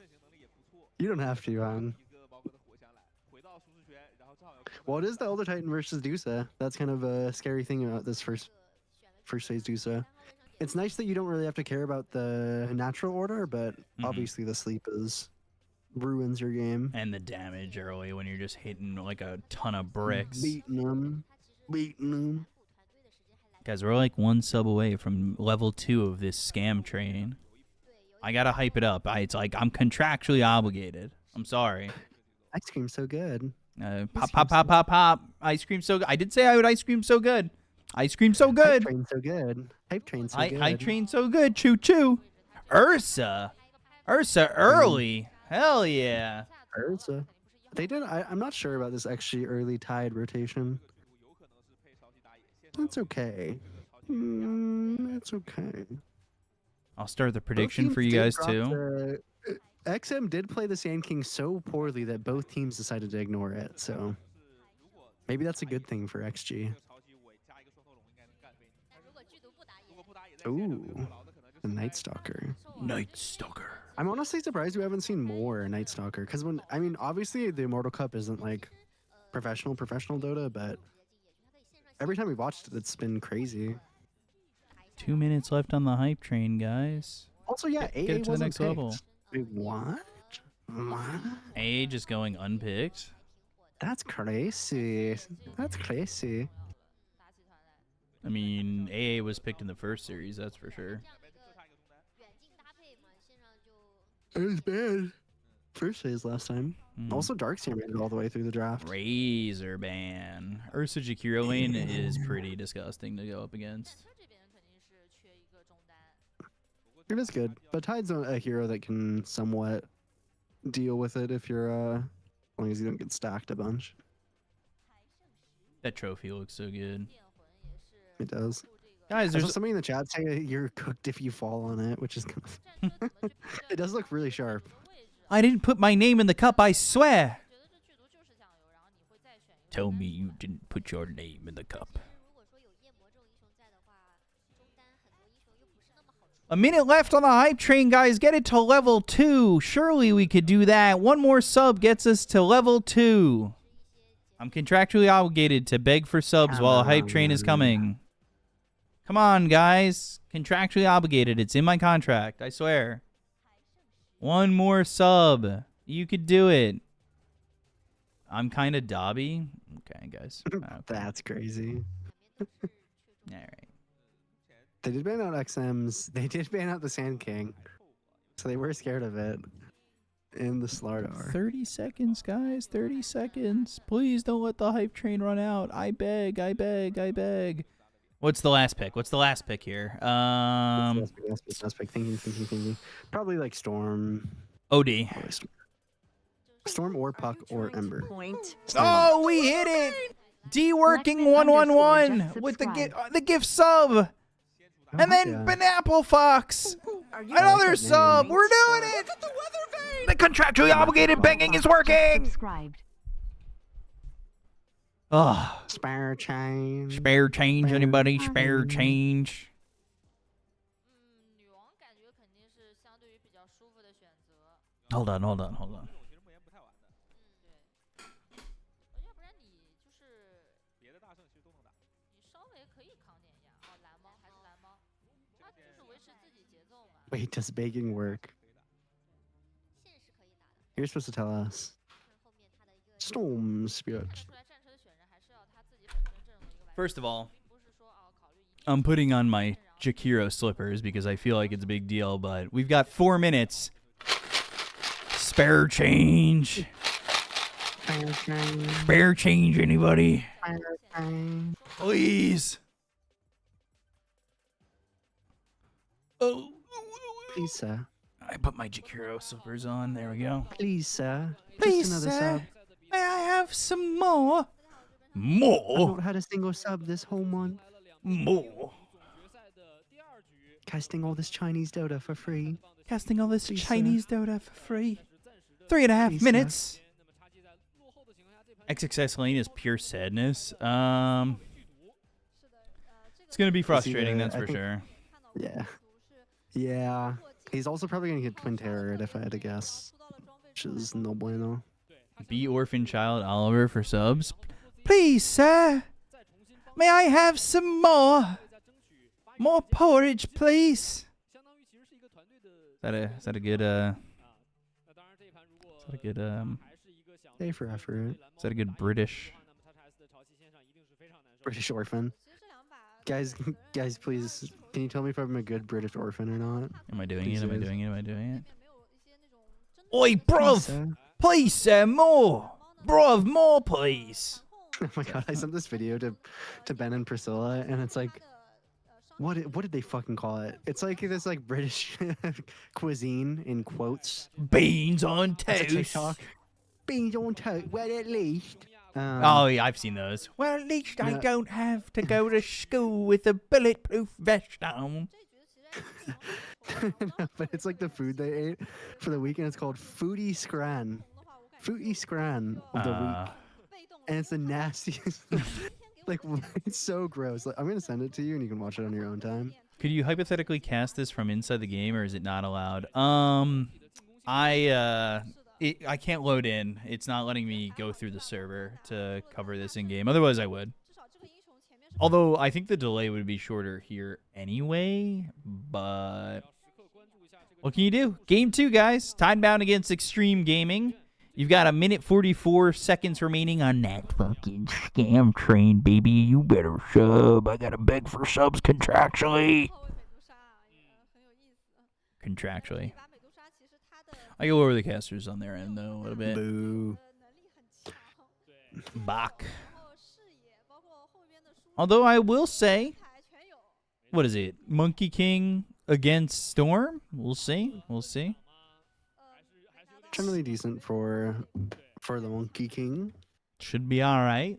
型能力也不错， You don't have to, man. 一个毛哥的火枪来，回到舒适圈，然后正好有 Well, it is the Elder Titan versus Dusa. That's kind of a scary thing about this first phase Dusa. It's nice that you don't really have to care about the natural order, but obviously the sleep ruins your game. And the damage early when you're just hitting like a ton of bricks. Beating them. Guys, we're like 1 sub away from level 2 of this scam train. I gotta hype it up. It's like I'm contractually obligated. I'm sorry. Ice cream's so good. Pop, pop, pop, pop, pop. Ice cream so good. I did say I would ice cream so good. Ice cream so good. Hype train so good. Hype train so good. Hype train so good. Choo choo. Ursa early. Hell yeah. Ursa. They did. I'm not sure about this actually early Tide rotation. 有可能是配超级打野，现 That's okay. That's okay. I'll start the prediction Both for teams you did guys drop too. XM did play the Sand King so poorly that both teams decided to ignore it. So maybe that's a good thing for XG. 超级尾加一个双头龙应该能干飞你。但如果剧毒不打野，如果不打野在线上没有 Ooh, 过劳的，可能就 the 是 Night Stalker. Night Stalker. I'm honestly surprised we haven't seen more Night Stalker because obviously the Immortal Cup isn't like professional Dota, but every time we've watched it, it's been crazy. 2 minutes left on the hype train, guys. Also, yeah, Get AA it to the wasn't next level. picked. Wait, what? What? A just going unpicked. That's crazy. That's crazy. I mean, AA was picked in the first series, that's for sure. 远近搭配嘛，线上就 It was bad. First phase last time. Also, Darkseer made it all the way through the draft. Razor ban. Ursa Jakiro lane is pretty disgusting to go up against. 这边肯定是缺一个中单。 It is good, but Tide's a hero that can somewhat deal with it if you're as long as you don't get stacked a bunch. That trophy looks so good. 电魂也是 It does. Guys, I saw there's somebody in the chat say you're cooked if you fall on it, which is kind of... 战争可能就不是 It does look really sharp. 位置。 I didn't put my name in the cup, I swear. 觉得这剧毒就是酱油，然后你会再选一个。 Tell me you didn't put your name in the cup. 如果说有夜魔这种英雄在的话，中单很多英雄又不是那么好出。 A minute left on the hype train, guys. Get it to level 2. Surely we could do that. One more sub gets us to level 2. I'm contractually obligated to beg for subs while a hype train is coming. Come on, guys. Contractually obligated. It's in my contract. I swear. One more sub. You could do it. I'm kind of Dobby. Okay, guys. Okay. That's crazy. All right. They did ban out XMs. They did ban out the Sand King. So they were scared of it in the Slardar. 30 seconds, guys. 30 seconds. Please don't let the hype train run out. I beg, I beg, I beg. What's the last pick? What's the last pick here? Last pick. Thinking. Probably like Storm. OD. Probably Storm or Puck or Ember. Point. Oh, we hit it. D working Lexman underscore 111 just with subscribed. the gift sub. And then Yeah. Banapple Fox. Are you Another that sub. name. We're doing it. The contractually obligated begging is working. Subscribed. Oh, Spare change. spare change, anybody? Spare change. 女王感觉肯定是相对于比较舒服的选择。 Hold on. 这种其实目前不太玩的，要不然你就是别的大圣其实都能打。你稍微可以扛点压。哦，蓝猫还是蓝猫，他就是维持自己节奏嘛。 Wait, does begging work? 线是可以打的， You're supposed to tell us. 看后面他的一个 Storm Spirit. 看得出来战车的选人还是要他自己本身阵容的一个完整， First of all, 并不是说哦考虑一 I'm putting on my Jakiro slippers because I feel like it's a big deal, but we've got 4 minutes. Spare change. Spare change. Spare change, anybody? Spare change. Please. Oh. Please, sir. I put my Jakiro slippers on. There we go. Please, sir. Please, Just another sir. sub. May I have some more? I've More? not had a single sub this whole month. More? Casting all this Chinese Dota for free. Casting all this Please, sir. Chinese Dota for free. 3.5 Please, sir. minutes. XXS lane is pure sadness. It's gonna be frustrating, that's I for think- sure. Yeah. Yeah. He's also probably gonna get Twin Terrored if I had to guess. Which is no bueno. Be Orphan Child Oliver for subs. Please, sir. May I have some more? More porridge, please. Is that a good A for effort. is that a good British? British orphan. Guys, please, can you tell me if I'm a good British orphan or not? Am I doing Please, it? Am I guys. doing it? Am I doing it? Oi, bruv! Sir. Please, sir, more! Bruv, more, please! Oh my god, I sent this video to Ben and Priscilla, and it's like, what did they fucking call it? It's like this like British cuisine in quotes. Beans on It's a toast! TikTok. Beans on toast. Well, at least. Oh, yeah, I've seen those. Well, at least I Yeah. don't have to go to school with a bulletproof vest on. But it's like the food they ate for the weekend. It's called Foodie Scran. Foodie Scran of the week. And it's the nastiest. Like, it's so gross. Like, I'm going to send it to you and you can watch it on your own time. Could you hypothetically cast this from inside the game, or is it not allowed? I can't load in. It's not letting me go through the server to cover this in game. Otherwise, I would. Although I think the delay would be shorter here anyway. But what can you do? Game 2, guys. Tidebound against Xtreme Gaming. You've got 1 minute 44 seconds remaining on that fucking scam train, baby. You better sub. I gotta beg for subs contractually. Contractually. I go over the casters on their end, though, a little bit. Boo. Bach. Although I will say, what is it? Monkey King against Storm? We'll see. We'll see. Generally decent for the Monkey King. Should be all right.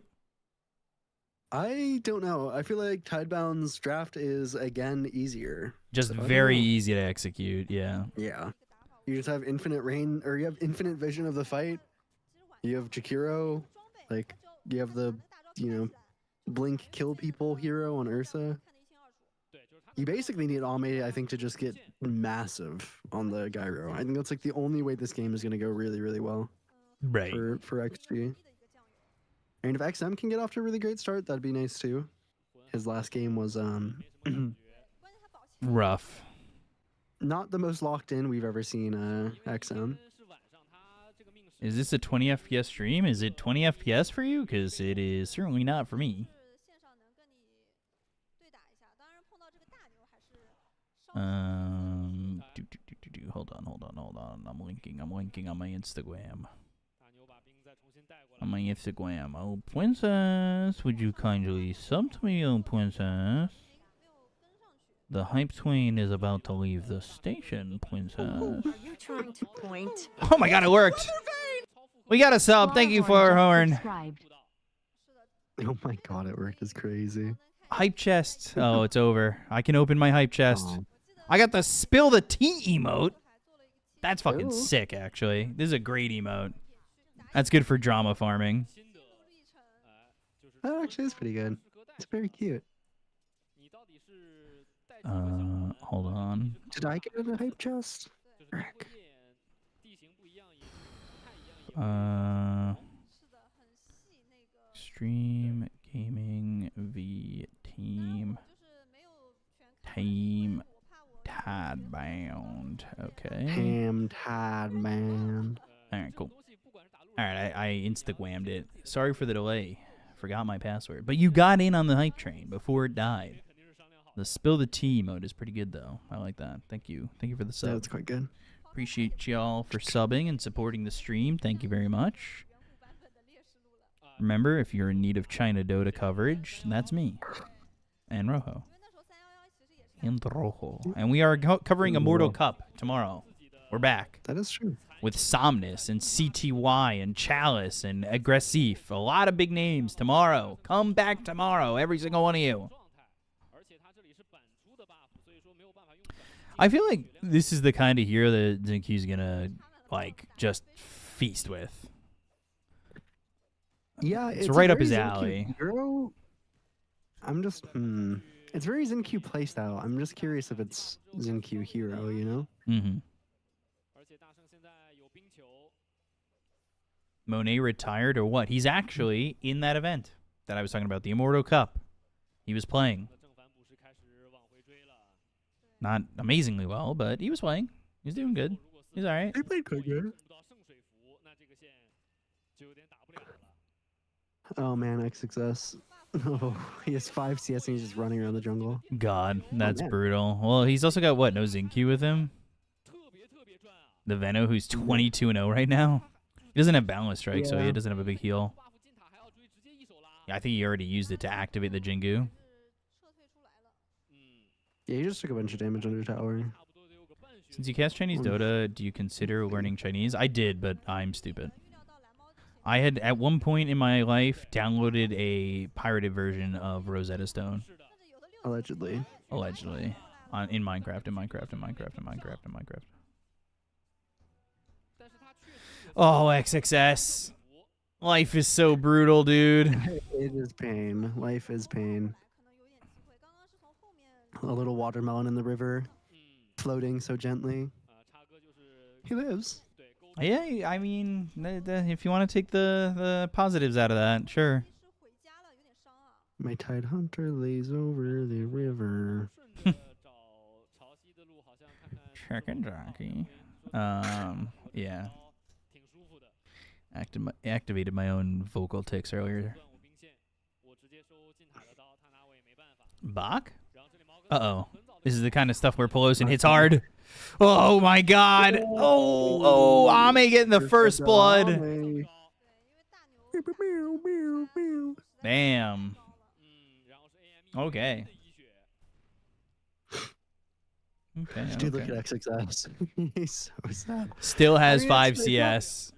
I don't know. I feel like Tidebound's draft is again easier. Just So I don't very know. easy to execute. Yeah. Yeah. You just have infinite rain, or you have infinite vision of the fight. You have Jakiro, like you have the, blink kill people hero on Ursa. You basically need Alme, I think, to just get massive on the Gyro. I think that's like the only way this game is going to go really, really well Right. for XG. And if XM can get off to a really great start, that'd be nice too. His last game was Rough. not the most locked in we've ever seen XM. Is this a 20 FPS stream? Is it 20 FPS for you? Because it is certainly not for me. Hold on. I'm linking on my Instagram. On my Instagram. Oh, princess, would you kindly sub to me, oh princess? The hype train is about to leave the station, princess. Are you trying to point? Oh my god, it worked! We got a sub. Thank you for Horn. Subscribed. Oh my god, it worked. It's crazy. Hype chest. Oh, it's over. I can open my hype chest. Oh. I got the spill the tea emote. That's fucking Ooh. sick, actually. This is a great emote. That's good for drama farming. That actually is pretty good. It's very cute. Hold on. Did I get in a hype chest? Frick. Extreme Gaming v Team Tidebound. Okay. Ham Tide Man. All right, cool. All right, I insta-whammed it. Sorry for the delay. Forgot my password. But you got in on the hype train before it died. The spill the tea mode is pretty good, though. I like that. Thank you. Thank you for the sub. That's quite good. Appreciate y'all for subbing and supporting the stream. Thank you very much. Remember, if you're in need of China Dota coverage, that's me. And Rojo. And Rojo. And we are covering Immortal Cup tomorrow. We're back That is true. with Somnus and CTY and Chalice and Aggressif. A lot of big names tomorrow. Come back tomorrow, every single one of you. I feel like this is the kind of hero that Zinky's gonna like just feast with. Yeah, It's a right up very his Zencu alley. Hero. I'm just It's very Zencu playstyle. I'm just curious if it's Zencu hero, you know? Mm-hmm. Monet retired or what? He's actually in that event that I was talking about, the Immortal Cup. He was playing. Not amazingly well, but he was playing. He's doing good. He's all right. He played quite good. Oh man, XXS. Oh, he has 5 CS and he's just running around the jungle. God, that's man. brutal. Well, he's also got, what, no Zinky with him? The Veno, who's 22-0 right now. He doesn't have Boundless Strike, so he Yeah. doesn't have a big heal. Yeah, I think he already used it to activate the Jingu. Yeah, he just took a bunch of damage under tower. Since you cast Chinese Dota, do you consider learning Chinese? I did, but I'm stupid. I had, at one point in my life, downloaded a pirated version of Rosetta Stone. Allegedly. Allegedly. In Minecraft. Oh, XXS. Life is so brutal, dude. It is pain. Life is pain. A little watermelon in the river, floating so gently. He lives. Yeah, I mean, if you want to take the positives out of that, sure. My tide hunter lays over the river. Chicken jockey. Yeah. Activated my own vocal tics earlier. Bach? Uh-oh. This is the kind of stuff where Pelosin hits hard. Oh, my God. Oh, Ame getting the first blood. Damn. Okay. Okay. Dude, look at XXS. He's so sad. Still has I mean, 5 it's CS.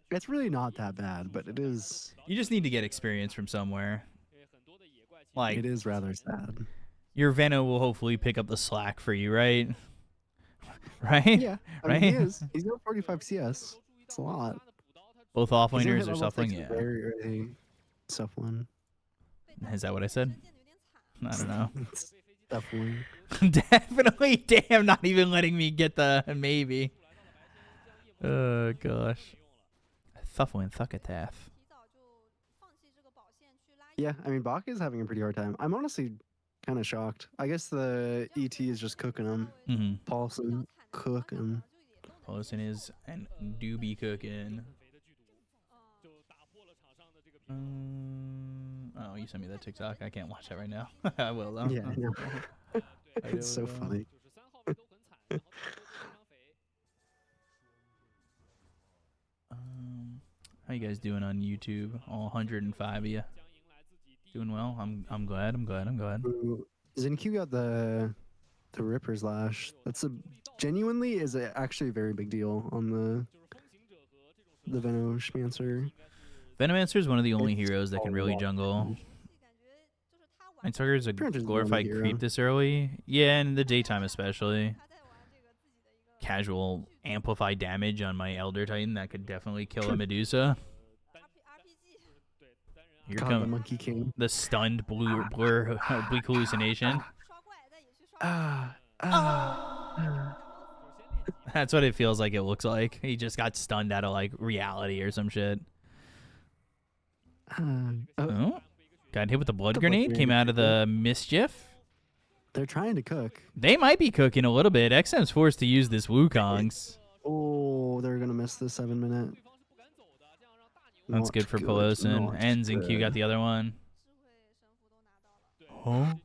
It's really not that bad, but it is. You just need to get experience from somewhere. Like, It is rather sad. your Veno will hopefully pick up the slack for you, right? Right? Yeah, I right? mean, he is. He's got 45 CS. It's a lot. Both He's gonna offlaners hit are level suffering? 6 Yeah. very early. Suffling. Is that what I said? I don't know. Suffling. Definitely. Damn, not even letting me get the maybe. Oh, gosh. Thufflin Thuckatath. Yeah, I mean, Bach is having a pretty hard time. I'm honestly kind of shocked. I guess the ET is just cooking him. Mm-hmm. Paulson cooking. Pelosin is and do be cooking. Oh, you sent me that TikTok. I can't watch that right now. I will though. Yeah, I know. It's so funny. How you guys doing on YouTube? All 105 of you. Doing well. I'm glad. Ooh, Zenq got the Ripper's Lash. That's genuinely is actually a very big deal on the Venomancer. Venomancer is one of the only heroes that can really jungle. Mindsucker's a Trench is the glorified only creep hero. this early. Yeah, in the daytime especially. Casual amplified damage on my Elder Titan that could definitely kill a Medusa. Here God, the comes Monkey King. the stunned bleak hallucination. That's what it feels like. It looks like he just got stunned out of like reality or some shit. Oh, got hit with the blood The blood grenade. Came grenade. out of the mischief. They're trying to cook. They might be cooking a little bit. XM's forced to use this Wukong's. Oh, they're gonna miss the 7-minute. That's Not good for Pelosin. not And Zinq good. got the other one. Huh?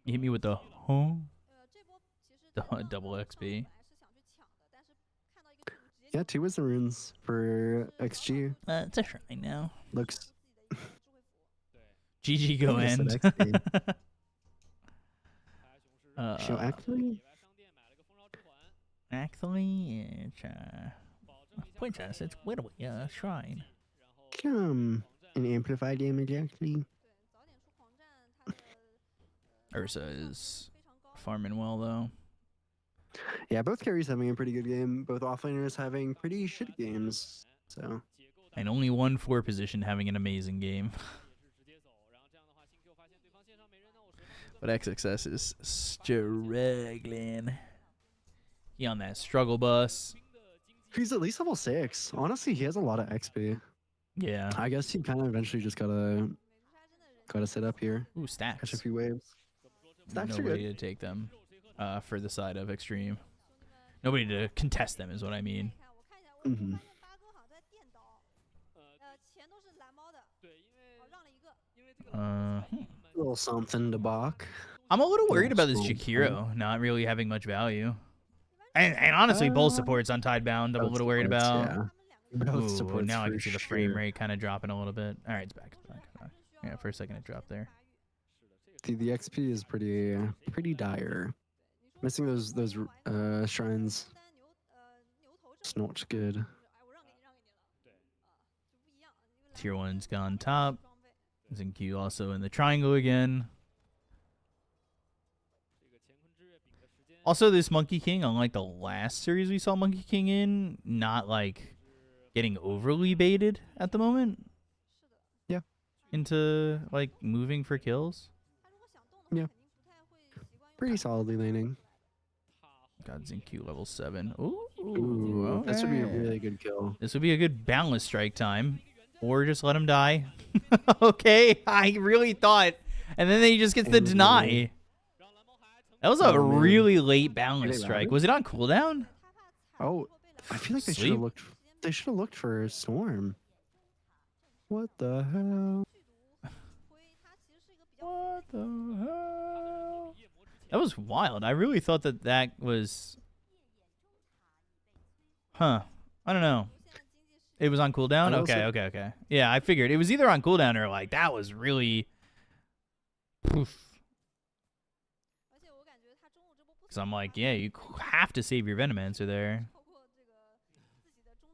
You hit me with the huh? Double XP. Yeah, 2 was the runes for XG. It's a shrine now. Looks. GG go I said end. XP. Actually, Actually, it's princess. It's literally a shrine. An amplified damage actually. Ursa is farming well though. Yeah, both carries having a pretty good game. Both offlaners having pretty shitty games. So. And only one 4 position having an amazing game. But XXS is struggling. He on that struggle bus. He's at least level 6. Honestly, he has a lot of XP. Yeah. I guess he kind of eventually just gotta sit up here. Ooh, stacks. Catch a few waves. Stacks are Nobody good. to take them for the side of Xtreme. Nobody to contest them is what I mean. Mm-hmm. A little something to balk. I'm a little worried about this Small. Jakiro not really having much value. And honestly, both supports on Tidebound, I'm a Both little worried supports, about. Yeah. Both Ooh, supports now I for can see the frame sure. rate kind of dropping a little bit. All right, it's back. It's back. Yeah, for a second it dropped there. The XP is pretty dire. Missing those shrines. It's not good. Tier 1's gone top. Zinq also in the triangle again. Also, this Monkey King, unlike the last series we saw Monkey King in, not like getting overly baited at the moment. Yeah. Into like moving for kills. Yeah. Pretty solidly laning. Got Zinq level 7. Ooh, this would be a okay. really good kill. This would be a good balance strike time. Or just let him die. Okay, I really thought. And then he just gets the deny. That was a really late balance strike. Was it on cooldown? Oh, I feel like they should have looked. They should have looked for a storm. What the hell? What the hell? That was wild. I really thought that was... Huh. I don't know. It was on cooldown? Okay. Yeah, I figured. It was either on cooldown or like, that was really... Poof. Because I'm like, yeah, you have to save your Venomancer there.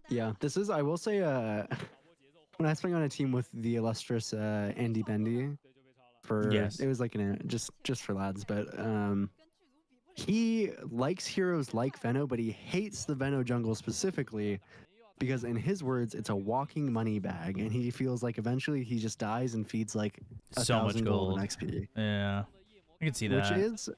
Yeah, this is. I will say, when I was playing on a team with the illustrious Andy Bendy, it was like just for lads, but he likes heroes like Veno, but he hates the Veno jungle specifically because, in his words, it's a walking money bag, and he feels like eventually he just dies and feeds like So much 1,000 gold and XP. Yeah, I can see that.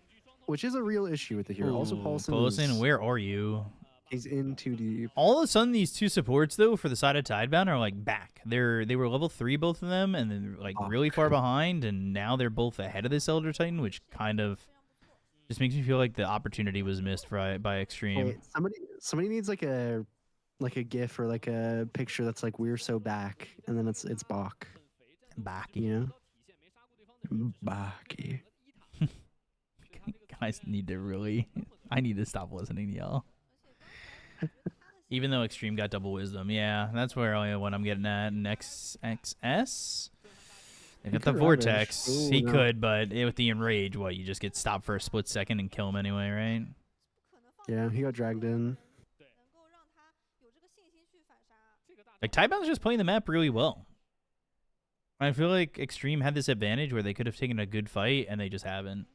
Which is a real issue with the hero. Also, Paulson, where are you? He's in too deep. All of a sudden, these two supports, though, for the side of Tidebound are, like, back. They were level 3, both of them, and then, like, really far behind, and now they're both ahead of this Elder Titan, which kind of just makes me feel like the opportunity was missed by Xtreme. Wait, somebody needs, like a GIF or, like, a picture that's, like, we're so back, and then it's Bach. Baki. You know? Baki. Guys need to really... I need to stop listening to y'all. Even though Xtreme got double wisdom. Yeah, that's what I'm getting at. And XS? They got the Vortex. He could, but with the Enrage, you just get stopped for a split second and kill him anyway, right? Yeah, he got dragged in. Like, Tidebound's just playing the map really well. I feel like Xtreme had this advantage where they could have taken a good fight, and they just haven't.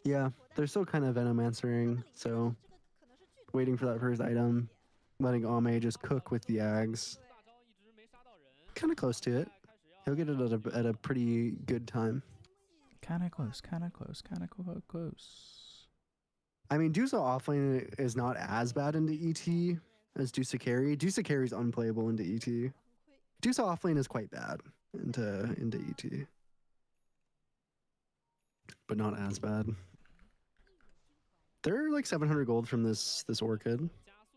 Yeah, they're still kind of Venomancering, so waiting for that first item, letting Ame just cook with the Ags. Kind of close to it. He'll get it at a pretty good time. Kind of close. I mean, Dusa offlane is not as bad into ET as Dusa carry. Dusa carry is unplayable into ET. Dusa offlane is quite bad into ET. But not as bad. They're like 700 gold from this Orchid.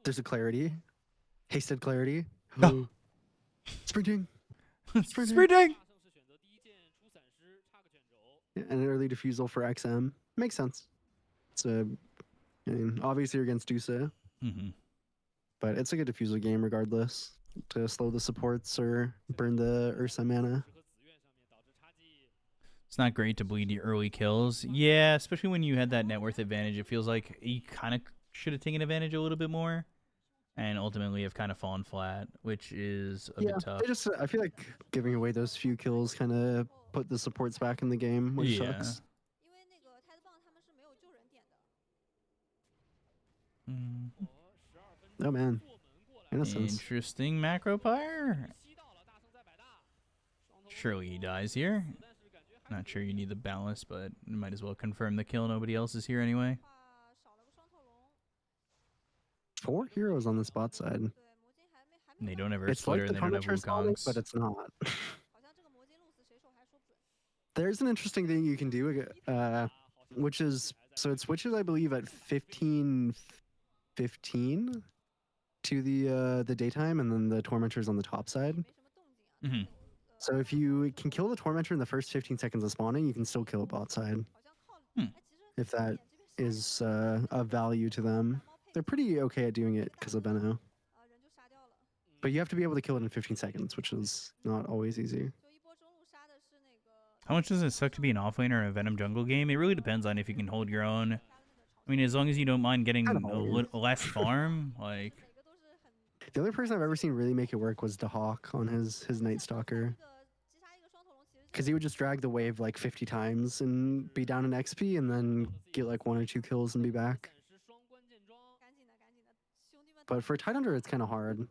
There's a Clarity. Hasted Clarity. No. Sprinting. Sprinting! Yeah, and an early defusal for XM. Makes sense. It's obviously you're against Dusa. Mm-hmm. But it's a good defusal game regardless. To slow the supports or burn the Ursa mana. It's not great to bleed your early kills. Yeah, especially when you had that net worth advantage. It feels like you kind of should have taken advantage a little bit more, and ultimately have kind of fallen flat, which is a bit tough. I feel like giving away those few kills kind of put the supports back in the game, which sucks. Oh man, Innocence. Interesting macro pyre. Surely he dies here. Not sure you need the balance, but might as well confirm the kill. Nobody else is here anyway. 4 heroes on the spot side. And they don't ever It's splitter like and the they don't have Punisher Sonic, Wukongs. but it's not. There's an interesting thing you can do, which is, so it switches, I believe, at 15:15 to the daytime, and then the Tormentor's on the top side. Mm-hmm. So if you can kill the Tormentor in the first 15 seconds of spawning, you can still kill it bot side. If that is of value to them. They're pretty okay at doing it because of Benno. But you have to be able to kill it in 15 seconds, which is not always easy. How much does it suck to be an offlaner in a Venom jungle game? It really depends on if you can hold your own. I mean, as long as you don't mind getting a less farm, like... The only person I've ever seen really make it work was DeHawk on his Night Stalker. Because he would just drag the wave like 50 times and be down in XP and then get like 1 or 2 kills and be back. But for Tidebound, it's kind of hard.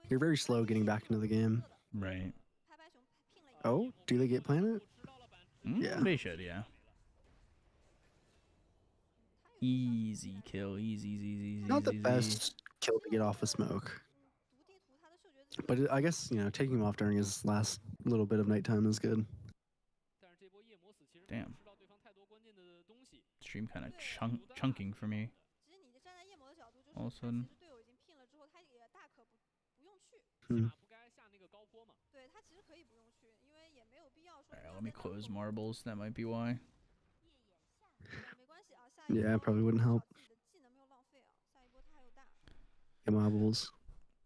You're very slow getting back into the game. Right. Oh, do they get planet? Yeah. They should, yeah. Easy kill, easy. Not the best kill to get off of smoke. But I guess, you know, taking him off during his last little bit of nighttime is good. Damn. Stream kind of chunking for me. All of a sudden. Alright, let me close marbles. That might be why. Yeah, probably wouldn't help. Yeah, marbles.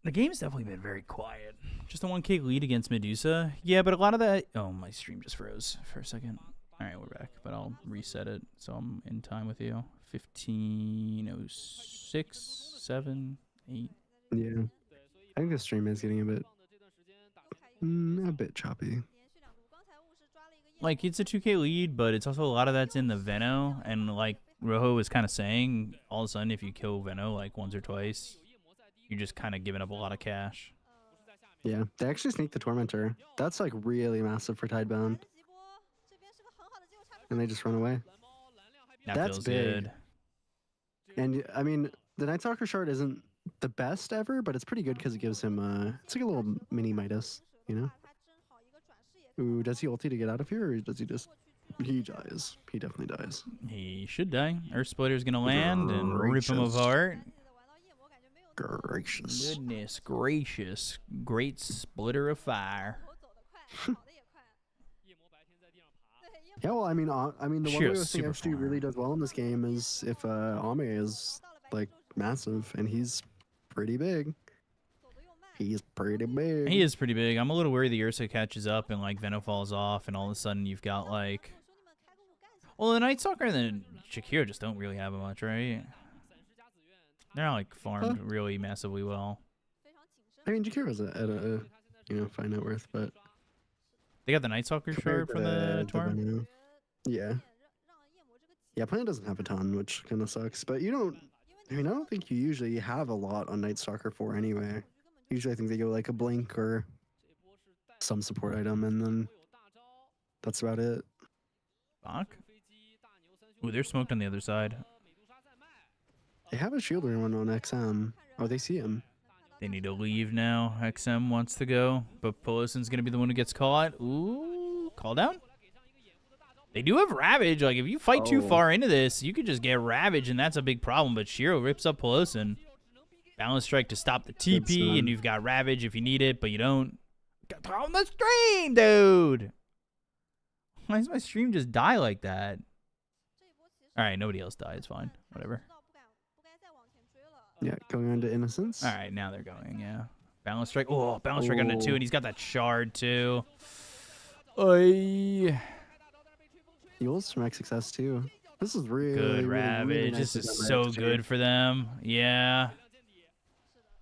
The game's definitely been very quiet. Just a 1K lead against Medusa. Yeah, but a lot of that... Oh, my stream just froze for a second. Alright, we're back. But I'll reset it so I'm in time with you. 15:06, 7, 8. Yeah. I think the stream is getting a bit choppy. Like, it's a 2K lead, but it's also a lot of that's in the Veno. And like Rojo was kind of saying, all of a sudden, if you kill Veno like once or twice, you're just kind of giving up a lot of cash. Yeah, they actually sneak the Tormentor. That's like really massive for Tidebound. And they just run away. That's feels big. Good. And I mean, the Night Stalker shard isn't the best ever, but it's pretty good because it gives him it's like a little mini Midas, you know? Ooh, does he ulti to get out of here, or does he just... He dies. He definitely dies. He should die. Earth Splitter's gonna land and rip him apart. Gracious. Goodness gracious. Great splitter of fire. Yeah, well, I mean, the one way I think FG really does well in this game is if Ame is, like, massive, and he's pretty big. He's pretty big. He is pretty big. I'm a little worried the Ursa catches up and, like, Veno falls off, and all of a sudden you've got, like... Well, the Night Stalker and the Shakira just don't really have much, right? They're not, like, farmed really massively well. I mean, Shakira's at a fine net worth, but... They got the Night Stalker shard for the Torm? Yeah. Yeah, Planet doesn't have a ton, which kind of sucks, but you don't... I mean, I don't think you usually have a lot on Night Stalker 4 anyway. Usually I think they go like a blink or some support item, and then that's about it. Bach? Ooh, they're smoked on the other side. They have a shield run on XM. Oh, they see him. They need to leave now. XM wants to go, but Polosin's going to be the one who gets caught. Ooh, call down? They do have Ravage. Like, if you fight too far into this, you could just get Ravage, and that's a big problem. But Shiro rips up Polosin. Balance Strike to stop the TP, and you've got Ravage if you need it, but you don't. Get on the stream, dude! Why does my stream just die like that? Alright, nobody else died. It's fine. Whatever. Yeah, going on to Innocence. Alright, now they're going, yeah. Balance Strike. Oh, Balance Strike on the 2, and he's got that shard, too. Oy. Yules from XXS too. This is really, Good really, Ravage. really nice This of is them so next year. good for them. Yeah.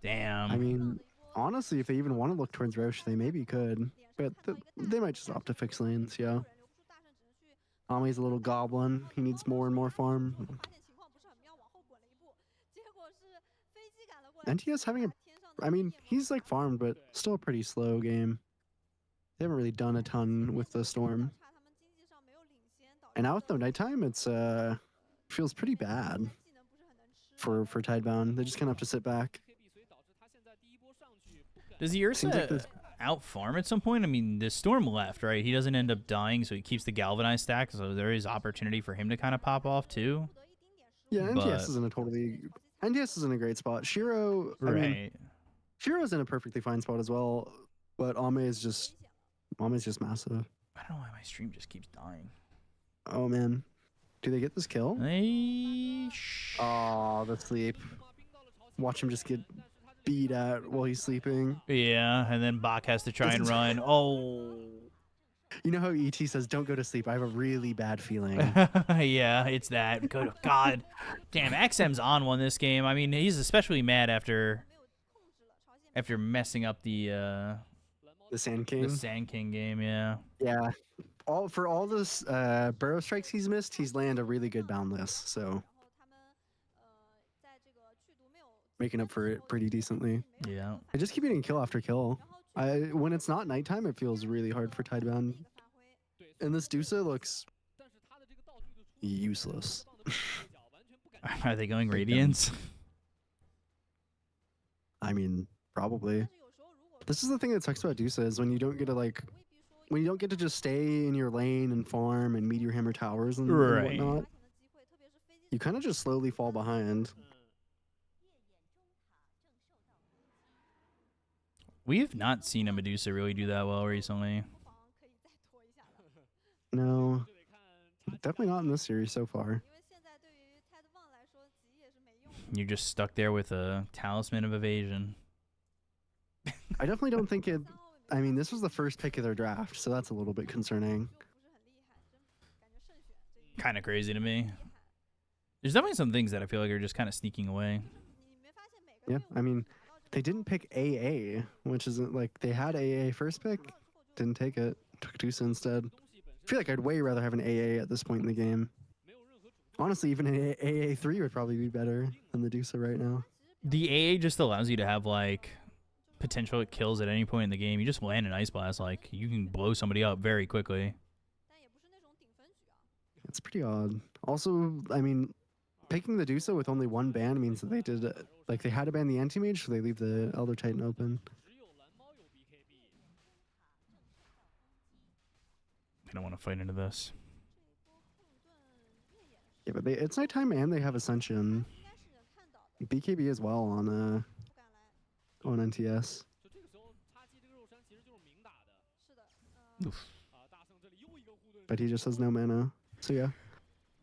Damn. I mean, honestly, if they even want to look towards Roche, they maybe could. But they might just opt to fix lanes, yeah. Ami's a little goblin. He needs more and more farm. NTS having a... I mean, he's like farmed, but still a pretty slow game. They haven't really done a ton with the Storm. And now with no nighttime, it's feels pretty bad for Tidebound. They just kind of have to sit back. Does the Seems like Ursa out farm at some point? I mean, the Storm left, right? He doesn't end up dying, so he keeps the Galvanized stack, so there is opportunity for him to kind of pop off too. Yeah, NTS But- is in a totally... NTS is in a great spot. Shiro, I mean, Right. Shiro's in a perfectly fine spot as well, but Ame is just massive. I don't know why my stream just keeps dying. Oh man, do they get this kill? Oh, the sleep. Watch him just get beat at while he's sleeping. Yeah, and then Bach has to try and run. Oh. You know how ET says, "Don't go to sleep." I have a really bad feeling. Yeah, it's that. Good God. Damn, XM's on one this game. I mean, he's especially mad after messing up the Sand King. Sand King game, yeah. Yeah. For all this burrow strikes he's missed, he's landed a really good boundless, so making up for it pretty decently. Yeah. I just keep getting kill after kill. When it's not nighttime, it feels really hard for Tidebound. And this Dusa looks useless. Are they going Radiance? I mean, probably. This is the thing that sucks about Dusa is when you don't get to just stay in your lane and farm and meteor hammer towers and Right. whatnot. You kind of just slowly fall behind. We have not seen a Medusa really do that well recently. No, definitely not in this series so far. You're just stuck there with a talisman of evasion. I definitely don't think it. I mean, this was the first pick of their draft, so that's a little bit concerning. Kind of crazy to me. There's definitely some things that I feel like are just kind of sneaking away. Yeah, I mean, they didn't pick AA, which isn't like they had AA first pick, didn't take it, took Dusa instead. I feel like I'd way rather have an AA at this point in the game. Honestly, even an AA3 would probably be better than the Dusa right now. The AA just allows you to have like potential kills at any point in the game. You just land an Ice Blast, like you can blow somebody up very quickly. It's pretty odd. Also, I mean, picking the Dusa with only one ban means that they did, like, they had to ban the Anti-Mage, so they leave the Elder Titan open. I don't want to fight into this. Yeah, but it's nighttime and they have Ascension. BKB as well on NTS. Oof. But he just has no mana. So yeah.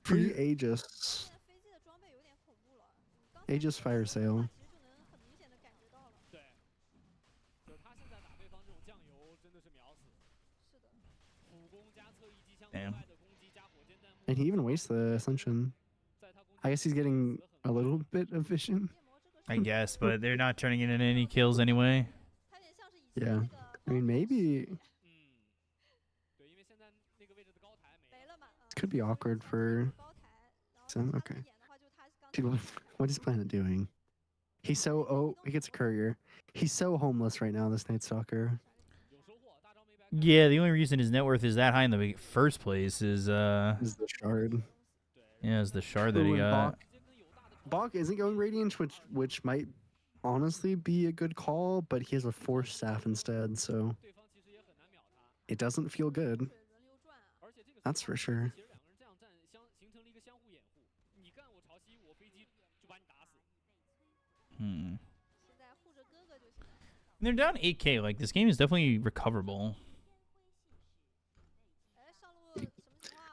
Free Aegis. Aegis Fire Sale. Damn. And he even wastes the Ascension. I guess he's getting a little bit of vision. I guess, but they're not turning it into any kills anyway. Yeah. I mean, maybe it could be awkward for some. Okay. Dude, what is Planet doing? He's so... Oh, he gets a courier. He's so homeless right now, this Night Stalker. Yeah, the only reason his net worth is that high in the first place is Is the shard. yeah, is the shard that he Ooh, and got. Bach isn't going Radiance, which might honestly be a good call, but he has a Force Staff instead, so it doesn't feel good. That's for sure. They're down 8k. Like, this game is definitely recoverable.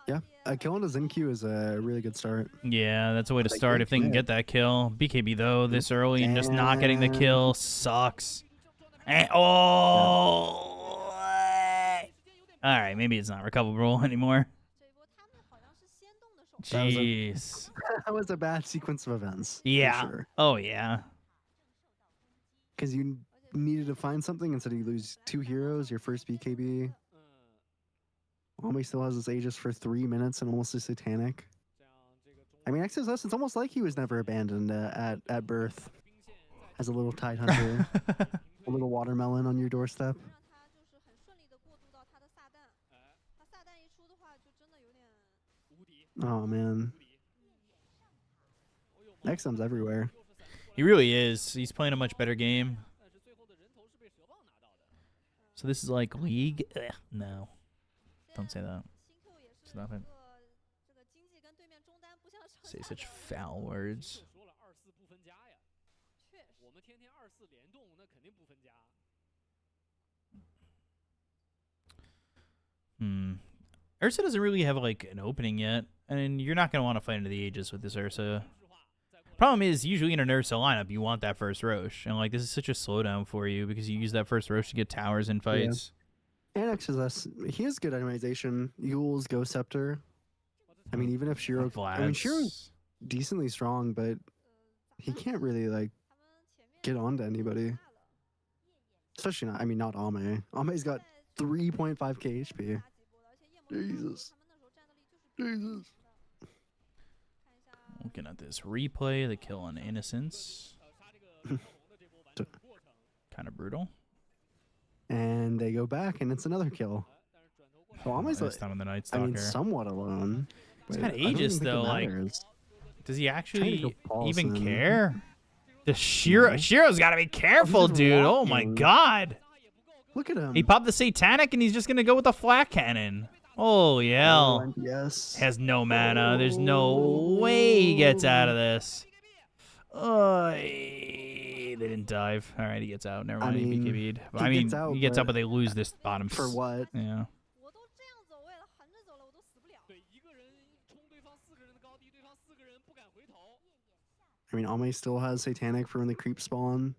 Yeah, killing a Zenq is a really good start. Yeah, that's a way to start if they can get that kill. BKB, though, this early and just not getting the kill sucks. And, oh! All right, maybe it's not recoverable anymore. That was a- Jeez. That was a bad sequence of events. Yeah. For sure. Oh yeah. Because you needed to find something instead of you lose 2 heroes, your first BKB. Almi still has his Aegis for 3 minutes and almost a Satanic. I mean, XSS, it's almost like he was never abandoned at birth. As a little Tide Hunter, a little watermelon on your doorstep. 让他就是很顺利的过渡到他的萨旦，他萨旦一出的话，就真的有点无敌。 Oh man. XM's everywhere. He really is. He's playing a much better game. So this is like League? Ugh, no. Don't say that. Stop it. Say such foul words. Ursa doesn't really have like an opening yet, and you're not gonna want to fight into the Aegis with this Ursa. Problem is, usually in an Ursa lineup, you want that first Roche, and like this is such a slowdown for you because you use that first Roche to get towers in fights. And XSS, he has good itemization. Yule's Ghost Scepter. I mean, even if Shiro, I mean, Shiro's decently strong, but he can't really like get onto anybody. Especially not, I mean, not Ame. Ame's got 3.5k HP. Jesus. Jesus. Looking at this replay, the kill on Innocence. Kind of brutal. And they go back, and it's another kill. So Ame's This time on the Night I Stalker. mean, somewhat alone. It's but kind of I don't Aegis even think it though. Like, matters. does he Trying to actually go pause even him. care? The Shiro's got to be careful, just dude. Oh my walking. god. Look at him. He popped the Satanic, and he's just gonna go with the flat cannon. Oh yeah. Yes. Has no mana. There's no way he gets out of this. They didn't dive. All right, he gets out. Never I mind. He mean, BKB'd. he I mean, gets out, he gets out, but but they lose this bottom. For what? Yeah. 我都这样走位了，横着走了，我都死不了。对，一个人冲对方4个人的高地，对方4个人不敢回头。 I mean, Ame still has Satanic for when the creep spawn.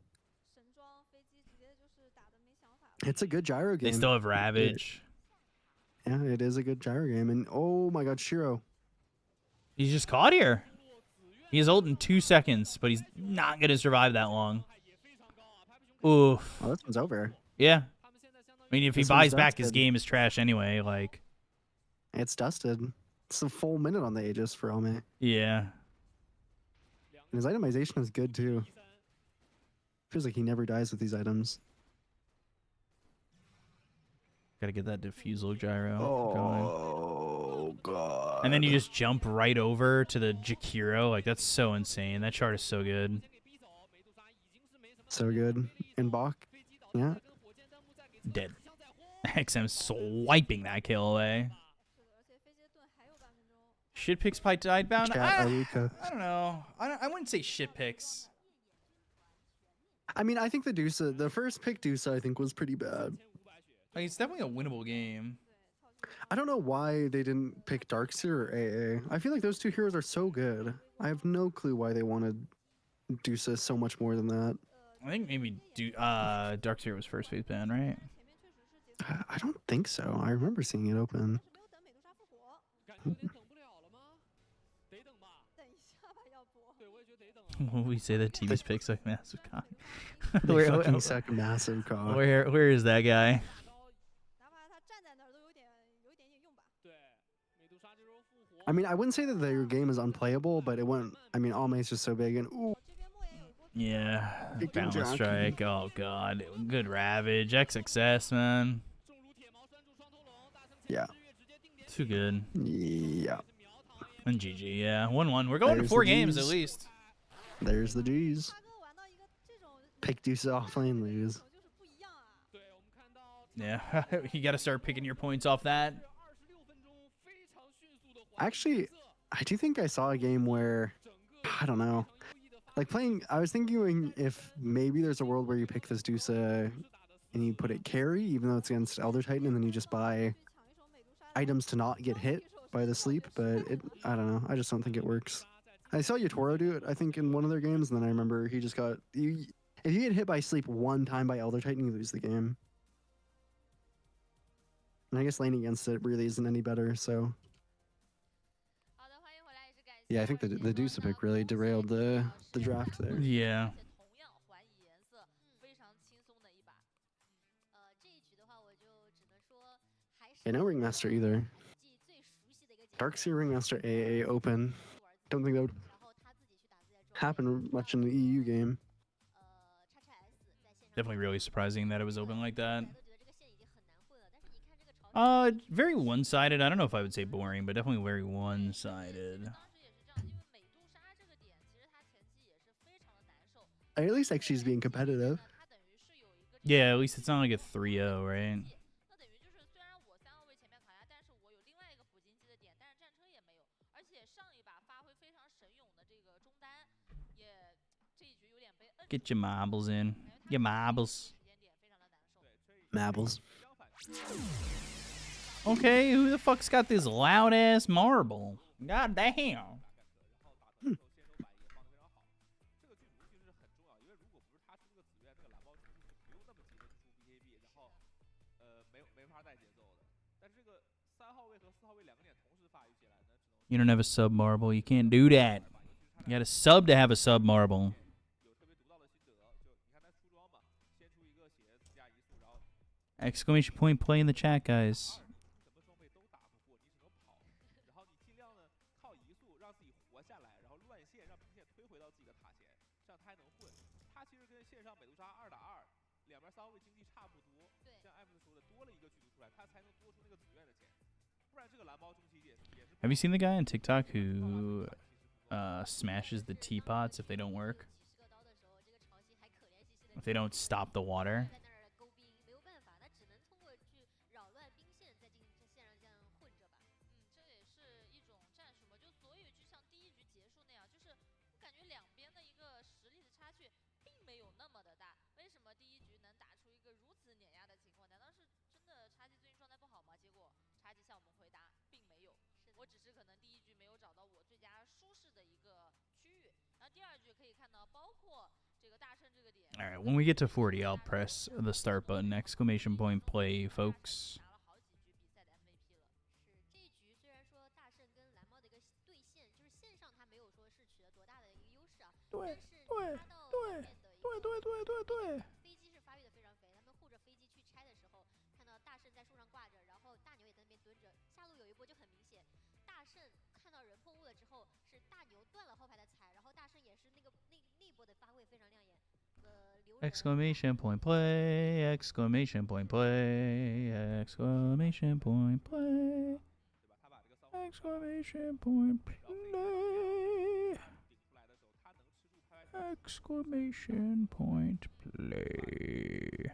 神装飞机直接就是打的没想法。 It's a good gyro game. They still have Ravage. Yeah, it is a good gyro game. And oh my god, Shiro. He's just caught here. He is ult in 2 seconds, but he's not gonna survive that long. Oof. Oh, this one's over. Yeah. I mean, if he This one's buys back, his dusted. game is trash anyway. Like, It's dusted. It's a full minute on the Aegis for Ame. yeah. And his itemization is good too. Feels like he never dies with these items. Gotta get that diffusal gyro going. Oh god. And then you just jump right over to the Jakiro. Like, that's so insane. That chart is so good. So good. And Bach. Yeah. Dead. XM swiping that kill away. 是的，而且飞机的盾还有半分钟。 Shit picks by Tidebound? Chat, Arika. I don't know. I wouldn't say shit picks. I mean, I think the first pick Dusa, I think, was pretty bad. Like, it's definitely a winnable game. I don't know why they didn't pick Darkseer or AA. I feel like those two heroes are so good. I have no clue why they wanted Dusa so much more than that. I think maybe Darkseer was first phase ban, right? 前面确实是节奏 I don't think so. I remember seeing it open. 没有等美杜莎复活，感觉有点等不了了吗？得等吧。等一下吧，要不。对，我也觉得得等了。We say that Tevis picks like massive cock. They where, fucking suck massive cock. where is that guy? 哪怕他站在那儿都有点用吧。对，美杜莎这时候复活。 I mean, I wouldn't say that their game is unplayable, but it went. I mean, Ame is just so big, and ooh, 这边莫言有波。 Yeah, Big balance Jockey. strike. Oh god, good Ravage, XXS, man, 重如铁矛拴住双头龙，大圣 Yeah. 前日月直接定死。 too good. yeah. And GG, yeah, 1-1. We're going to There's 4 the games at Gs. least. There's the G's. 大哥玩到一个这种 Pick Dusa off lane, lose. 就是不一样啊。 对，我们看到 Yeah, you got to start picking your points off that. 26分钟非常迅速的还 Actually, I do think I saw a game where 整个 I don't know, 优异的发 like playing. I was thinking if maybe there's a world where you pick this Dusa and you put it carry, even though it's against Elder Titan, and then you just buy 去抢一手美杜莎。 items to not get hit by the sleep. But I don't know. I just don't think it works. I saw Yatoro do it, I think, in one of their games, and then I remember he just got if you get hit by sleep one time by Elder Titan, you lose the game. And I guess laning against it really isn't any better. So 好的，欢迎回来。Yeah, I think the Dusa pick really derailed the draft there. Yeah. 同样还以颜色，非常轻松的一把。这一局的话，我就只能说还是 Yeah, no Ringmaster either. 最熟悉的一个节奏。 Darkseer Ringmaster AA open. Don't think that would 然后他自己去打自己的装备。 happen much in the EU game. XS 在线上 Definitely really surprising that it was open like that. 大家都觉得这个线已经很难混了，但是你看这个潮 Very one-sided. I don't know if I would say boring, but definitely very one-sided. 当时也是这样，因为美杜莎这个点，其实他前期也是非常的难受。 At least like she's being competitive. 他等于是有一个 Yeah, at least it's not like a 3-0, right? 那等于就是虽然我3号位前面卡压，但是我有另外一个补金机的点，但是战车也没有，而且上一把发挥非常神勇的这个中单，也这一局有点被摁住。 Get your marbles in. Your marbles. 时间点非常的难受。 Mabbles. Okay, who the fuck's got this loud-ass marble? God damn. 这个剧毒其实是很重要，因为如果不是他出这个紫苑，这个蓝猫中期是不用那么急的去出 BKB，然后没法带节奏的。但是这个3号位和4号位2个点同时发育起来呢，只能 You don't have a sub marble. You can't do that. You got a sub to have a sub marble. 有特别独到的心得。就你看他出装嘛，先出一个鞋子加移速，然后 Exclamation point play in the chat, guys. 什么装备都打不过，你只能跑，然后你尽量呢靠移速让自己活下来，然后乱线让兵线推回到自己的塔前，这样他还能混。他其实跟线上美杜莎2打2，两边3号位经济差不多。像艾弗斯说的，多了一个剧毒出来，他才能多出那个紫苑的钱，不然这个蓝猫中期也是。Have you seen the guy on TikTok who smashes the teapots if they don't work? 几十个刀的时候，这个潮汐还可怜兮兮的 If they don't stop the water? 在那儿勾兵，没有办法，他只能通过去扰乱兵线，在线上这样混着吧。这也是一种战术嘛，就所以就像第一局结束那样，就是我感觉两边的一个实力的差距并没有那么的大。为什么第一局能打出一个如此碾压的情况？难道是真的叉 G 最近状态不好吗？结果叉 G 向我们回答，并没有。我只是可能第一局没有找到我最佳舒适的一个区域，然后第二局可以看到，包括这个大胜这个点。All right, when we get to 40, I'll press the start button. Exclamation point play, folks. 打了好几局比赛的 MVP 了。是这一局虽然说大胜跟蓝猫的一个对线，就是线上他没有说是取得多大的一个优势啊，但是拉到后面的一个飞机是发育的非常肥，他们护着飞机去拆的时候，看到大胜在树上挂着，然后大牛也在那边蹲着，下路有一波就很明显，大胜看到人破物了之后，是大牛断了后排的踩，然后大胜也是那一波的发挥非常亮眼。Exclamation point play, exclamation point play, exclamation point play, exclamation point play, exclamation point play.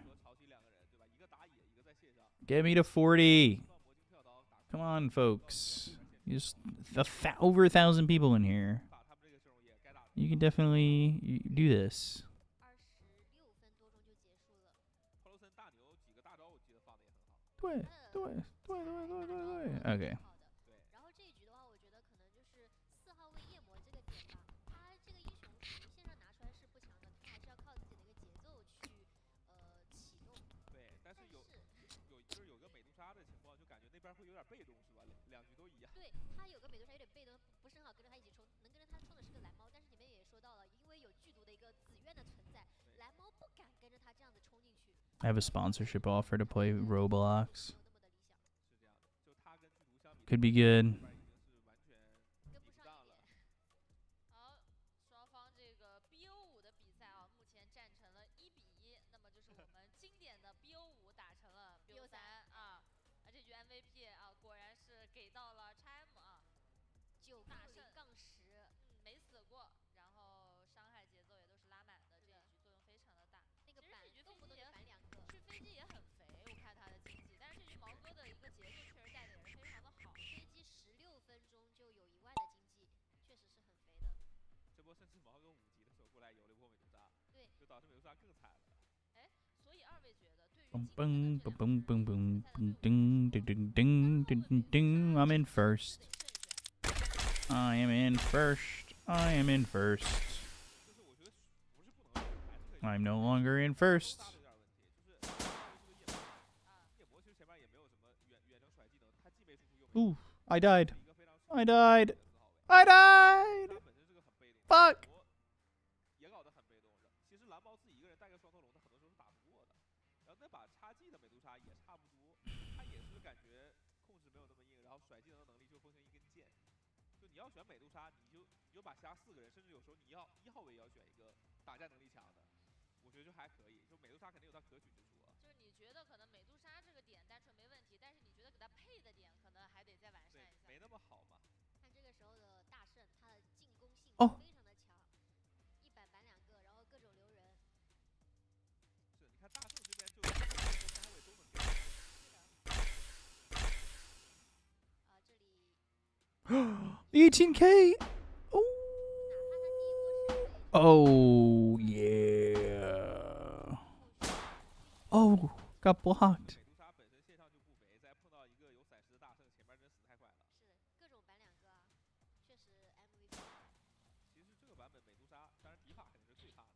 Get me to 40. Come on, folks. Just over 1,000 people in here. You can definitely do this. 26分多钟就结束了。克罗森大牛几个大招我记得放的也很好。对。Okay. 然后这一局的话，我觉得可能就是4号位夜魔这个点吧，他这个英雄属于线上拿出来是不强的，他还是要靠自己的一个节奏去启动。对，但是就是有个美杜莎的情况，就感觉那边会有点被动，是吧？两局都一样。对，他有个美杜莎有点被动，不是很好跟着他一起冲，能跟着他冲的是个蓝猫，但是你们也说到了，因为有剧毒的一个紫苑的存在，蓝猫不敢跟着他这样子冲进去。I have a sponsorship offer to play Roblox. Could be good. 跟不上一点。好，双方这个 BO5的比赛啊，目前战成了1-1，那么就是我们经典的 BO5打成了 BO3啊。那这局 MVP 啊，果然是给到了 Xtreme 啊，9-0-10，没死过，然后伤害节奏也都是拉满的，这一局作用非常的大。那个板动不动就反2个，去飞机也很肥，我看他的经济，但是这局毛哥的一个节奏确实带的也是非常的好。飞机16分钟就有1万的经济，确实是很肥的。这波甚至毛哥5级的时候过来游了一波美杜莎，对，就导致美杜莎更惨了。哎，所以二位觉得对于 Boom, boom, boom, boom, boom, ding, ding, ding, ding, ding, ding, ding. I'm in first. I am in first. I am in first. I'm no longer in first. Ooh, I died. I died. I died. 本身是个很被动 Fuck. 也搞得很被动。其实蓝猫自己一个人带个双头龙，他很多时候是打不过的。然后那把插技的美杜莎也差不多，他也是感觉控制没有那么硬，然后甩技能的能力就风行一根剑。就你要选美杜莎，你就把其他4个人，甚至有时候你要1号位也要选一个打架能力强的，我觉得就还可以。就美杜莎肯定有它可取之处。就是你觉得可能美杜莎这个点单纯没问题，但是你觉得给它配的点可能还得再完善一下。没那么好嘛。看这个时候的大圣，他的进攻性哦非常的强，100板2个，然后各种留人。是，你看大圣这边就3位都能给。这里 18K. Oh yeah. Oh, got blocked. 美杜莎本身线上就不肥，再碰到一个有闪失的大圣，前面真死太快了。是各种板2个啊，确实 MVP。其实这个版本美杜莎，当然迪法肯定是最怕的嘛，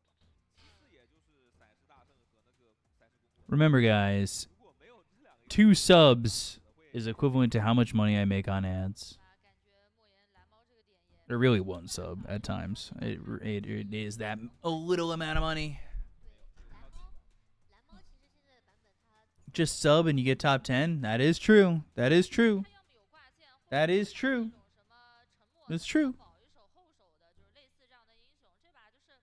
其次也就是闪失大圣和那个闪失公公。Remember, guys, 如果没有这2个 2 subs is equivalent to how much money I make on ads. 感觉莫言蓝猫这个点也 Or really 1 sub at times. It is that a little amount of money. 蓝猫其实现在的版本它 Just sub and you get top 10. That is true. That is true. 它要么有挂件，或者 That is 是 true. 那种什么沉默 It's true. 保一手后手的，就是类似这样的英雄。这把就是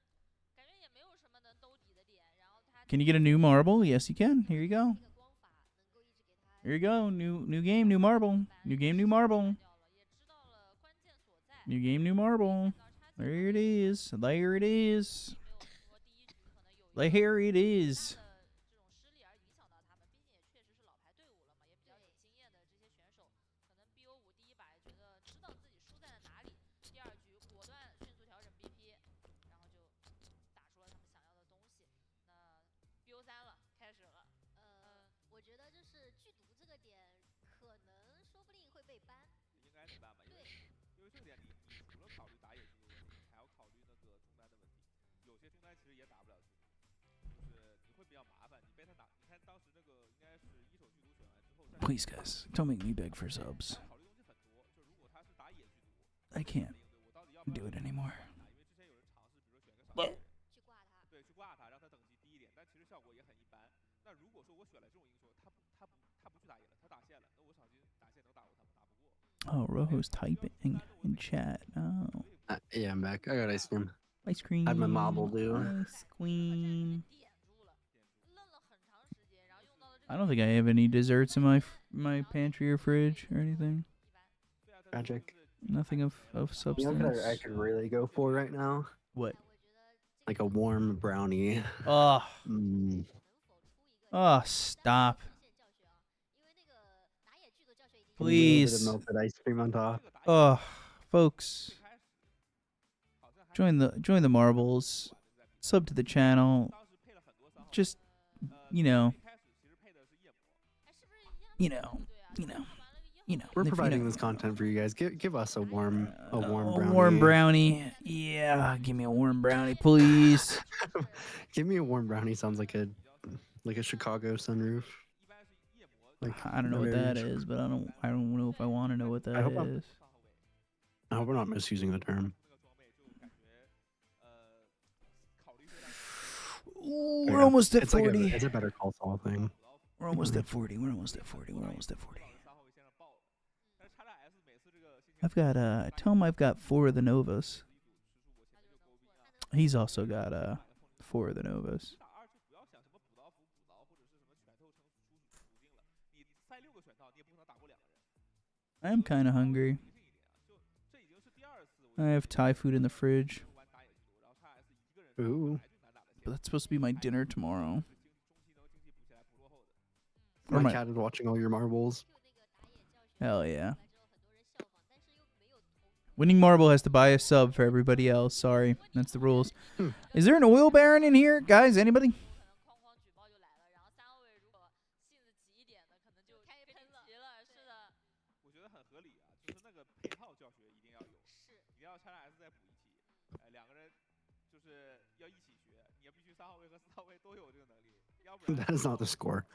感觉也没有什么能兜底的点，然后他 Can you get a new marble? Yes, you can. Here you go. 这个光法能够一直给他 Here you go. New game, new marble. New game, new marble. 也知道了关键所在。 New game, new marble. There it is. There it is. 没有说第一局可能有一个 There it is. 大的这种失利而影响到他们，毕竟也确实是老牌队伍了嘛，也比较有经验的这些选手，可能 BO5第一把也觉得知道自己输在了哪里，第2局果断迅速调整 BP， 然后就打出了他们想要的东西。那 BO3了，开始了。我觉得就是剧毒这个点，可能说不定会被ban。应该得办吧，因为这个点你除了考虑打野区的问题，你还要考虑那个中单的问题。有些中单其实也打不了剧毒，就是你会比较麻烦。你被他打，你看当时那个应该是1手剧毒选完之后， Please, guys, don't make me beg for subs. 考虑东西很多。就如果他是打野剧毒， I can't 我到底要不要 do it anymore. 因为之前有人尝试，比如说选个少人，去挂他。对，去挂他，让他等级低一点，但其实效果也很一般。那如果说我选了这种英雄，他不去打野了，他打线了，那我小心打线能打过他们，打不过。 Oh, Rojo's typing in chat. Oh, Yeah, I'm back. I got ice cream. ice cream. Had my marble do. Ice cream. 点住了，愣了很长时间，然后用到了这个 I don't think I have any desserts in my pantry or fridge or anything. Magic. Nothing of You know what substance. I could really go for right now? What? 我觉得 Like a warm brownie. Oh, Mm. 能否出一个 oh, stop. 线教学啊？因为那个打野剧毒教学已经 A little bit of Please. melted ice cream on top. Oh, folks, join the marbles. Sub to the channel. Just, you know, you know, you know, you know. We're if you providing know. this content for you guys. Give us a warm A brownie. warm brownie. Yeah, give me a warm brownie, please. Give me a warm brownie sounds like a Chicago sunroof. Like I don't know what that very- is, but I don't know if I want to know what that I hope I'm- is. I hope we're not misusing the term. Ooh, Yeah, we're almost at It's like 40. it's a better call Saul thing. We're almost at 40. We're almost at 40. We're almost at 40. I've got tell him I've got 4 of the Novas. He's also got 4 of the Novas. I'm kind of hungry. I have Thai food in the fridge, Ooh. but that's supposed to be my dinner tomorrow. My Or my- cat is watching all your marbles. Hell yeah. Winning Marble has to buy a sub for everybody else. Sorry, that's the rules. Is there an oil baron in here, guys? Anybody? 可能哐哐举报就来了，然后3位如果性子急一点的，可能就开喷了。急了，是的。我觉得很合理啊，就是那个配套教学一定要有，一定要叉叉 S 再补一期，2个人就是要一起学，你要必须3号位和4号位都有这个能力，要不然 That is not the score.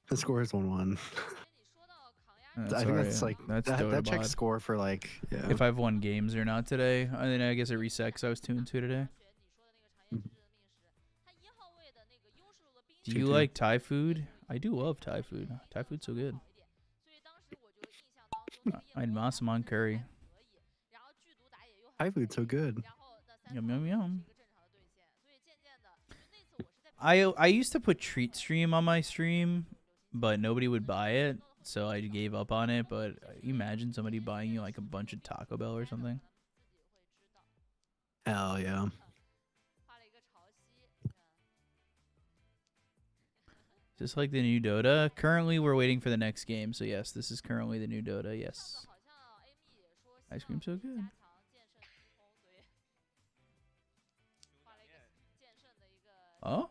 The score is 1-1. 其实你说到抗压 I think that's like that's that checks Dotabot. score for like If I've won games or not today, and then I guess it reset because I was 2-2 today. Do you 2-2. like Thai food? I do love Thai food. Thai food's so good. I had masaman curry. Thai food's so good. Yum yum yum. I used to put Treat Stream on my stream, but nobody would buy it, so I gave up on it. But imagine somebody buying you like a bunch of Taco Bell or something. Hell yeah. Just like the new Dota. Currently, we're waiting for the next game. So yes, this is currently the new Dota. Yes. Ice cream so good. Oh?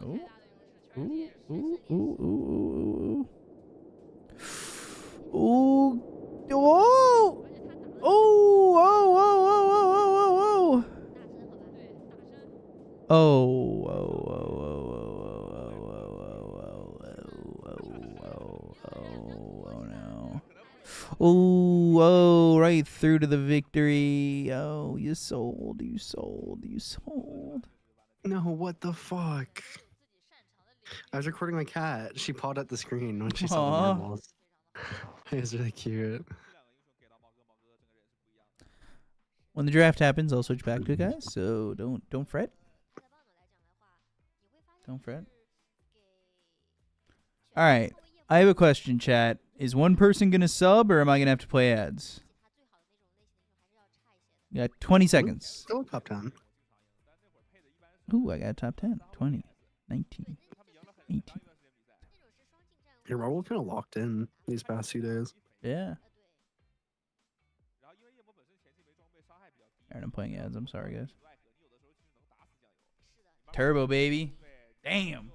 Ooh. Ooh, ooh, ooh, ooh, ooh, ooh. Ooh. Whoa! Oh, whoa, whoa, whoa, whoa, whoa, whoa, whoa. Oh, whoa, whoa, no. Oh, oh, right through to the victory. Oh, you sold. No, what the fuck? I was recording my cat. She pawed at the screen when she saw the Aw. marbles. It was really cute. When the draft happens, I'll switch back to it, guys. So don't fret. Don't fret. All right. I have a question, chat. Is one person gonna sub, or am I gonna have to play ads? You got 20 seconds. Still a top 10. Ooh, I got a top 10. 20, 19, 18. Your marble kind of locked in these past few days. Yeah. Alright, I'm playing ads. I'm sorry, guys. Turbo, baby. Damn.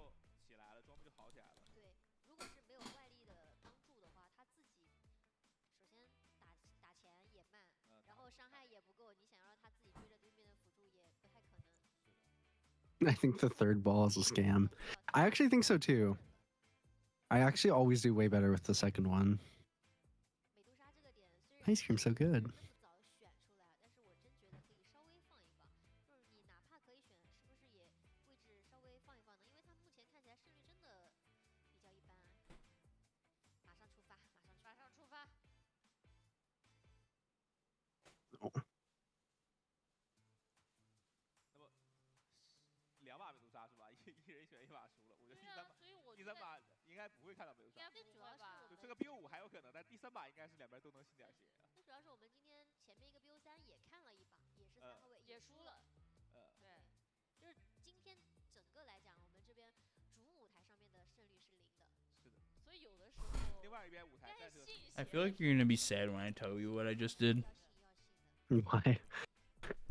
I think the third ball is a scam. I actually think so too. I actually always do way better with the second one. Ice cream's so good. Oh. 2把美杜莎是吧？一人选一把输了，我觉得第三把应该不会看到美杜莎。就这个 BO5还有可能，但第3把应该是两边都能信点血。最主要是我们今天前面一个 BO3也看了一把，也是3号位也输了。对，就是今天整个来讲，我们这边主舞台上面的胜率是0的。是的。所以有的时候。另外一边舞台战车。I feel like you're gonna be sad when I tell you what I just did. Why?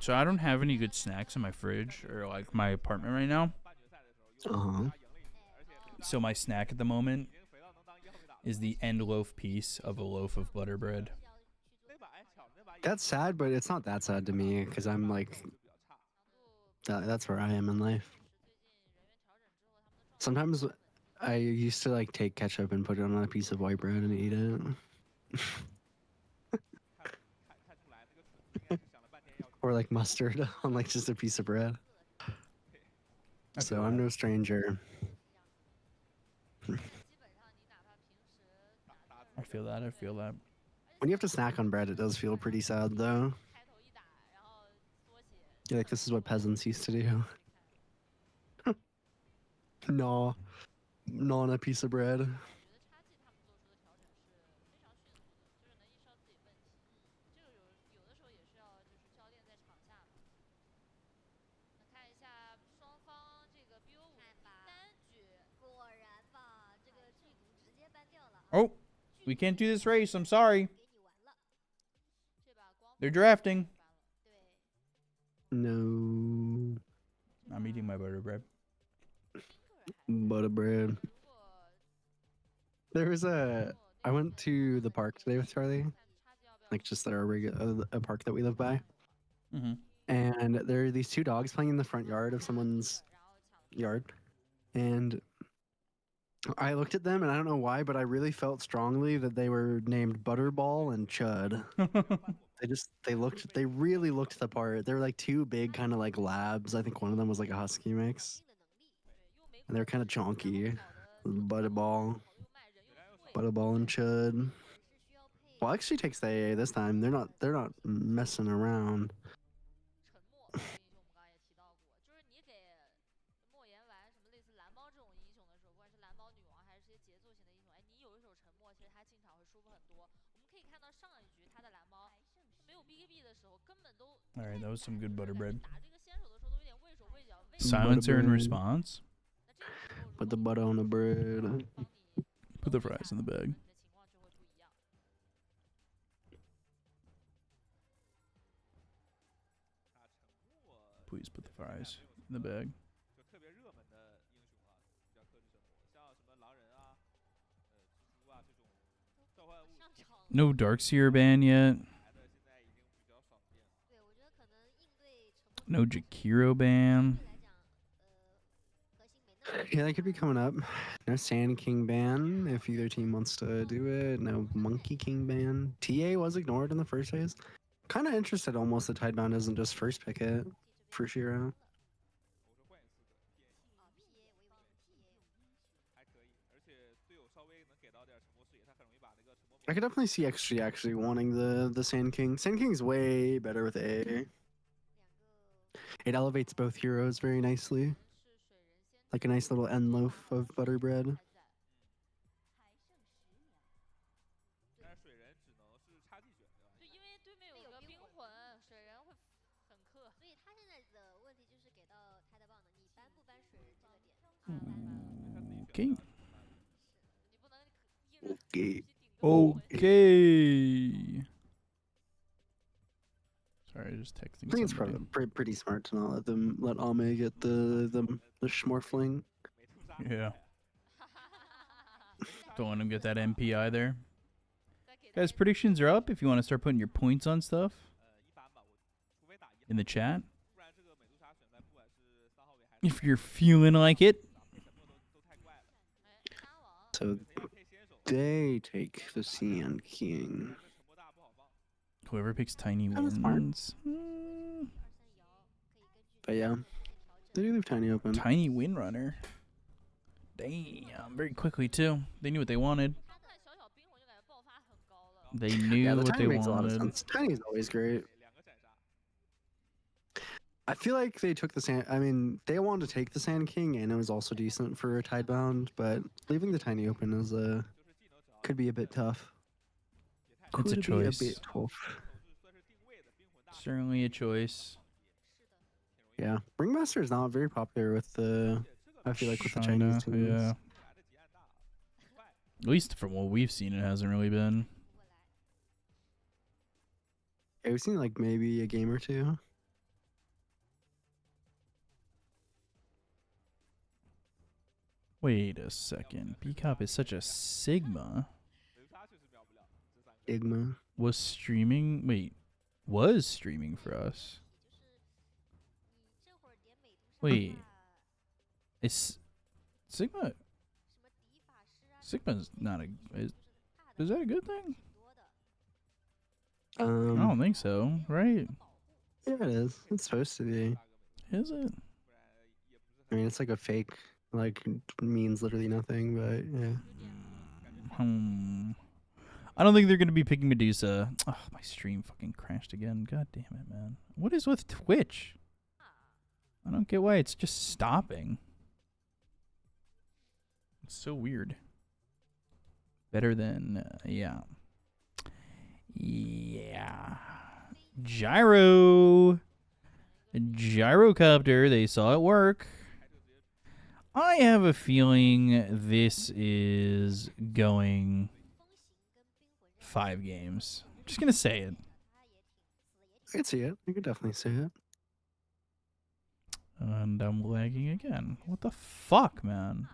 So I don't have any good snacks in my fridge or like my apartment right now. Uh-huh. So my snack at the moment is the end loaf piece of a loaf of butter bread. That's sad, but it's not that sad to me because I'm like, that's where I am in life. Sometimes I used to like take ketchup and put it on a piece of white bread and eat it. Or like mustard on like just a piece of bread. So I'm no stranger. I feel that. I feel that. When you have to snack on bread, it does feel pretty sad though. You're like, this is what peasants used to do. No. Not on a piece of bread. Oh, we can't do this race. I'm sorry. They're drafting. No. I'm eating my butter bread. Butter bread. There was I went to the park today with Charlie, like just at our regular a park that we live by, Mm-hmm. and there are these two dogs playing in the front yard of someone's yard, and I looked at them and I don't know why, but I really felt strongly that they were named Butterball and Chud. They really looked the part. They were like two big kind of like labs. I think one of them was like a husky mix, and they're kind of chonky. Butterball and Chud. Well, actually takes the AA this time. They're not messing around. ，BKB 的时候根本都 All right, that was some good butter bread. 打这个先手的时候都有点畏手畏脚。Silencer in bread. response. Put the butter on the bread. Put the fries in the bag. Please put the fries in the bag. 就特别热门的英雄啊，比较克制沉默，像什么狼人啊、蜘蛛啊这种召唤物。 No Darkseer ban yet. No Jakiro ban. Yeah, that could be coming up. No Sand King ban if either team wants to do it. No Monkey King ban. TA was ignored in the first phase. Kind of interested almost that Tidebound isn't just first pick it for Shiro. I could definitely see XG actually wanting the Sand King. Sand King's way better with A. It elevates both heroes very nicely. Like a nice little end loaf of butter bread. ，Okay. Okay. Okay. Sorry, just texting. I think it's somebody. probably pretty smart to not let Ame get the schmorfling. Yeah. Don't want him to get that MPI there. Guys, predictions are up if you want to start putting your points on stuff in the chat. If you're feeling like it. So they take the Sand King. Whoever picks Tiny That was smart. wins. But yeah, they do leave Tiny open. Tiny Windrunner. Damn, very quickly too. They knew what they wanted. They knew the what Tiny they makes a lot of wanted. sense. Tiny's always great. I feel like they took the Sand. I mean, they wanted to take the Sand King, and it was also decent for a Tidebound. But leaving the Tiny open is could be a bit tough. It's a Could be choice. bit tough. Certainly a choice. Yeah, Ringmaster is not very popular with the. I feel like with the Chinese China, teams. yeah. At least from what we've seen, it hasn't really been. Yeah, we've seen like maybe a game or two. Wait a second. B-Cop is such a Sigma. Igma. Was streaming for us. Wait. Is Sigma's not a... Is that a good thing? I don't think so, right? Yeah, it is. It's supposed to be. Is it? I mean, it's like a fake, like, means literally nothing, but yeah. I don't think they're going to be picking Medusa. Oh, my stream fucking crashed again. God damn it, man. What is with Twitch? I don't get why it's just stopping. It's so weird. Better than, yeah. Yeah. Gyrocopter, they saw it work. I have a feeling this is going 5 games. I'm just going to say it. I could see it. You could definitely see it. And I'm lagging again. What the fuck, man?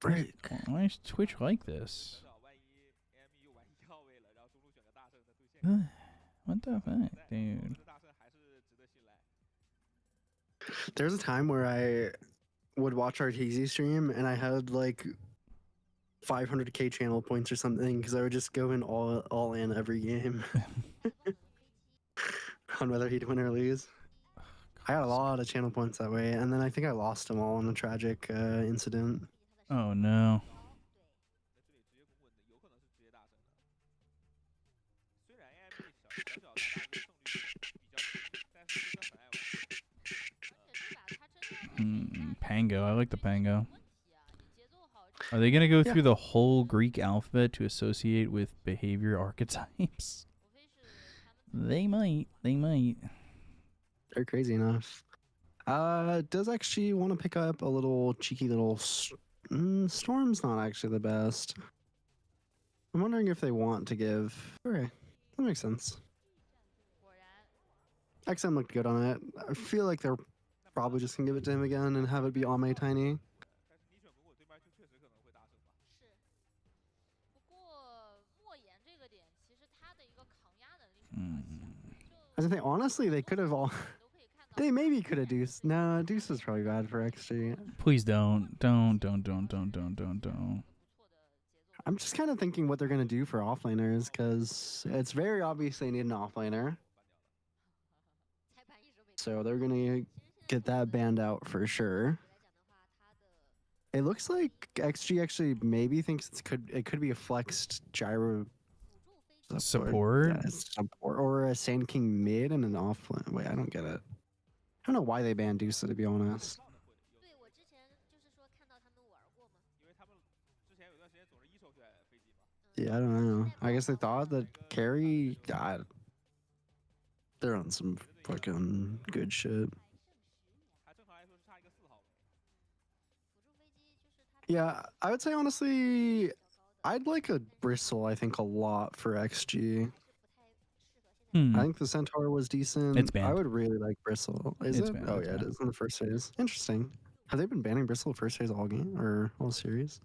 Break. Why is Twitch like this? 知道万一 AMU 万一要位了，然后中路选个大圣的对线， What the fuck, dude? 这个大圣还是值得信赖。 There's a time where I would watch our TZ stream and I had like 500k channel points or something because I would just go in all in every game on whether he'd win or lose. I had a lot of channel points that way, and then I think I lost them all in a tragic incident. Oh no. 那这里直接公稳的有可能是职业大圣的。虽然 AMU 小的胜率比较低，但是真的很爱玩。 Pango. I like the Pango. Are they gonna go through the whole Greek alphabet to associate with behavior archetypes? They might. They might. They're crazy enough. Does actually want to pick up a little cheeky little Storm's not actually the best. I'm wondering if they want to give. Okay, that makes sense. XM looked good on it. I feel like they're probably just gonna give it to him again and have it be Ame Tiny. 但是你选滚滚对面就确实可能会大胜吧。不过莫言这个点，其实他的一个扛压能力是比较强。 I was gonna say, honestly, they could have all. They maybe could have Deuce. No, Deuce is probably bad for XG. Please don't. Don't. I'm just kind of thinking what they're gonna do for offlaners because it's very obvious they need an offlaner. So they're gonna get that banned out for sure. It looks like XG actually maybe thinks it could be a flexed gyro Support? Yeah, support or a Sand King mid and an offlane. Wait, I don't get it. I don't know why they banned Deuce, to be honest. 对，我之前就是说看到他们玩过嘛。因为他们之前有段时间总是一手选飞机嘛。 Yeah, I don't know. I guess they thought that carry. God, they're on some fucking good shit. 还正常来说是差一个4号位。 Yeah, I would say honestly, I'd like a bristle. I think a lot for XG. I think the Centaur was decent. It's banned. I would really like bristle. Is It's it? banned, Oh it's yeah, it banned. is in the first phase. Interesting. Have they been banning bristle first phase all game or all series?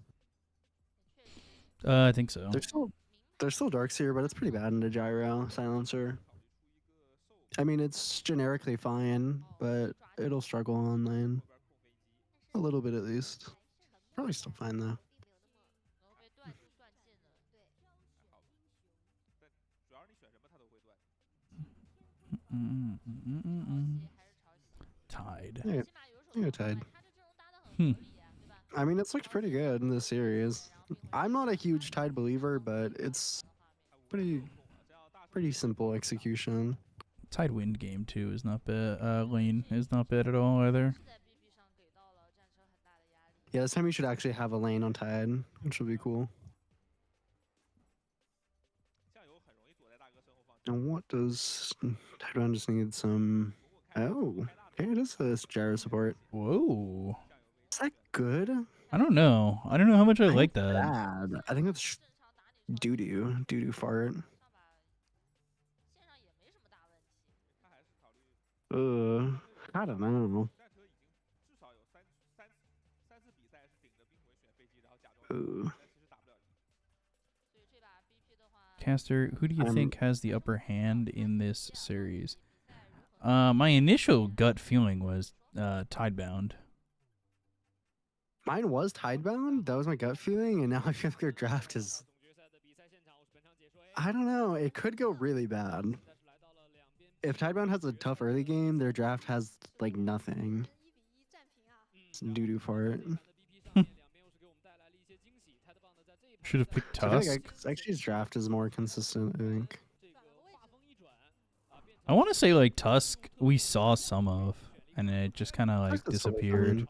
I think so. They're still Darkseer, but it's pretty bad in the gyro silencer. I mean, it's generically fine, but it'll struggle on lane. A little bit at least. Probably still fine though. 能被断断线的。但主要是你选什么它都会断。 Tide. Yeah, yeah, Tide. 他这阵容搭的很合理，对吧？ I mean, it's looked pretty good in this series. I'm not a huge Tide believer, but it's pretty simple execution. Tide wind game too is not bad. Lane is not bad at all either. 是在 BP 上给到了战车很大的压力。 Yeah, this time you should actually have a lane on Tide, which would be cool. 酱油很容易躲在大哥身后放。 And what does Tidebound just need some? Oh, here it is. This gyro support. Whoa. Is that good? I don't know. I don't know how much I like that. Bad. I think that's doo doo fart. 上把线上也没什么大问题。 他还是考虑 I don't know. 战车已经至少有三次比赛是顶着冰魂选飞机，然后假装，但其实打不了赢。 所以这把 BP 的话， Caster, who do you think has the upper hand in this series? My initial gut feeling was Tidebound. Mine was Tidebound. That was my gut feeling, and now I feel like their draft is. I don't know. It could go really bad. If Tidebound has a tough early game, their draft has like nothing. 1比1战平啊。 It's doo doo fart. Should have picked I feel Tusk. like XG's draft is more consistent. I think. I want to say like Tusk we saw some of, and it just kind of like Tusk is totally disappeared. fine.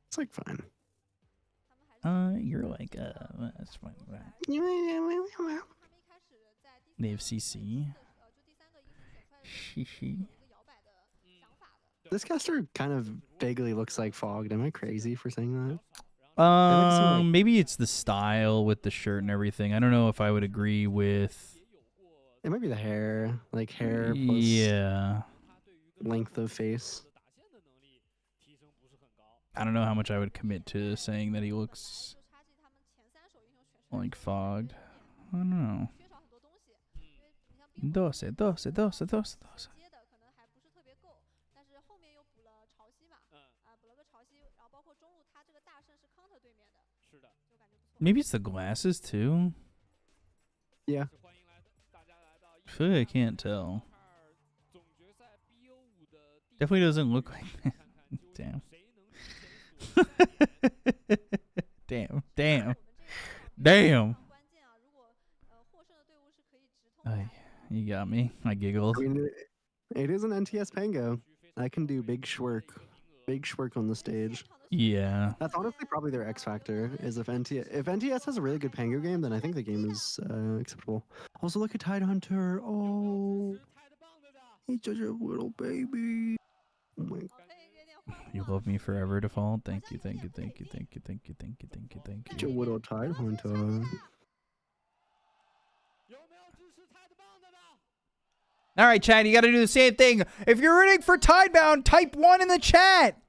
It's like fine. You're like that's fine. 他们一开始在第 They have CC. 就第三个英雄选出来的有 She. 一个摇摆的想法的。 This caster kind of vaguely looks like Fogged. Am I crazy for saying that? Maybe it's the style with the shirt and everything. I don't know if I would agree with. It might be the hair, like hair plus Yeah. length of face. I don't know how much I would commit to saying that he looks like fogged. I don't know. 12. Maybe it's the glasses too. Yeah. I feel like I can't tell. Definitely doesn't look like that. Damn. Damn. You got me. I giggled. I mean, it is an NTS Pango. I can do big schwerk on the stage. Yeah. That's honestly probably their X factor. Is if NTS has a really good Pango game, then I think the game is acceptable. Also, look at Tide Hunter. Oh, he's such a little baby. Oh my. You love me forever, Default. Thank you. Such a little Tide Hunter. All right, chat, you got to do the same thing. If you're rooting for Tidebound, type 1 in the chat.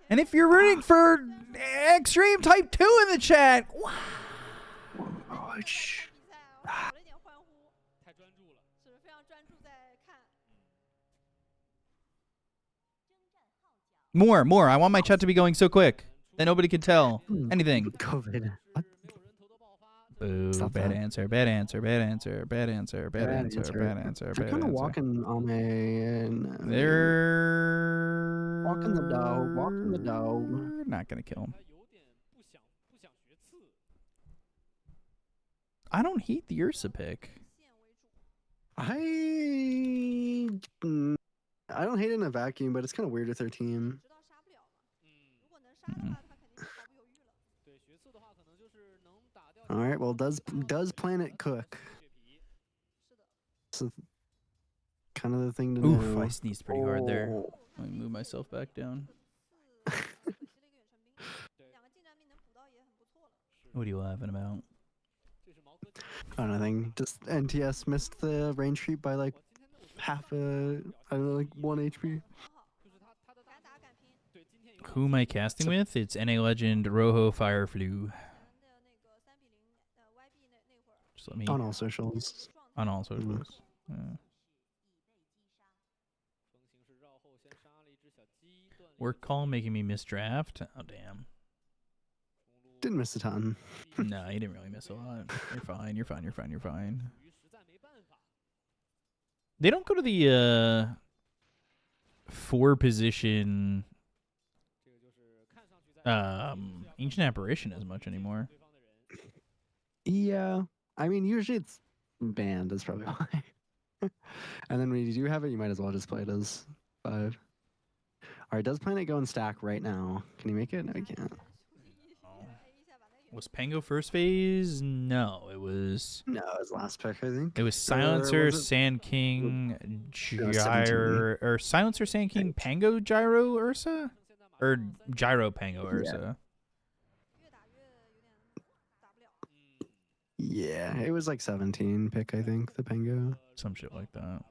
And if you're rooting for Xtreme, type 2 in the chat. More. I want my chat to be going so quick that nobody can tell anything. COVID. What? Boo, bad answer. I'm kind of walking on a. They're walking the dog. Not gonna kill him. I don't hate the Ursa pick. I don't hate it in a vacuum, but it's kind of weird with their team. All right. Well, does Planet cook? So kind of the thing to know. Oof, I sneezed pretty hard there. Let me move myself back down. What are you laughing about? Oh, nothing. Just NTS missed the range creep by like half a, I don't know, like 1 HP. Who am I casting with? It's NA Legend Rojo Fireflu. Just let me On all socials. on all socials. Yeah. Work call making me miss draft. Oh damn. Didn't miss a ton. No, you didn't really miss a lot. You're fine. They don't go to the 4 position Ancient Apparition as much anymore. Yeah. I mean, usually it's banned, is probably why. And then when you do have it, you might as well just play it as 5. All right, does Planet go in stack right now? Can you make it? No, he can't. Was Pango first phase? No, it was. No, it was last pick, I think. It was Silencer, was it? Sand King, No, Gyro, or Silencer, Sand King, Pango, Gyro, Ursa, or Gyro, Pango, Ursa. Yeah, it was like 17 pick, I think, the Pango. Some shit like that.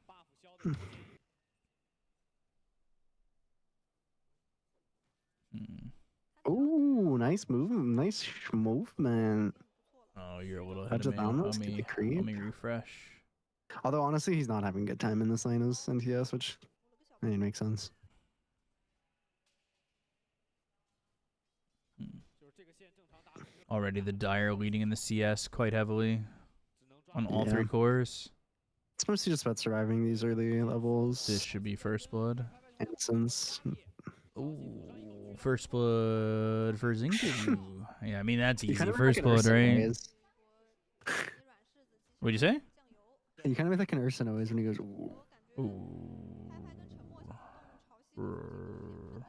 Ooh, nice movement. Oh, you're a little ahead of me. Touchdowns to the creep. Let me refresh. Although honestly, he's not having a good time in this lane as NTS, which I mean makes sense. Already the Dire leading in the CS quite heavily on all 3 cores. It's mostly just about surviving these early levels. This should be First Blood. And since Ooh, First Blood for Zinku. Yeah, I mean that's easy. kind of First like Blood, right? noise. What'd you say? You kind of make like an Ursa noise when he goes. Ooh. Ooh.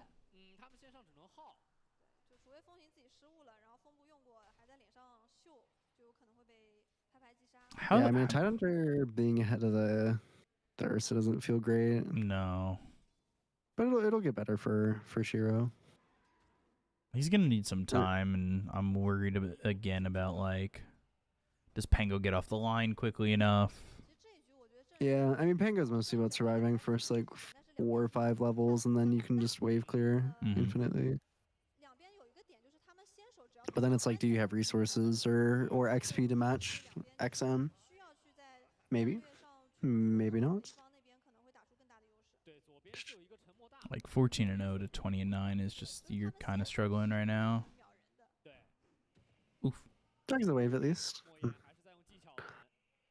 How? Yeah, I mean, Tidehunter being ahead of the Ursa doesn't feel great, No. but it'll get better for Shiro. He's gonna need some time, and I'm worried again about like, does Pango get off the line quickly enough? Yeah, I mean, Pango's mostly about surviving first like 4 or 5 levels, and then you can just wave clear Mhm. infinitely. But then it's like, do you have resources or XP to match XM? Maybe, maybe not. Like 14-0 to 20-9 is just, you're kind of struggling right now. Oof. Drags the wave at least.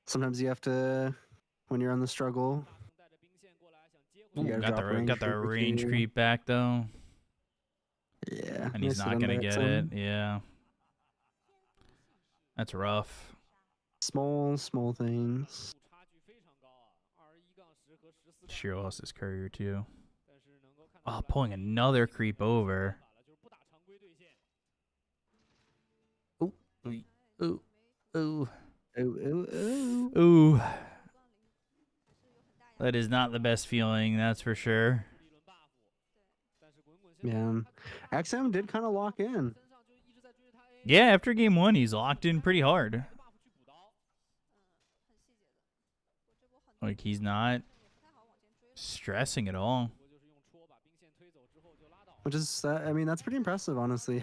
Sometimes you have to, when you're on the struggle, you Ooh, gotta got drop the range range frequency. creep back though, Yeah, and he's missed it not on gonna the get XM. it. Yeah, that's rough. Small things. Shiro lost his courier too. Oh, pulling another creep over. Ooh, ooh, ooh, ooh, Ooh. ooh. That is not the best feeling, that's for sure. Yeah, XM did kind of lock in. Yeah, after game 1, he's locked in pretty hard. Like, he's not stressing at all. Which is, I mean, that's pretty impressive, honestly.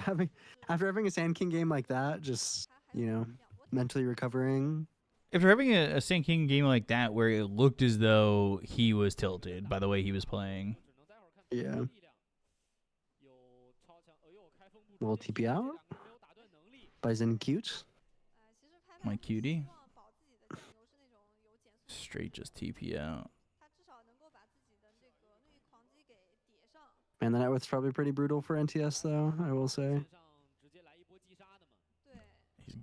After having a Sand King game like that, just, you know, mentally recovering. If you're having a Sand King game like that where it looked as though he was tilted by the way he was playing. Yeah. Little TP out by Zen Cute. My cutie. Straight just TP out. Man, the net worth's probably pretty brutal for NTS, though, I will say.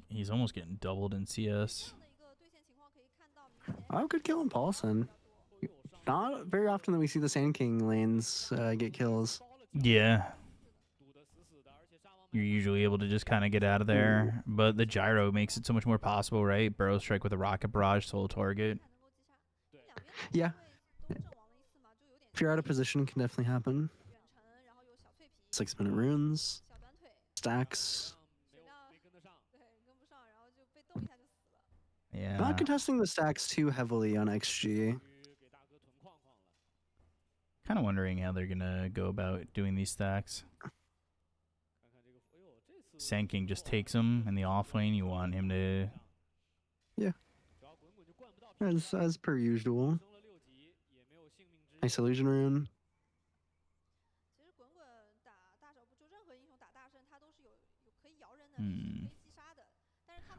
He's almost getting doubled in CS. Oh, good kill on Paulson. Not very often that we see the Sand King lanes get kills. Yeah. You're usually able to just kind of get out of there. But the gyro makes it so much more possible, right? Burrow strike with a rocket barrage, sole target. Yeah. If you're out of position, it can definitely happen. 6-minute runes. Stacks. Yeah. Not contesting the stacks too heavily on XG. Kind of wondering how they're going to go about doing these stacks. Sand King just takes him in the off lane. You want him to... Yeah. As per usual. Nice illusion rune.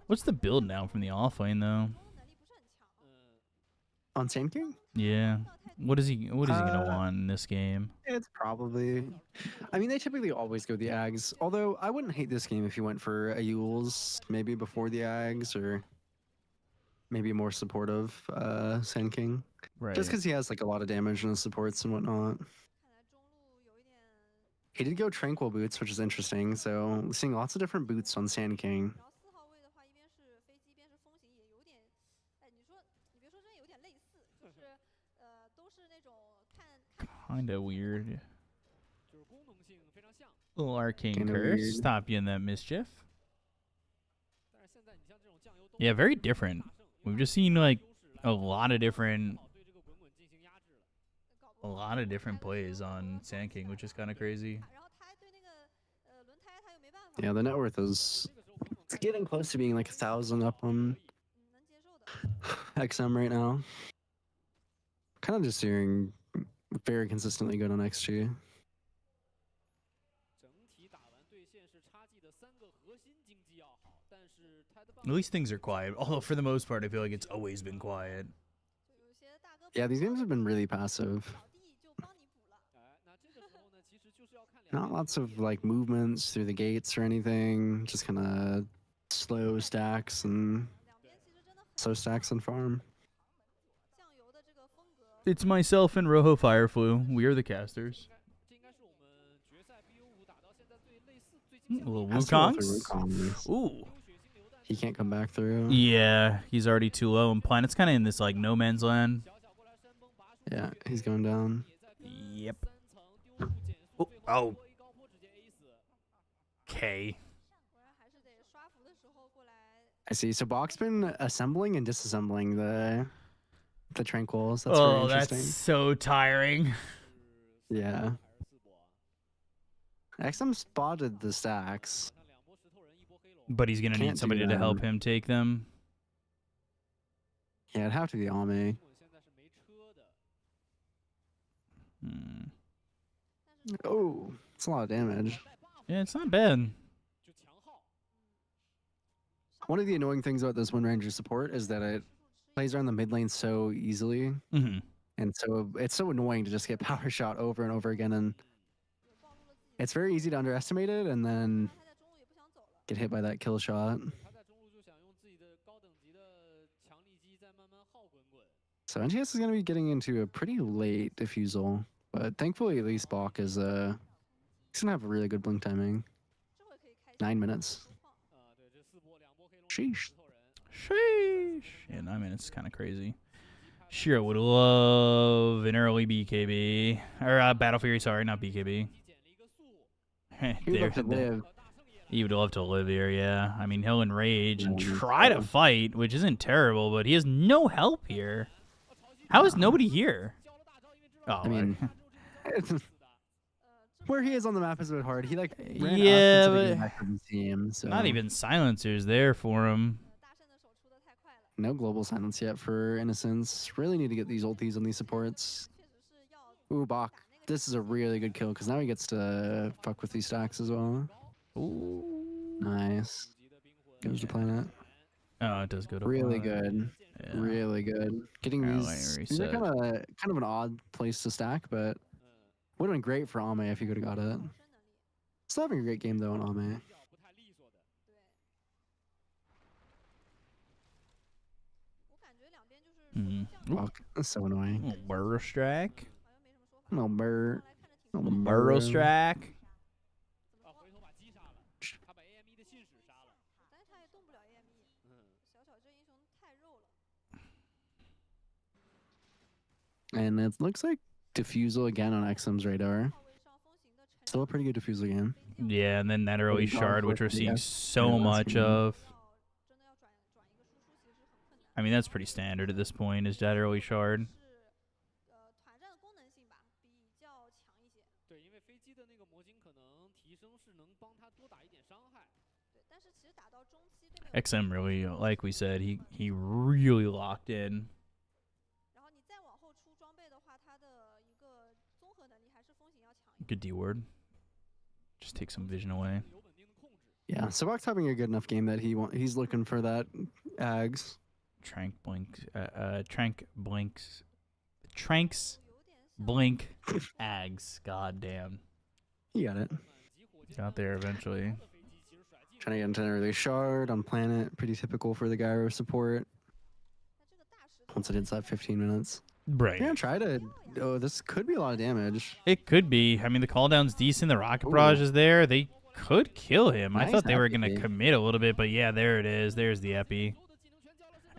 What's the build now from the off lane, though? On Sand King? Yeah. What is he gonna want in this game? It's probably... I mean, they typically always go the Ags. Although, I wouldn't hate this game if you went for a Yules, maybe before the Ags, or maybe more supportive Sand King. Right. Just because he has like a lot of damage in his supports and whatnot. He did go Tranquil Boots, which is interesting. So, seeing lots of different boots on Sand King. Kinda weird. Little arcane Kinda curse. weird. Stop you in that mischief. Yeah, very different. We've just seen like a lot of different plays on Sand King, which is kind of crazy. Yeah, the net worth is it's getting close to being like 1,000 up on XM right now. Kind of just hearing very consistently good on XG. At least things are quiet. Although for the most part, I feel like it's always been quiet. Yeah, these games have been really passive. Not lots of like movements through the gates or anything. Just kind of slow stacks and farm. It's myself and Rojo Fireflu. We are the casters. Little Wukongs. Ooh. He can't come back through. Yeah, he's already too low. And Planet's kind of in this like no man's land. Yeah, he's going down. Yep. Oh. Okay. I see. So Bach's been assembling and disassembling the Tranquils. That's very interesting. That's so tiring. Yeah. XM spotted the stacks. But he's gonna Can't need do somebody to help that. him take them. Yeah, it'd have to be Ame. Hmm. Oh, it's a lot of damage. Yeah, it's not bad. One of the annoying things about this Wind Ranger support is that it plays around the mid lane so easily, Mm-hmm. and so it's so annoying to just get power shot over and over again, and it's very easy to underestimate it and then get hit by that kill shot. So NGS is going to be getting into a pretty late diffusal, but thankfully at least Bach is he's going to have a really good blink timing. 9 minutes. Sheesh. Sheesh. Yeah, 9 minutes is kind of crazy. Shiro would love an early BKB. Or Battle Fury, sorry, not BKB. He would love to live. He would love to live here, yeah. I mean, he'll enrage and try to fight, which isn't terrible, but he has no help here. How is nobody here? Oh, I mean, where he is on the map is a bit hard. He like ran yeah, up into the but back of the team, so not even silencers there for him. no global silence yet for Innocence. Really need to get these ultis on these supports. Ooh, Bach. This is a really good kill because now he gets to fuck with these stacks as well. Ooh. Nice. Goes to planet. Oh, it does go to Really planet. good. Yeah. Really good. Getting Alright, let me these are reset. kind of an odd place to stack, but would have been great for Ame if he could have got it. Still having a great game though on Ame. Mm-hmm. Fuck, that's so annoying. Little burrow strike. No burr. No Burrow strike. And it looks like Diffusal again on XM's radar. Still a pretty good Diffusal game. Yeah, and then that early Pretty shard, which we're conflict, seeing yeah. so Yeah, much that's of. I mean, that's pretty standard at this point, is that early shard. XM really, like we said, he really locked in. Good D word. Just take some vision away. Yeah, Sabak's having a good enough game that he's looking for that Ags. Trank blinks. Tranks blink Ags. God damn. He got it. Got there eventually. Trying to get into an early shard on planet. Pretty typical for the gyro support. Once it hits that 15 minutes. Right. Yeah, try to. Oh, this could be a lot of damage. It could be. I mean, the cooldown's decent. The rocket barrage is there. They could kill him. I Nice thought they were going to epi. commit a little bit, but yeah, there it is. There's the epi.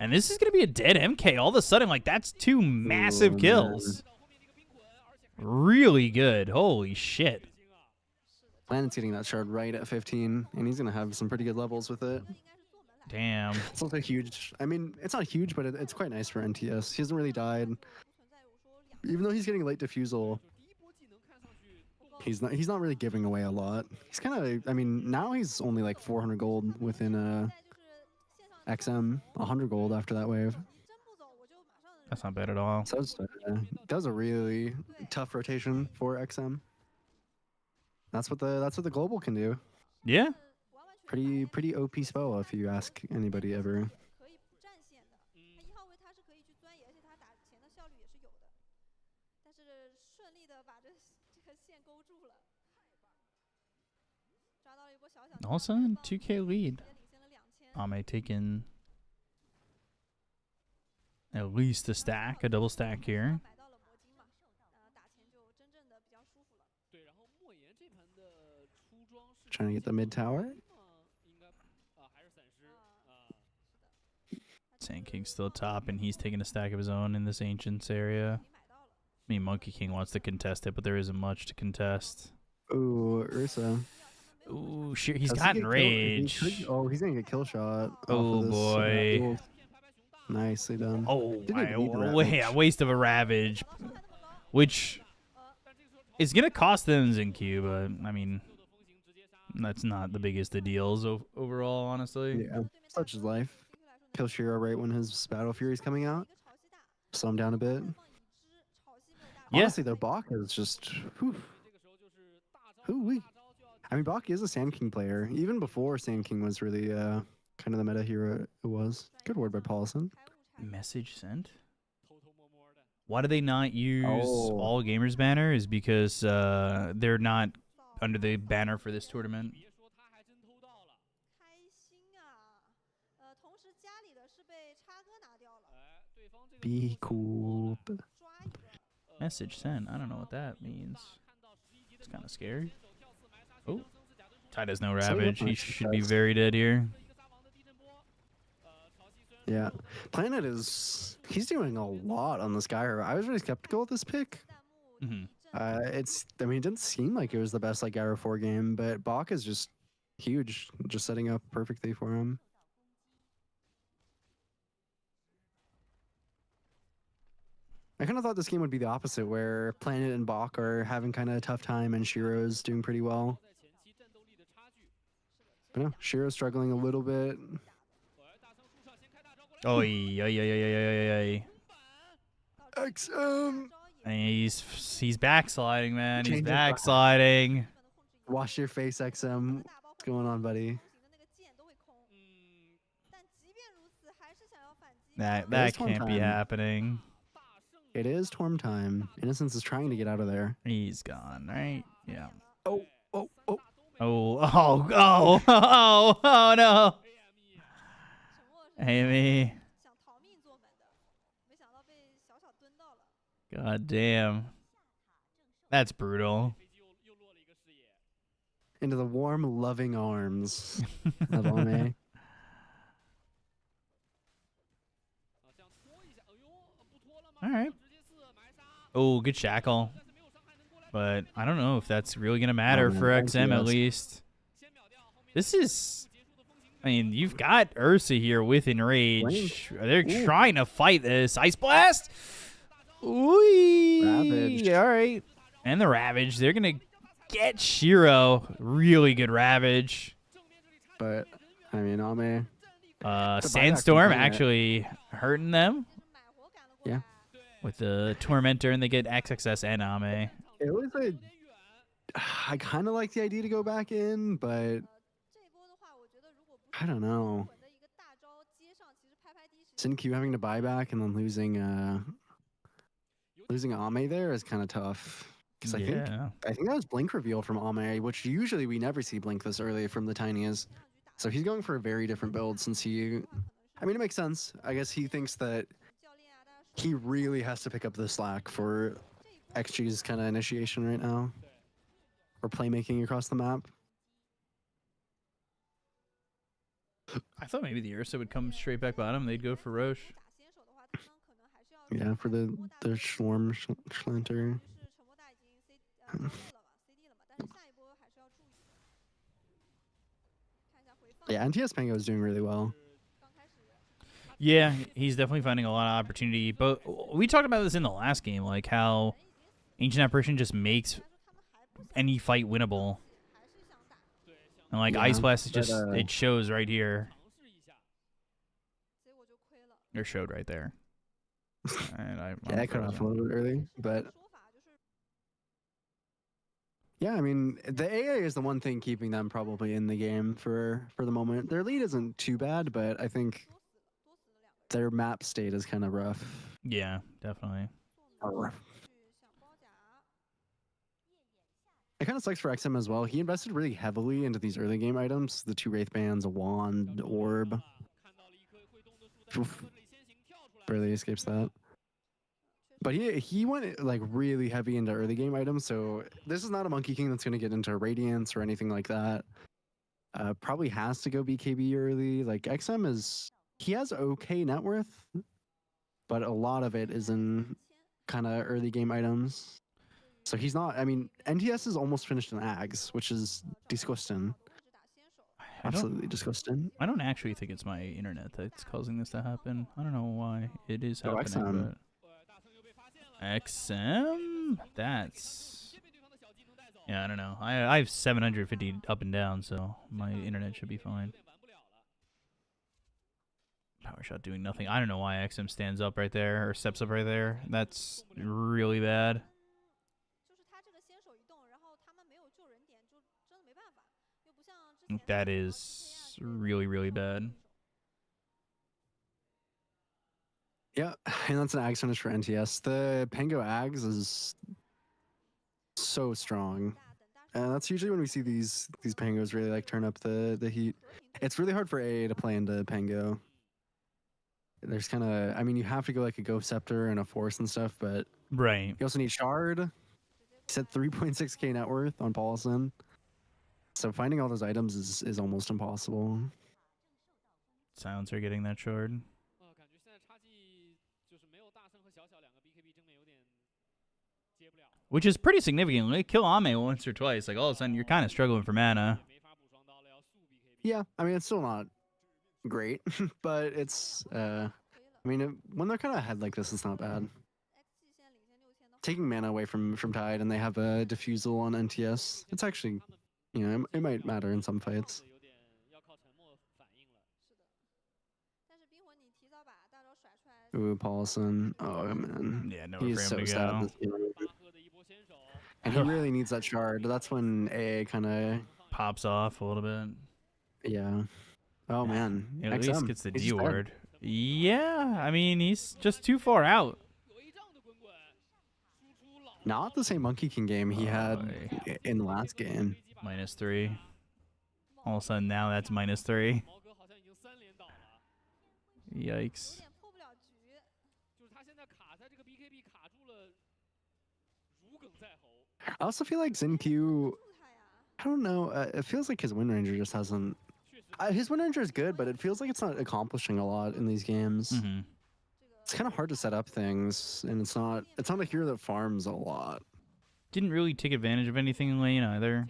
And this is going to be a dead MK. All of a sudden, like, that's two massive Ooh, kills. Really good. Holy shit. Planet's getting that shard right at 15, and he's going to have some pretty good levels with it. Damn. It's not a huge. I mean, it's not huge, but it's quite nice for NTS. He hasn't really died. Even though he's getting late diffusal, he's not really giving away a lot. He's kind of. I mean, now he's only like 400 gold within XM, 100 gold after that wave. That's not bad at all. So that was a really tough rotation for XM. That's what the global can do. Yeah. Pretty OP spell if you ask anybody ever. All of a sudden, 2K lead. Ame taking at least a stack, a double stack here. Trying to get the mid tower. Sand King's still top, and he's taking a stack of his own in this Ancients area. I mean, Monkey King wants to contest it, but there isn't much to contest. Ooh, Ursa. Ooh, sure, he's Does he gotten get rage. he's gonna get kill shot. Oh, off of this, boy. ult. Nicely done. Oh, Didn't even need the a waste of a Ravage, which It's gonna cost them ZenQ, but I mean, that's not the biggest of deals overall, honestly. Yeah, such is life. Kill Shiro right when his Battle Fury's coming out. Slow him down a bit. Yeah. Honestly, though, Bach is just. Whoo-wee. I mean, Bach is a Sand King player. Even before Sand King was really kind of the meta hero it was. Good word by Paulson. Message sent? Why do they not use Oh. all gamers banner? Is because they're not under the banner for this tournament. Be cool. Message sent. I don't know what that means. It's kind of scary. Oh, Tide has no ravage. He should be very dead here. Yeah, Planet he's doing a lot on the Skyrim. I was really skeptical of this pick. Mm-hmm. I mean, it didn't seem like it was the best like Gyro 4 game, but Bach is just huge, just setting up perfectly for him. I kind of thought this game would be the opposite, where Planet and Bach are having kind of a tough time, and Shiro's doing pretty well. But no, Shiro's struggling a little bit. Oh, yeah. XM. He's backsliding, man. He's Change it. backsliding. Wash your face, XM. What's going on, buddy? That can't be happening. It is Torm time. Innocence is trying to get out of there. He's gone, right? Yeah. Oh. Oh no. Amy. God damn. That's brutal. Into the warm, loving arms of Ame. All right. Oh, good shackle. But I don't know if that's really going to matter for XM at least. This is... I mean, you've got Ursa here with Enrage. They're trying to fight this. Ice Blast! Ooh. Ravage. All right. And the Ravage. They're going to get Shiro. Really good Ravage. But, I mean, Ame... Sandstorm actually hurting them. Yeah. With the Tormentor, and they get XXS and Ame. It was I kind of like the idea to go back in, but I don't know. Sin-Q having to buy back and then losing Ame there is kind of tough. Because I think that was Blink reveal from Ame, which usually we never see Blink this early from the Tiniest. So he's going for a very different build since he... I mean, it makes sense. I guess he thinks that he really has to pick up the slack for XG's kind of initiation right now. Or playmaking across the map. I thought maybe the Ursa would come straight back bottom. They'd go for Roche. Yeah, for the Schwarm Schlinter. Yeah, NTS Pango is doing really well. Yeah, he's definitely finding a lot of opportunity. But we talked about this in the last game, like how Ancient Apparition just makes any fight winnable. And like Ice Blast is just, it shows right here. Or showed right there. And I cut off a little bit early, but yeah, I mean, the AA is the one thing keeping them probably in the game for the moment. Their lead isn't too bad, but I think their map state is kind of rough. Yeah, definitely. It kind of sucks for XM as well. He invested really heavily into these early game items, the 2 Wraith Bands, a wand, orb. Oof. Barely escapes that. But he went like really heavy into early game items, so this is not a Monkey King that's going to get into Radiance or anything like that. Probably has to go BKB early. Like XM he has okay net worth, but a lot of it is in kind of early game items. So he's not, I mean, NTS is almost finished in Ags, which is disgusting. Absolutely disgusting. I don't actually think it's my internet that's causing this to happen. I don't know why it is happening. XM. But XM? That's Yeah, I don't know. I have 750 up and down, so my internet should be fine. Power shot doing nothing. I don't know why XM stands up right there or steps up right there. That's really bad. That is really, really bad. Yeah, and that's an Ags finish for NTS. The Pango Ags is so strong. And that's usually when we see these Pangos really like turn up the heat. It's really hard for AA to play into Pango. There's kind of, I mean, you have to go like a Ghost Scepter and a Force and stuff, but right. You also need Shard. He said 3.6k net worth on Paulson. So finding all those items is almost impossible. Sounds are getting that Shard. Which is pretty significant. They kill Ame once or twice. Like, all of a sudden, you're kind of struggling for mana. Yeah, I mean, it's still not great, but it's, I mean, when they're kind of ahead like this, it's not bad. Taking mana away from Tide and they have a Diffusal on NTS, it's actually, you know, it might matter in some fights. Ooh, Paulson. Oh, man. Yeah, no, He's so sad this game. And he really needs that Shard. That's when AA kind of pops off a little bit. Yeah. Oh, man. At least gets the He's D ward. Yeah, I mean, he's just too far out. Not the same Monkey King game he had in the last game. -3. All of a sudden, now that's -3. Yikes. I also feel like XinQ, I don't know, it feels like his Wind Ranger just hasn't... his Wind Ranger is good, but it feels like it's not accomplishing a lot in these games. Mm-hmm. It's kind of hard to set up things, and it's not a hero that farms a lot. Didn't really take advantage of anything in lane either.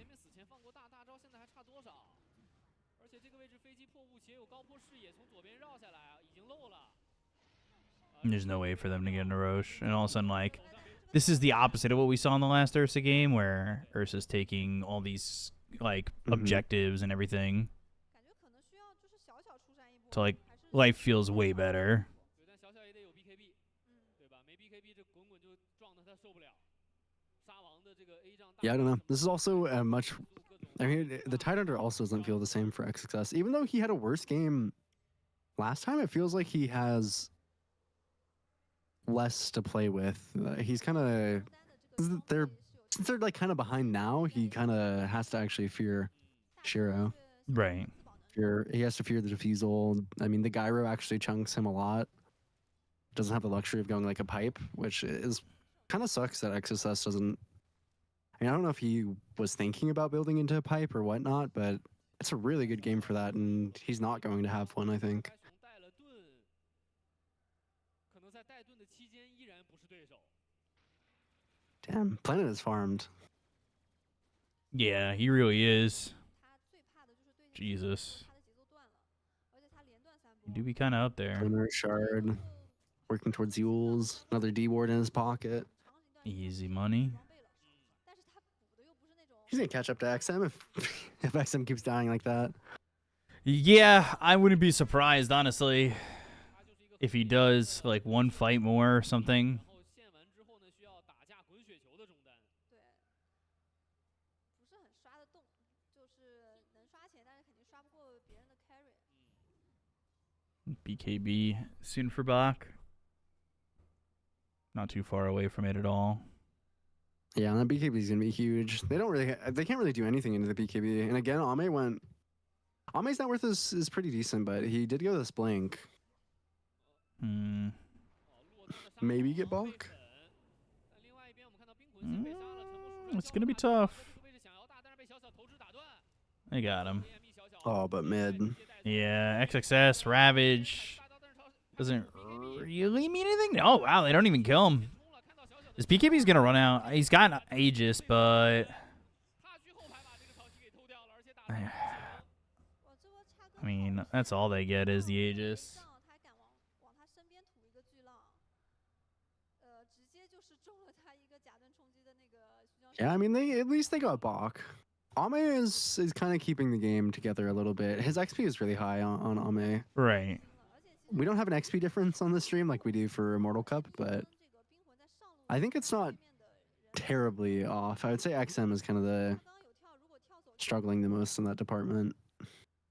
There's no way for them to get into Roche. And all of a sudden, like, this is the opposite of what we saw in the last Ursa game, where Ursa's taking all these, like, objectives and everything. So, like, life feels way better. Yeah, I don't know. This is also a much... I mean, the Tidebounder also doesn't feel the same for XXS. Even though he had a worse game last time, it feels like he has less to play with. He's kind of... Since they're like kind of behind now, he kind of has to actually fear Shiro. Right. He has to fear the Diffusal. I mean, the Gyro actually chunks him a lot. Doesn't have the luxury of going like a pipe, which is kind of sucks that XSS doesn't... I mean, I don't know if he was thinking about building into a pipe or whatnot, but it's a really good game for that, and he's not going to have one, I think. Damn, Planet is farmed. Yeah, he really is. Jesus. You do be kind of up there. Planet Shard, working towards Yules. Another D-ward in his pocket. Easy money. He's gonna catch up to XM if XM keeps dying like that. Yeah, I wouldn't be surprised, honestly, if he does like one fight more or something. BKB soon for Bach. Not too far away from it at all. Yeah, that BKB is gonna be huge. They can't really do anything into the BKB. And again, Ame's net worth is pretty decent, but he did go this blink. Maybe get Bach. It's gonna be tough. They got him. Oh, but mid. Yeah, XXS, Ravage. Doesn't really mean anything. Oh, wow, they don't even kill him. This BKB's going to run out. He's got Aegis, but... I mean, that's all they get is the Aegis. Yeah, I mean, at least they got Bach. Ame is kind of keeping the game together a little bit. His XP is really high on Ame. Right. We don't have an XP difference on the stream like we do for Immortal Cup, but I think it's not terribly off. I would say XM is kind of the struggling the most in that department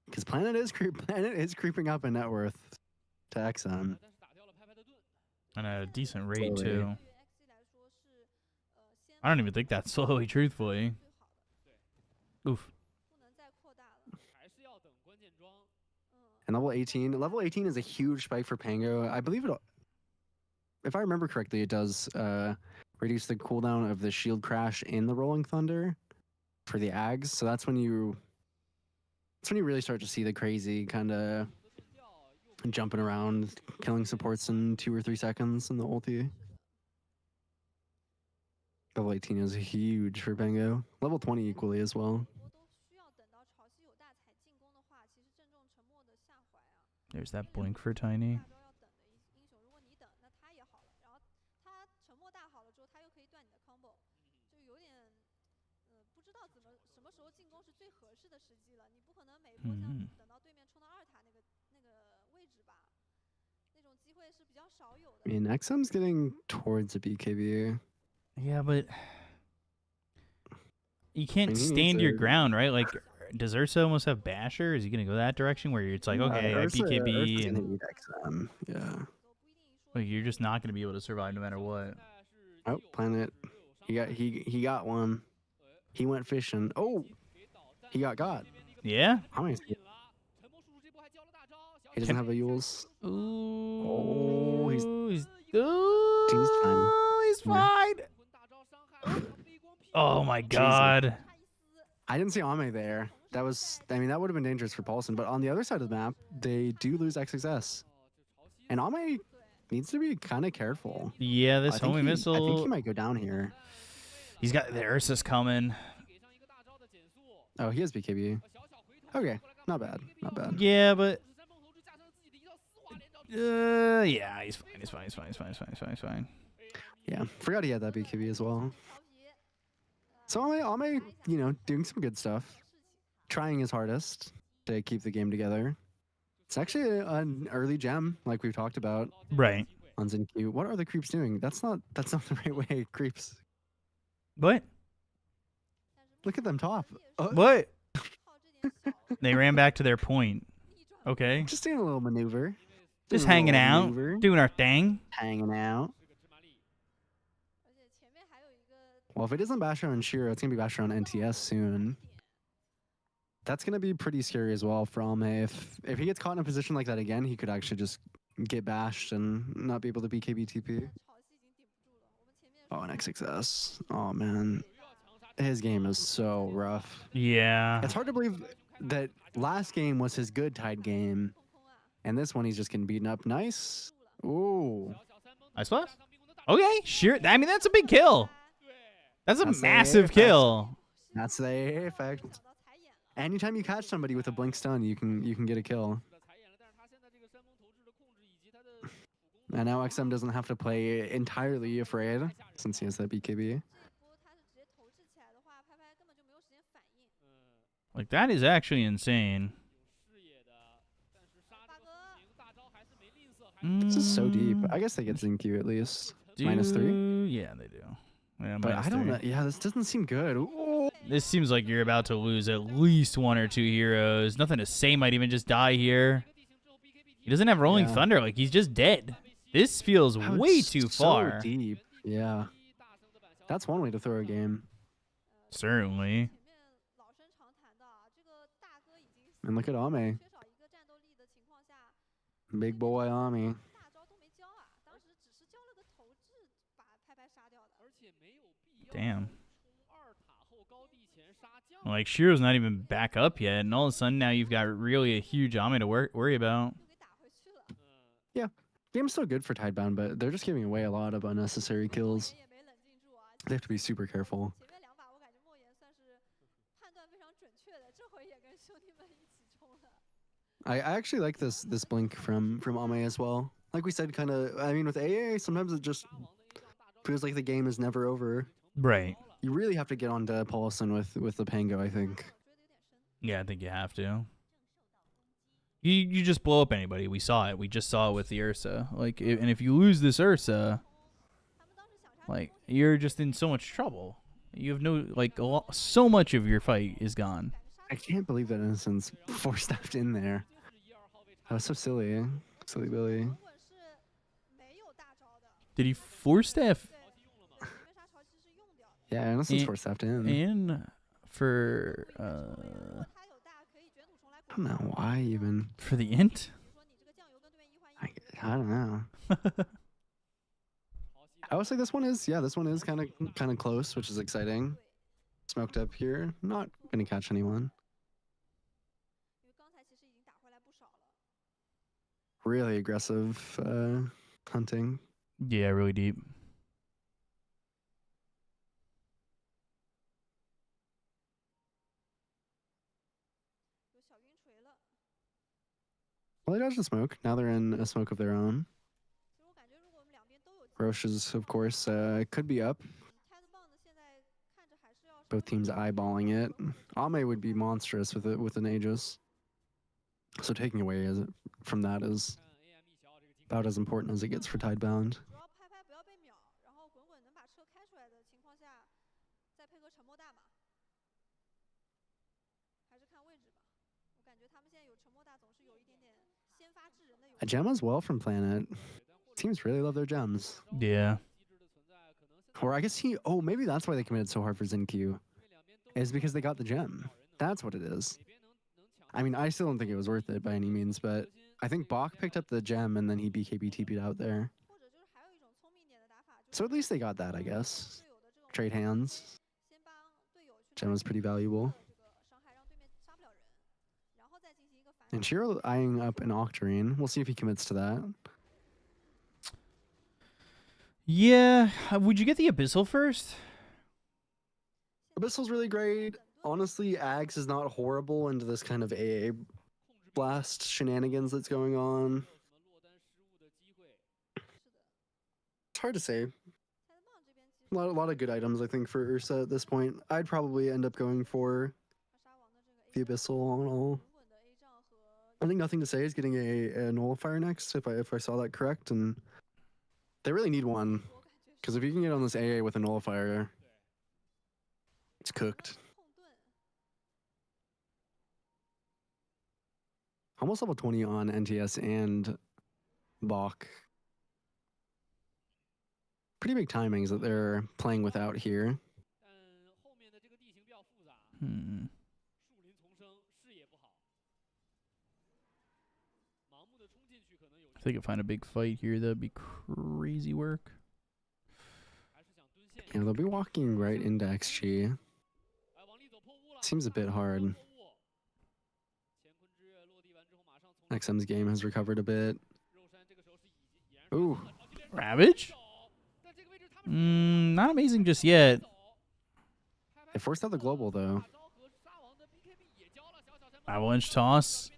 because Planet is creeping up in net worth to XM. And at a decent rate, Slowly. too. I don't even think that's slowly, truthfully. Oof. And level 18. Level 18 is a huge spike for Pango. I believe it. If I remember correctly, it does reduce the cooldown of the shield crash in the Rolling Thunder for the Ags. So that's when you really start to see the crazy kind of jumping around, killing supports in 2 or 3 seconds in the ulti. Level 18 is huge for Pango. Level 20 equally as well. There's that blink for Tiny. Mm-hmm. I mean, XM's getting towards a BKB. Yeah, but you can't I mean, he stand needs your to- ground, right? Like, does Ursa almost have Basher? Is he going to go that direction where it's like, okay, I Ursa's BKB, gonna and need XM. Yeah. like, you're just not going to be able to survive no matter what. Oh, Planet. He got one. He went fishing. Oh, he got. Yeah? How many? He doesn't have a Yules. Ooh. Oh, he's fine. He's fine. Oh my god. I didn't see Ame there. That was, I mean, that would have been dangerous for Paulson. But on the other side of the map, they do lose XXS. And Ame needs to be kind of careful. Yeah, this I think homing he- missile. I think he might go down here. He's got the Ursa's coming. Oh, he has BKB. Okay, not bad. Not bad. Yeah, but yeah, he's fine. Yeah, forgot he had that BKB as well. So Ame, doing some good stuff. Trying his hardest to keep the game together. It's actually an early gem, like we've talked about Right. on ZenQ. What are the creeps doing? That's not the right way, creeps. What? Look at them top. What? They ran back to their point. Okay. Just doing a little maneuver. Just Doing a hanging little out, maneuver, doing our thing. hanging out. Well, if it isn't Basho and Shiro, it's going to be Basho and NTS soon. That's going to be pretty scary as well for Ame. If he gets caught in a position like that again, he could actually just get bashed and not be able to BKB TP. Oh, an XXS. Oh, man. His game is so rough. Yeah. It's hard to believe that last game was his good Tide game. And this one, he's just getting beaten up. Nice. Ooh. I suppose. Okay, sure. I mean, that's a big kill. That's a That's the massive effect. kill. That's the AA effect. Anytime you catch somebody with a blink stun, you can get a kill. And now XM doesn't have to play entirely afraid since he has that BKB. Like, that is actually insane. This is so deep. I guess they get ZenQ at least. -3? Yeah, they do. Yeah, But I don't -3. know. Yeah, this doesn't seem good. Ooh. This seems like you're about to lose at least 1 or 2 heroes. Nothing to say might even just die here. He doesn't have Rolling Yeah. Thunder. Like, he's just dead. This feels Wow, way it's too so far. deep. Yeah. That's one way to throw a game. Certainly. And look at Ame. Big boy Ame. Damn. Like, Shiro's not even back up yet, and all of a sudden now you've got really a huge Ame to worry about. Yeah. Game's still good for Tidebound, but they're just giving away a lot of unnecessary kills. They have to be super careful. I actually like this blink from Ame as well. Like we said, kind of. I mean, with AA, sometimes it just feels like the game is never over. Right. You really have to get onto Paulson with the Pango, I think. Yeah, I think you have to. You just blow up anybody. We saw it. We just saw it with the Ursa. Like, and if you lose this Ursa, like, you're just in so much trouble. You have no, like, so much of your fight is gone. I can't believe that Innocence four-stepped in there. That was so silly. Silly Billy. Did he four-step? Yeah, Innocence four-stepped in. And for, I don't know why even. For the int? I don't know. I would say this one is kind of close, which is exciting. Smoked up here, not gonna catch anyone. Really aggressive hunting. Yeah, really deep. Well, they dodged the smoke. Now they're in a smoke of their own. Roche is, of course, could be up. Both teams eyeballing it. Ame would be monstrous with an Aegis. So taking away from that is about as important as it gets for Tidebound. A gem as well from Planet. Teams really love their gems. Yeah. Or I guess maybe that's why they committed so hard for ZinQ. Is because they got the gem. That's what it is. I mean, I still don't think it was worth it by any means, but I think Bach picked up the gem and then he BKB TP'd out there. So at least they got that, I guess. Trade hands. Gem was pretty valuable. And Shiro eyeing up an Octarine. We'll see if he commits to that. Yeah. Would you get the Abyssal first? Abyssal's really great. Honestly, Ags is not horrible into this kind of AA blast shenanigans that's going on. It's hard to say. A lot of good items, I think, for Ursa at this point. I'd probably end up going for the Abyssal on all. I think Nothing to Say is getting a nullifier next, if I saw that correct, and they really need one, because if you can get on this AA with a nullifier, it's cooked. Almost level 20 on NTS and Bach. Pretty big timings that they're playing without here. If they could find a big fight here, that'd be crazy work. Yeah, they'll be walking right into XG. Seems a bit hard. XM's game has recovered a bit. Ooh. Ravage? Not amazing just yet. They forced out the global, though. Avalanche toss.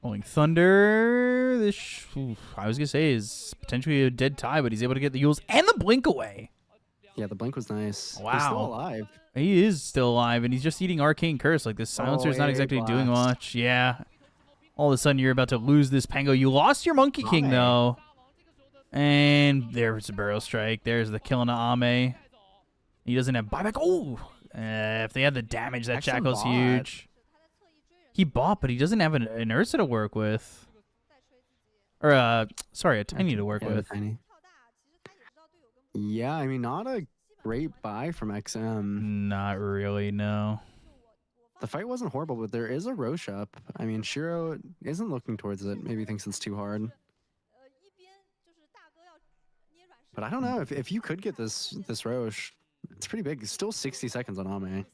Rolling Thunder. This, I was going to say, is potentially a dead tie, but he's able to get the Yules and the blink away. Yeah, the blink was nice. Wow. He's still alive. He is still alive, and he's just eating Arcane Curse. Like, this Silencer's not exactly doing much. Yeah. All of a sudden, you're about to lose this Pango. You lost your Monkey King, though. And there's the Burrow Strike. There's the killing of Ame. He doesn't have buyback. Oh! If they had the damage, that Jackal's huge. He bought, but he doesn't have an Ursa to work with. Or, sorry, a Tiny to work with. Tiny. Yeah, I mean, not a great buy from XM. Not really, no. The fight wasn't horrible, but there is a Roche up. I mean, Shiro isn't looking towards it. Maybe thinks it's too hard. But I don't know. If you could get this Roche, it's pretty big. It's still 60 seconds on Ame.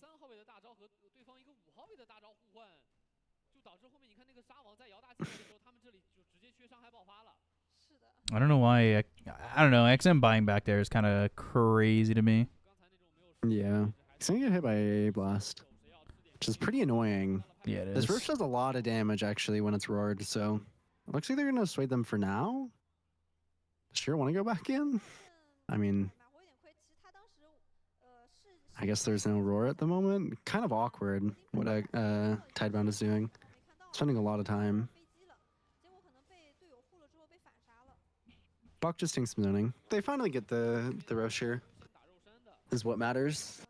I don't know why. I don't know. XM buying back there is kind of crazy to me. Yeah. He's going to get hit by a Blast, which is pretty annoying. Yeah, it is. This Roche does a lot of damage, actually, when it's roared, so it looks like they're going to sway them for now. Sure want to go back in? I mean, I guess there's no roar at the moment. Kind of awkward what Tidebound is doing. Spending a lot of time. Buck just thinks zoning. They finally get the rush here. Is what matters.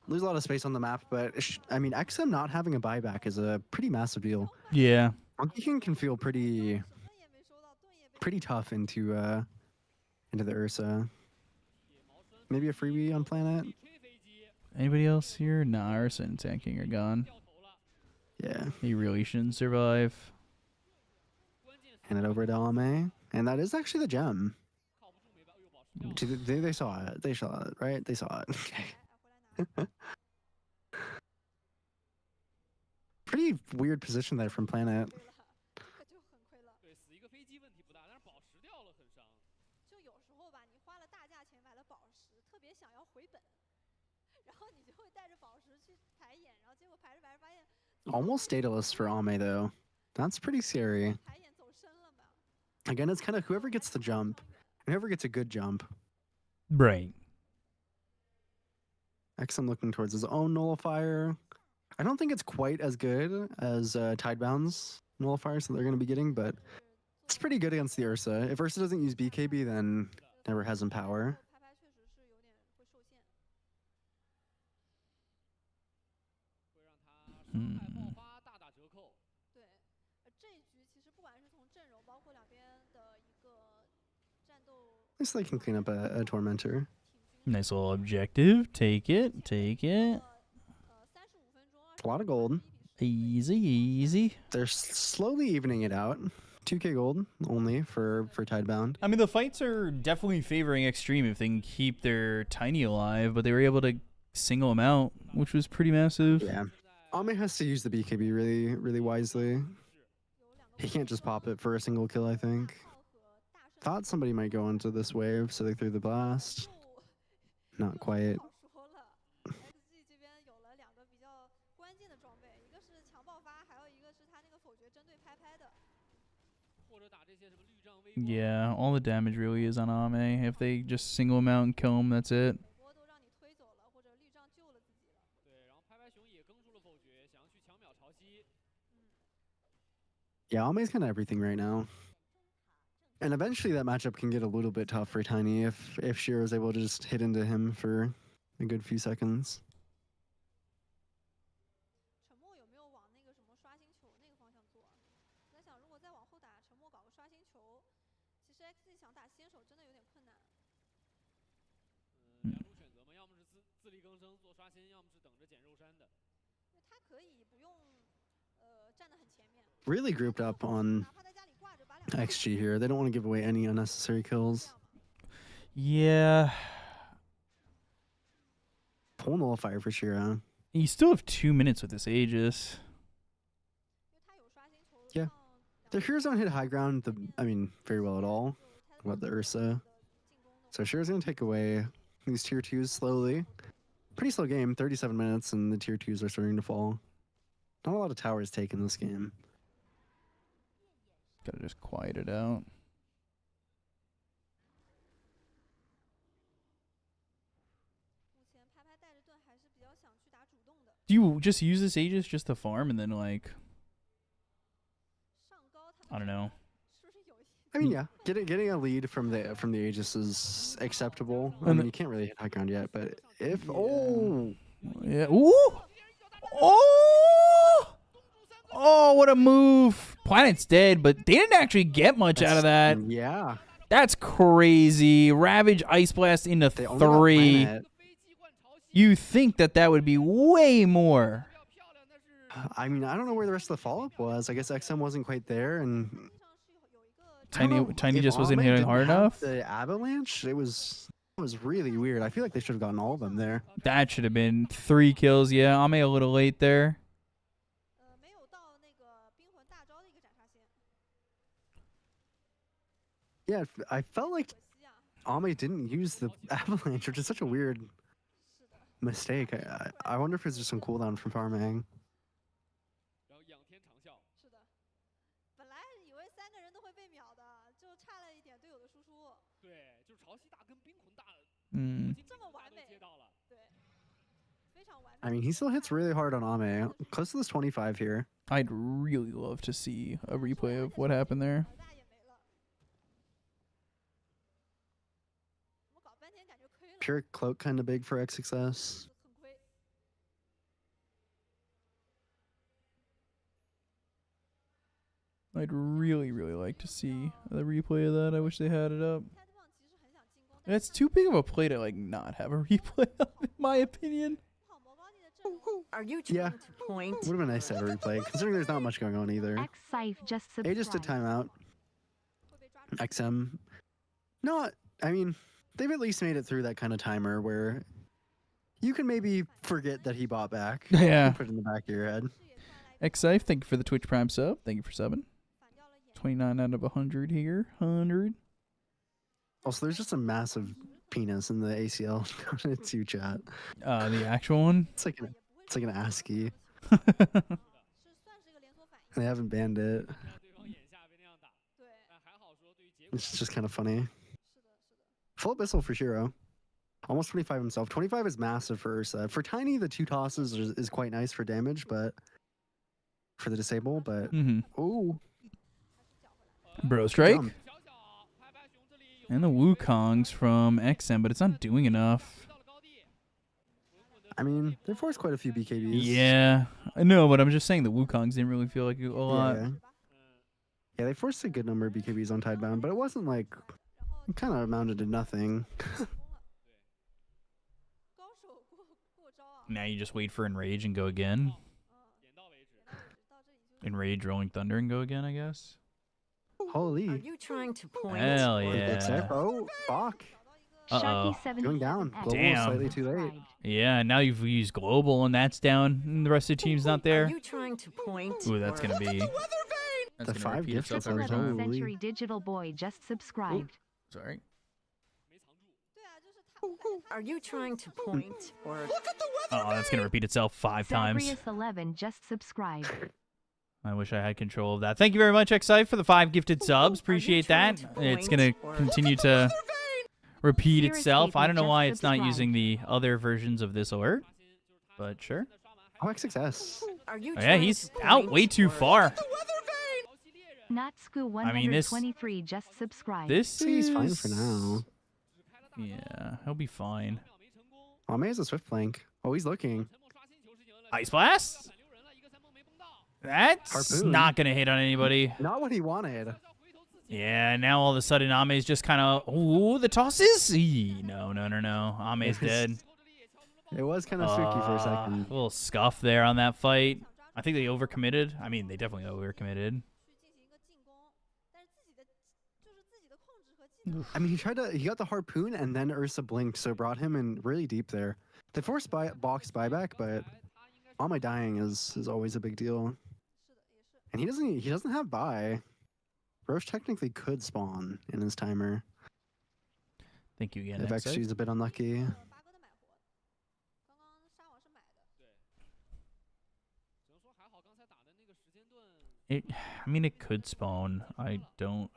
Lose a lot of space on the map, but I mean, XM not having a buyback is a pretty massive deal. Yeah. Monkey King can feel pretty tough into the Ursa. Maybe a freebie on planet. Anybody else here? Nah, Ursa and Sand King are gone. Yeah. He really shouldn't survive. Hand it over to Ame. And that is actually the gem. They saw it. They saw it, right? They saw it. Okay. Pretty weird position there from planet. Almost stateless for Ame though. That's pretty scary. Again, it's kind of whoever gets the jump, whoever gets a good jump. Right. XM looking towards his own nullifier. I don't think it's quite as good as Tidebound's nullifiers that they're going to be getting, but it's pretty good against the Ursa. If Ursa doesn't use BKB, then never has him power. At least they can clean up a Tormentor. Nice little objective. Take it. Take it. A lot of gold. Easy, easy. They're slowly evening it out. 2k gold only for Tidebound. I mean, the fights are definitely favoring Xtreme if they can keep their Tiny alive, but they were able to single him out, which was pretty massive. Yeah. Ame has to use the BKB really, really wisely. He can't just pop it for a single kill, I think. Thought somebody might go into this wave, so they threw the blast. Not quite. Yeah, all the damage really is on Ame. If they just single him out and kill him, that's it. Yeah, Ame's kind of everything right now. And eventually that matchup can get a little bit tough for Tiny if Shiro is able to just hit into him for a good few seconds. Really grouped up on XG here. They don't want to give away any unnecessary kills. Yeah. Full nullifier for Shiro. You still have 2 minutes with this Aegis. Yeah. The heroes don't hit high ground, very well at all. What about the Ursa? So Shiro's going to take away these tier 2s slowly. Pretty slow game, 37 minutes, and the tier 2s are starting to fall. Not a lot of towers taken this game. Gotta just quiet it out. Do you just use this Aegis just to farm and then like... I don't know. I mean, yeah, getting a lead from the Aegis is acceptable. I mean, you can't really hit high ground yet, but if yeah, ooh, oh, what a move! Planet's dead, but they didn't actually get much out of that. Yeah, that's crazy. Ravage Ice Blast into 3. You think that would be way more? I mean, I don't know where the rest of the follow-up was. I guess XM wasn't quite there, and Tiny just wasn't hitting hard enough. The avalanche, it was really weird. I feel like they should have gotten all of them there. That should have been 3 kills. Yeah, Ame a little late there. Yeah, I felt like Ame didn't use the avalanche, which is such a weird mistake. I wonder if it's just some cooldown from farming. I mean, he still hits really hard on Ame. Close to this 25 here. I'd really love to see a replay of what happened there. Pure cloak kind of big for X success. I'd really like to see the replay of that. I wish they had it up. It's too big of a play to like not have a replay of, in my opinion. Are you trying to point? Would have been nice to have a replay, considering there's not much going on either. Xcypher just subscribed. They just did timeout. XM. Not, I mean, they've at least made it through that kind of timer where you can maybe forget that he bought back. Yeah. Put it in the back of your head. Xcypher, thank you for the Twitch Prime sub. Thank you for subbing. 29 out of 100 here. 100. Also, there's just a massive penis in the ACL. It's you, chat. The actual one? It's like an ASCII. They haven't banned it. It's just kind of funny. Full Abyssal for Hero. Almost 25 himself. 25 is massive for Ursa. For Tiny, the 2 tosses is quite nice for damage, but for the disable, but ooh. Bro strike. Jump. And the Wukongs from XM, but it's not doing enough. I mean, they forced quite a few BKBs. Yeah, I know, but I'm just saying the Wukongs didn't really feel like a lot. Yeah, they forced a good number of BKBs on Tidebound, but it wasn't like, it kind of amounted to nothing. Now you just wait for Enrage and go again. Enrage, Rolling Thunder, and go again, I guess. Holy. Are you trying to point? Hell yeah. Oh, Bach. Uh-oh. Going down. Global Damn. slightly too late. Yeah, now you've used Global, and that's down, and the rest of the team's not there. Are you trying to point? Ooh, that's going to be... The gonna 5 repeat itself gifts every are 11th time. Century Digital Boy just subscribed. Sorry. Are you trying to point? Or Oh, that's going to repeat itself 5 times. Zagreus 11 just subscribed. I wish I had control of that. Thank you very much, Xcypher, for the 5 gifted subs. Appreciate that. It's going to continue to repeat itself. I don't know why it's not using the other versions of this alert, but sure. Oh, X success. are you Oh, yeah, he's out way too far. Natsuku I mean, this- 123 just subscribed. This He's is... fine for now. Yeah, he'll be fine. Ame has a Swift Flank. Oh, he's looking. Ice Blast? That's Harpoon. not going to hit on anybody. Not what he wanted. Yeah, now all of a sudden Ame's just kind of... Ooh, the tosses? No. Ame's dead. It was kind of spooky for a second. A little scuff there on that fight. I think they overcommitted. I mean, they definitely overcommitted. I mean, he got the harpoon and then Ursa blinked, so brought him in really deep there. They forced box buyback, but Ame dying is always a big deal. And he doesn't have buy. Roche technically could spawn in his timer. Thank you again, If Xcypher. XG's a bit unlucky. I mean, it could spawn. I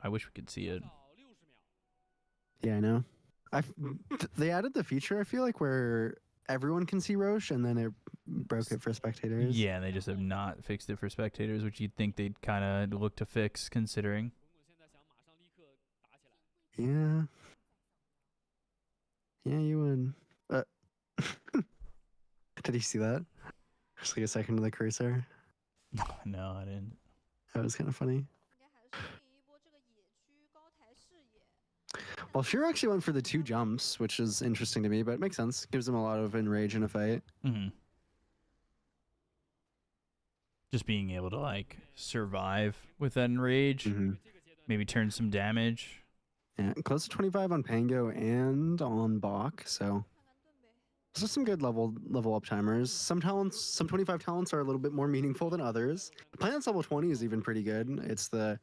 wish we could see it. Yeah, I know. They added the feature, I feel like, where everyone can see Roche, and then it broke it for spectators. Yeah, they just have not fixed it for spectators, which you'd think they'd kind of look to fix, considering. Yeah. Yeah, you would. Did you see that? Just like a second of the cursor. No, I didn't. That was kind of funny. Well, Fury actually went for the 2 jumps, which is interesting to me, but it makes sense. Gives him a lot of enrage in a fight. Mm-hmm. Just being able to, like, survive with that enrage. Maybe turn some damage. Yeah, close to 25 on Pango and on Bach, so those are some good level up timers. Some 25 talents are a little bit more meaningful than others. Planet's level 20 is even pretty good. I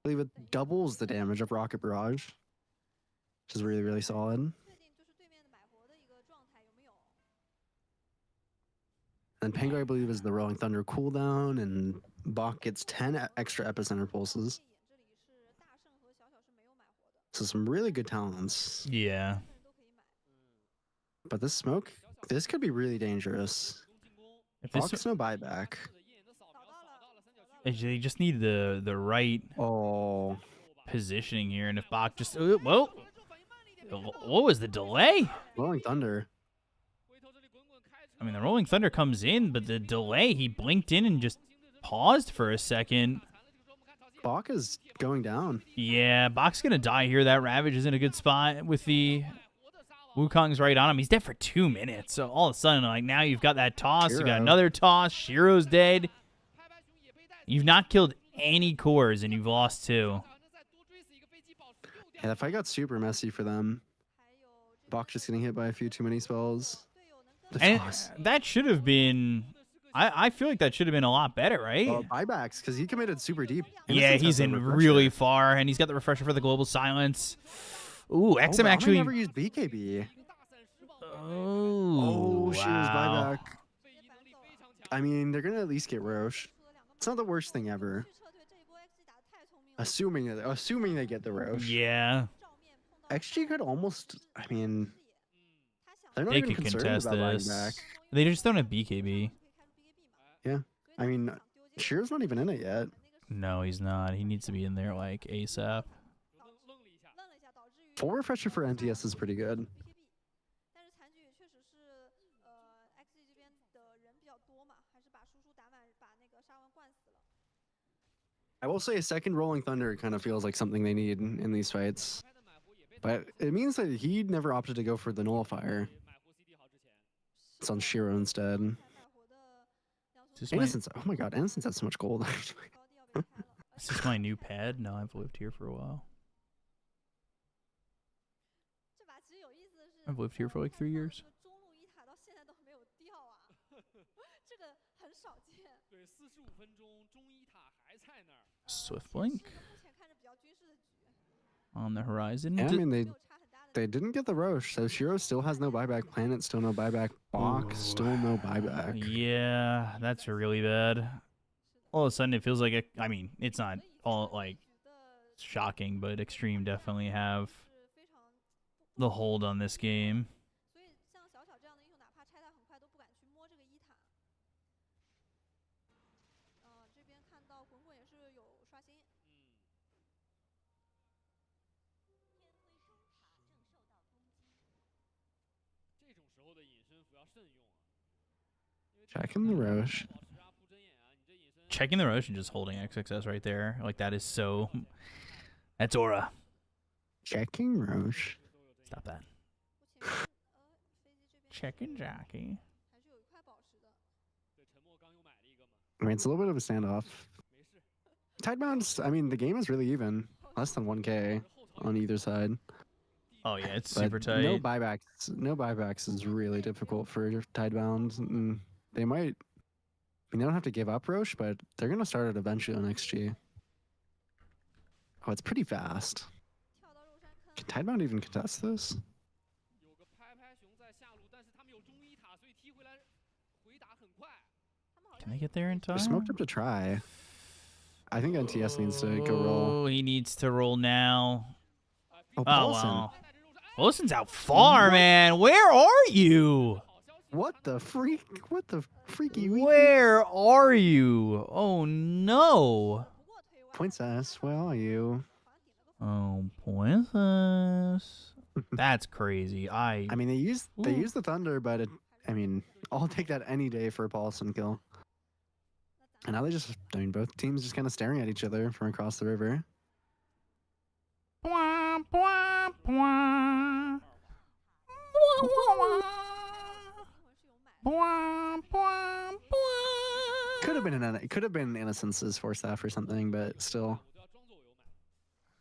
believe it doubles the damage of Rocket Barrage, which is really, really solid. And Pango, I believe, is the Rolling Thunder cooldown, and Bach gets 10 extra epicenter pulses. So some really good talents. Yeah. But this smoke, this could be really dangerous. If this, Fox no buyback. they just need the right Oh, positioning here, and if Bach just whoa, what was the delay? Rolling Thunder. I mean, the Rolling Thunder comes in, but the delay, he blinked in and just paused for a second. Bach is going down. Yeah, Bach's gonna die here. That Ravage is in a good spot with the Wukong's right on him. He's dead for 2 minutes. So all of a sudden, like now you've got that toss. You got Shiro. another toss. Shiro's dead. You've not killed any cores and you've lost 2. Yeah, that fight got super messy for them. Bach just getting hit by a few too many spells. The And toss. that should have been. I feel like that should have been a lot better, right? Buybacks, because he committed super deep. Yeah, Innocence he's has the in refresher. really far, and he's got the refresher for the global silence. Ooh, but XM I actually. never used BKB. Oh, she was wow. buyback. I mean, they're gonna at least get Roche. It's not the worst thing ever. Assuming they get the Roche. Yeah, XG could almost. I mean, they're not they even could concerned contest about buying this. back. They just don't have BKB. Yeah, I mean, Shear's not even in it yet. No, he's not. He needs to be in there like ASAP. Full refresher for NTS is pretty good. I will say a second Rolling Thunder kind of feels like something they need in these fights. But it means that he never opted to go for the Nullifier. It's on Shiro instead. Innocence. Oh my god, Innocence has so much gold. Is this my new pad? No, I've lived here for a while. I've lived here for like 3 years. Swift Blink on the horizon. Yeah, I mean, they didn't get the Roche, so Shiro still has no buyback. Planet still no buyback. Bach still no buyback. Yeah, that's really bad. All of a sudden, it feels like I mean, it's not all like shocking, but Xtreme definitely have the hold on this game. Checking the Roche. Checking the Roche and just holding XXS right there. Like, that is so... That's aura. Checking Roche. Stop that. Checking Jockey. I mean, it's a little bit of a standoff. Tidebound, I mean, the game is really even. Less than 1k on either side. Oh, yeah, it's But super tight. No buybacks is really difficult for Tidebound. And they might... I mean, they don't have to give up Roche, but they're going to start it eventually on XG. Oh, it's pretty fast. Can Tidebound even contest this? Can they get there in time? They're smoked up to try. I think NTS needs to go roll. Oh, he needs to roll now. Oh, Oh, Paulson. wow. Wilson's out far, man. Where are you? What the freak? What the freaky week? Where are you? Oh, no. Princess, where are you? Oh, princess. That's crazy. I mean, they used the Thunder, but I mean, I'll take that any day for a Paulson kill. And now I mean, both teams just kind of staring at each other from across the river. Bwah, bwah, bwah. Bwah, bwah, bwah. Could have been Innocence's force staff or something, but still.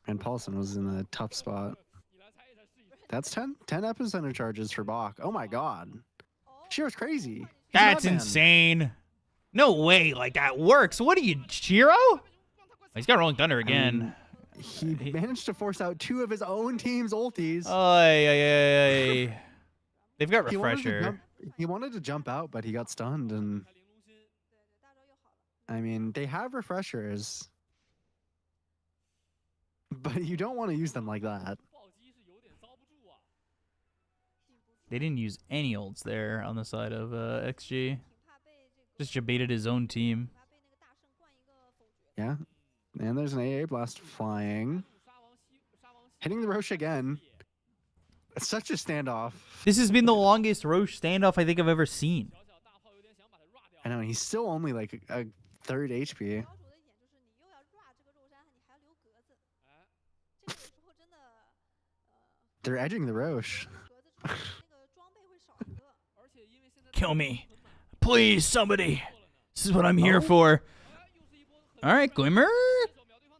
And Paulson was in a tough spot. That's 10 epicenter charges for Bach. Oh my god. She was crazy. He's That's Madman. insane. No way, like that works. What are you, Shiro? He's got Rolling Thunder again. He managed to force out 2 of his own team's ultis. Ay. They've got He wanted to refresher. He wanted to jump out, but he got stunned. And I mean, they have refreshers, but you don't want to use them like that. They didn't use any ults there on the side of XG. Just debated his own team. Yeah. And there's an AA blast flying. Hitting the Roche again. It's such a standoff. This has been the longest Roche standoff I think I've ever seen. I know, he's still only like a third HP. They're edging the Roche. Kill me. Please, somebody. This is what I'm here for. All right, Glimmer.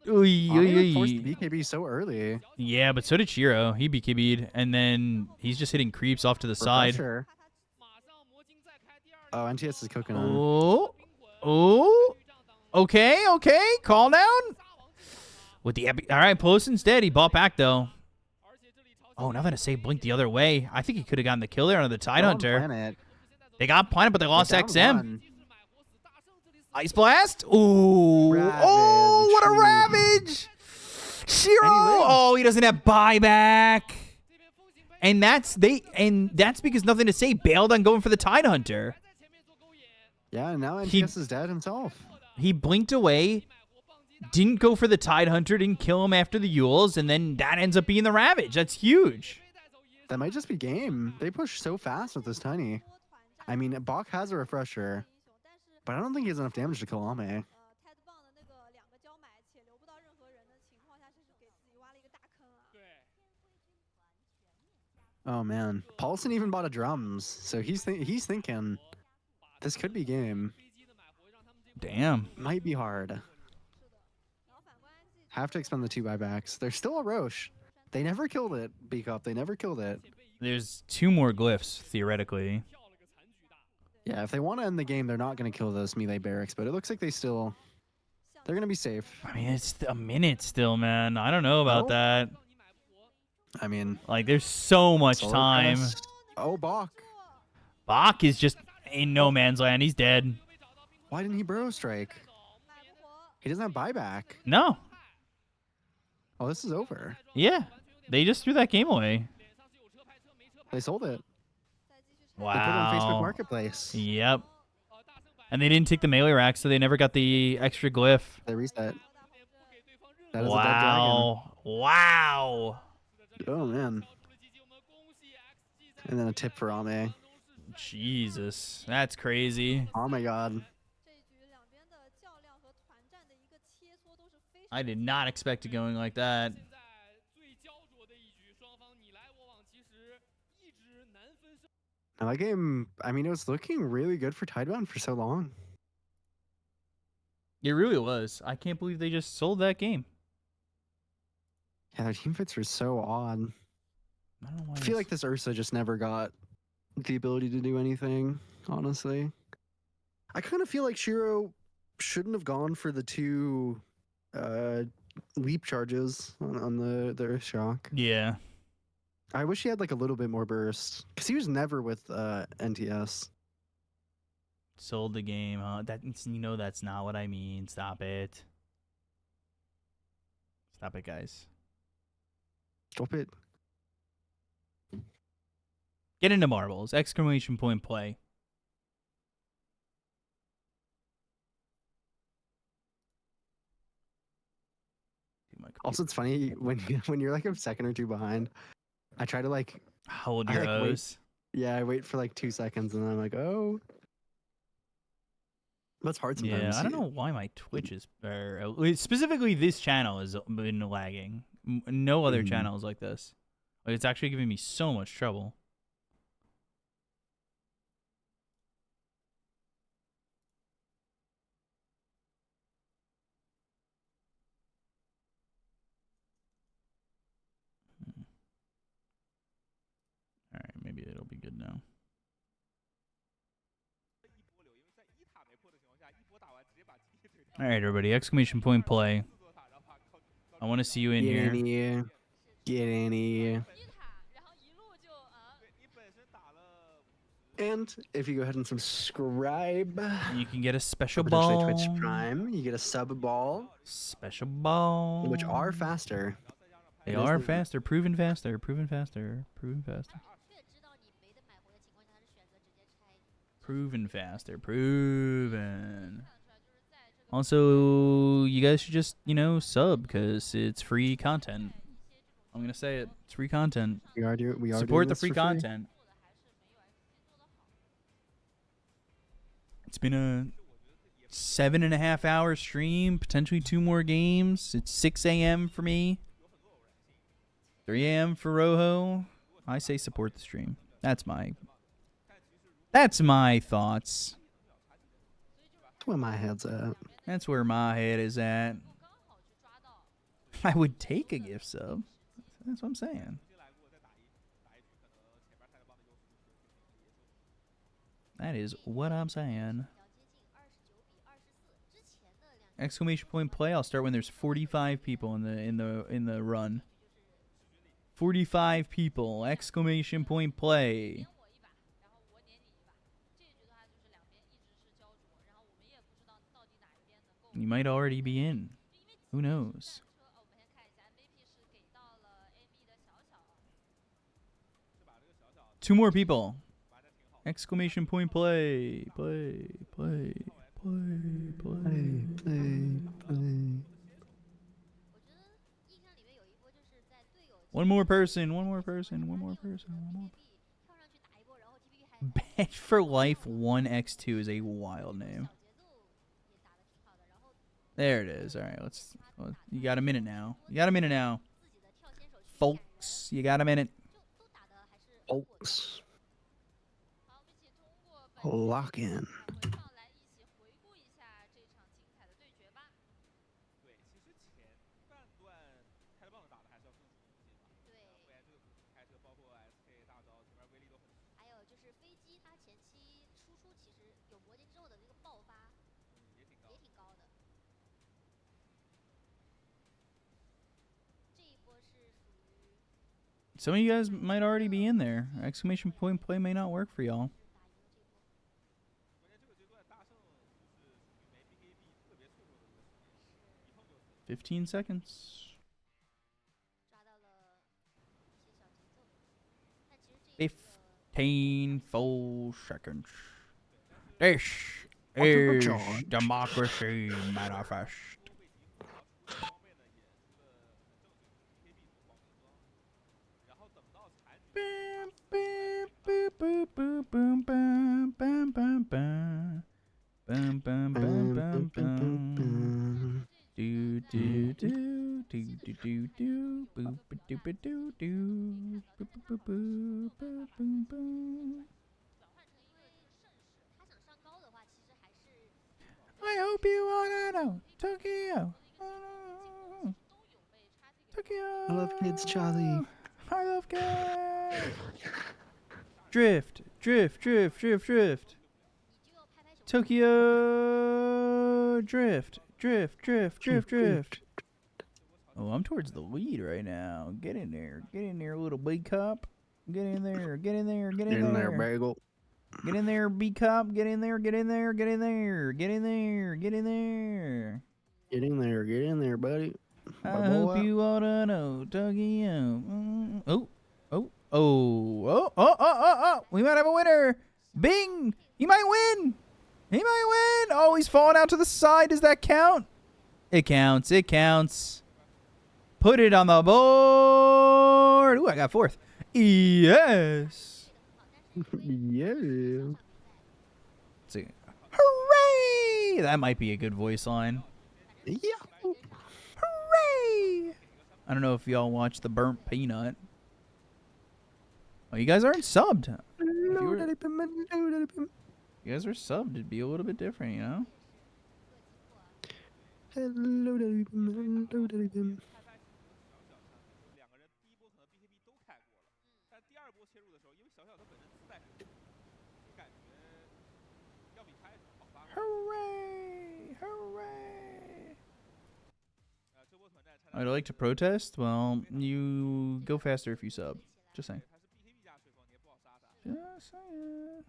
He forced the BKB so early. Yeah, but so did Shiro. He BKB'd, and then he's just hitting creeps off to the side. Refresher. Oh, NTS is cooking on. Oh. Okay. Call down. With the epic. All right, Polson's dead. He bought back, though. Oh, now that I say blink the other way. I think he could have gotten the kill there on the Tidehunter. Planet. They got Planet, but they lost They're XM. down one. Ice Blast. Ooh. Ravage. Oh, what a ravage. Shiro. Oh, he doesn't have buyback. And that's because Nothing to Say bailed on going for the Tidehunter. Yeah, and now NTS is dead himself. He blinked away, didn't go for the Tidehunter, didn't kill him after the Yules, and then that ends up being the Ravage. That's huge. That might just be game. They push so fast with this Tiny. I mean, Bach has a refresher, but I don't think he has enough damage to kill Ame. Oh man, Paulson even bought a drums, so he's thinking this could be game. Damn. Might be hard. Have to expend the 2 buybacks. There's still a Roche. They never killed it, B-Cup. They never killed it. There's 2 more glyphs, theoretically. Yeah, if they want to end the game, they're not going to kill those melee barracks, but it looks like they're going to be safe. I mean, it's a minute still, man. I don't know about that. I mean, like, there's so much time. Oh, Bach. Bach is just in no man's land. He's dead. Why didn't he burrow strike? He doesn't have buyback. No. Oh, this is over. Yeah. They just threw that game away. They sold it. Wow. They put it on Facebook Marketplace. Yep. And they didn't take the melee rack, so they never got the extra glyph. They reset. That is wow. a dead dragon. Wow. Oh, man. And then a tip for Ame. Jesus. That's crazy. Oh, my God. I did not expect it going like that. Now that game, I mean, it was looking really good for Tidebound for so long. It really was. I can't believe they just sold that game. Yeah, their team fits were so odd. I don't know why I feel like this Ursa just never got the ability to do anything, honestly. I kind of feel like Shiro shouldn't have gone for the 2 leap charges on the Earth Shock. Yeah. I wish he had like a little bit more burst, because he was never with NTS. Sold the game, huh? That's not what I mean. Stop it. Stop it, guys. Stop it. Get into marbles. Exclamation point play. Also, it's funny when you're like a second or 2 behind. I try to like hold your O's. Yeah, I wait for like 2 seconds and then I'm like, oh. That's hard sometimes. Yeah, I don't know why my Twitch is, specifically this channel has been lagging. No other channels like this. Like, it's actually giving me so much trouble. All right, maybe it'll be good now. All right, everybody, exclamation point play. I want to see you in Get here. in here. Get in here. And if you go ahead and subscribe, you can get a special potentially ball. Twitch Prime. You get a sub ball. Special ball. Which are faster. They are faster. Proven faster. Proven faster. Proven faster. proven fast. They're proven. Also, you guys should just, sub because it's free content. I'm going to say it. It's free content. We are Support doing the this free for content. It's been a 7.5 hour stream, potentially 2 more games. It's 6 a.m. for me. 3 a.m. for Rojo. I say support the stream. That's my thoughts. That's where my head's at. That's where my head is at. I would take a gift sub. That's what I'm saying. That is what I'm saying. Exclamation point play. I'll start when there's 45 people in the run. 45 people. Exclamation point play. You might already be in. Who knows? Two more people. Exclamation point play. Play. Play. Play. Play. Play. One more person. Bet for Life 1x2 is a wild name. There it is. All right, you got a minute now. Folks, you got a minute. Folks. Lock in. Some of you guys might already be in there. Exclamation point play may not work for y'all. 15 seconds. 15 full seconds. This is democracy manifest. Do do do do do do do boop doop do do boop boop boop boop boop boop. I hope you wanna know Tokyo. Tokyo. I love kids, Charlie. I love kids. Drift, drift, drift, drift, drift. Tokyo drift, drift, drift, drift, drift. Oh, I'm towards the lead right now. Get in there, little B cup. Get in there, get in there, get in there. Get in there, bagel. Get in there, B cup. Get in there, get in there, get in there, get in there, get in there. Get in there, buddy. I hope you ought to know, Tokyo. Oh. We might have a winner. Bing! He might win! Oh, he's falling out to the side. Does that count? It counts. Put it on the board. Ooh, I got fourth. Yes. Yeah. Let's see. Hooray! That might be a good voice line. Yeah. Hooray! I don't know if y'all watch the Burnt Peanut. Oh, you guys aren't subbed. You guys are subbed. It'd be a little bit different, you know? Hello, Daddy Pim. Hooray! Hooray! I'd like to protest? Well, you go faster if you sub. Just saying. Just saying.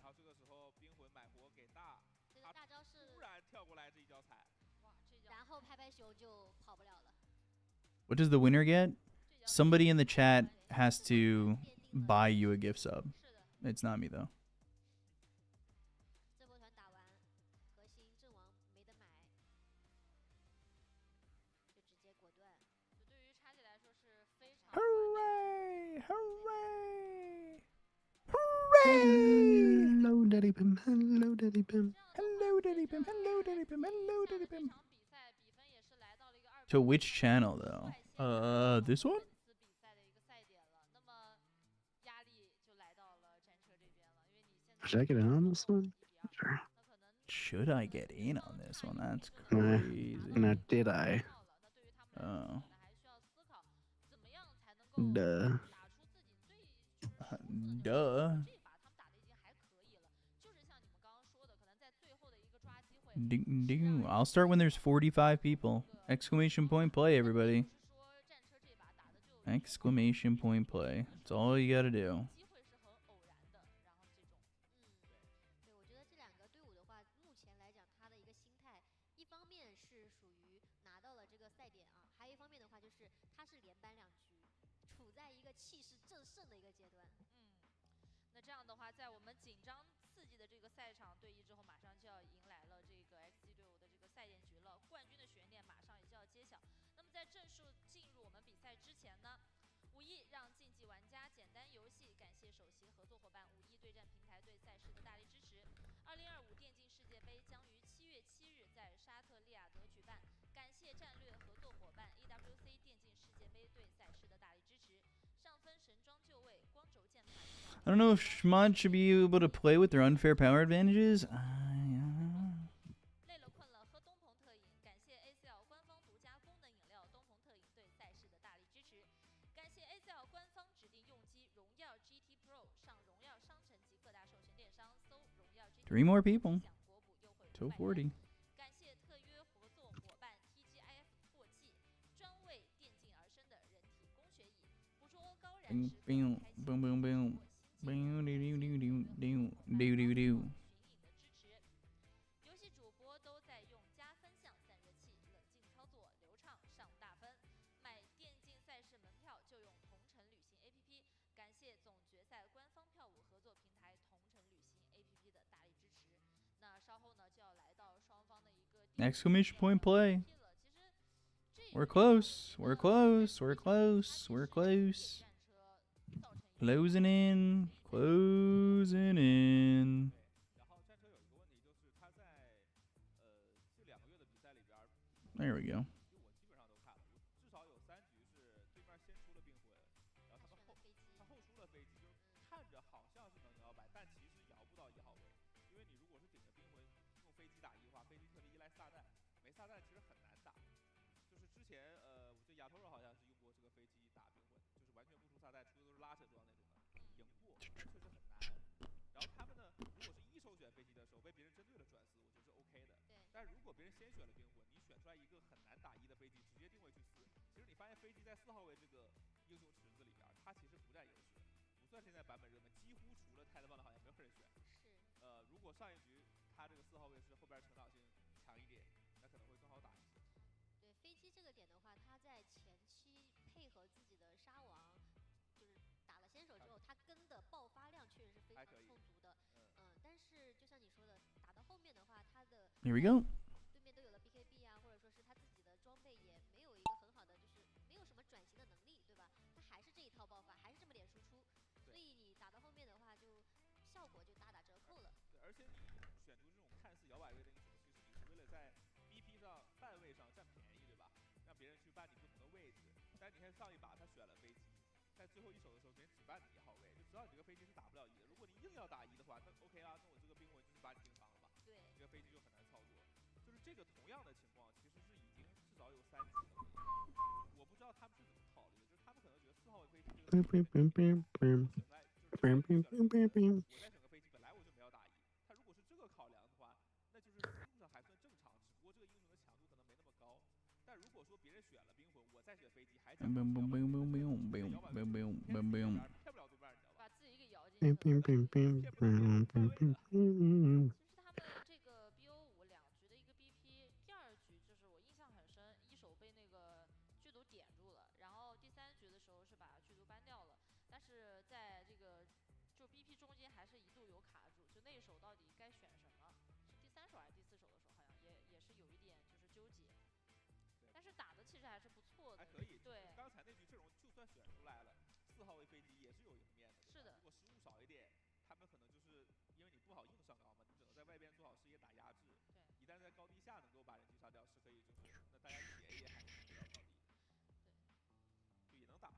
What does the winner get? Somebody in the chat has to buy you a gift sub. It's not me, though. Hello, Daddy Pim. Hello, Daddy Pim. Hello, Daddy Pim. Hello, Daddy Pim. Hello, Daddy Pim. To which channel though? This one? Should I get in on this one? Sure. Should I get in on this one? That's Nah. crazy. Now, did I? Oh. Duh. Duh. Ding, ding. I'll start when there's 45 people. Exclamation point play, everybody. Exclamation point play. That's all you gotta do. I don't know if Schmod should be able to play with their unfair power advantages. Three more people. 240. Boom, boom, boom, boom, boom. Boom, do, do, do, do, do, do, do, do. Exclamation point play. We're close. We're close. We're close. We're close. Closing in. Closing in. There we go. Here we go. Bam, bam, bam, bam, bam. Bam, bam, bam, bam, bam. Boom, boom, boom, boom, boom, boom, boom, boom, boom, boom. Bam, bam, bam, bam, bam, bam, bam, bam. 他们可能就是因为你不好硬上高嘛，你只能在外边做好视野打压制。一旦在高地下能够把人击杀掉，是可以就是那大家一起 A 也还能推到高地，就也能打。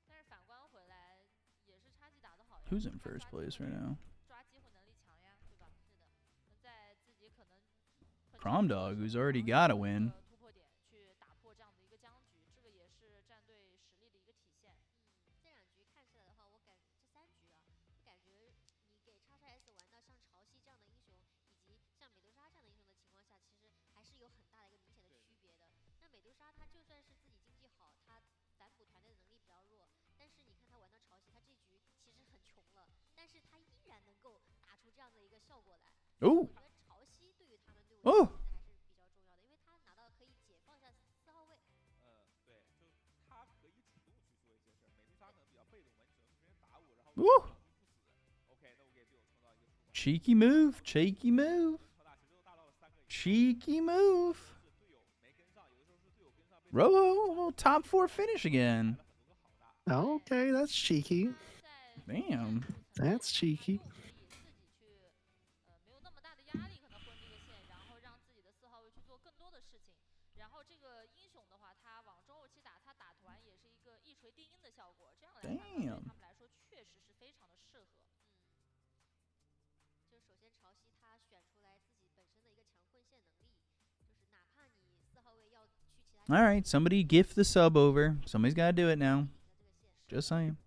但是反观回来，也是叉 G 打得好呀。 Who's in first place right now? 抓机会能力强呀，对吧？是的。那在自己可能 Prom Dog, who's already got a win. 突破点去打破这样的一个僵局，这个也是战队实力的一个体现。这两局看起来的话，我感这3局啊，我感觉你给叉叉 S 玩到像潮汐这样的英雄，以及像美杜莎这样的英雄的情况下，其实还是有很大的一个明显的区别的。那美杜莎她就算是自己经济好，她反哺团队的能力比较弱，但是你看她玩到潮汐，她这局其实很穷了，但是她依然能够打出这样的一个效果来。哦，我觉得潮汐对于他们队伍现在还是比较重要的，因为他拿到可以解放一下4号位。对，就他可以主动去做一些事儿。美杜莎可能比较被动嘛，你只能是别人打我，然后挡住不死。OK， 那我给队友创造一个出口。Cheeky move, cheeky move. Cheeky move. Robo, top 4 finish again. Okay, that's cheeky. Damn. That's cheeky. 没有那么大的压力，可能混这个线，然后让自己的4号位去做更多的事情。然后这个英雄的话，他往中后期打，他打团也是一个一锤定音的效果。这样来看，对他们来说确实是非常的适合。就首先潮汐他选出来自己本身的一个强混线能力，就是哪怕你4号位要去其他。All right, somebody gift the sub over. Somebody's got to do it now. Just saying.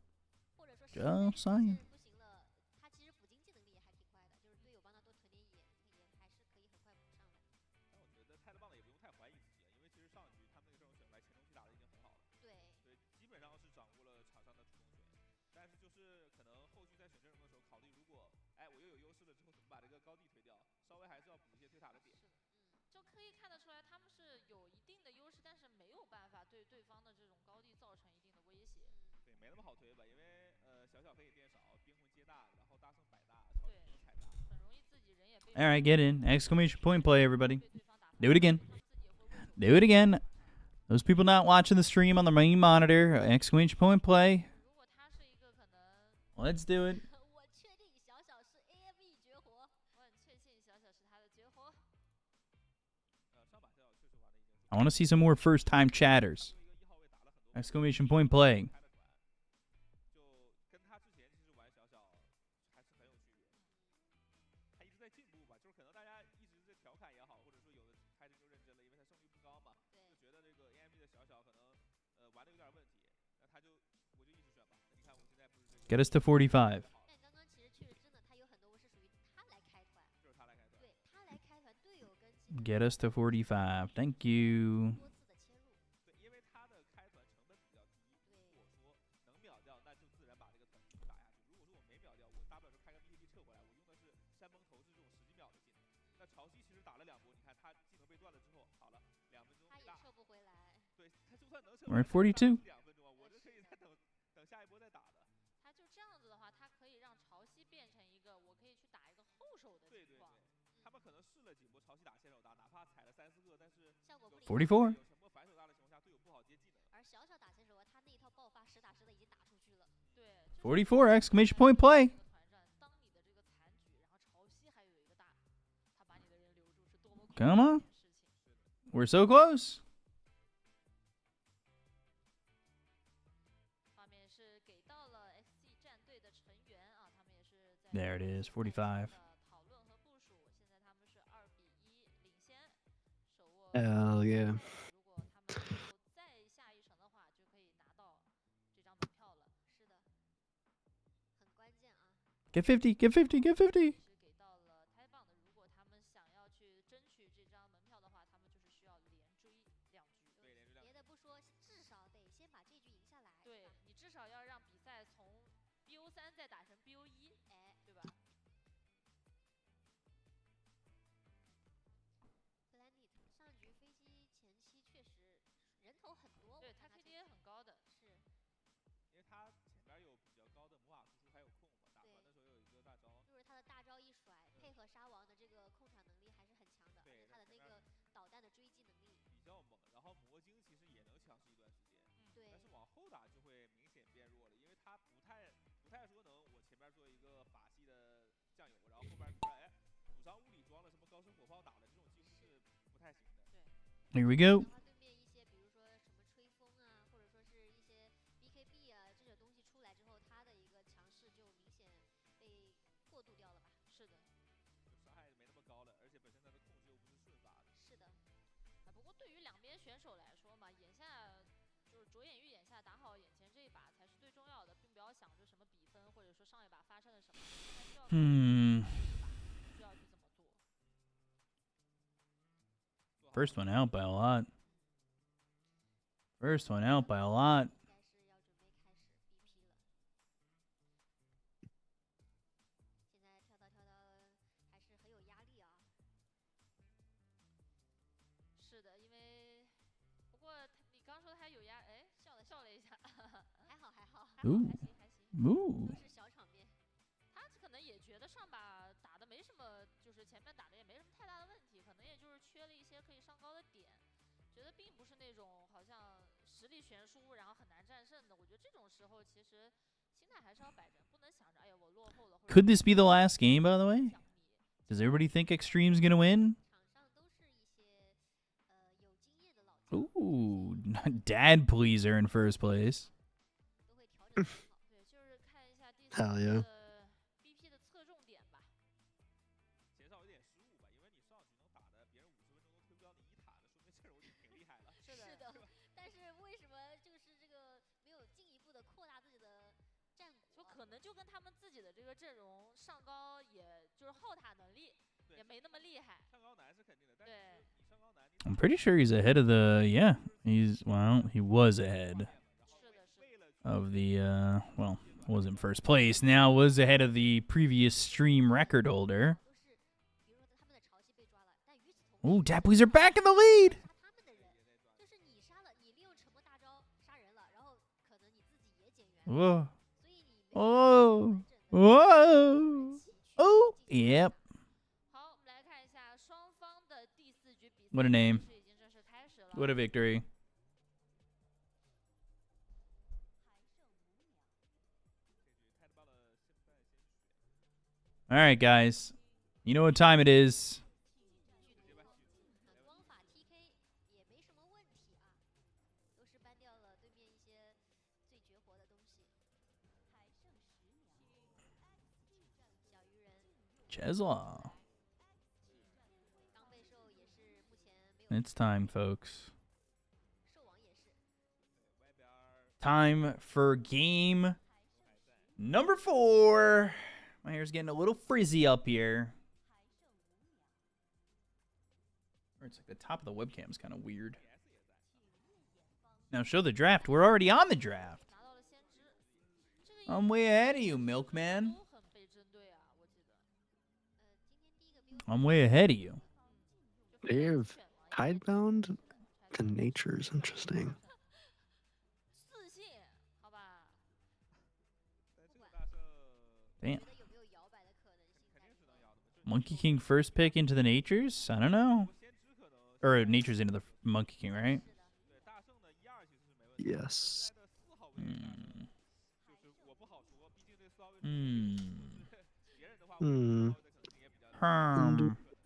Just saying. 不行了，他其实补经济能力也还挺快的，就是队友帮他多囤点野，也还是可以很快补上来。但我觉得泰德棒的也不用太怀疑自己，因为其实上一局他们那个阵容选出来前中期打的已经很好了。对，基本上是掌握了场上的主动权。但是就是可能后续在选阵容的时候，考虑如果我又有优势了之后，怎么把这个高地推掉，稍微还是要补一些推塔的点。就可以看得出来，他们是有一定的优势，但是没有办法对对方的这种高地造成一定的威胁。对，没那么好推吧，因为小可以电少，冰魂接大，然后大圣摆大，潮汐能踩大，很容易自己人也被。All right, get in. Exclamation point play, everybody. Do it again. Do it again. Those people not watching the stream on the main monitor, exclamation point play. Let's do it. 我确定小小是 AFE 绝活，我很确信小小是他的绝活。上把小确实玩的已经。I want to see some more first-time chatters. Exclamation point play. 就跟他之前其实玩小还是很有区别。他一直在进步吧，就是可能大家一直在调侃也好，或者说有的开始就认真了，因为他胜率不高嘛，就觉得这个 AMD 的小可能玩的有点问题，那我就一直选吧。那你看我现在不是这个。Get us to 45. 但刚刚其实确实真的，他有很多是属于他来开团，就是他来开团，对他来开团，队友跟 Get us to 45. Thank you. 多次的切入，对，因为他的开团成本比较低，如果说能秒掉，那就自然把这个团继续打下去。如果说我没秒掉，我大不了就开个 BKB 撤回来，我用的是山崩投掷这种10几秒的技能。那潮汐其实打了2波，你看他技能被断了之后，好了，2分钟他也撤不回来。对，他就算能撤， We're at 42. 2分钟啊，我就可以再等下一波再打的。他就这样子的话，他可以让潮汐变成一个我可以去打一个后手的情况。他们可能试了几波潮汐打先手大，哪怕踩了3、4个，但是效果不灵。 44. 有全波反手大的情况下，队友不好接技能。而小打先手，他那一套爆发实打实的已经打出去了。对。 44. Exclamation point play. 当你的这个残局，然后潮汐还有一个大，他把你的人留住是多么 Come on. We're so close. 画面是给到了 XG 战队的成员啊，他们也是在 There it is, 45. 讨论和部署，现在他们是2比1领先，手握。 Hell yeah. 如果他们能够再下一城的话，就可以拿到这张门票了。是的，很关键啊。Get 50. Get 50. Get 50. 是给到了Tidebound的，如果他们想要去争取这张门票的话，他们就是需要连追2局。对，连追2局。别的不说，至少得先把这局赢下来。对，你至少要让比赛从 BO3再打成 BO1，对吧？ Planet 上局飞机前期确实人头很多，对他 KD 也很高的，是。因为他前边有比较高的魔法输出，还有控嘛，打团的时候有一个大招。就是他的大招一甩，配合沙王的这个控场能力还是很强的，而且他的那个导弹的追击能力比较猛。然后魔晶其实也能强势一段时间，对。但是往后打就会明显变弱了，因为他不太做一个法系的酱油，然后后边突然补上物理装了什么高射火炮打的，这种几乎是不太行的。Here we go. 对面一些比如说什么吹风啊，或者说是一些 BKB 啊这些东西出来之后，它的一个强势就明显被过渡掉了吧？是的，就伤害没那么高了，而且本身它的控制又不是顺发的。是的。不过对于两边选手来说嘛，眼下就是着眼于眼下打好眼前这一把才是最重要的，并不要想着什么比分，或者说上一把发生了什么，还需要需要去怎么做。First one out by a lot. First one out by a lot. 应该是要准备开始 BP 了。现在跳到还是很有压力啊。是的，因为不过你刚说他有压，哎，笑了一下，还好还好，还行。Ooh. 都是小场面。他可能也觉得上把打的没什么，就是前面打的也没什么太大的问题，可能也就是缺了一些可以上高的点，觉得并不是那种好像实力悬殊然后很难战胜的。我觉得这种时候其实心态还是要摆正，不能想着哎呀我落后了。Could this be the last game, by the way? Does everybody think Xtreme's gonna win? Ooh, dad pleaser in first place. Hell yeah. BP 的侧重点吧。减少一点失误吧，因为你上局能打的别人50分钟都推不掉你一塔的，说明阵容已经挺厉害了。是的，但是为什么就是这个没有进一步的扩大自己的战果？就可能就跟他们自己的这个阵容上高，也就是后塔能力也没那么厉害。上高难是肯定的，但是你上高难， I'm pretty sure he's ahead of the, yeah, he was ahead of the, well, wasn't first place, now was ahead of the previous stream record holder. Ooh, Dad Pleaser back in the lead! Whoa. Oh. Whoa. Oh. Yep. What a name. What a victory. All right, guys. You know what time it is. Chesla. It's time, folks. Time for game number 4. My hair's getting a little frizzy up here. Or it's like the top of the webcam is kind of weird. Now show the draft. We're already on the draft. I'm way ahead of you, Milkman. I'm way ahead of you. They have Tidebound to Nature's interesting. Damn. Monkey King first pick into the Natures? I don't know. Or Natures into the Monkey King, right? Yes.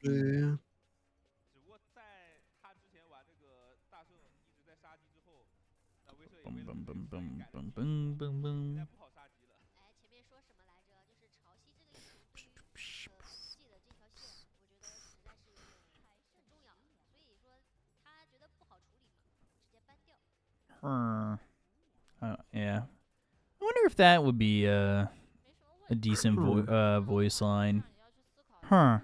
Yeah. 只不过在他之前玩那个大圣一直在杀机之后，那威慑也为了现在不好杀机了。哎，前面说什么来着？就是潮汐这个技的这条线，我觉得实在是有点很重要，所以说他觉得不好处理嘛，直接搬掉。Yeah. I wonder if that would be a decent voice line. Huh.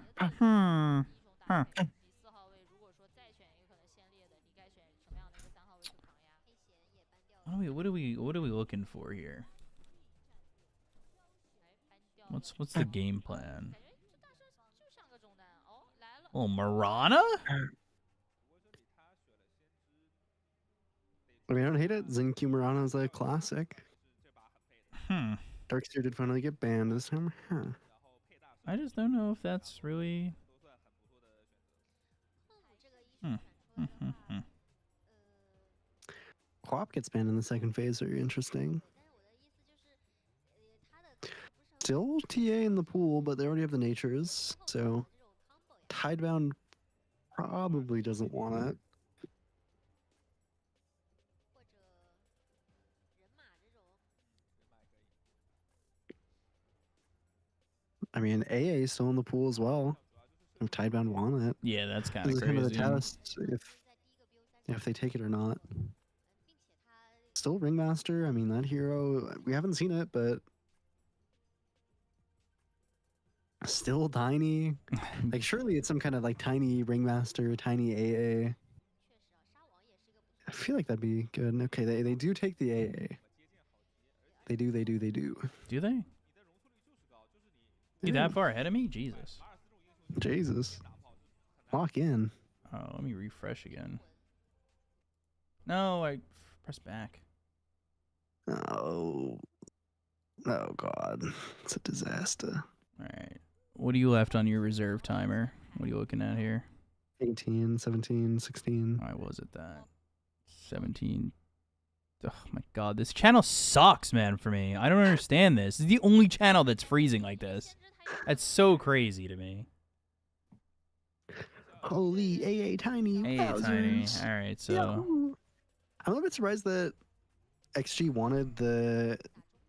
What are we looking for here? What's the game plan? Oh, Marana? I mean, I don't hate it. Zenku Murano is a classic. Darkseer did finally get banned this time. I just don't know if that's really... Quap gets banned in the second phase. Very interesting. Still TA in the pool, but they already have the natures, so Tidebound probably doesn't want it. I mean, AA is still in the pool as well. If Tidebound want it. Yeah, that's kind This of is kind of the crazy. test if they take it or not. Still Ringmaster. I mean, that hero, we haven't seen it, but still tiny. Like, surely it's some kind of like tiny Ringmaster, tiny AA. I feel like that'd be good. Okay, they do take the AA. They do. Do they? You Yeah. that far ahead of me? Jesus. Jesus. Lock in. Oh, let me refresh again. No, I pressed back. Oh. Oh, God. It's a disaster. All right. What are you left on your reserve timer? What are you looking at here? 18, 17, 16. I was at that. 17. Oh my god, this channel sucks, man, for me. I don't understand this. This is the only channel that's freezing like this. That's so crazy to me. Holy AA tiny. Hey, Tiny. wowzers. Alright, so... Yahoo. I'm a bit surprised that XG wanted the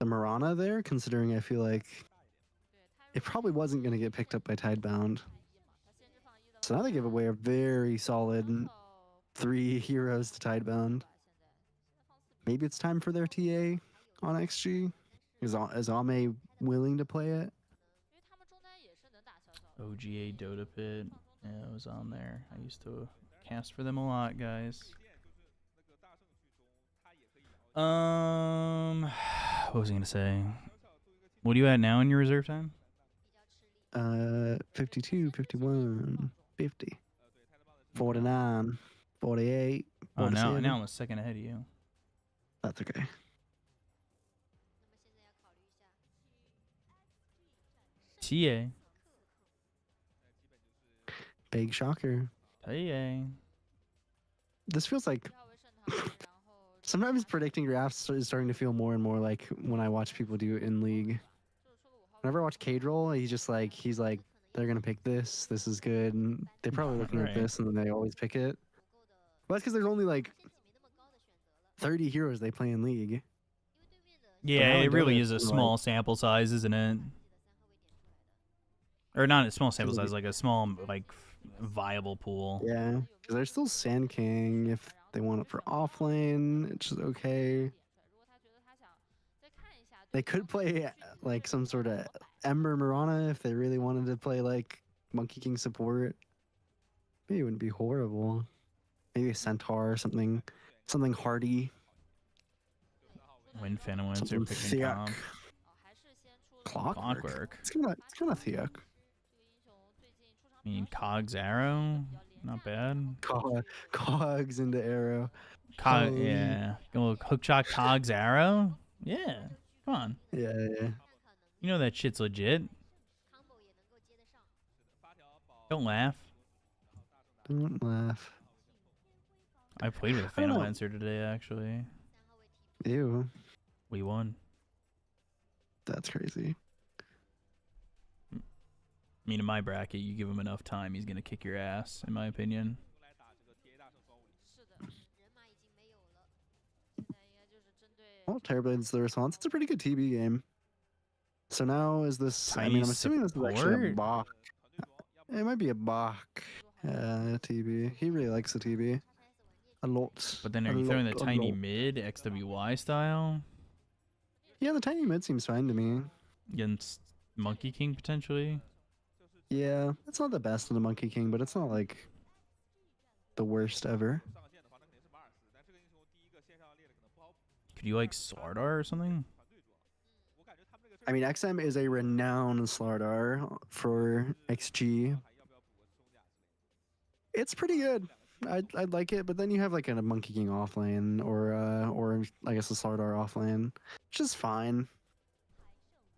Marana there, considering I feel like it probably wasn't going to get picked up by Tidebound. So now they give away a very solid 3 heroes to Tidebound. Maybe it's time for their TA on XG. Is Ame willing to play it? OGA Dota Pit. Yeah, it was on there. I used to cast for them a lot, guys. What was I gonna say? What are you at now in your reserve time? 52, 51, 50, 49, 48, Oh, 47. now I'm a second ahead of you. That's okay. TA. Big shocker. TA. This feels like sometimes predicting drafts is starting to feel more and more like when I watch people do it in league. Whenever I watch Cadrol, he's like, they're gonna pick this. This is good. And they're probably looking Right. at this, and then they always pick it. But that's because there's only like 30 heroes they play in league. Yeah, now it in really Dota, is a it's small sample size, isn't it? Or not a small sample Like- size, like a small, like, viable pool. Yeah, because there's still Sand King if they want it for offlane, which is okay. They could play like some sort of Ember Mirana if they really wanted to play like Monkey King support. Maybe it wouldn't be horrible. Maybe a Centaur or something hardy. When Phantom Lancer Something picking thick. comp. Clockwork. It's kind of thick. I mean, Cog's Arrow, not bad. Cogs into Arrow. Cog, yeah. Go hookshot Cog's Arrow? Yeah. Come on. Yeah. You know that shit's legit. Don't laugh. Don't laugh. I played with a Phantom Lancer today, actually. Ew. We won. That's crazy. I mean, in my bracket, you give him enough time, he's going to kick your ass, in my opinion. Well, Terrorblade's the response. It's a pretty good TB game. So now is this? I mean, I'm assuming this is actually a support? Bach. It might be a Bach TB. He really likes the TB a lot. But then are you throwing the tiny mid, XWY style? Yeah, the tiny mid seems fine to me. Against Monkey King, potentially? Yeah, it's not the best of the Monkey King, but it's not like the worst ever. Could you like Slardar or something? I mean, XM is a renowned Slardar for XG. It's pretty good. I'd like it, but then you have like a Monkey King offlane or I guess a Slardar offlane, which is fine.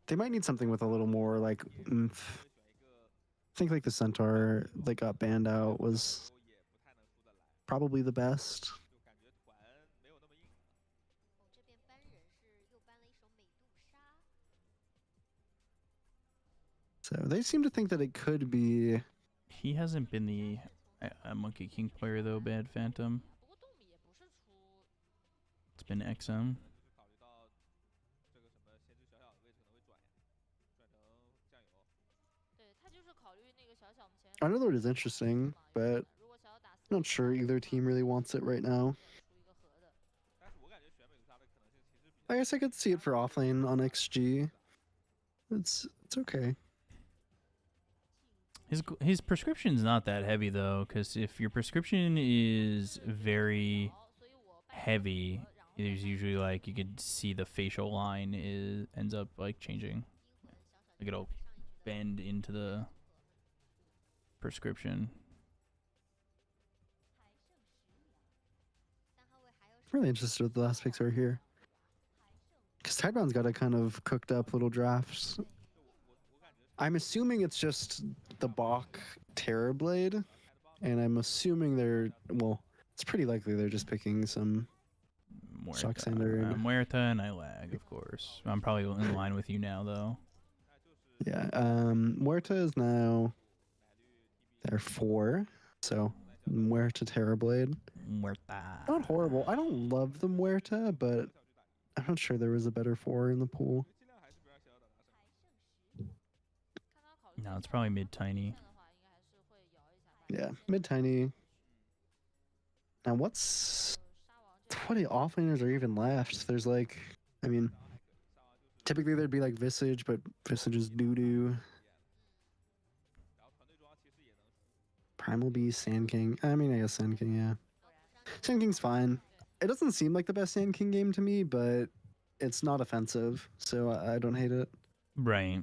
They might need something with a little more like oomph. I think like the Centaur that got banned out was probably the best. So they seem to think that it could be. He hasn't been the Monkey King player though, Bad Phantom. It's been XM. I know that it is interesting, but I'm not sure either team really wants it right now. I guess I could see it for offlane on XG. It's okay. His prescription's not that heavy though, because if your prescription is very heavy, there's usually like you could see the facial line ends up like changing. Like it'll bend into the prescription. I'm really interested what the last picks are here. Because Tidebound's got a kind of cooked up little drafts. I'm assuming it's just the Bach Terrorblade. And I'm assuming well, it's pretty likely they're just picking some Shocksander. Muerta and I lag, of course. I'm probably in line with you now, though. Yeah, Muerta is now there 4. So Muerta Terrorblade. Muerta. Not horrible. I don't love the Muerta, but I'm not sure there was a better 4 in the pool. No, it's probably mid-tiny. Yeah, mid-tiny. Now what offlaners are even left? There's like, I mean, typically there'd be like Visage, but Visage is doo-doo. Primal Beast, Sand King. I mean, I guess Sand King, yeah. Sand King's fine. It doesn't seem like the best Sand King game to me, but it's not offensive, so I don't hate it. Right.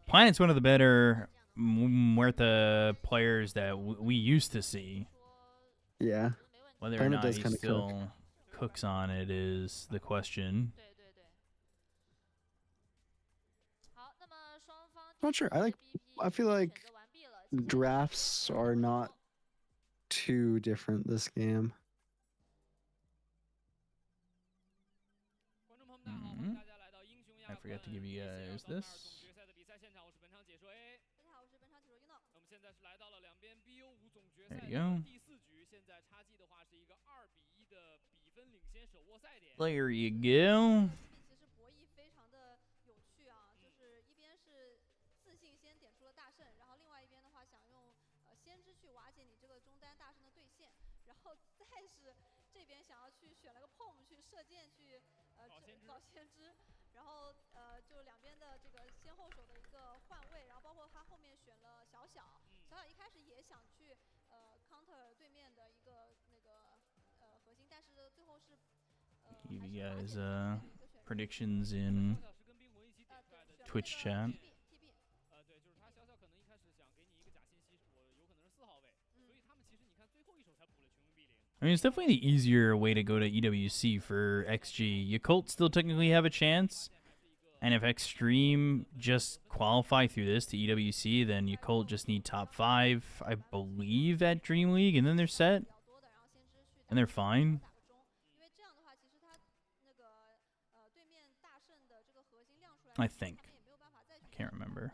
Planet's one of the better Muerta players that we used to see. Yeah. Whether Planet or not he does still cooks on it is the question. Not sure. I feel like drafts are not too different this game. I forgot to give you guys this. There you go. There you go. Give you guys predictions in Twitch chat. I mean, it's definitely the easier way to go to EWC for XG. Yakult still technically have a chance, and if Xtreme just qualify through this to EWC, then Yakult just need top 5, I believe, at Dream League, and then they're set, and they're fine. I think. I can't remember.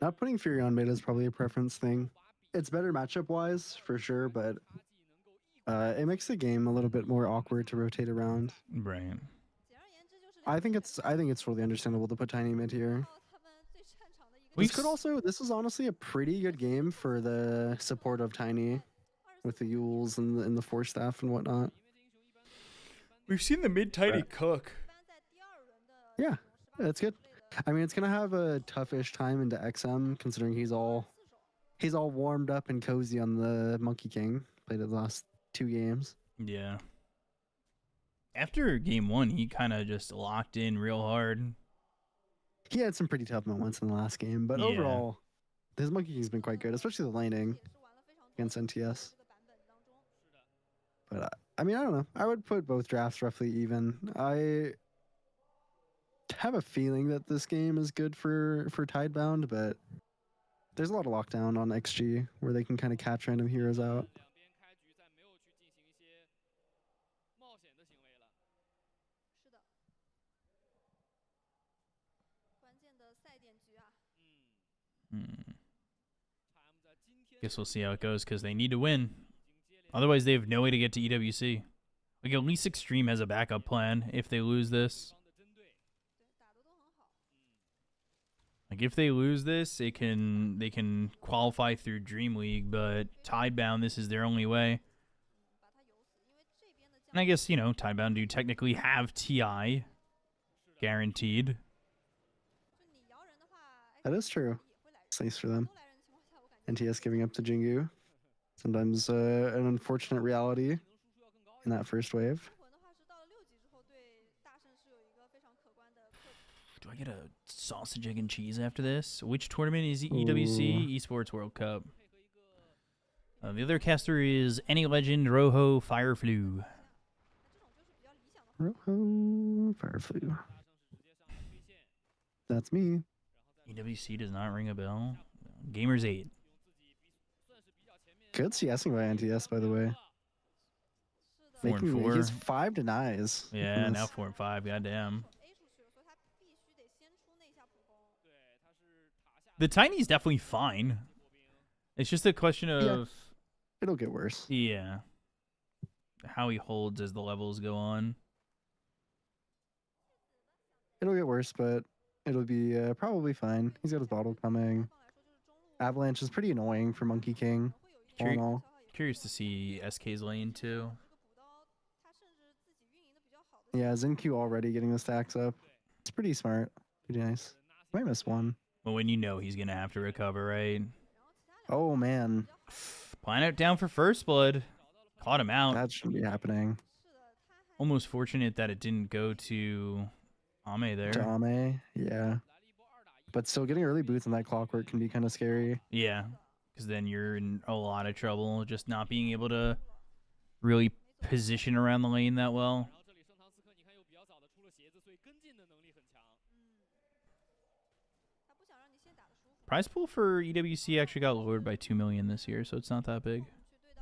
Not putting Fury on mid is probably a preference thing. It's better matchup wise for sure, but it makes the game a little bit more awkward to rotate around. Right. I think it's really understandable to put Tiny mid here. This is honestly a pretty good game for the support of Tiny with the Yules and the Force Staff and whatnot. We've seen the mid-Tiny cook. Yeah, that's good. I mean, it's gonna have a toughish time into XM considering he's all warmed up and cozy on the Monkey King. Played it the last 2 games. Yeah. After game 1, he kind of just locked in real hard. He had some pretty tough moments in the last game, but overall, his Monkey King's been quite good, especially the laning against NTS. But I mean, I don't know. I would put both drafts roughly even. I have a feeling that this game is good for Tidebound, but there's a lot of lockdown on XG where they can kind of catch random heroes out. Guess we'll see how it goes because they need to win. Otherwise, they have no way to get to EWC. Like, at least Xtreme has a backup plan if they lose this. Like, if they lose this, they can qualify through Dream League, but Tidebound, this is their only way. And I guess, you know, Tidebound do technically have TI guaranteed. That is true. It's nice for them. NTS giving up to Jingu. Sometimes an unfortunate reality in that first wave. Do I get a sausage, egg, and cheese after this? Which tournament is EWC? Esports World Cup. The other caster is Any Legend Rojo Fireflu. Rojo Fireflu. That's me. EWC does not ring a bell. Gamers 8. Good CSing by NTS, by the way. 4 and 4. He's 5 denies. Yeah, now 4 and 5. Goddamn. The Tiny's definitely fine. It's just a question of... It'll get worse. Yeah. How he holds as the levels go on. It'll get worse, but it'll be probably fine. He's got his bottle coming. Avalanche is pretty annoying for Monkey King. All in all. Curious to see SK's lane too. Yeah, ZinQ already getting the stacks up. It's pretty smart. Pretty nice. Might miss one. But when you know he's going to have to recover, right? Oh, man. Planet down for first blood. Caught him out. That shouldn't be happening. Almost fortunate that it didn't go to Ame there. To Ame, yeah. But still getting early boots in that clockwork can be kind of scary. Yeah, because then you're in a lot of trouble just not being able to really position around the lane that well. Prize pool for EWC actually got lowered by 2 million this year, so it's not that big.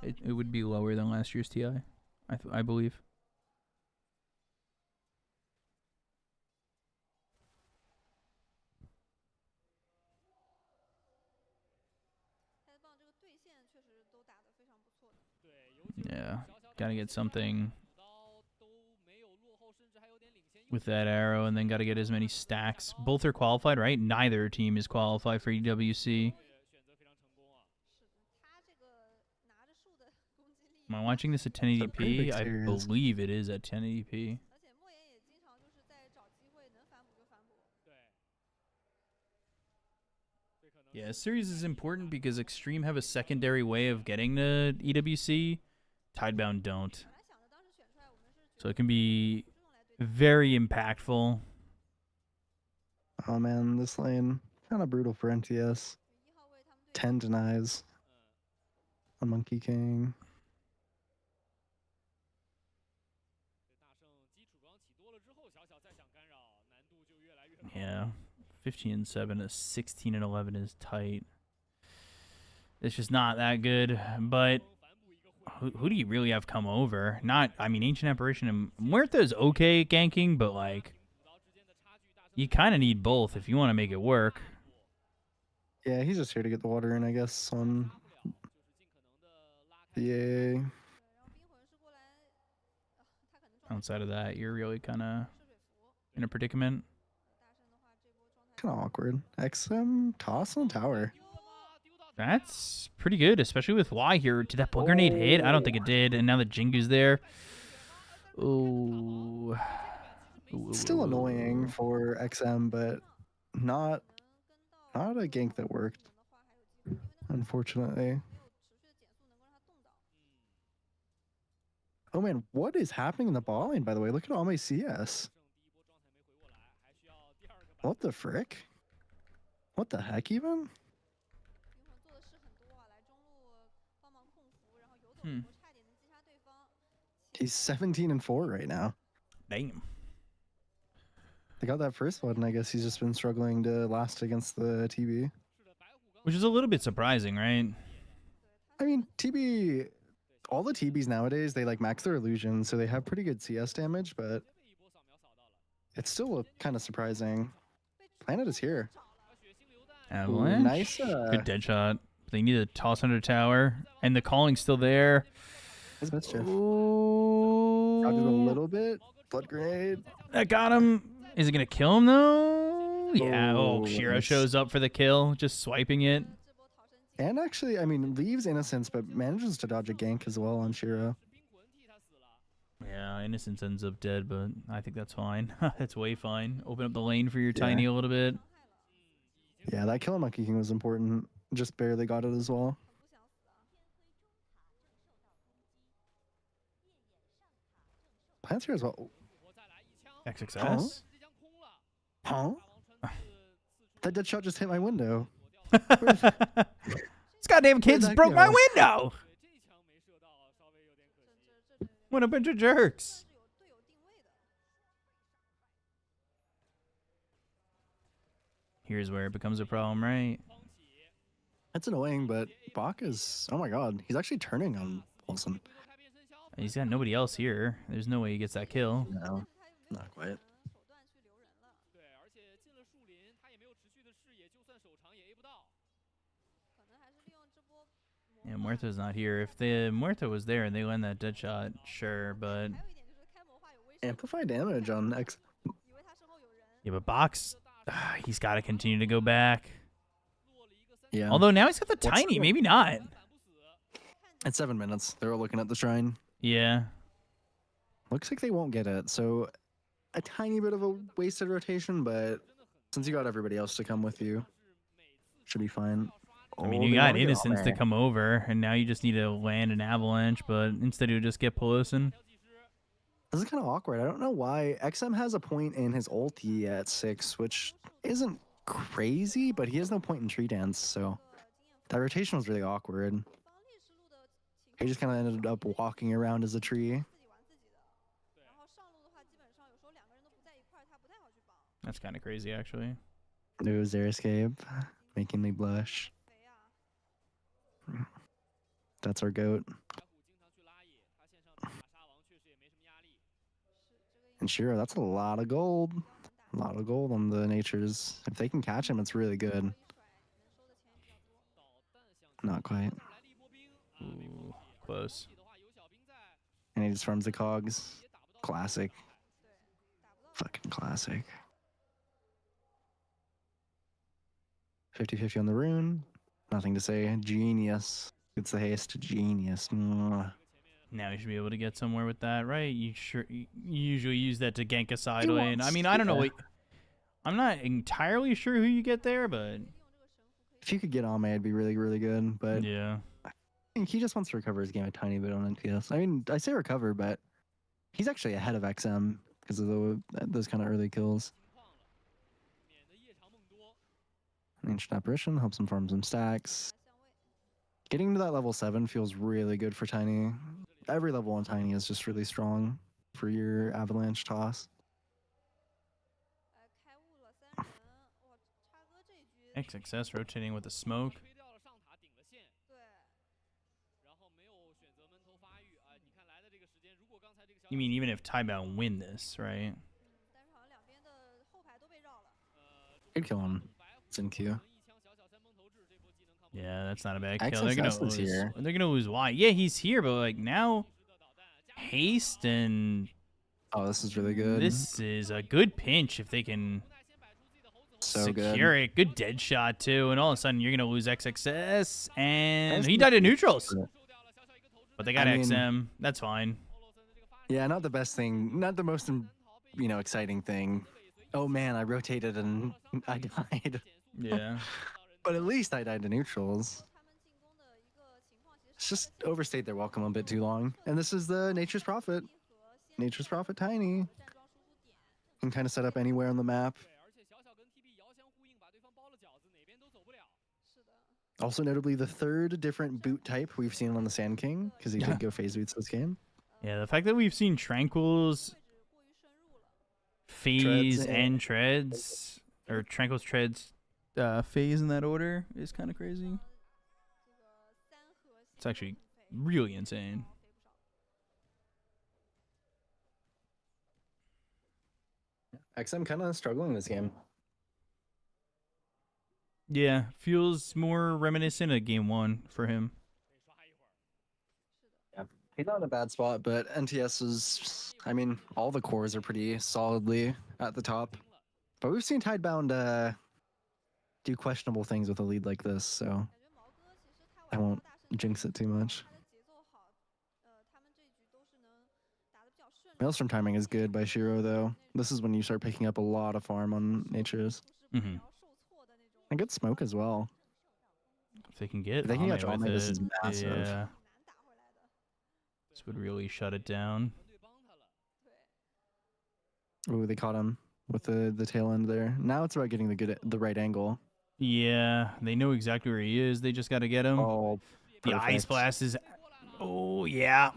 It would be lower than last year's TI, I believe. Yeah, gotta get something with that arrow, and then gotta get as many stacks. Both are qualified, right? Neither team is qualified for EWC. Am I watching this at 1080p? I believe it is at 1080p. Yeah, series is important because Xtreme have a secondary way of getting to EWC. Tidebound don't. So it can be very impactful. Oh man, this lane kind of brutal for NTS. 10 denies on Monkey King. Yeah, 15 and 7 to 16 and 11 is tight. It's just not that good. But who do you really have come over? Not, I mean, Ancient Apparition and Muerta's okay ganking, but like, you kind of need both if you want to make it work. Yeah, he's just here to get the water in, I guess, on the Outside of that, you're really kind of in a predicament. kind of awkward. XM toss on tower. That's pretty good, especially with Y here. Did that blood grenade hit? I don't think it did. And now that Jingu's there. Ooh. Still annoying for XM, but not a gank that worked, unfortunately. Oh man, what is happening in the ball lane, by the way? Look at all my CS. What the frick? What the heck even? He's 17 and 4 right now. Damn. They got that first one. I guess he's just been struggling to last against the TB. Which is a little bit surprising, right? I mean, TB, all the TBs nowadays, they like max their illusion, so they have pretty good CS damage, but it's still kind of surprising. Planet is here. Avalanche. Nice. Good dead shot. They need to toss under tower, and the calling's still there. Nice mischief. Ooh. Dodges a little bit. Blood grenade. That got him. Is it gonna kill him though? Yeah. Oh, Shiro nice. shows up for the kill, just swiping it. And actually, I mean, leaves Innocence, but manages to dodge a gank as well on Shiro. Yeah, Innocence ends up dead, but I think that's fine. That's way fine. Open up the lane for your Tiny a little bit. Yeah, that kill on Monkey King was important. Just barely got it as well. Plants here as well. XXS. Huh? That dead shot just hit my window. This goddamn kids that broke my go? window. What a bunch of jerks. Here's where it becomes a problem, right? That's annoying, but Bach is... Oh my god, he's actually turning on Wilson. He's got nobody else here. There's no way he gets that kill. No, not quite. Yeah, Muerta's not here. If the Muerta was there and they land that dead shot, sure, but... Amplify damage on X. Yeah, but Box, he's got to continue to go back. Yeah. Although now he's got the What's Tiny, the- maybe not. It's 7 minutes. They're all looking at the shrine. Yeah. Looks like they won't get it, so a tiny bit of a wasted rotation, but since you got everybody else to come with you, should be fine. I mean, Oh, you they got wanna get Innocence to Ame. come over, and now you just need to land an Avalanche, but instead you just get Pelosin. This is kind of awkward. I don't know why. XM has a point in his ulti at 6, which isn't crazy, but he has no point in tree dance, so that rotation was really awkward. He just kind of ended up walking around as a tree. That's kind of crazy, actually. It was their escape, making me blush. That's our goat. And Shiro, that's a lot of gold. A lot of gold on the natures. If they can catch him, it's really good. Not quite. Ooh, close. And he just farms the cogs. Classic. Fucking classic. 50-50 on the rune. Nothing to say. Genius. It's the haste. Genius. Mwah. Now you should be able to get somewhere with that, right? You usually use that to gank a side lane. I wants- mean, I don't know yeah. what... I'm not entirely sure who you get there, but... If you could get Ame, it'd be really, really good. But Yeah. I think he just wants to recover his game a tiny bit on NPS. I mean, I say recover, but he's actually ahead of XM because of those kind of early kills. Ancient Apparition helps him farm some stacks. Getting to that level 7 feels really good for Tiny. Every level on Tiny is just really strong for your Avalanche toss. XXS rotating with the smoke. You mean even if Tidebound win this, right? Good kill on Q. Yeah, that's not a bad kill. They're XXS gonna is lose. here. They're gonna lose. Why? Yeah, he's here, but like now, haste and Oh, this is really good. this is a good pinch if they can so good. secure it. Good dead shot too, and all of a sudden you're gonna lose XXS, and That's he the- died to neutrals. But they got I mean- XM. That's fine. Yeah, not the best thing. Not the most, exciting thing. Oh man, I rotated and I died. Yeah. But at least I died to neutrals. It's just overstayed their welcome a bit too long. And this is the Nature's Prophet. Nature's Prophet Tiny. Can kind of set up anywhere on the map. Also notably the third different boot type we've seen on the Sand King, because he did go phase boots this game. Yeah, the fact that we've seen Tranquil's phase Treads and treads, or Tranquil's treads phase in that order is kind of crazy. It's actually really insane. XM kind of struggling this game. Yeah, feels more reminiscent of game 1 for him. Yeah, he's not in a bad spot, but NTS is, I mean, all the cores are pretty solidly at the top. But we've seen Tidebound do questionable things with a lead like this, so I won't jinx it too much. Maelstrom timing is good by Shiro, though. This is when you start picking up a lot of farm on Nature's. Mm-hmm. And good smoke as well. If they can get If they can Ame catch with Ame, this it, is massive. yeah. This would really shut it down. Ooh, they caught him with the tail end there. Now it's about getting the right angle. Yeah, they know exactly where he is. They just got to get him. Oh, the Ice perfect. Blast is... Oh, yeah.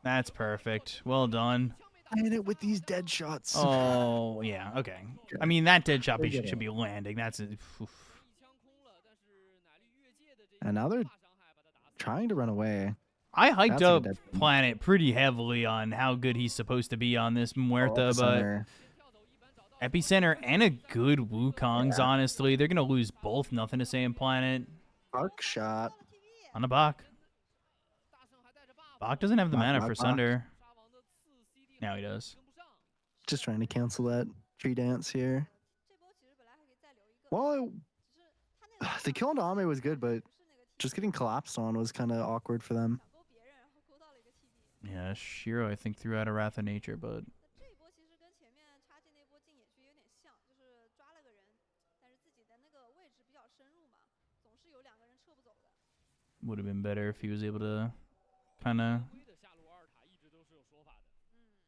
That's perfect. Well done. I hit it with these dead shots. Oh, yeah. Okay. I mean, that dead shot They get should it. be landing. That's... Oof. And now they're trying to run away. I hyped That's a up good dead Planet pretty heavily on how good he's supposed to be on this Muerta, but Epicenter. Epicenter and a good Wukong's, honestly. They're going to lose both. Nothing to say in Planet. Arc shot. On the Bach. Bach doesn't have the Bach, mana Bach, for Bach. Sunder. Now he does. Just trying to cancel that tree dance here. Well, the kill on Ame was good, but just getting collapsed on was kind of awkward for them. Yeah, Shiro, I think, threw out a Wrath of Nature, but... Would have been better if he was able to kind of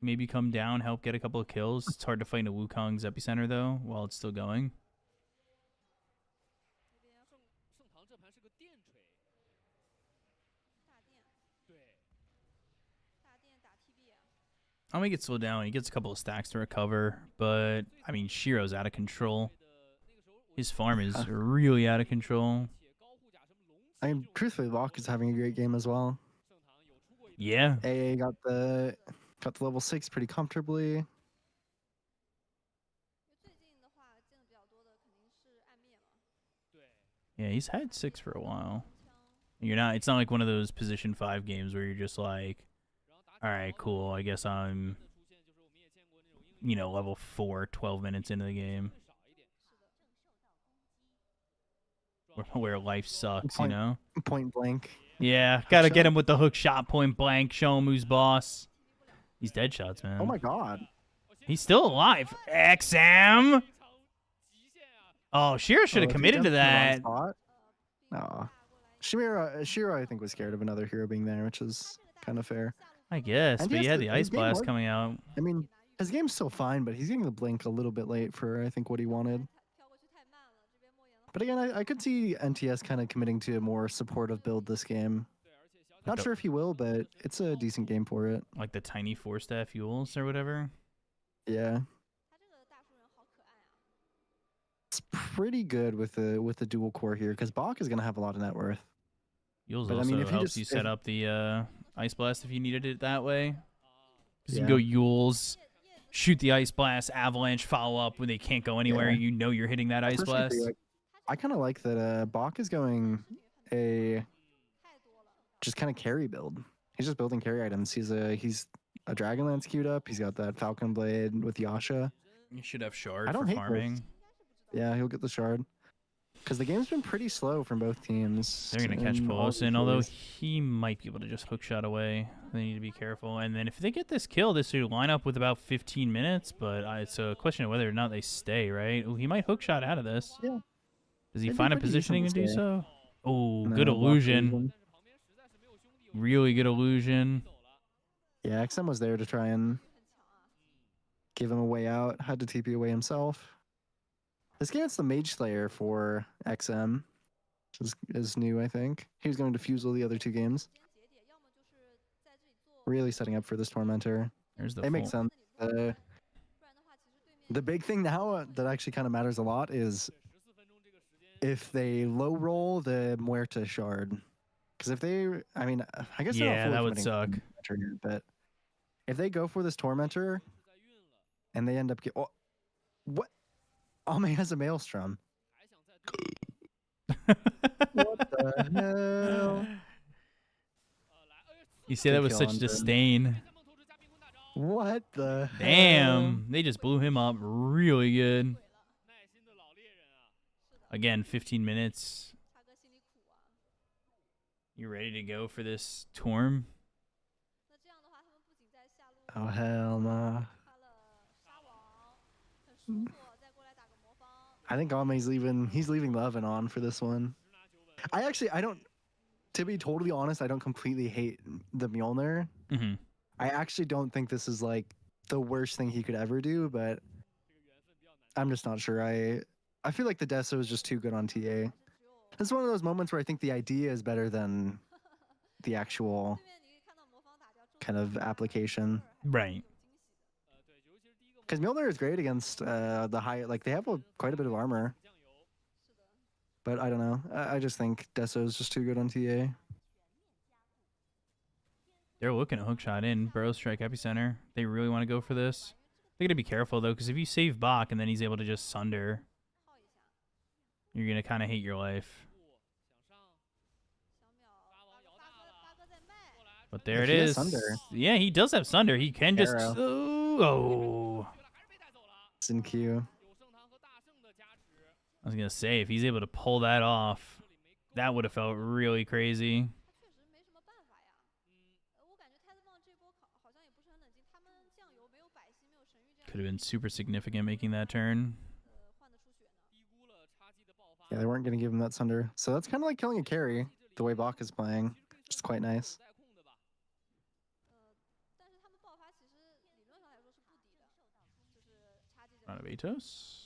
maybe come down, help get a couple of kills. It's hard to fight a Wukong's Epicenter, though, while it's still going. I'll make it slow down. He gets a couple of stacks to recover, but, I mean, Shiro's out of control. His farm is really out of control. I mean, truthfully, Locke is having a great game as well. Yeah. AA got the level 6 pretty comfortably. Yeah, he's had 6 for a while. It's not like one of those position 5 games where you're just like, all right, cool. I guess I'm, level 4, 12 minutes into the game. Where life sucks, Point blank. Yeah, gotta get him with the hook shot, point blank. Show him who's boss. These dead shots, man. Oh my god. He's still alive. XM. Oh, Shiro should have committed to that. No. Shiro, I think, was scared of another hero being there, which is kind of fair. I guess, And but he yes, had the his Ice game Blast worked. coming out. I mean, his game's still fine, but he's getting the blink a little bit late for, I think, what he wanted. But again, I could see NTS kind of committing to a more supportive build this game. Not sure if he will, but it's a decent game for it. Like the tiny 4-staff Yules or whatever. Yeah. It's pretty good with the dual core here, because Bach is going to have a lot of net worth. Yules But, I also mean, if you helps just- you set if- up the Ice Blast if you needed it that way. Because Yeah. you can go Yules, shoot the Ice Blast, Avalanche, follow up when they can't go anywhere. Yeah. You know you're hitting that Ice Personally, Blast. I kind of like that Bach is going a just kind of carry build. He's just building carry items. He's a Dragonlance queued up. He's got that Falcon Blade with Yasha. You should have Shard I don't for hate farming. this. Yeah, he'll get the shard. Because the game's been pretty slow from both teams. They're going to catch in all Polos the in, although series. he might be able to just hook shot away. They need to be careful. And then if they get this kill, this should line up with about 15 minutes, but it's a question of whether or not they stay, right? Ooh, he might hook shot out of this. Yeah. Does he They'd be find a pretty positioning to decent do to so? Oh, No, good Bach illusion. illusion. Really good illusion. Yeah, XM was there to try and give him a way out. Had to TP away himself. This game's the Mage Slayer for XM, which is new, I think. He was going to Fusel the other 2 games. Really setting up for this Tormentor. There's the It makes full- sense. The big thing now that actually kind of matters a lot is if they low roll the Muerta shard. Because if they, I mean, I guess they're not Yeah, fully that would committing suck. to Tormentor yet, but if they go for this Tormentor and they end up get, what? Ame has a Maelstrom. What the hell? You say Good that with kill such on Brim. disdain. What the hell? Damn, they just blew him up really good. Again, 15 minutes. You ready to go for this Torm? Oh, hell no. I think Ame's leaving. He's leaving the oven on for this one. I don't. To be totally honest, I don't completely hate the Mjolnir. Mm-hmm. I actually don't think this is like the worst thing he could ever do, but I'm just not sure. I feel like the Deso is just too good on TA. It's one of those moments where I think the idea is better than the actual kind of application. Right. Because Mjolnir is great against the high, like they have quite a bit of armor. But I don't know. I just think Deso is just too good on TA. They're looking at hookshot in. Burrow strike epicenter. They really want to go for this. They gotta be careful though, because if you save Bach and then he's able to just sunder, you're gonna kind of hate your life. But there If it he has is. Sunder. Yeah, he does have Sunder. He can just. Arrow. Oh. It's in queue. I was gonna say if he's able to pull that off, that would have felt really crazy. Could have been super significant making that turn. Yeah, they weren't going to give him that Sunder. So that's kind of like killing a carry, the way Bach is playing. It's quite nice. Not a Vatos.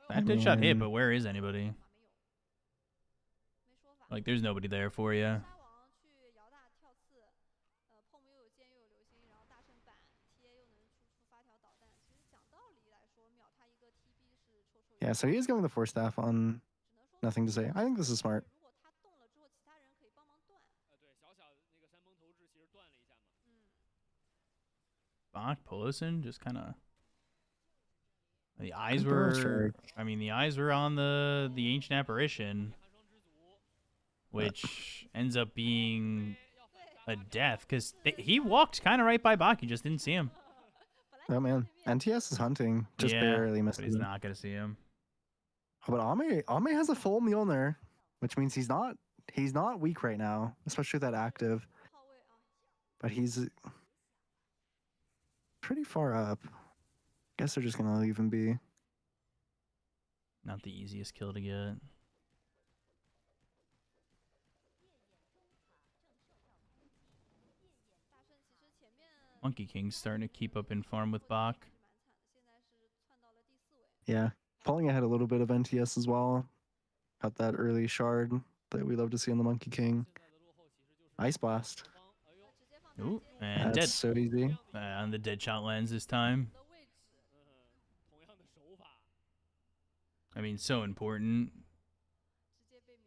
That did shot hit, but where is anybody? Like, there's nobody there for you. Yeah, so he is going the Force Staff on nothing to say. I think this is smart. Bach, Polosin, just kind of. The eyes Good burrow were. strike. I mean, the eyes were on the ancient apparition, which ends up being a death because he walked kind of right by Bach. You just didn't see him. Oh man, NTS is hunting. Just barely missed but he's him. not gonna see him. But Ame has a full Mjolnir, which means he's not weak right now, especially with that active. But he's pretty far up. Guess they're just gonna leave him be. Not the easiest kill to get. Monkey King's starting to keep up in farm with Bach. Yeah, pulling ahead a little bit of NTS as well. Got that early shard that we love to see on the Monkey King. Ice Blast. Ooh, and That's dead. so easy. On the dead shot lens this time. I mean, so important.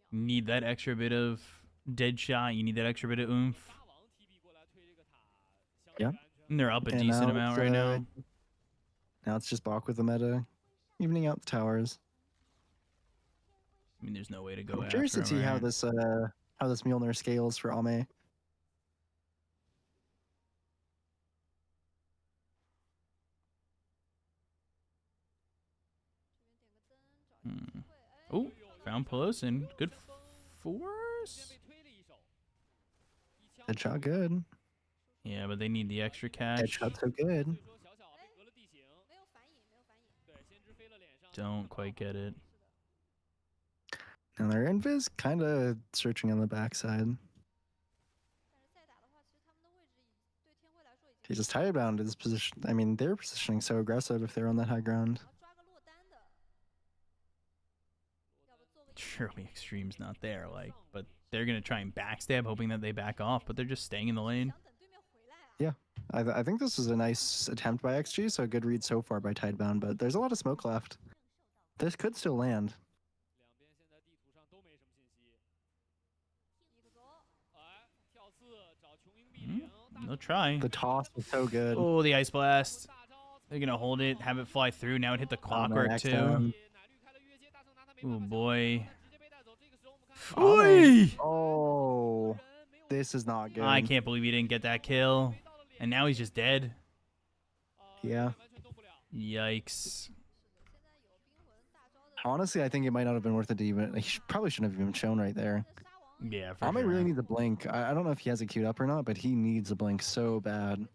You need that extra bit of dead shot. You need that extra bit of oomph. Yeah. And they're up a And decent now amount it's, right now. Now it's just Bach with the meta, evening out the towers. I mean, there's no way to go I'm after curious to him, see how right? this Mjolnir scales for Ame. Oh, found Polosin. Good force. Headshot good. Yeah, but they need the extra catch. Headshot so good. Don't quite get it. And their invis kind of searching on the backside. He just Tidebound his position. I mean, they're positioning so aggressive if they're on that high ground. Surely Xtreme's not there, but they're gonna try and backstab, hoping that they back off, but they're just staying in the lane. Yeah, I think this was a nice attempt by XG, so a good read so far by Tidebound, but there's a lot of smoke left. This could still land. They'll try. The toss was so good. Oh, the Ice Blast. They're going to hold it, have it fly through. Now it hit the clockwork, X too. down. Oh, boy. Ame. Oh, this is not good. I can't believe he didn't get that kill. And now he's just dead. Yeah. Yikes. Honestly, I think it might not have been worth it to even. He probably shouldn't have even shown right there. Yeah, for Ame sure. really needs a blink. I don't know if he has it queued up or not, but he needs a blink so bad.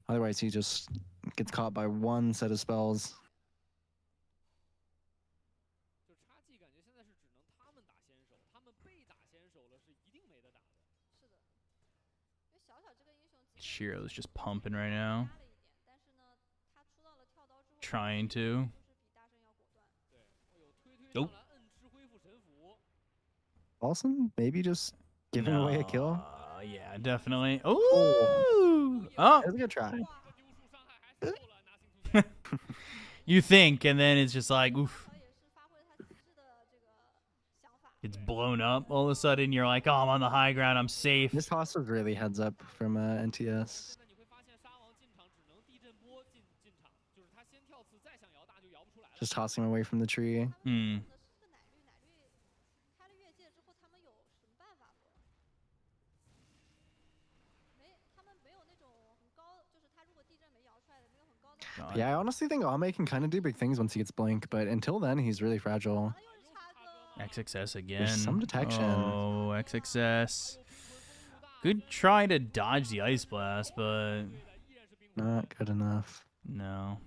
Otherwise, he just gets caught by one set of spells. Shiro's just pumping right now. Trying to. Nope. Paulson, maybe just giving away a kill. Yeah, definitely. Oh, oh. That's a good try. You think, and then it's just like, oof. It's blown up. All of a sudden, you're like, oh, I'm on the high ground. I'm safe. This toss was really heads up from NTS. Just tossing him away from the tree. Hmm. Yeah, I honestly think Ame can kind of do big things once he gets blink, but until then, he's really fragile. XXS again. There's some detection. Oh, XXS. Good try to dodge the Ice Blast, but Not good enough. no.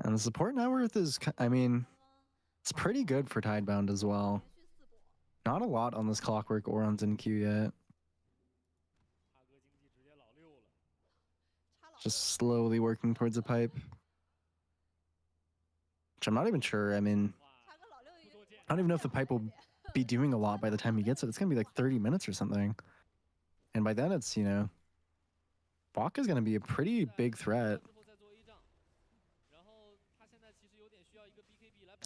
And the support net worth is, I mean, it's pretty good for Tidebound as well. Not a lot on this Clockwork or on ZenQ yet. Just slowly working towards a pipe. Which I'm not even sure. I mean, I don't even know if the pipe will be doing a lot by the time he gets it. It's going to be like 30 minutes or something. And by then it's, you know, Bach is going to be a pretty big threat.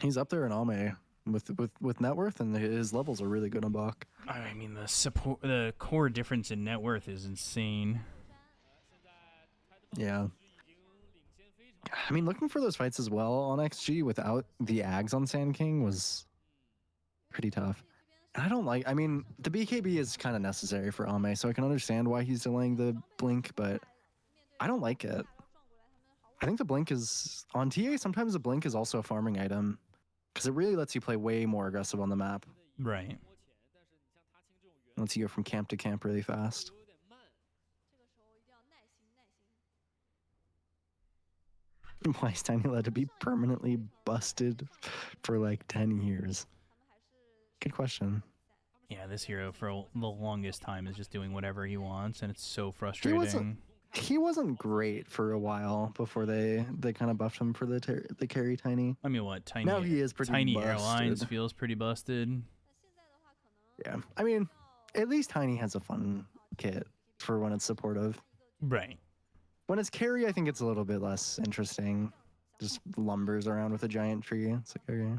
He's up there in Ame with net worth, and his levels are really good on Bach. I mean, the core difference in net worth is insane. Yeah. I mean, looking for those fights as well on XG without the Ags on Sand King was pretty tough. And I don't like, I mean, the BKB is kind of necessary for Ame, so I can understand why he's delaying the blink, but I don't like it. I think the blink is, on TA, sometimes the blink is also a farming item, because it really lets you play way more aggressive on the map. Right. Lets you go from camp to camp really fast. Why is Tiny allowed to be permanently busted for like 10 years? Good question. Yeah, this hero for the longest time is just doing whatever he wants, and it's so frustrating. He wasn't great for a while before they kind of buffed him for the carry Tiny. I mean, what? Tiny, now he is pretty Tiny busted. Airlines feels pretty busted. Yeah, I mean, at least Tiny has a fun kit for when it's supportive. Right. When it's carry, I think it's a little bit less interesting. Just lumbers around with a giant tree. It's like, okay.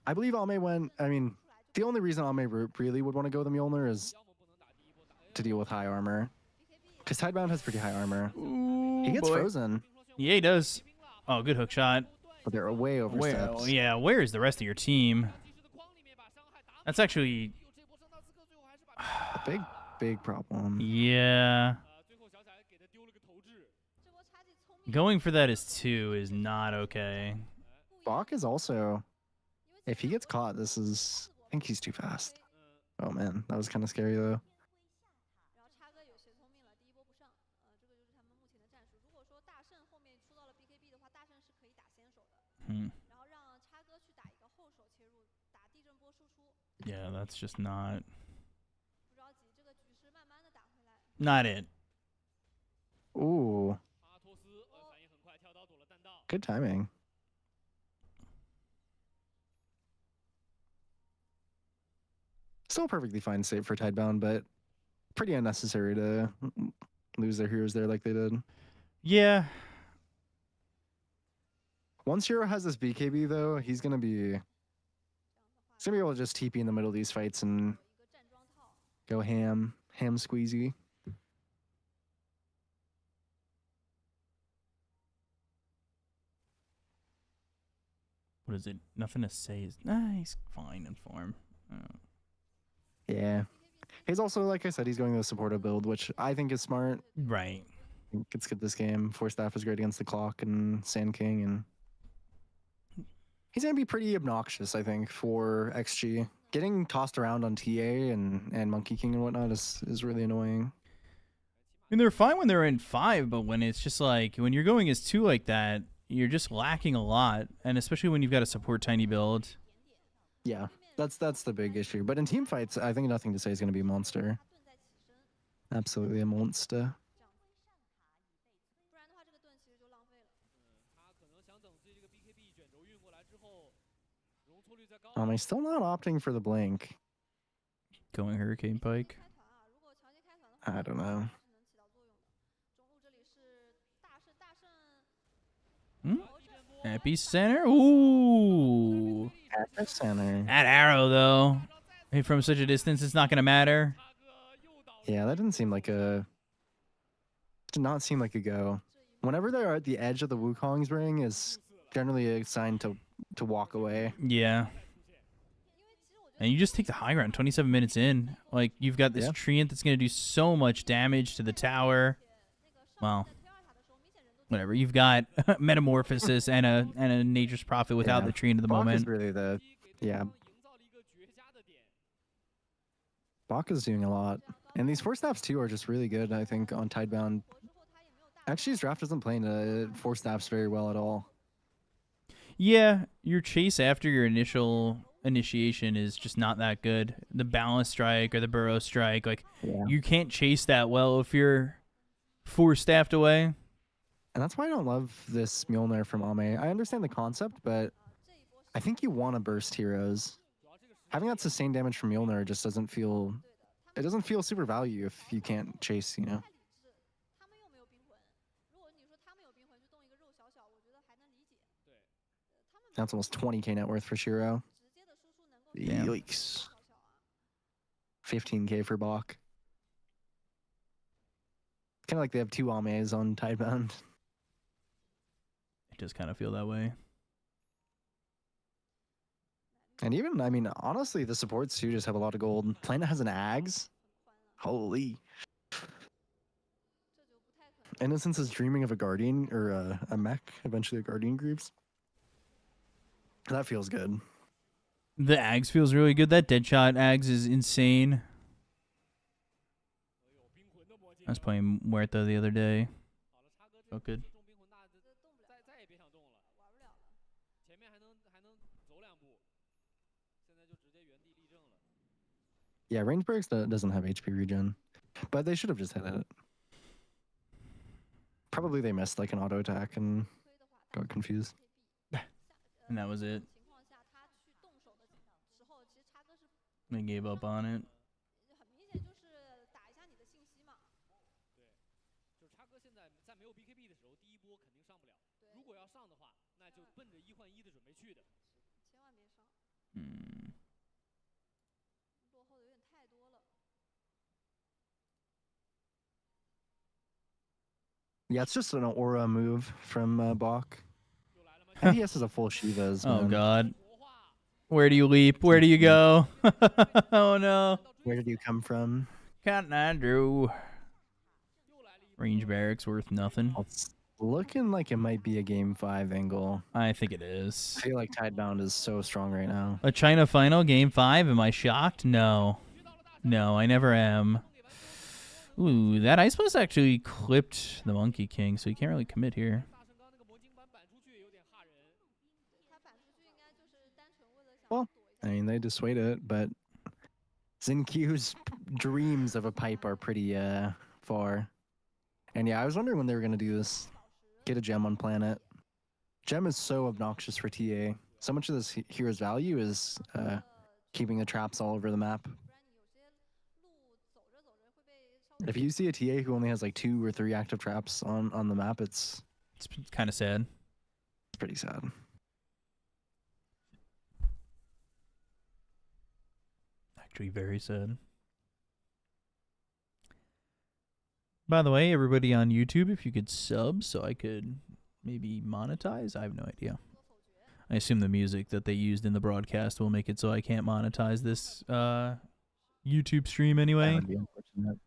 I believe Ame went, I mean, the only reason Ame really would want to go the Mjolnir is to deal with high armor. Because Tidebound has pretty high armor. Ooh, He gets boy. frozen. Yeah, he does. Oh, good hook shot. But they're way oversteps. Yeah, where is the rest of your team? That's actually a big problem. Yeah. Going for that as 2 is not okay. Bach is also, if he gets caught, this is, I think he's too fast. Oh man, that was kind of scary though. Yeah, that's just not it. Ooh. Good timing. Still perfectly fine save for Tidebound, but pretty unnecessary to lose their heroes there like they did. Yeah. Once Hero has this BKB though, he's gonna He's gonna be able to just TP in the middle of these fights and go ham squeezy. What is it? Nothing to say. Nah, he's fine in form. Yeah. He's also, like I said, he's going to a supportive build, which I think is smart. Right. I think it's good this game. Force Staff is great against the Clock and Sand King, and he's going to be pretty obnoxious, I think, for XG. Getting tossed around on TA and Monkey King and whatnot is really annoying. I mean, they're fine when they're in 5, but when it's just like, when you're going as 2 like that, you're just lacking a lot, and especially when you've got a support tiny build. Yeah, that's the big issue. But in team fights, I think Nothing to Say is going to be a monster. Absolutely a monster. He's still not opting for the blink. Going Hurricane Pike. I don't know. Epicenter? Ooh. Epicenter. That arrow, though. Hey, from such a distance, it's not going to matter. Yeah, that didn't seem like a... Did not seem like a go. Whenever they're at the edge of the Wukong's ring is generally a sign to walk away. Yeah. And you just take the high ground 27 minutes in. Like, you've got this Treant that's going to do so much damage to the tower. Well, whatever. You've got Metamorphosis and a Nature's Prophet without the Treant at the Bach moment. Is really the... Yeah. Bach is doing a lot. And these Force Staffs, too, are just really good, I think, on Tidebound. Actually, his draft doesn't play into Force Staffs very well at all. Yeah, your chase after your initiation is just not that good. The Balance Strike or the Burrow Strike, like, you can't chase that well if you're Force-staffed away. And that's why I don't love this Mjolnir from Ame. I understand the concept, but I think you want to burst heroes. Having that sustained damage from Mjolnir just doesn't feel... It doesn't feel super value if you can't chase, you know? That's almost 20k net worth for Shiro. Damn. Yikes. 15k for Bach. Kind of like they have 2 Ames on Tidebound. It does kind of feel that way. And even, I mean, honestly, the supports too just have a lot of gold. Planet has an Ags. Holy. Innocence is dreaming of a Guardian, or a mech, eventually a Guardian Greaves. That feels good. The Ags feels really good. That Deadshot Ags is insane. I was playing Muerta the other day. Felt good. Yeah, range breaks doesn't have HP regen, but they should have just hit it. Probably they missed like an auto attack and got confused. And that was it. They gave up on it. Yeah, it's just an aura move from Bach. And he has a full Shivas. Oh, man. God. Where do you leap? Where do you go? Oh, no. Where did you come from? Cotton Eye Drew. Range barracks worth nothing. It's looking like it might be a game 5 angle. I think it is. I feel like Tidebound is so strong right now. A China final, game 5? Am I shocked? No. No, I never am. Ooh, that Ice Blast actually clipped the Monkey King, so you can't really commit here. Well, I mean, they dissuade it, but Xinqiu's dreams of a pipe are pretty far. And yeah, I was wondering when they were going to do this. Get a gem on planet. Gem is so obnoxious for TA. So much of this hero's value is keeping the traps all over the map. If you see a TA who only has like 2 or 3 active traps on the map, it's kind of sad. It's pretty sad. actually very sad. By the way, everybody on YouTube, if you could sub so I could maybe monetize, I have no idea. I assume the music that they used in the broadcast will make it so I can't monetize this YouTube stream anyway. That would be unfortunate.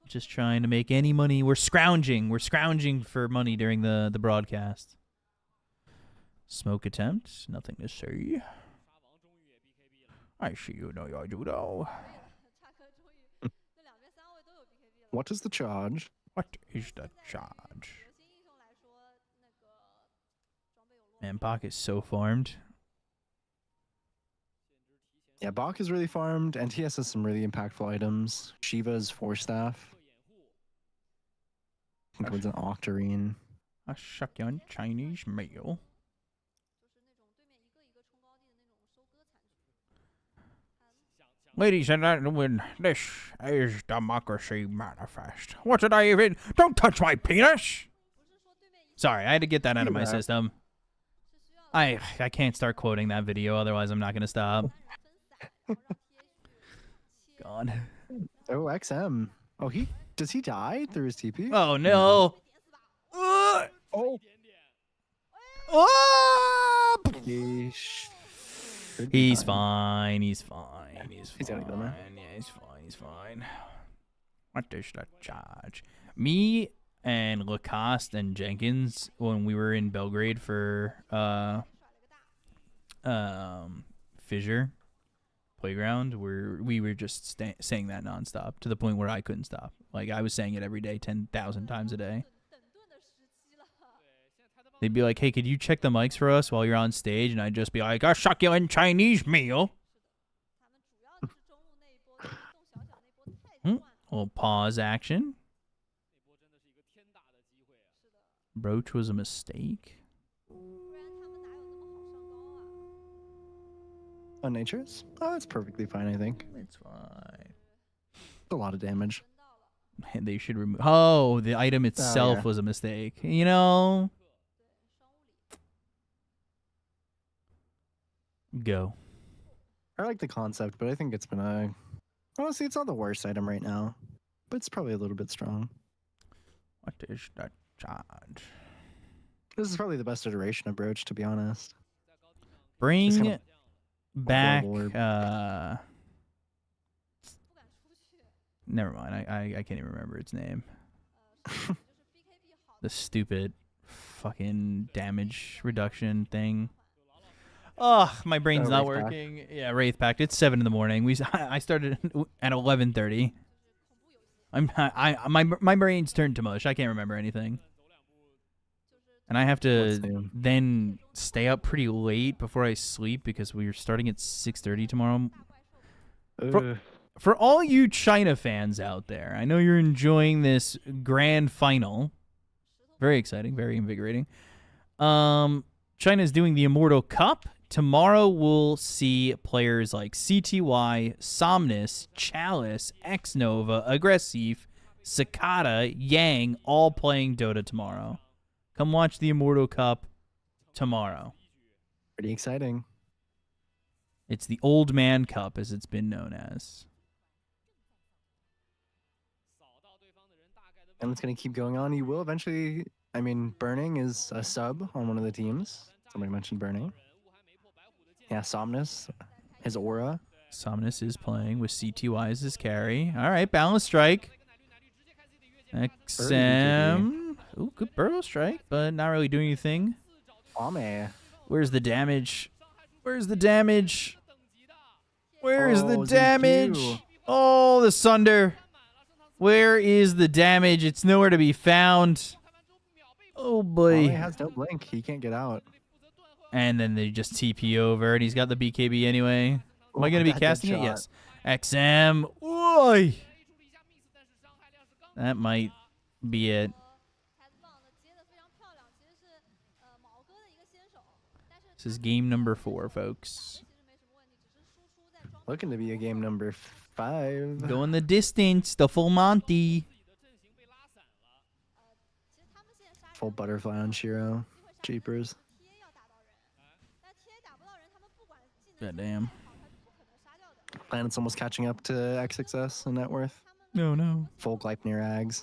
Just trying to make any money. We're scrounging. We're scrounging for money during the broadcast. Smoke attempt. Nothing to see. I see you know your judo. What is the charge? What is the charge? Man, Bach is so farmed. Yeah, Bach is really farmed, and he has some really impactful items. Shiva's Force Staff. I think it was an Octarine. A shotgun Chinese meal. Ladies and gentlemen, this is Democracy Manifest. What did I even... Don't touch my penis! Sorry, I had to get that out of my system. I can't start quoting that video, otherwise I'm not going to stop. God. Oh, XM. Oh, does he die through his TP? Oh, no. Oh. Oh! Yeesh. He's fine. He's fine. He's gotta go, man. fine. Yeah, he's fine. He's fine. What is the charge? Me and Lacoste and Jenkins, when we were in Belgrade for Fissure Playground, we were just saying that nonstop to the point where I couldn't stop. Like, I was saying it every day, 10,000 times a day. They'd be like, hey, could you check the mics for us while you're on stage? And I'd just be like, a succulent Chinese meal. Little pause action. Broach was a mistake. On Nature's? Oh, that's perfectly fine, I think. It's fine. A lot of damage. Man, they should remove... Oh, the item itself was a mistake. You know... Go. I like the concept, but I think it's been honestly, it's not the worst item right now, but it's probably a little bit strong. What is that charge? This is probably the best iteration of Broach, to be honest. Bring back... Never mind. I can't even remember its name. The stupid fucking damage reduction thing. Oh, my brain's not working. Yeah, Wraith Pact. It's 7 in the morning. I started at 11:30. My brain's turned to mush. I can't remember anything. And I have to then stay up pretty late before I sleep because we're starting at 6:30 tomorrow. For all you China fans out there, I know you're enjoying this grand final. Very exciting, very invigorating. China's doing the Immortal Cup. Tomorrow we'll see players like CTY, Somnus, Chalice, Xnova, Aggressive, Cicada, Yang, all playing Dota tomorrow. Come watch the Immortal Cup tomorrow. Pretty exciting. It's the Old Man Cup, as it's been known as. And it's going to keep going on. You will eventually... I mean, Burning is a sub on one of the teams. Somebody mentioned Burning. Yeah, Somnus, his aura. Somnus is playing with CTY as his carry. All right, Balance Strike. XM. Ooh, good Burrow Strike, but not really doing anything. Where's the damage? Where's the damage? Where is the damage? Oh, the Sunder. Where is the damage? It's nowhere to be found. Oh, boy. He has no blink. He can't get out. And then they just TP over, and he's got the BKB anyway. Am I going to be casting it? Yes. XM. Oi! That might be it. This is game number 4, folks. Looking to be a game number 5. Going the distance, the full Monty. Full butterfly on Shiro. Jeepers. Goddamn. Planet's almost catching up to XXS in net worth. No, no. Full Gleipnir Ags.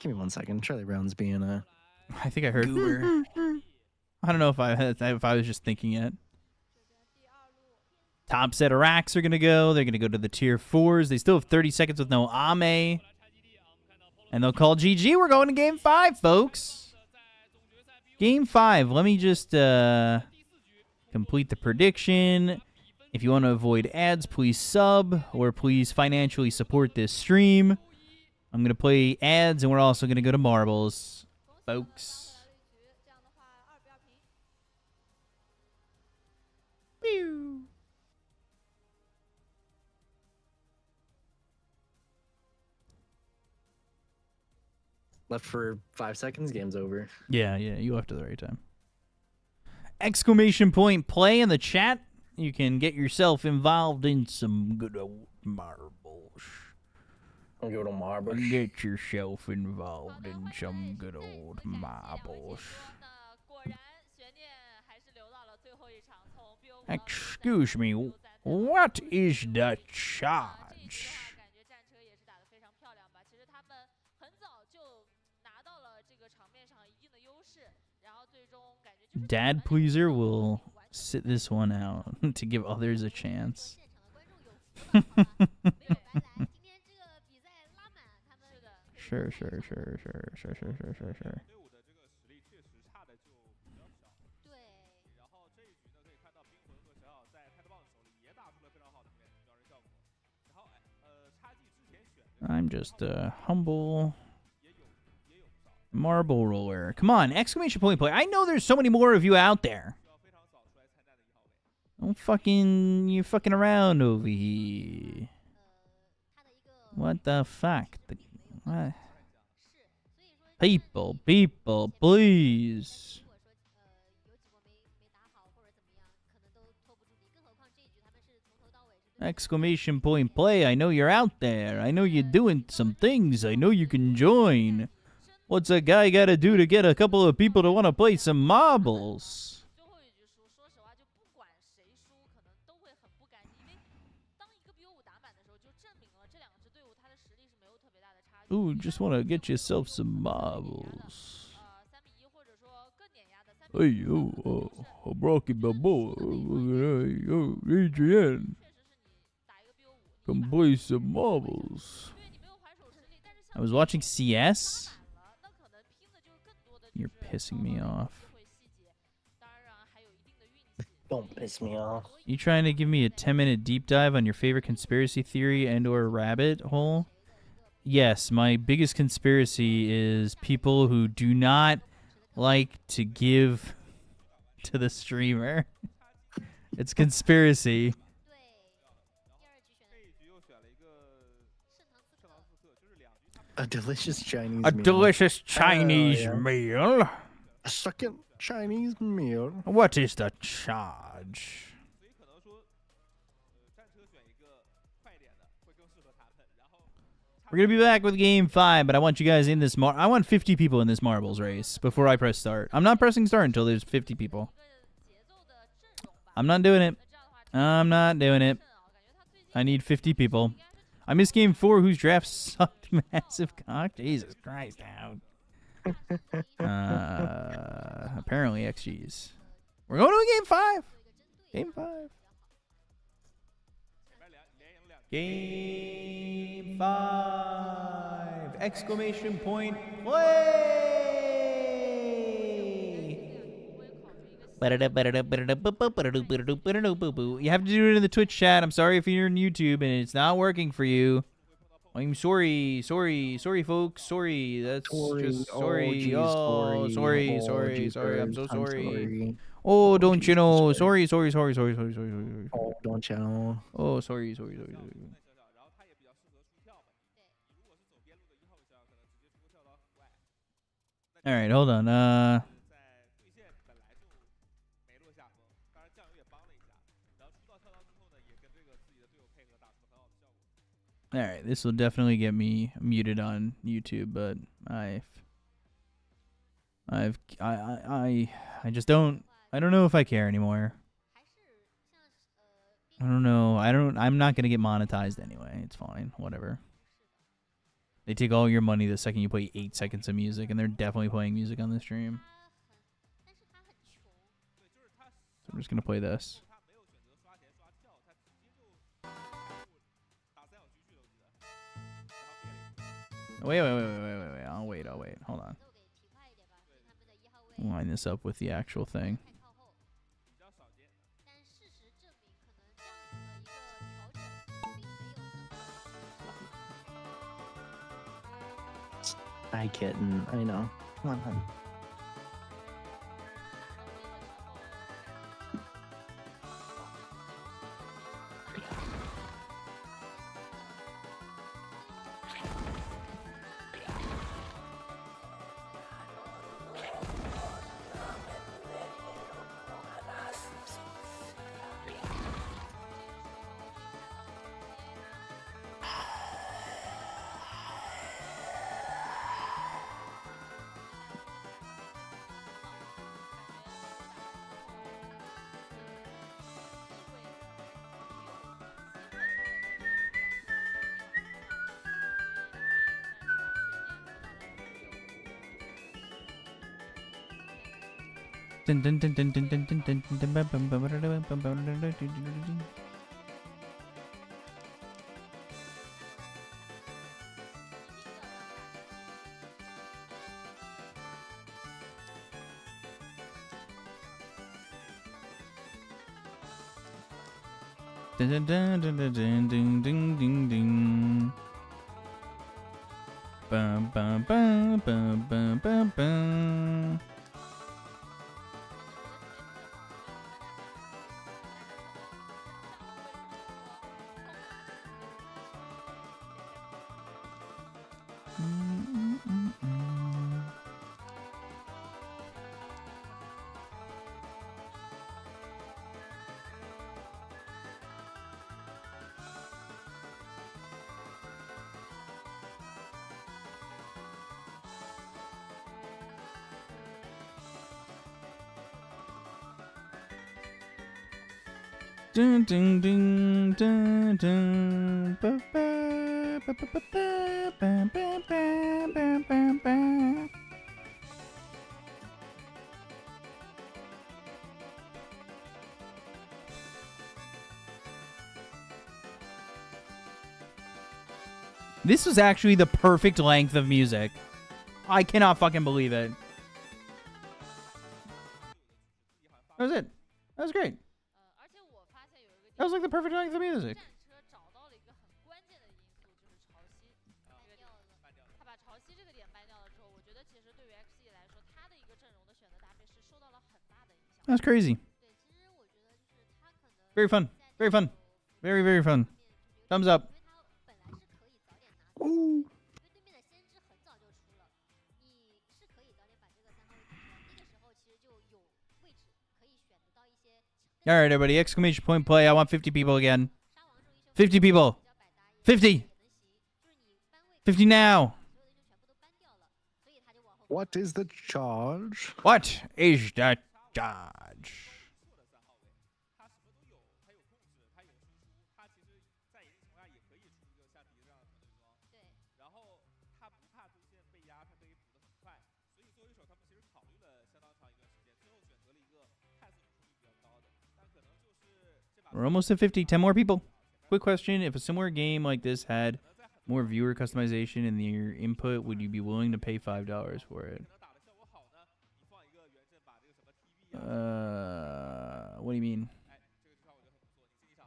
Give me 1 second. Charlie Brown's being a I think I heard. goober. I don't know if I was just thinking it. Top set of racks are gonna go. They're gonna go to the tier 4s. They still have 30 seconds with no Ame, and they'll call GG. We're going to game 5, folks. Game 5. Let me just complete the prediction. If you want to avoid ads, please sub or please financially support this stream. I'm going to play ads, and we're also going to go to marbles, folks. Pew. Left for 5 seconds, game's over. Yeah, you left at the right time. Exclamation point play in the chat. You can get yourself involved in some good old marbles. Good old marbles. Get yourself involved in some good old marbles. Excuse me, what is the charge? Dad Pleaser will sit this one out to give others a chance. Sure. I'm just a humble marble roller. Come on, exclamation point play. I know there's so many more of you out there. Don't you're fucking around over here. What the fuck? What? People, please. Exclamation point play. I know you're out there. I know you're doing some things. I know you can join. What's a guy got to do to get a couple of people to want to play some marbles? Ooh, just want to get yourself some marbles. Hey, yo, Brocky Balboa, yo, Adrian. Come play some marbles. I was watching CS. You're pissing me off. Don't piss me off. You trying to give me a 10-minute deep dive on your favorite conspiracy theory and or rabbit hole? Yes, my biggest conspiracy is people who do not like to give to the streamer. It's conspiracy. A delicious Chinese A meal. delicious Chinese yeah. meal. A second Chinese meal. What is the charge? We're going to be back with Game 5, but I want you guys in this I want 50 people in this marbles race before I press start. I'm not pressing start until there's 50 people. I'm not doing it. I'm not doing it. I need 50 people. I missed Game 4, whose draft sucked massive cock. Jesus Christ, dude. Apparently XG's. We're going to Game 5. Game 5. Game 5! Exclamation point play! You have to do it in the Twitch chat. I'm sorry if you're in YouTube and it's not working for you. I'm sorry, folks. Sorry, that's just sorry. Oh, sorry. I'm so sorry. Oh, don't you know? Sorry. Oh, don't you know? Oh, sorry. All right, hold on. All right, this will definitely get me muted on YouTube, but I just don't know if I care anymore. I don't know. I'm not gonna get monetized anyway. It's fine. Whatever. They take all your money the second you play 8 seconds of music, and they're definitely playing music on the stream. So I'm just gonna play this. Wait. I'll wait. Hold on. Line this up with the actual thing. Hi, kitten. I know. Come on, hun. This was actually the perfect length of music. I cannot fucking believe it. That was it. That was great. That was like the perfect length of music. That's crazy. Very fun. Very fun. Very, very fun. Thumbs up. Ooh. All right, everybody. Exclamation point play. I want 50 people again. 50 people. 50. 50 now. What is the charge? What is the charge? We're almost at 50. 10 more people. Quick question. If a similar game like this had more viewer customization in your input, would you be willing to pay $5 for it? What do you mean?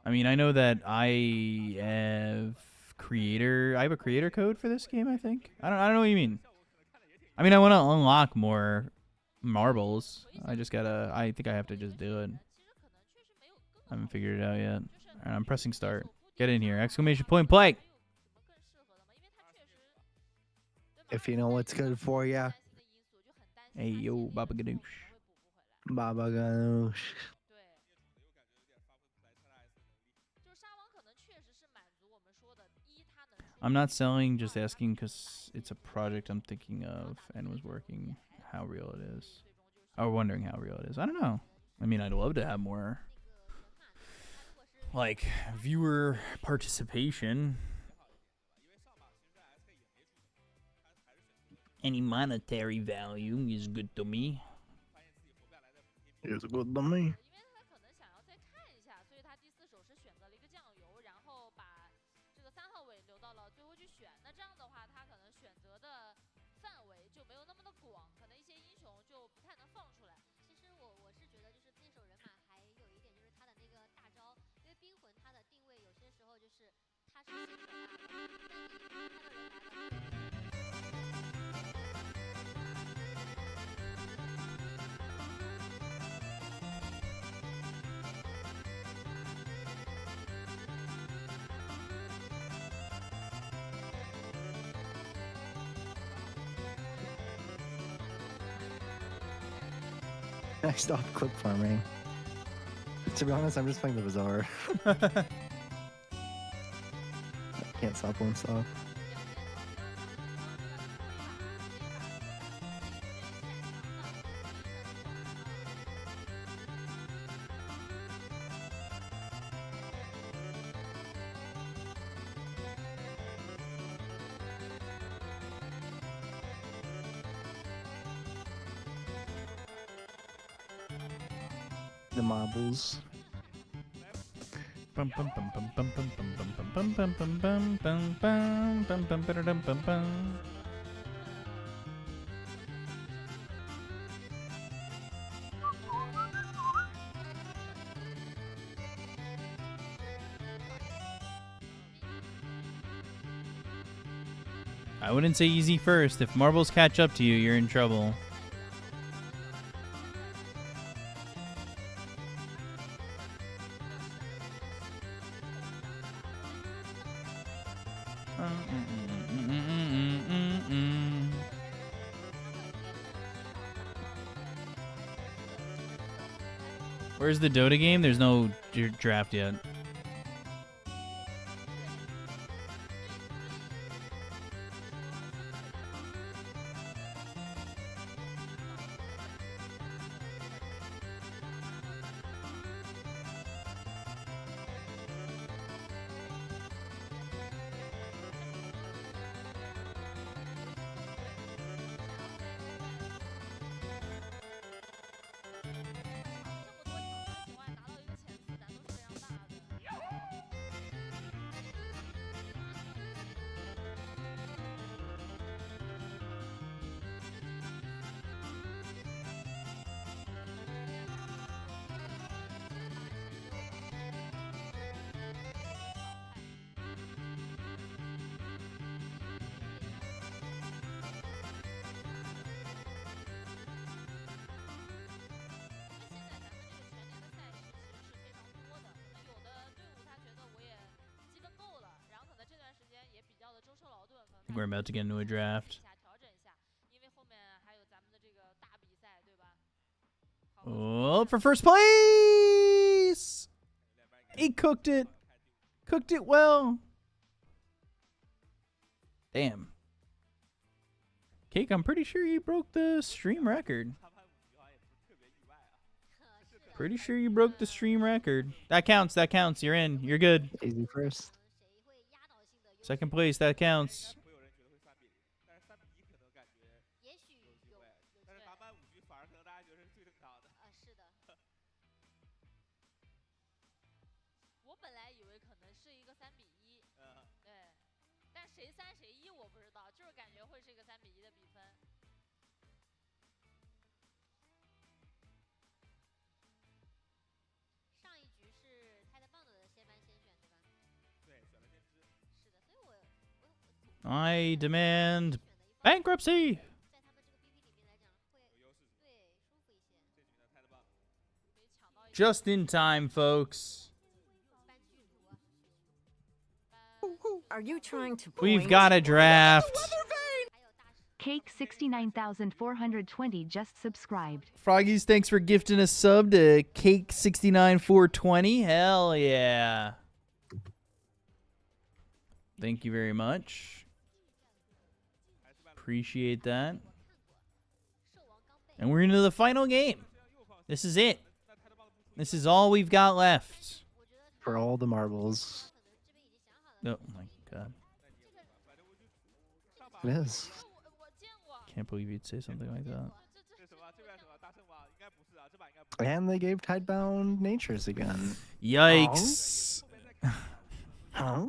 I mean, I know that I have a creator code for this game, I think. I don't know what you mean. I mean, I want to unlock more marbles. I think I have to just do it. I haven't figured it out yet. All right, I'm pressing start. Get in here. Exclamation point play. If you know what's good for ya. Hey, yo, Baba Ganoush. Baba Ganoush. I'm not selling, just asking because it's a project I'm thinking of and was working. how real it is. Or wondering how real it is. I don't know. I mean, I'd love to have more, like, viewer participation. Any monetary value is good to me. It's good to me. 因为他可能想要再看一下，所以他第4手是选择了一个酱油，然后把这个3号位留到了最后去选。那这样的话，他可能选择的范围就没有那么的广，可能一些英雄就不太能放出来。其实我是觉得，就是那手人马还有一点就是他的那个大招，因为冰魂它的定位有些时候就是它是先手大的，当你看到人来了。I stopped clip farming. To be honest, I'm just playing the Bazaar. Can't stop, won't stop. The marbles. I wouldn't say easy first. If marbles catch up to you, you're in trouble. Where's the Dota game? There's no draft yet. I think we're about to get into a draft. Oh, for first place! He cooked it. Cooked it well. Damn. Cake, I'm pretty sure you broke the stream record. Pretty sure you broke the stream record. That counts. That counts. You're in. You're good. Easy first. Second place. That counts. I demand bankruptcy. Just in time, folks. Are you trying to point? We've got a draft. Cake 69,420 just subscribed. Froggies, thanks for gifting a sub to Cake 69,420. Hell yeah. Thank you very much. Appreciate that. And we're into the final game. This is it. This is all we've got left. For all the marbles. Oh my god. It is. Can't believe you'd say something like that. And they gave Tidebound natures again. Yikes. Huh?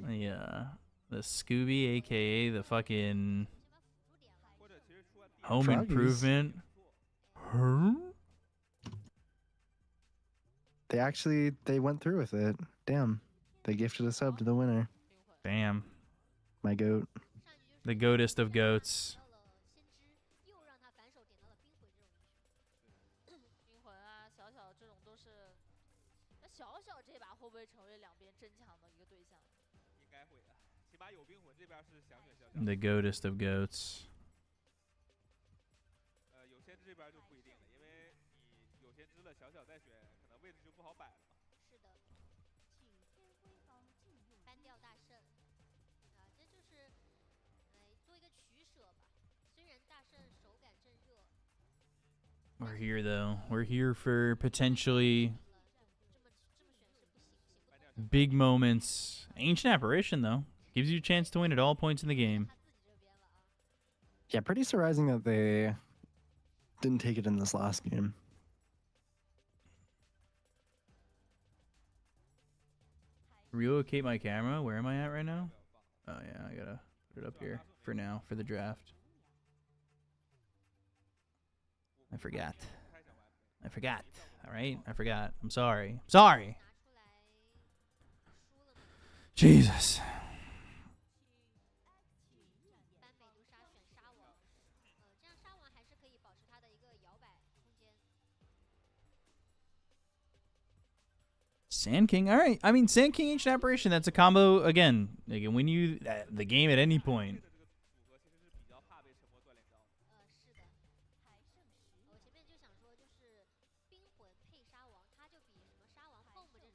Yeah. The Scooby, aka the fucking Home Froggies. Improvement. They went through with it. Damn. They gifted a sub to the winner. Damn. My goat. The goatest of goats. 冰魂啊，小小这种都是，那小小这把会不会成为两边争抢的一个对象？应该会的，起码有冰魂这边是想选小小。 The goatest of goats. 有先知这边就不一定了，因为你有先知了，小小再选，可能位置就不好摆了嘛。是的，请天辉方禁用单调大圣啊，这就是做一个取舍吧。虽然大圣手感正热。 We're here though. We're here for potentially big moments. Ancient Apparition though gives you a chance to win at all points in the game. Yeah, pretty surprising that they didn't take it in this last game. Relocate my camera. Where am I at right now? Oh yeah, I gotta put it up here for now for the draft. I forgot. All right, I forgot. I'm sorry. Jesus. 搬美杜莎选沙王，这样沙王还是可以保持它的一个摇摆空间。 Sand King. All right. I mean, Sand King Ancient Apparition. That's a combo again. They can win you the game at any point. 这个组合其实是比较怕被沉默断脸招。是的。我前面就想说，就是冰魂配沙王，它就比什么沙王 home 这种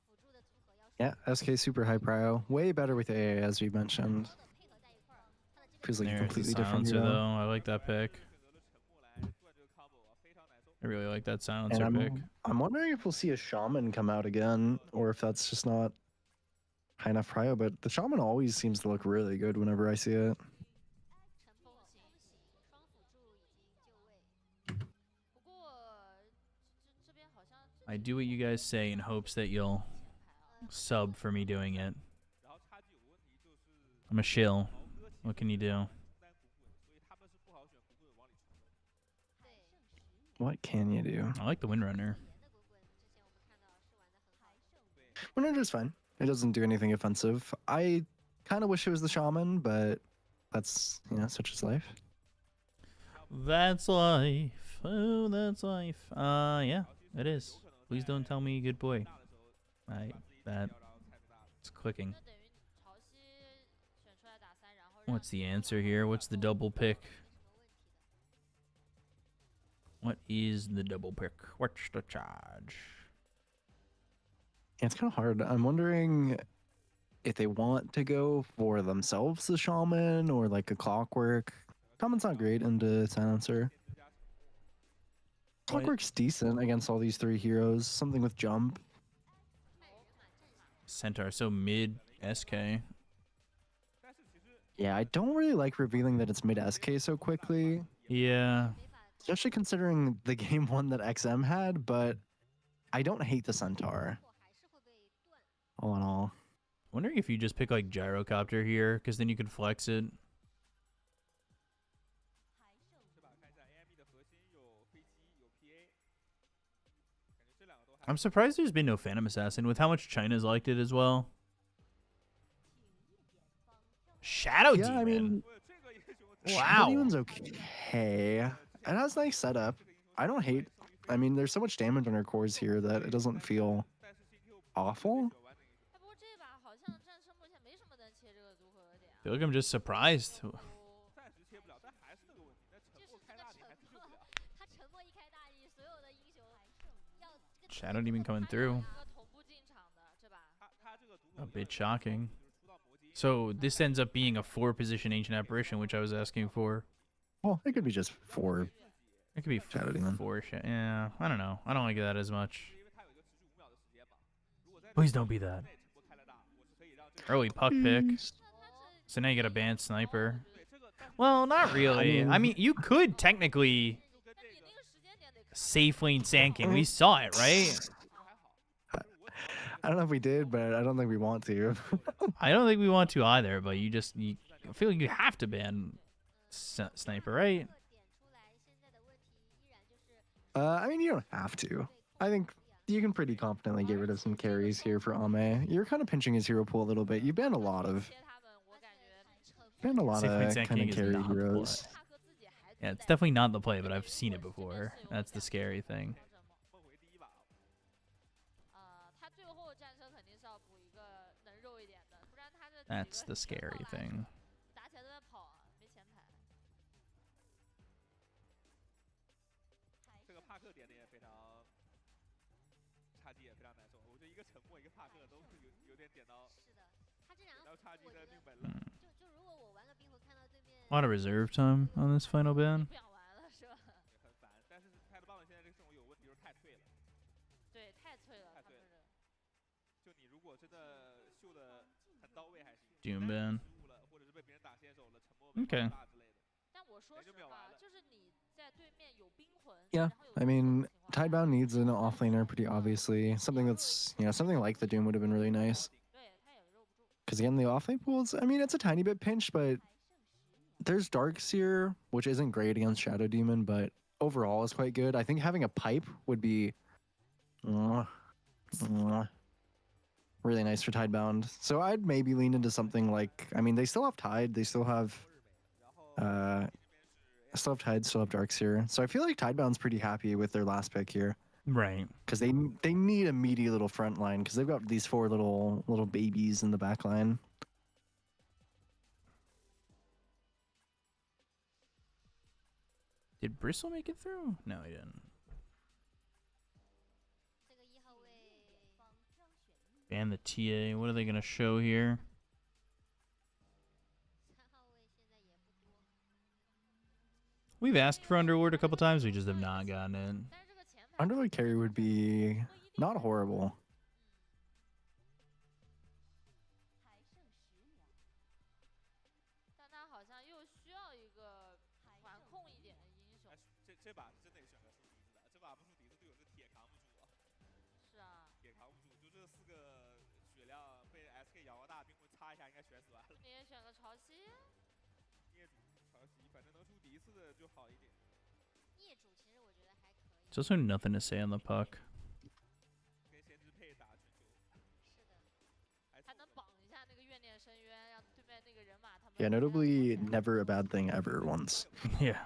辅助的组合要。 Yeah, SK super high prio. Way better with AA, as we mentioned. Feels like a There's the completely different silencer hero. though. I like that pick. I really like that silencer And pick. I'm wondering if we'll see a shaman come out again, or if that's just not high enough prio. But the shaman always seems to look really good whenever I see it. 乘风型双辅助已经就位。不过这边好像 I do what you guys say in hopes that you'll sub for me doing it. 然后差距有个问题就是， I'm a shill. What can you do? 孤单古棍，所以他们是不好选古棍往里冲的。 What can you do? I like the Windrunner. Windrunner's fine. It doesn't do anything offensive. I kind of wish it was the shaman, but that's, such is life. That's life. Oh, that's life. Yeah, it is. Please don't tell me good boy. It's clicking. 那等于潮汐选出来打3，然后 What's the answer here? What's the double pick? What is the double pick? What's the charge? Yeah, it's kind of hard. I'm wondering if they want to go for themselves the shaman or like a clockwork. Shaman's not great into silencer. Clockwork's decent against all these 3 heroes. Something with jump. Centaur, so mid SK. Yeah, I don't really like revealing that it's mid SK so quickly. Yeah. Especially considering the game 1 that XM had, but I don't hate the Centaur. All in all. Wondering if you just pick like Gyrocopter here, because then you could flex it. 是吧？看一下 AME 的核心有飞机，有 PA， 感觉这两个都还。 I'm surprised there's been no Phantom Assassin with how much China's liked it as well. Shadow Yeah, Demon. I mean, wow. Shadow Demon's okay. It has nice setup. I don't hate. I mean, there's so much damage on her cores here that it doesn't feel awful. 哎，不过这把好像战胜目前没什么能切这个组合的点。 I feel like I'm just surprised. 暂时切不了，但还是那个问题，那沉默开大你还是救不了。他沉默一开大意，所有的英雄要这个 Shadow Demon coming through. 一个同步进场的这把。他这个组 A bit shocking. So this ends up being a 4-position Ancient Apparition, which I was asking for. Well, it could be just 4. It could be Shadow Demon. 4. Yeah, I don't know. I don't like that as much. Please don't be that. Early puck pick. So now you got a banned sniper. Well, not really. I mean, you could technically safe lane Sand King. We saw it, right? I don't know if we did, but I don't think we want to. I don't think we want to either, but I feel like you have to ban sniper, right? I mean, you don't have to. I think you can pretty confidently get rid of some carries here for Ame. You're kind of pinching his hero pool a little bit. You banned a lot of kind of carry heroes. Yeah, it's definitely not the play, but I've seen it before. That's the scary thing. That's the scary thing. A lot of reserve time on this final ban. Doom ban. Okay. Yeah, I mean, Tidebound needs an offlaner pretty obviously. Something that's, something like the Doom would have been really nice. Because again, the offlane pools, I mean, it's a tiny bit pinched, but there's Darkseer, which isn't great against Shadow Demon, but overall is quite good. I think having a pipe would be really nice for Tidebound. So I'd maybe lean into something like, I mean, they still have Tide, they still have Tide, still have Darkseer. So I feel like Tidebound's pretty happy with their last pick here. Right. Because they need a meaty little front line, because they've got these 4 little babies in the back line. Did Bristle make it through? No, he didn't. Ban the TA. What are they going to show here? We've asked for Underlord a couple times. We just have not gotten it. Underlord carry would be not horrible. There's also nothing to say on the puck. Yeah, notably never a bad thing ever once. Yeah.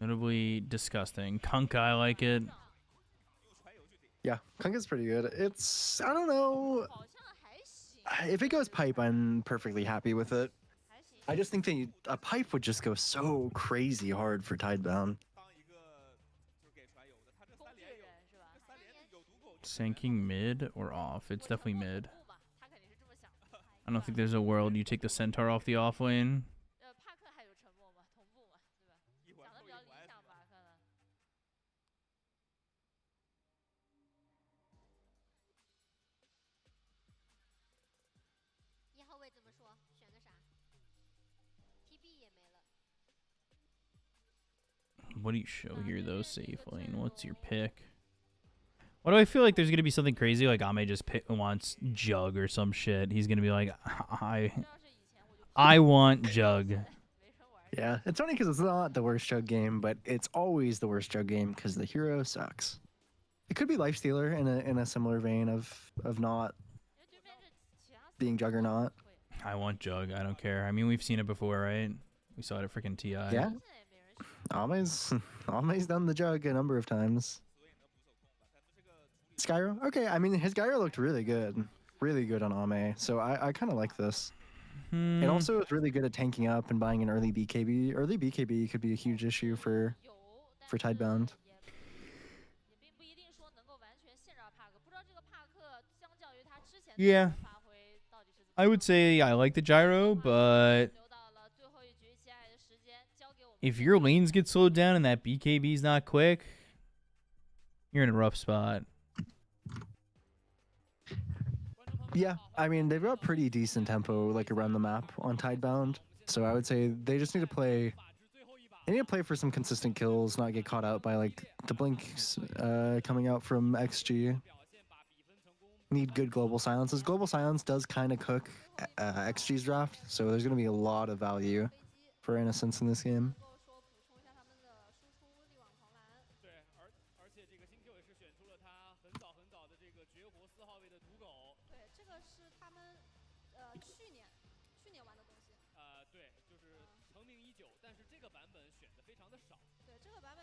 Notably disgusting. Kunk, I like it. Yeah, Kunk is pretty good. It's, I don't know. If it goes pipe, I'm perfectly happy with it. I just think that a pipe would just go so crazy hard for Tidebound. Sinking mid or off? It's definitely mid. I don't think there's a world you take the Centaur off the off lane. What do you show here though, safe lane? What's your pick? Why do I feel like there's gonna be something crazy like Ame just wants Jug or some shit? He's gonna be like, I want Jug. Yeah, it's funny because it's not the worst Jug game, but it's always the worst Jug game because the hero sucks. It could be Lifestealer in a similar vein of not being Juggernaut. I want Jug. I don't care. I mean, we've seen it before, right? We saw it at freaking TI. Yeah. Ame's done the Jug a number of times. Skyro? Okay, I mean, his Gyro looked really good. Really good on Ame, so I kind of like this. It also is really good at tanking up and buying an early BKB. Early BKB could be a huge issue for Tidebound. Yeah. I would say I like the gyro, but if your lanes get slowed down and that BKB's not quick, you're in a rough spot. Yeah, I mean, they've got pretty decent tempo like around the map on Tidebound. So I would say they just need to play. They need to play for some consistent kills, not get caught out by like the blinks coming out from XG. Need good global silences. Global silence does kind of cook XG's draft, so there's going to be a lot of value for Innocence in this game.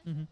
Mm-hmm.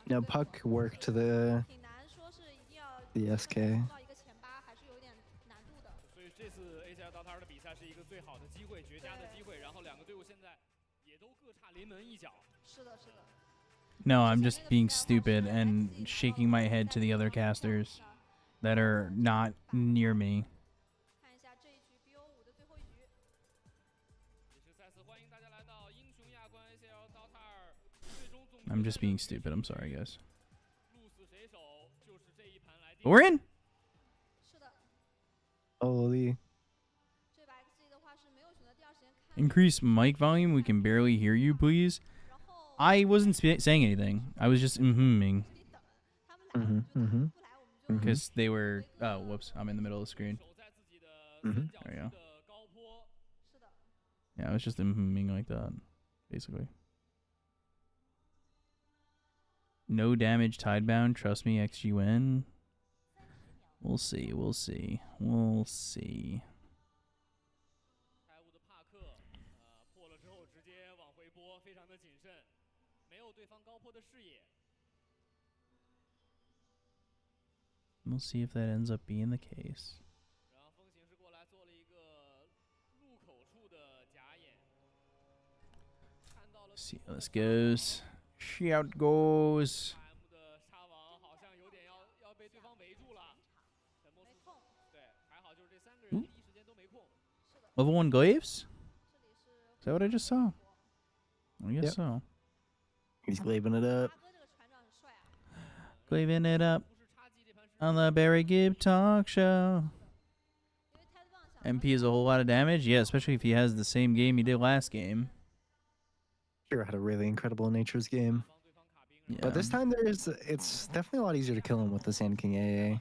Now Puck worked to the SK. No, I'm just being stupid and shaking my head to the other casters that are not near me. I'm just being stupid. I'm sorry, guys. We're in. Holy. Increase mic volume. We can barely hear you, please. I wasn't saying anything. I was just mm-hmming. Because they were... Oh, whoops. I'm in the middle of the screen. There we go. Yeah, I was just mm-hmming like that, basically. No damage Tidebound. Trust me, XG win. We'll see. We'll see. We'll see. We'll see if that ends up being the case. See how this goes. See how it goes. Ooh. Level 1 glaives? Is that what I just saw? I guess so. He's glaving it up. Glaving it up on the Barry Gibb Talk Show. MP is a whole lot of damage. Yeah, especially if he has the same game he did last game. Sure had a really incredible Nature's game. Yeah. But this time it's definitely a lot easier to kill him with the Sand King AA.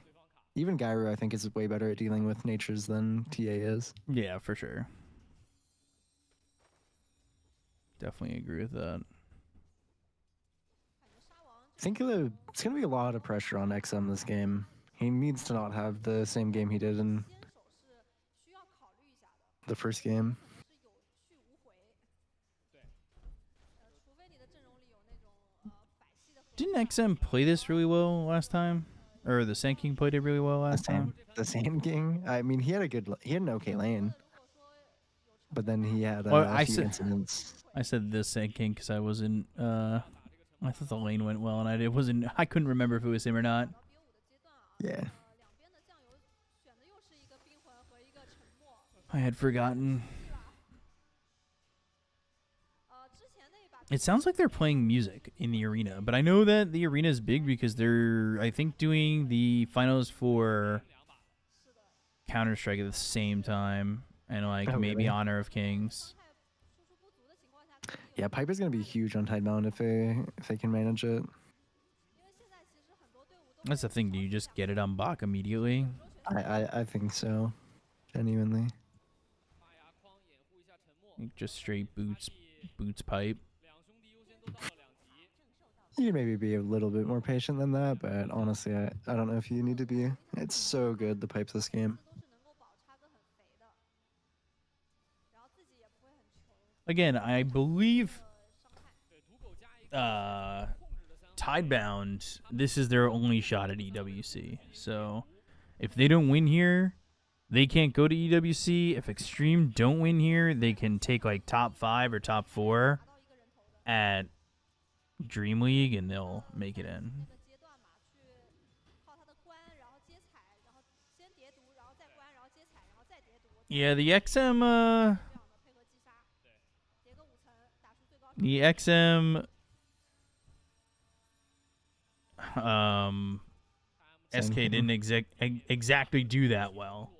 Even Gyro, I think, is way better at dealing with Nature's than TA is. Yeah, for sure. Definitely agree with that. I think it's going to be a lot of pressure on XM this game. He needs to not have the same game he did in the first game. Didn't XM play this really well last time? Or the Sand King played it really well last time? The Sand King? I mean, he had an okay lane. But then he had few incidents. I said the Sand King because I wasn't... I thought the lane went well, and I couldn't remember if it was him or not. Yeah. I had forgotten. It sounds like they're playing music in the arena, but I know that the arena is big because they're, I think, doing the finals for Counter-Strike at the same time, and maybe really? Honor of Kings. Yeah, Piper's gonna be huge on Tidebound if they can manage it. That's the thing. Do you just get it on Bach immediately? I think so. Genuinely. Just straight boots pipe. You can maybe be a little bit more patient than that, but honestly, I don't know if you need to be. It's so good, the pipes this game. Again, I believe Tidebound, this is their only shot at EWC. So if they don't win here, they can't go to EWC. If Xtreme don't win here, they can take top 5 or top 4 at Dream League, and they'll make it in. Yeah, the XM SK didn't exactly do that well.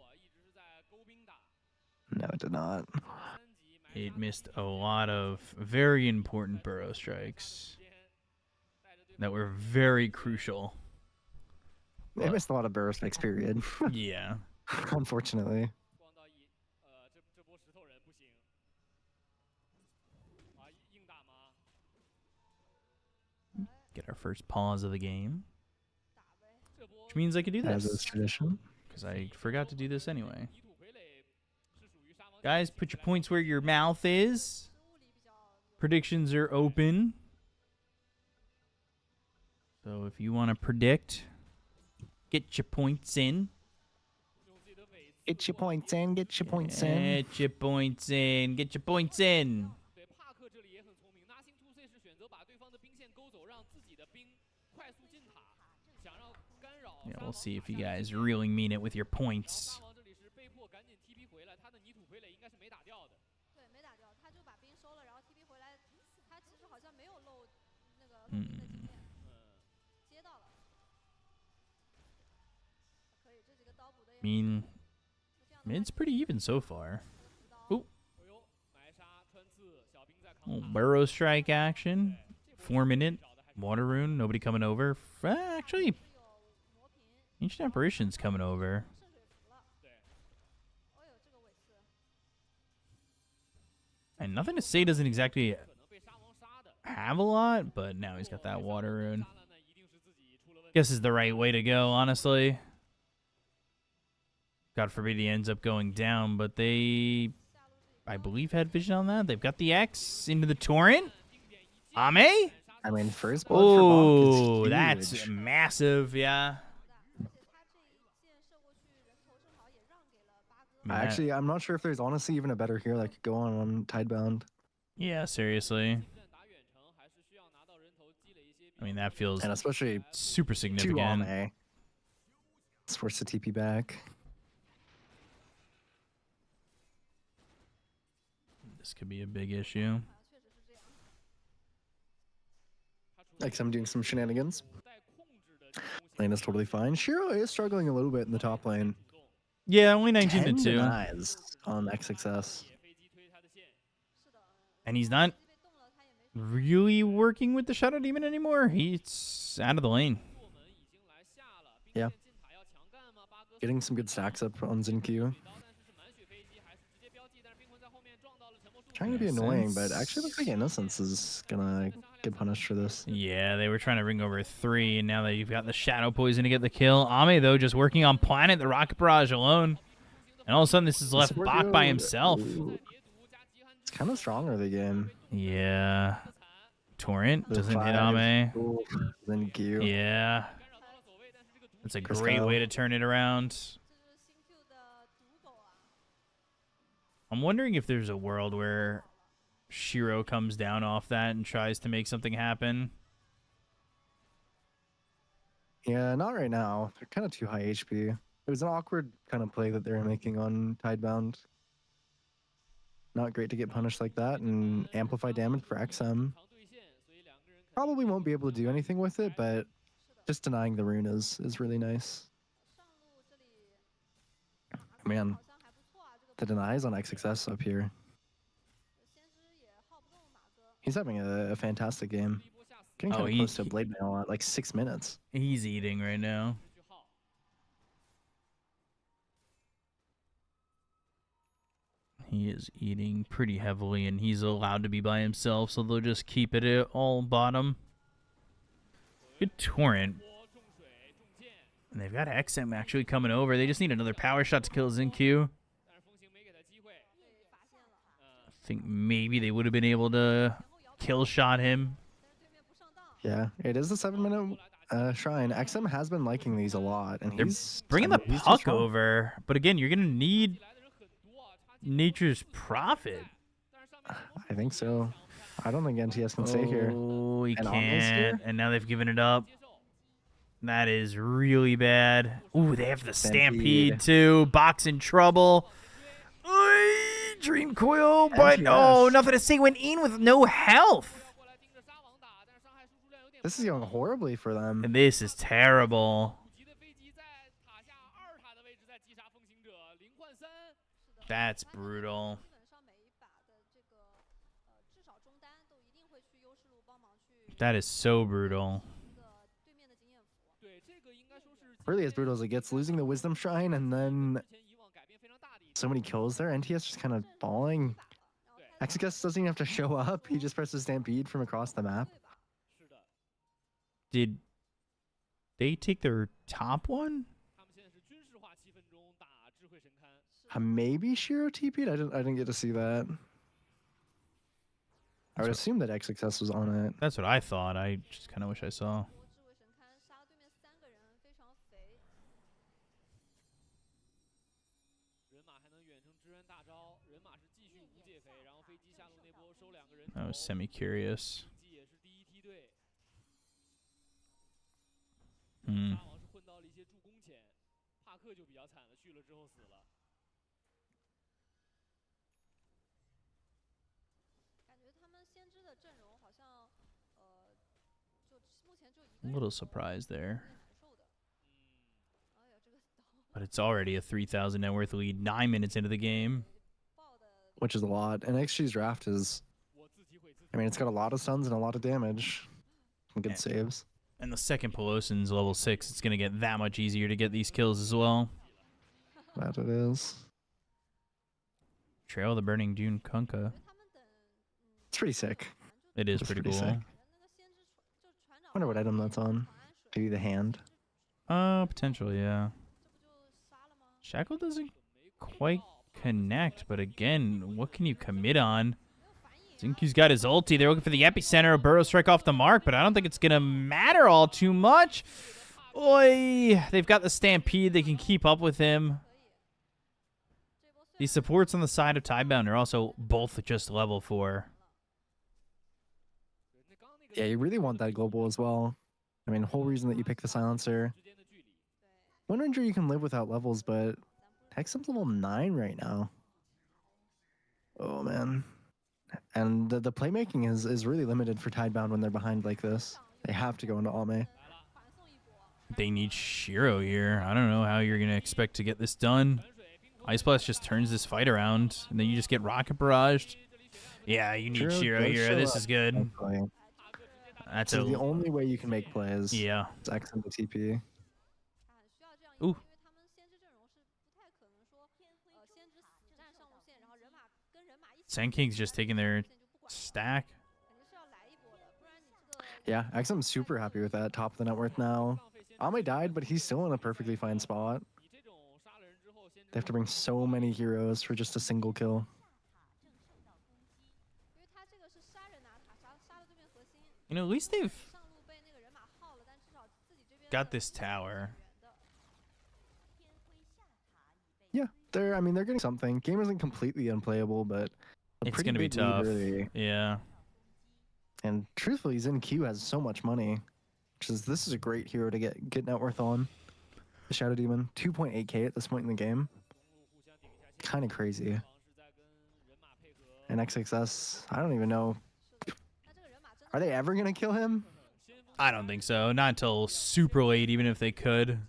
No, it did not. It missed a lot of very important burrow strikes that were very crucial. They missed a lot of burrow strikes, period. Yeah. Unfortunately. Get our first pause of the game. Which means I could do this. As is tradition. Because I forgot to do this anyway. Guys, put your points where your mouth is. Predictions are open. So if you want to predict, get your points in. Get your points in, get your points in. Get your points in, get your points in. Yeah, we'll see if you guys really mean it with your points. I mean, it's pretty even so far. Ooh. Little burrow strike action. 4-minute. Water rune. Nobody coming over. Actually, Ancient Apparition's coming over. And Nothing to Say doesn't exactly have a lot, but now he's got that water rune. Guess is the right way to go, honestly. God forbid he ends up going down, but they, I believe, had vision on that. They've got the X into the torrent. Ame? I mean, first blood for Bach is huge. That's massive, yeah. Actually, I'm not sure if there's honestly even a better hero that could go on Tidebound. Yeah, seriously. I mean, that feels and especially super significant. Ame. Let's force the TP back. This could be a big issue. XM doing some shenanigans. Lane is totally fine. Shiro is struggling a little bit in the top lane. Yeah, only 19 to 2. Denies on XXS. And he's not really working with the Shadow Demon anymore. He's out of the lane. Yeah. Getting some good stacks up on Zinq. Trying to be annoying, but actually looks like Innocence is gonna get punished for this. Yeah, they were trying to ring over 3, and now that you've got the Shadow Poison to get the kill. Ame, though, just working on Planet, the Rocket Barrage alone. And all of a sudden, this is left Bach by himself. It's kind of stronger, the game. Yeah. Torrent The doesn't hit 5. Ame. Ooh, Zinq. Yeah. That's a Chris great Kyle. way to turn it around. I'm wondering if there's a world where Shiro comes down off that and tries to make something happen. Yeah, not right now. They're kind of too high HP. It was an awkward kind of play that they were making on Tidebound. Not great to get punished like that, and amplify damage for XM. Probably won't be able to do anything with it, but just denying the rune is really nice. Man, the denies on XXS up here. He's having a fantastic game. Getting kind of close to a blade mail at like 6 minutes. He's eating right now. He is eating pretty heavily, and he's allowed to be by himself, so they'll just keep it at all bottom. Good Torrent. And they've got XM actually coming over. They just need another power shot to kill Zinq. I think maybe they would have been able to kill shot him. Yeah, it is a 7-minute shrine. XM has been liking these a lot, and he's bringing the puck over. But again, you're gonna need Nature's Prophet. I think so. I don't think NTS can stay here. Oh, he And can't. And now they've given it up. That is really bad. Ooh, they have the Stampede too. Box in trouble. Dream Coil, but no, nothing to say. Went in with no health. This is going horribly for them. And this is terrible. That's brutal. That is so brutal. Really as brutal as it gets, losing the Wisdom Shrine and then so many kills there. NTS just kind of falling. Exegus doesn't even have to show up. He just presses Stampede from across the map. Did they take their top one? Maybe Shiro TP'd? I didn't get to see that. I would assume that XXS was on it. That's what I thought. I just kind of wish I saw. I was semi-curious. A little surprised there. But it's already a 3,000 net worth lead 9 minutes into the game. Which is a lot. And XG's draft is... I mean, it's got a lot of stuns and a lot of damage. Some good saves. And the second Pelosin's level 6. It's going to get that much easier to get these kills as well. That it is. Trail of the Burning Dune Kunkka. It's pretty sick. It is pretty cool. Sick. Wonder what item that's on. Maybe the hand. Potentially, yeah. Shackle doesn't quite connect, but again, what can you commit on? Zinqu's got his ulti. They're looking for the epicenter. Burrow strike off the mark, but I don't think it's going to matter all too much. Oi! They've got the Stampede. They can keep up with him. These supports on the side of Tidebound are also both just level 4. Yeah, you really want that global as well. I mean, whole reason that you pick the silencer. One Ranger you can live without levels, but Hexam's level 9 right now. Oh, man. And the playmaking is really limited for Tidebound when they're behind like this. They have to go into Ame. They need Shiro here. I don't know how you're going to expect to get this done. Ice Blast just turns this fight around, and then you just get Rocket Barraged. Yeah, you need Shiro here. This is good. That's the only way you can make plays. Yeah. It's X and the TP. Ooh. Sand King's just taking their stack. Yeah, XM's super happy with that. Top of the net worth now. Ame died, but he's still in a perfectly fine spot. They have to bring so many heroes for just a single kill. You know, at least they've got this tower. Yeah, they're getting something. Game isn't completely unplayable, but It's going to be tough. Really. Yeah. And truthfully, Q has so much money. This is a great hero to get net worth on. The Shadow Demon, 2.8k at this point in the game. Kind of crazy. And XXS, I don't even know. Are they ever going to kill him? I don't think so. Not until super late, even if they could.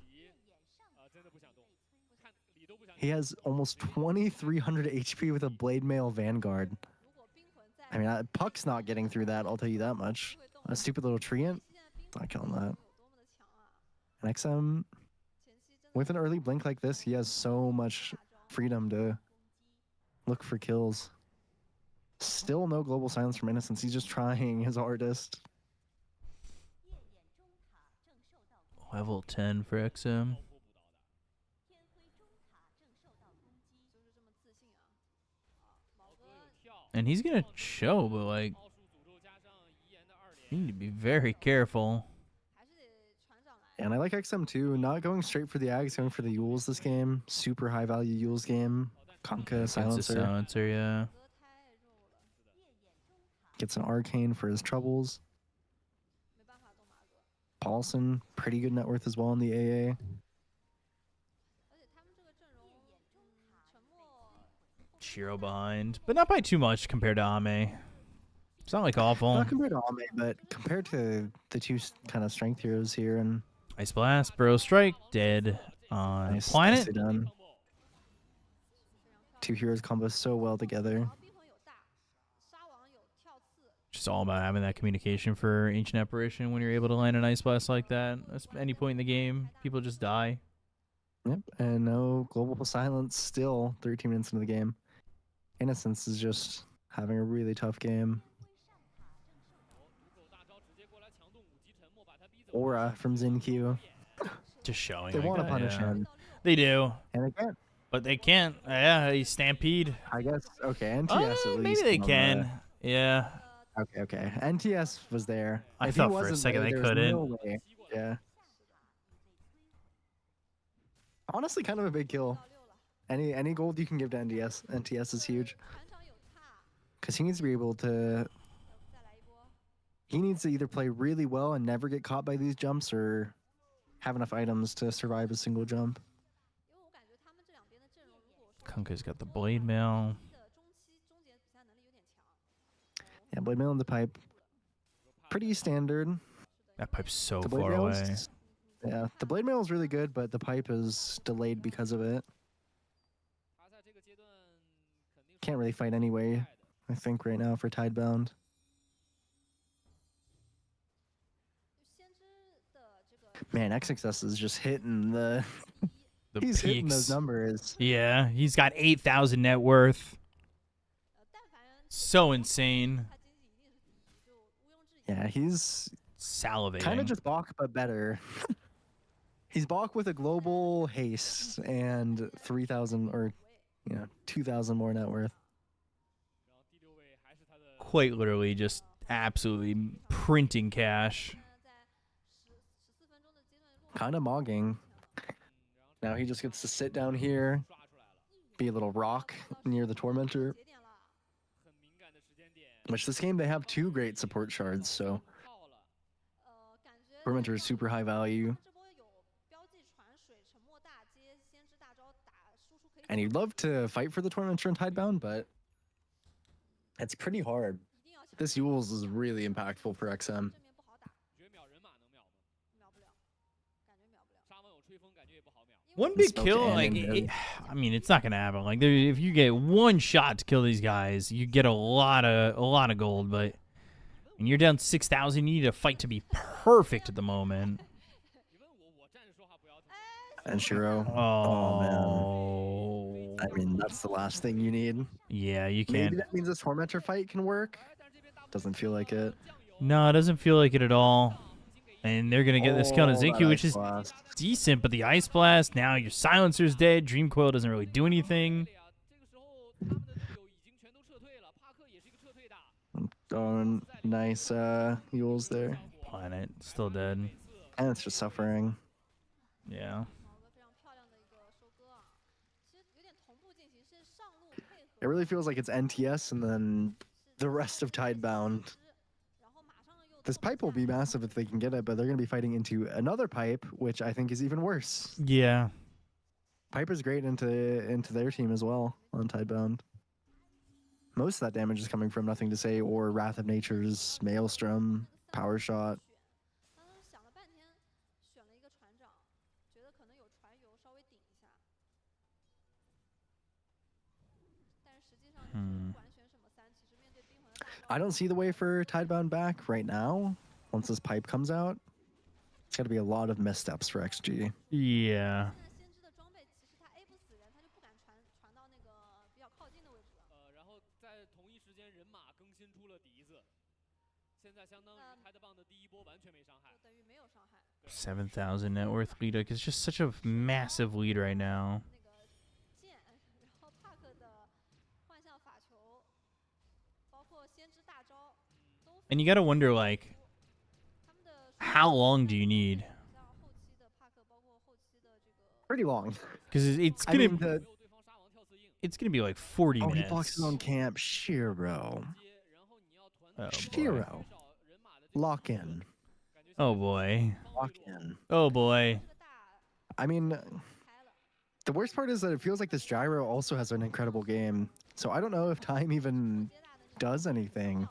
He has almost 2,300 HP with a Blade Mail Vanguard. I mean, Puck's not getting through that, I'll tell you that much. A stupid little Treant, not killing that. And XM, with an early blink like this, he has so much freedom to look for kills. Still no global silence from Innocence. He's just trying his hardest. Level 10 for XM. And he's going to show, but like, you need to be very careful. And I like XM too, not going straight for the Ags, going for the Yules this game. Super high value Yules game. Conka silencer. Silencer, yeah. Gets an Arcane for his troubles. Paulson, pretty good net worth as well in the AA. Shiro behind, but not by too much compared to Ame. It's not like awful. Not compared to Ame, but compared to the two kind of strength heroes here. And Ice Blast, Burrow Strike, dead on Planet. Done. Two heroes combo so well together. Just all about having that communication for Ancient Apparition when you're able to land an Ice Blast like that. At any point in the game, people just die. Yep, and no global silence still 13 minutes into the game. Innocence is just having a really tough game. Aura from Q. Just showing. They want to punish him. They do. And they can't. But they can't. Yeah, he's Stampede. I guess. Okay, NTS at least. Maybe they can. Yeah. Okay. NTS was there. I thought for a second they couldn't. No way. Yeah. Honestly, kind of a big kill. Any gold you can give to NTS is huge. Because he needs to be able to... He needs to either play really well and never get caught by these jumps, or have enough items to survive a single jump. Kunka's got the Blade Mail. Yeah, Blade Mail in the pipe. Pretty standard. That pipe's so far away. Yeah, the Blade Mail is really good, but the pipe is delayed because of it. Can't really fight anyway, I think, right now for Tidebound. Man, XXS is just hitting the he's peaks. Hitting those numbers. Yeah, he's got 8,000 net worth. So insane. Yeah, he's salivating. Kind of just Bach, but better. He's Bach with a global haste and 3,000 or 2,000 more net worth. Quite literally just absolutely printing cash. Kind of mogging. Now he just gets to sit down here, be a little rock near the Tormentor. Which this game, they have two great support shards, so Tormentor is super high value. And you'd love to fight for the Tormentor and Tidebound, but it's pretty hard. This Yules is really impactful for XM. One big kill, like I mean, it's not gonna happen. Like, if you get one shot to kill these guys, you get a lot of gold. But when you're down 6,000, you need a fight to be perfect at the moment. And Shiro. Oh man. I mean, that's the last thing you need. Yeah, you can't. Maybe that means this Tormentor fight can work. Doesn't feel like it. No, it doesn't feel like it at all. And they're gonna get this kill on Zinky, which is decent, but the Ice Blast, now your Silencer's dead. Dream Coil doesn't really do anything. Oh, nice Yules there. Planet, still dead. And it's just suffering. Yeah. It really feels like it's NTS and then the rest of Tidebound. This pipe will be massive if they can get it, but they're going to be fighting into another pipe, which I think is even worse. Yeah. Pipe is great into their team as well on Tidebound. Most of that damage is coming from Nothing to Say or Wrath of Nature's Maelstrom, Power Shot. I don't see the way for Tidebound back right now. Once this pipe comes out, it's got to be a lot of missteps for XG. Yeah. $7,000 net worth lead. Like, it's just such a massive lead right now. And you gotta wonder, like, how long do you need? Pretty long. Because it's gonna it's gonna be like 40 minutes. Oh, he blocks his own camp. Shiro. Oh, Shiro. Lock in. Oh boy. Lock in. Oh boy. I mean, the worst part is that it feels like this Gyro also has an incredible game. So I don't know if time even does anything.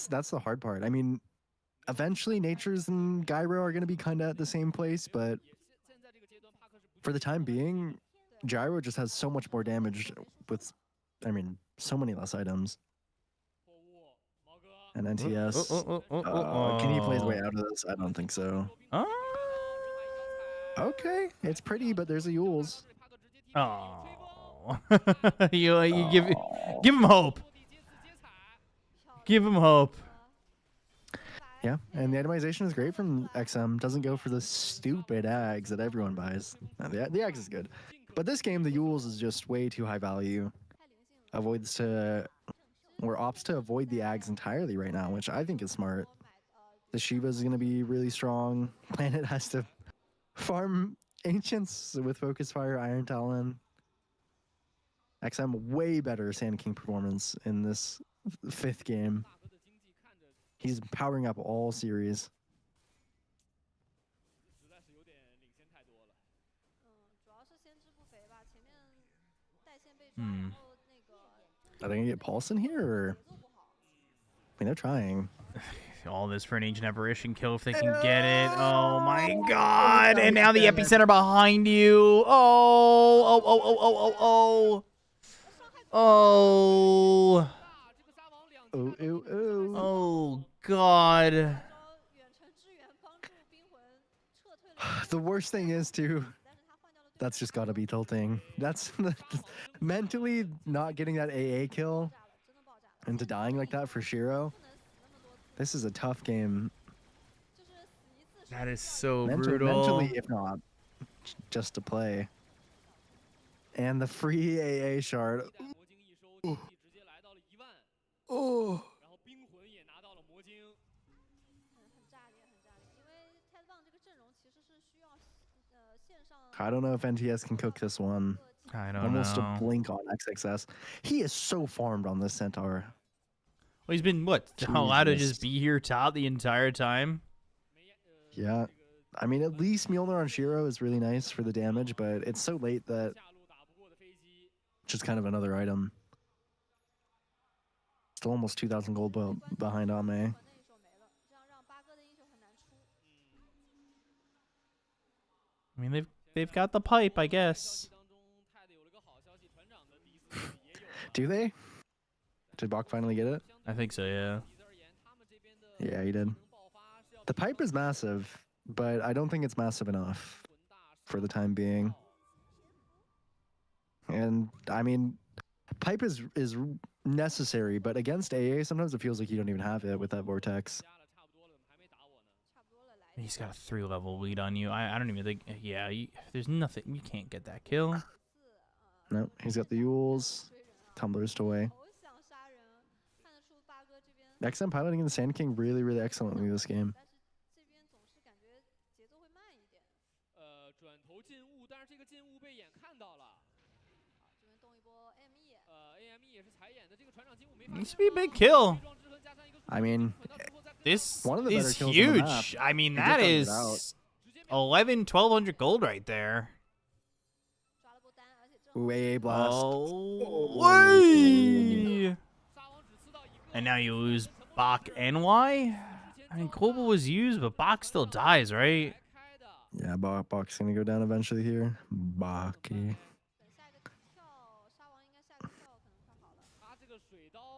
That's the hard part. I mean, eventually Natures and Gyro are going to be kind of at the same place, but for the time being, Gyro just has so much more damage with, I mean, so many less items. And NTS. Can he play his way out of this? I don't think so. Okay, it's pretty, but there's a Yules. Oh. you give him hope. Give him hope. Yeah, and the itemization is great from XM. Doesn't go for the stupid Ags that everyone buys. No, the Ags is good. But this game, the Yules is just way too high value. Opts to avoid the Ags entirely right now, which I think is smart. The Shiva is going to be really strong. Planet has to farm Ancients with Focus Fire, Iron Talon. XM way better Sand King performance in this 5th game. He's powering up all series. Are they gonna get Paulson here, or? I mean, they're trying. All this for an Ancient Apparition kill if they can get it. Oh my god! And now the epicenter behind you. Oh, oh, oh, oh, oh, oh, oh. Oh. Oh god. The worst thing is too, that's just gotta be tilting. That's mentally not getting that AA kill into dying like that for Shiro. This is a tough game. That is so brutal. Mentally, if not, just to play. And the free AA shard. Oh. I don't know if NTS can cook this one. I don't Almost know. a blink on XXS. He is so farmed on this Centaur. Well, he's been, what, allowed to just be here top the entire time? Yeah. I mean, at least Mjolnir on Shiro is really nice for the damage, but it's so late that it's just kind of another item. Still almost 2,000 gold behind Ame. I mean, they've got the pipe, I guess. Do they? Did Bach finally get it? I think so, yeah. Yeah, he did. The pipe is massive, but I don't think it's massive enough for the time being. And I mean, pipe is necessary, but against AA, sometimes it feels like you don't even have it with that vortex. He's got a 3-level lead on you. I don't even think. Yeah, there's nothing. You can't get that kill. No, he's got the Yules, tumblers to away. XM piloting in the Sand King really, really excellently this game. Needs to be a big kill. I mean, this one of the better is kills on the huge. map. I mean, He that just got it out. is 1,200 gold right there. Ooh, AA blast. Oh, way! And now you lose Bach and Y? I mean, Kobel was used, but Bach still dies, right? Yeah, Bach's gonna go down eventually here. Baki.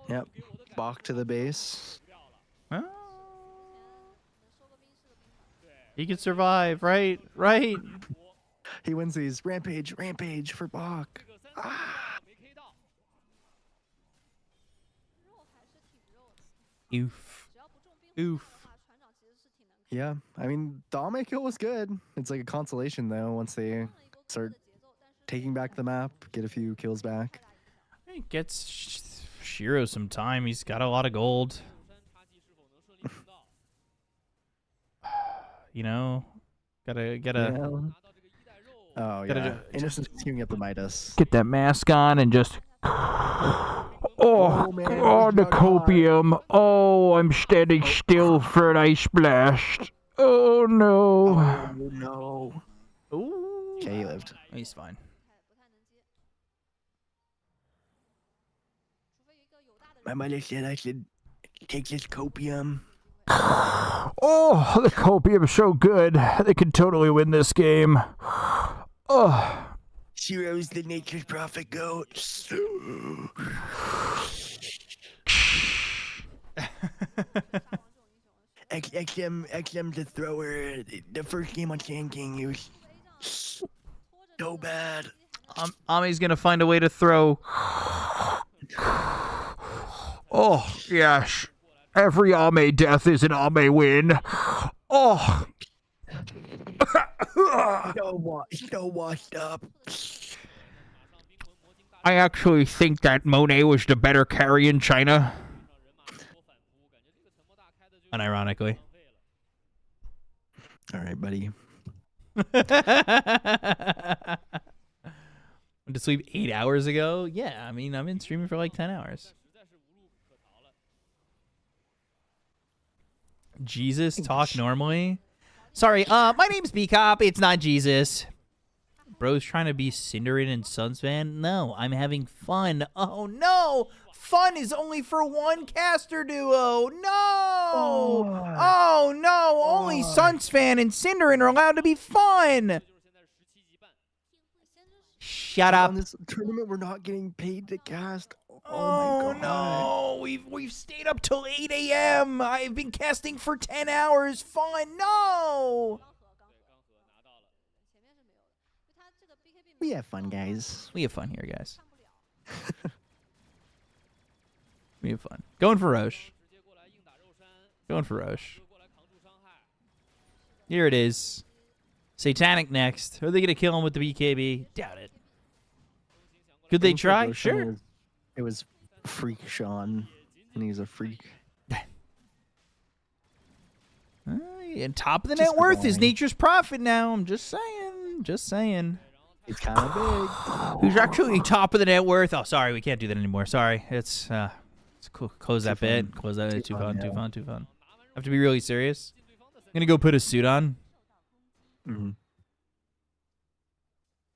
Yep, Bach to the base. Huh? He can survive, right? Right? He wins these. Rampage for Bach. Ah. Oof. Oof. Yeah, I mean, the Ame kill was good. It's like a consolation, though, once they start taking back the map, get a few kills back. It gets Shiro some time. He's got a lot of gold. You know, gotta. Yeah. Oh, yeah. Innocent's queuing up the Midas. Get that mask on and just. Oh, man, God, the copium. Oh, I'm standing still for an ice blast. Oh, no. Oh, no. Ooh. Okay, he lived. He's fine. My mother said I should take this copium. Oh, the copium's so good. They could totally win this game. Oh. Shiro's the nature's prophet goat. XM's the thrower. The first game on Sand King, he was so bad. Ami's gonna find a way to throw. Oh, yes. Every Ame death is an Ame win. Oh. So washed up. I actually think that Monet was the better carry in China. Unironically. All right, buddy. Went to sleep 8 hours ago? Yeah, I mean, I've been streaming for like 10 hours. Jesus, talk normally. Sorry, my name's B-Cop. It's not Jesus. Bro's trying to be Cinderin and Sunsvan. No, I'm having fun. Oh, no. Fun is only for one caster duo. No. Oh, no. Only Sunsvan and Cinderin are allowed to be fun. Shut up. On this tournament, we're not getting paid to cast. Oh, my God. no. We've stayed up till 8 a.m. I've been casting for 10 hours. Fun. No. We have fun, guys. We have fun here, guys. We have fun. Going for Roche. Going for Roche. Here it is. Satanic next. Are they going to kill him with the BKB? Doubt it. Could they try? Sure. It was Freak Sean, and he's a freak. And top of the net worth is Nature's Prophet now. I'm just saying. Just saying. He's kind of big. Who's actually top of the net worth? Oh, sorry. We can't do that anymore. Sorry. It's cool. Close that bit. Close that bit. Too fun. Too fun. I have to be really serious. I'm going to go put a suit on. Mm-hmm.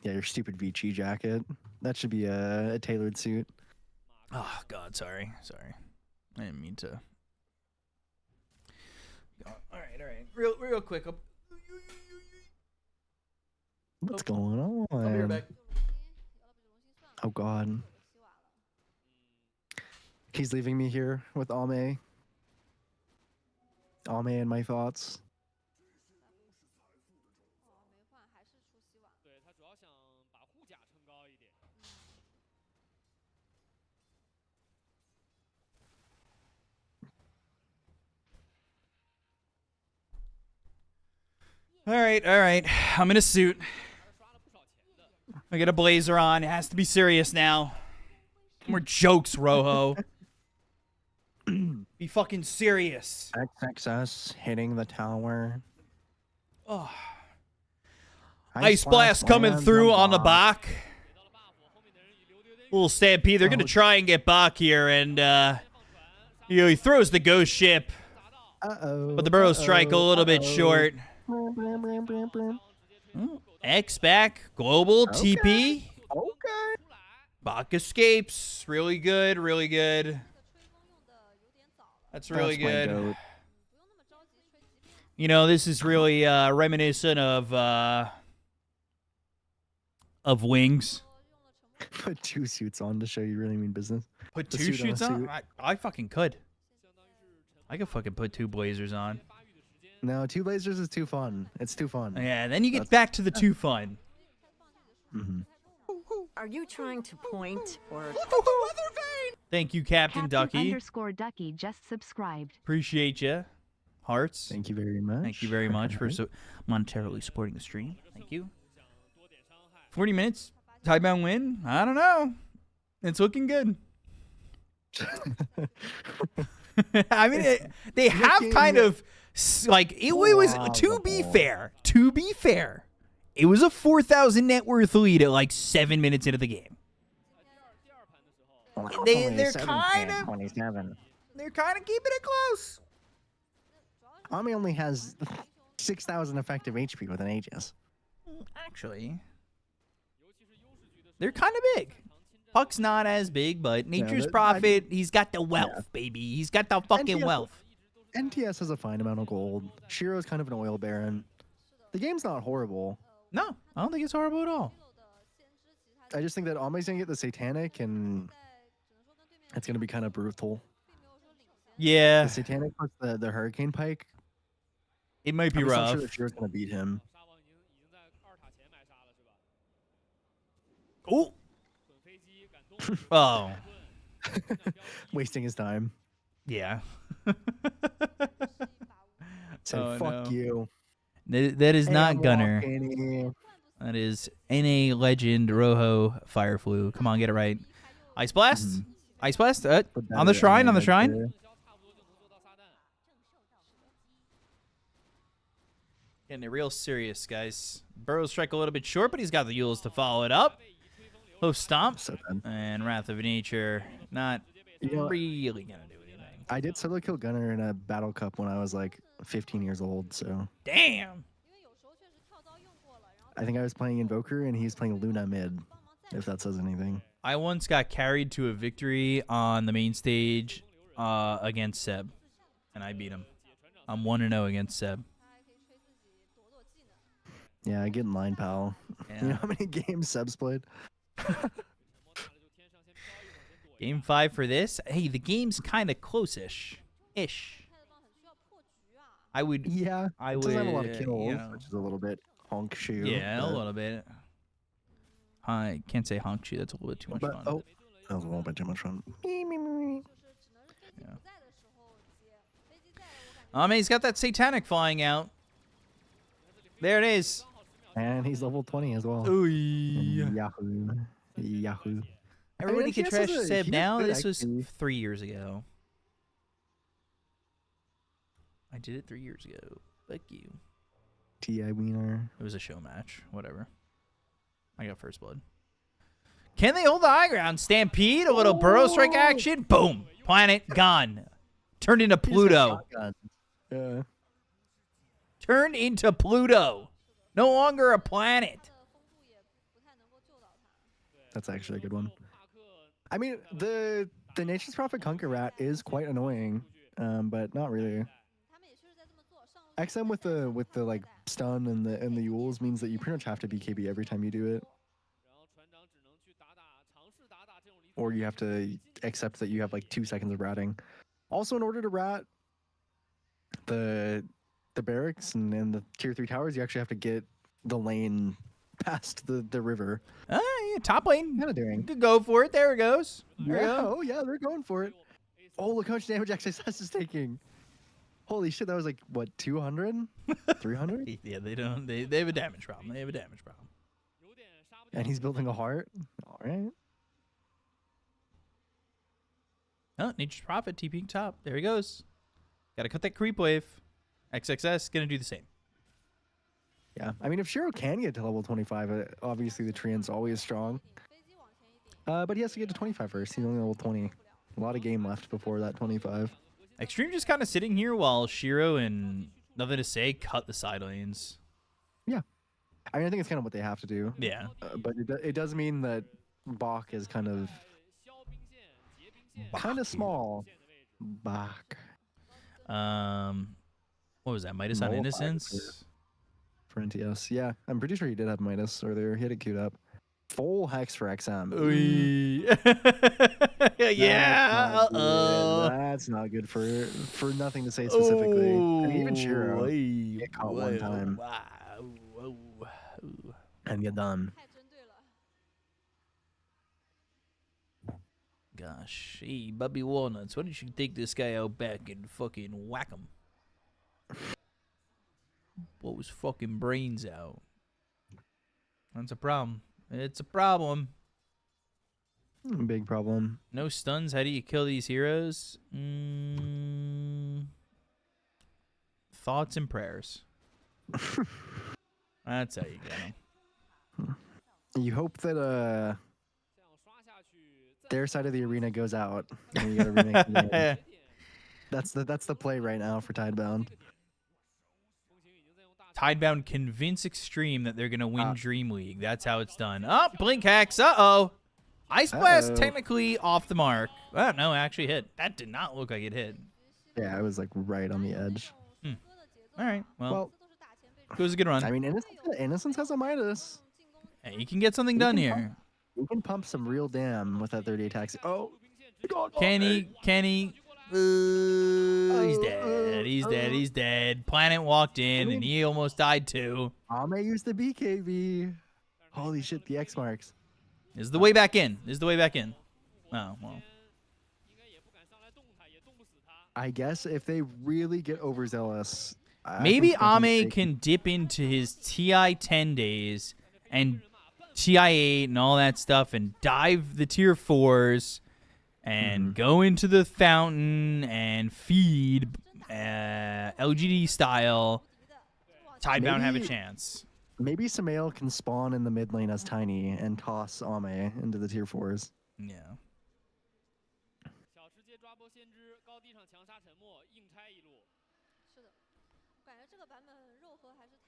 Yeah, your stupid Vici jacket. That should be a tailored suit. Oh, God. Sorry. I didn't mean to. All right. Real quick. What's going on? I'll be right back. Oh God. He's leaving me here with Ame. Ame and my thoughts. All right. I'm in a suit. I got a blazer on. It has to be serious now. More jokes, Rojo. Be fucking serious. XXS hitting the tower. Oh. Ice blast coming through on the Bach. Little stampede. They're gonna try and get Bach here, and he throws the ghost ship. But the burrow strike a little bit short. X back, global, TP. Okay. Bach escapes. Really good. That's really good. You know, this is really reminiscent of Wings. Put 2 suits on to show you really mean business. Put The 2 suit on a shoots on? suit. I fucking could. I could fucking put 2 blazers on. No, 2 blazers is too fun. It's too fun. Yeah, then you get back to the 2 fun. Mm-hmm. Are you trying to point or... Thank you, Captain Ducky. _Ducky just subscribed. Appreciate you. Hearts. Thank you very much. Thank you very much for monetarily supporting the stream. Thank you. 40 minutes. Tidebound win? I don't know. It's looking good. I mean, they have kind of like it was to be fair. It was a 4,000 net worth lead at like 7 minutes into the game. They're kind of 27. They're kind of keeping it close. Ami only has 6,000 effective HP with an Aegis. Actually, they're kind of big. Puck's not as big, but Nature's Prophet, he's got the wealth, baby. He's got the fucking wealth. NTS has a fine amount of gold. Shiro's kind of an oil baron. The game's not horrible. No, I don't think it's horrible at all. I just think that Ami's going to get the Satanic, and it's going to be kind of brutal. Yeah. The Satanic plus the Hurricane Pike. It might be rough. I'm sure that Shiro's going to beat him. Oh. Oh. Wasting his time. Yeah. So fuck you. That is not Gunner. Walking. That is NA legend Rojo Fire Flu. Come on, get it right. Ice Blast? Ice Blast? On the shrine, on the shrine. Getting it real serious, guys. Burrow strike a little bit short, but he's got the Yules to follow it up. Hoof Stomp. And Wrath of Nature. Not really going to do anything. I did solo kill Gunner in a battle cup when I was like 15 years old, so. Damn! I think I was playing Invoker and he's playing Luna mid, if that says anything. I once got carried to a victory on the main stage against Seb, and I beat him. I'm 1-0 against Seb. Yeah, get in line, pal. Yeah. You know how many games Seb's played? Game 5 for this. Hey, the game's kind of close-ish. I would. Yeah. I it would. doesn't have a lot of kills, You know, which is a little bit honk shoe. yeah, a little bit. I can't say honk shoe. That's a little bit too much fun. Oh, that was a little bit too much fun. Yeah. He's got that Satanic flying out. There it is. And he's level 20 as well. Ooh. Yahoo. Everybody can trash Seb now. This was actually. 3 years ago. I did it 3 years ago. Fuck you. T.I. Wiener. It was a show match. Whatever. I got first blood. Can they hold the high ground? Stampede, a little burrow strike action. Boom. Planet gone. Turned into Pluto. Yeah. Turned into Pluto. No longer a planet. That's actually a good one. I mean, the Nature's Prophet Conquer Rat is quite annoying, but not really. XM with the like stun and the Yules means that you pretty much have to BKB every time you do it. Or you have to accept that you have like 2 seconds of ratting. Also, in order to rat the barracks and the tier 3 towers, you actually have to get the lane past the river. Yeah, top lane. Kind of doing. Good go for it. There it goes. There we Yeah, go. oh yeah, they're going for it. Oh, look how much damage XSS is taking. Holy shit, that was like, what, 200? 300? Yeah, they don't. They have a damage problem. They have a damage problem. And he's building a heart. All right. Oh, Nature's Prophet TPing top. There he goes. Got to cut that creep wave. XXS gonna do the same. Yeah, I mean, if Shiro can get to level 25, obviously the Treant's always strong. But he has to get to 25 first. He's only level 20. A lot of game left before that 25. Xtreme just kind of sitting here while Shiro and Nothing to Say cut the side lanes. Yeah. I mean, I think it's kind of what they have to do. Yeah. But it does mean that Bach is kind of small. Bach. What was that? Midas on Innocence? For NTS. Yeah, I'm pretty sure he did have Midas earlier. He had it queued up. Full Hex for XM. Yeah. That's not good for Nothing to Say specifically. And even Shiro get caught one time. And get done. Gosh, hey, Bubby Walnuts, why don't you take this guy out back and fucking whack him? Blow his fucking brains out. That's a problem. It's a problem. Big problem. No stuns. How do you kill these heroes? Thoughts and prayers. That's how you get them. You hope that their side of the arena goes out. And you gotta remake the game. That's the play right now for Tidebound. Tidebound convince Xtreme that they're gonna win Dream League. That's how it's done. Oh, blink hacks. Uh-oh. Ice Blast technically off the mark. Oh, no, it actually hit. That did not look like it hit. Yeah, I was like right on the edge. All right. Well, it was a good run. I mean, Innocence has a Midas. Hey, you can get something done here. You can pump some real damn with that 30 attacks. Oh, Kenny. He's dead. He's dead. Planet walked in and he almost died too. Ame used the BKB. Holy shit, the X marks. This is the way back in. Oh, well. I guess if they really get overzealous. Maybe Ame can dip into his TI 10 days and TI 8 and all that stuff and dive the tier 4s and go into the fountain and feed LGD style. Tidebound have a chance. Maybe Samael can spawn in the mid lane as Tiny and toss Ame into the tier 4s. Yeah.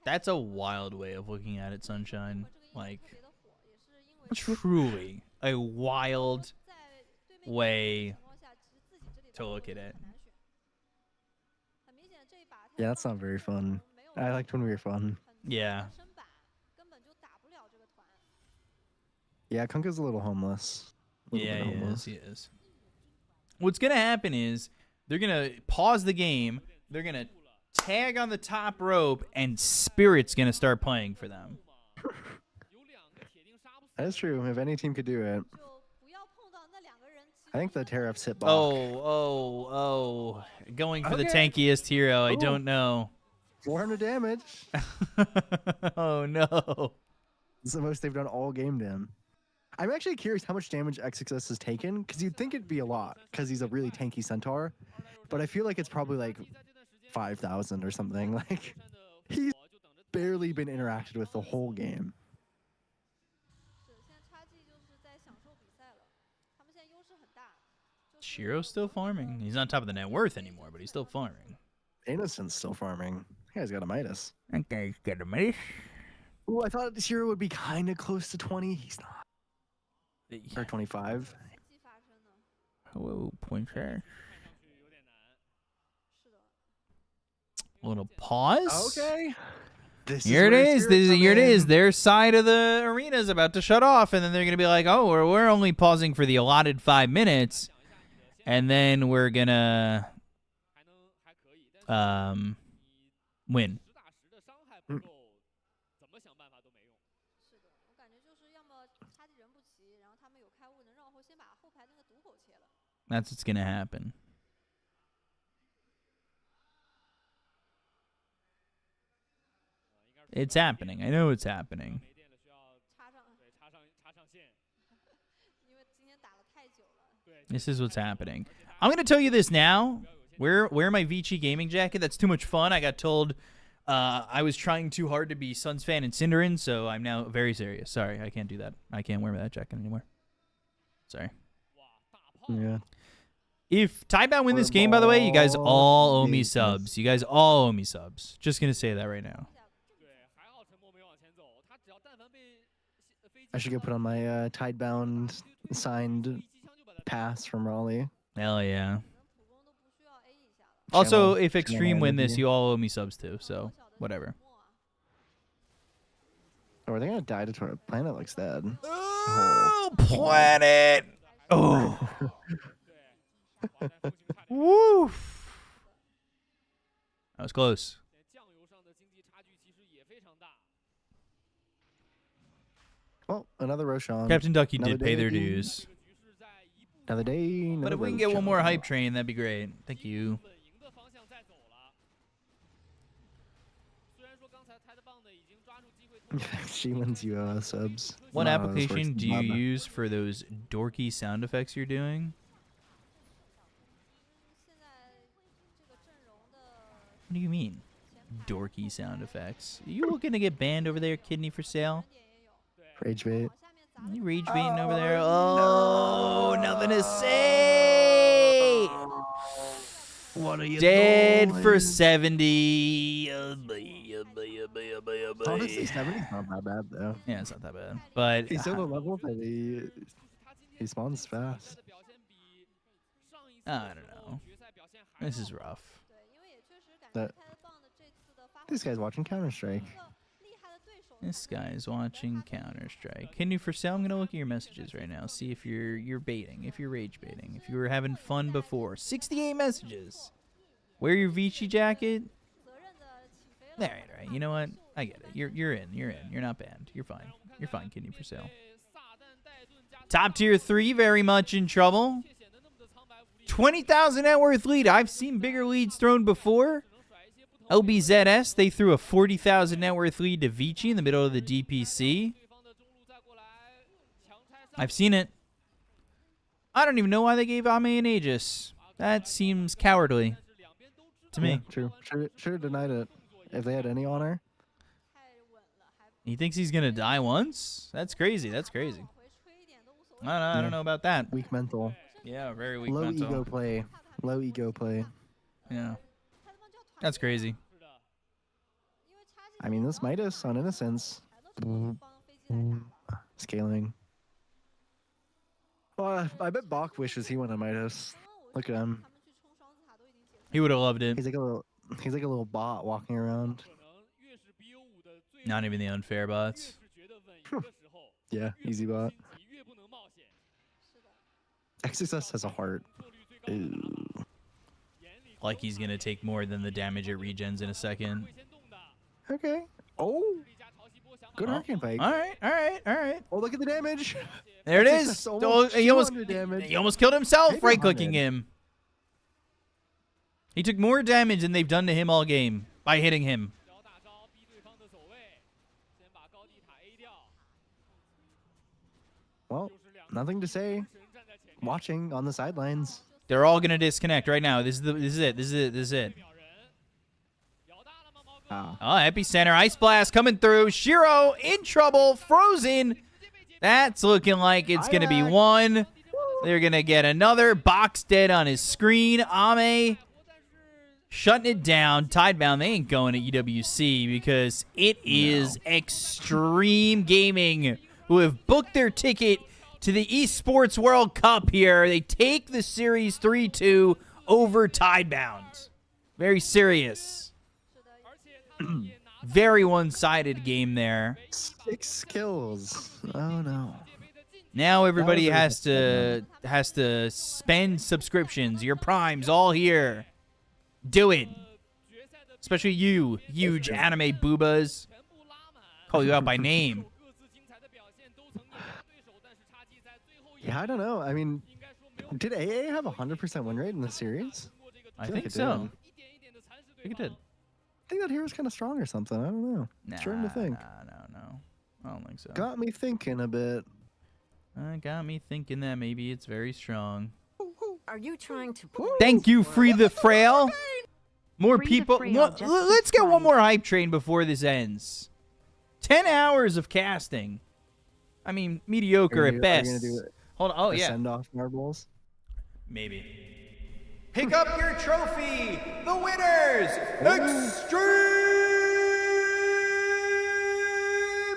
That's a wild way of looking at it, Sunshine. Like, truly a wild way to look at it. Yeah, that's not very fun. I liked when we were fun. Yeah. Yeah, Kunkka's a little homeless. Yeah, he is. What's going to happen is they're going to pause the game. They're going to tag on the top rope, and Spirit's going to start playing for them. That's true. If any team could do it. I think the Tariffs hit Bach. Oh. Going for the tankiest hero. I don't know. 400 damage. Oh, no. It's the most they've done all game, Dan. I'm actually curious how much damage XXS has taken, because you'd think it'd be a lot, because he's a really tanky centaur. But I feel like it's probably like 5,000 or something. Like, he's barely been interacted with the whole game. Shiro's still farming. He's not top of the net worth anymore, but he's still farming. Innocent's still farming. That guy's got a Midas. That guy's got a Midas. Ooh, I thought Shiro would be kind of close to 20. He's not. Or 25. Hello, princess. A little pause. Okay. Here it is. Here it is. Their side of the arena is about to shut off, and then they're going to be like, oh, we're only pausing for the allotted 5 minutes, and then we're going to win. That's what's going to happen. It's happening. I know it's happening. This is what's happening. I'm going to tell you this now. Wear my Vici gaming jacket. That's too much fun. I got told I was trying too hard to be Suns fan and Cinderin, so I'm now very serious. Sorry, I can't do that. I can't wear that jacket anymore. Sorry. Yeah. If Tidebound win this game, by the way, you guys all owe me subs. You guys all owe me subs. Just going to say that right now. I should go put on my Tidebound signed pass from Raleigh. Hell yeah. Also, if Channel Xtreme win this, energy. you all owe me subs too, so whatever. Oh, are they gonna die to tornado? Planet looks dead. Oh, Planet! Oh. Woo! That was close. Well, another Roshan. Captain Ducky Another did pay their day. dues. Another day. But Another if we can get one Roshan. more hype train, that'd be great. Thank you. She wins you subs. What Not how this application works, do you Bob. use for those dorky sound effects you're doing? What do you mean? Dorky sound effects. Are you looking to get banned over there, kidney for sale? Rage bait. Are you rage baiting over there? Oh, nothing to say. What are you Dead doing? for 70. Honestly, 70's not that bad though. Yeah, it's not that bad. But He's so low level that he spawns fast. I don't know. This is rough. This guy's watching Counter-Strike. This guy is watching Counter-Strike. Can you for sale? I'm gonna look at your messages right now. See if you're baiting, if you're rage baiting, if you were having fun before. 68 messages. Wear your Vici jacket. All right. You know what? I get it. You're in. You're not banned. You're fine. You're fine, kidney for sale. Top tier 3, very much in trouble. 20,000 net worth lead. I've seen bigger leads thrown before. LBZS, they threw a 40,000 net worth lead to Vici in the middle of the DPC. I've seen it. I don't even know why they gave Ame an Aegis. That seems cowardly to me. Yeah, true. Should have denied it if they had any honor. He thinks he's going to die once? That's crazy. That's crazy. I don't know about that. Weak mental. Yeah, very weak Low mental. ego play. Low ego play. Yeah. That's crazy. I mean, this Midas on Innocence. Scaling. Well, I bet Bach wishes he went on Midas. Look at him. He would have loved it. He's like a little bot walking around. Not even the unfair bots. Yeah, easy bot. XSS has a heart. Ooh. Like he's going to take more than the damage it regens in a second. Okay. Oh. Good Hurricane Pike. All right. Oh, look at the damage. There it is. That's Oh, he almost damage. he almost killed himself Maybe right-clicking 100. him. He took more damage than they've done to him all game by hitting him. Well, nothing to say. Watching on the sidelines. They're all going to disconnect right now. This is it. Ah. Oh, Epicenter, Ice Blast coming through. Shiro in trouble, frozen. That's looking like it's going to be one. They're going to get another. Box dead on his screen. Ame shutting it down. Tidebound, they ain't going to EWC because it is Xtreme Gaming who have booked their ticket to the Esports World Cup here. They take the series 3-2 over Tidebound. Very serious. Very one-sided game there. 6 kills. Oh no. Now everybody really has to spend subscriptions. Your primes all here. Do it. Especially you, huge anime boobas. Call you out by name. Yeah, I don't know. I mean, did AA have a 100% win rate in the series? I feel think like it so. did. I think it did. I think that hero's kind of strong or something. I don't know. Starting to think. No. I don't think so. Got me thinking a bit. Got me thinking that maybe it's very strong. Are you trying to point? Thank you, Free the Frail. More Free the people. Frail just Let's get one subscribed. more hype train before this ends. 10 hours of casting. I mean, mediocre at best. Are you gonna do Hold on. Oh, a yeah. send-off marbles? Maybe. Pick up your trophy. The winners. Xtreme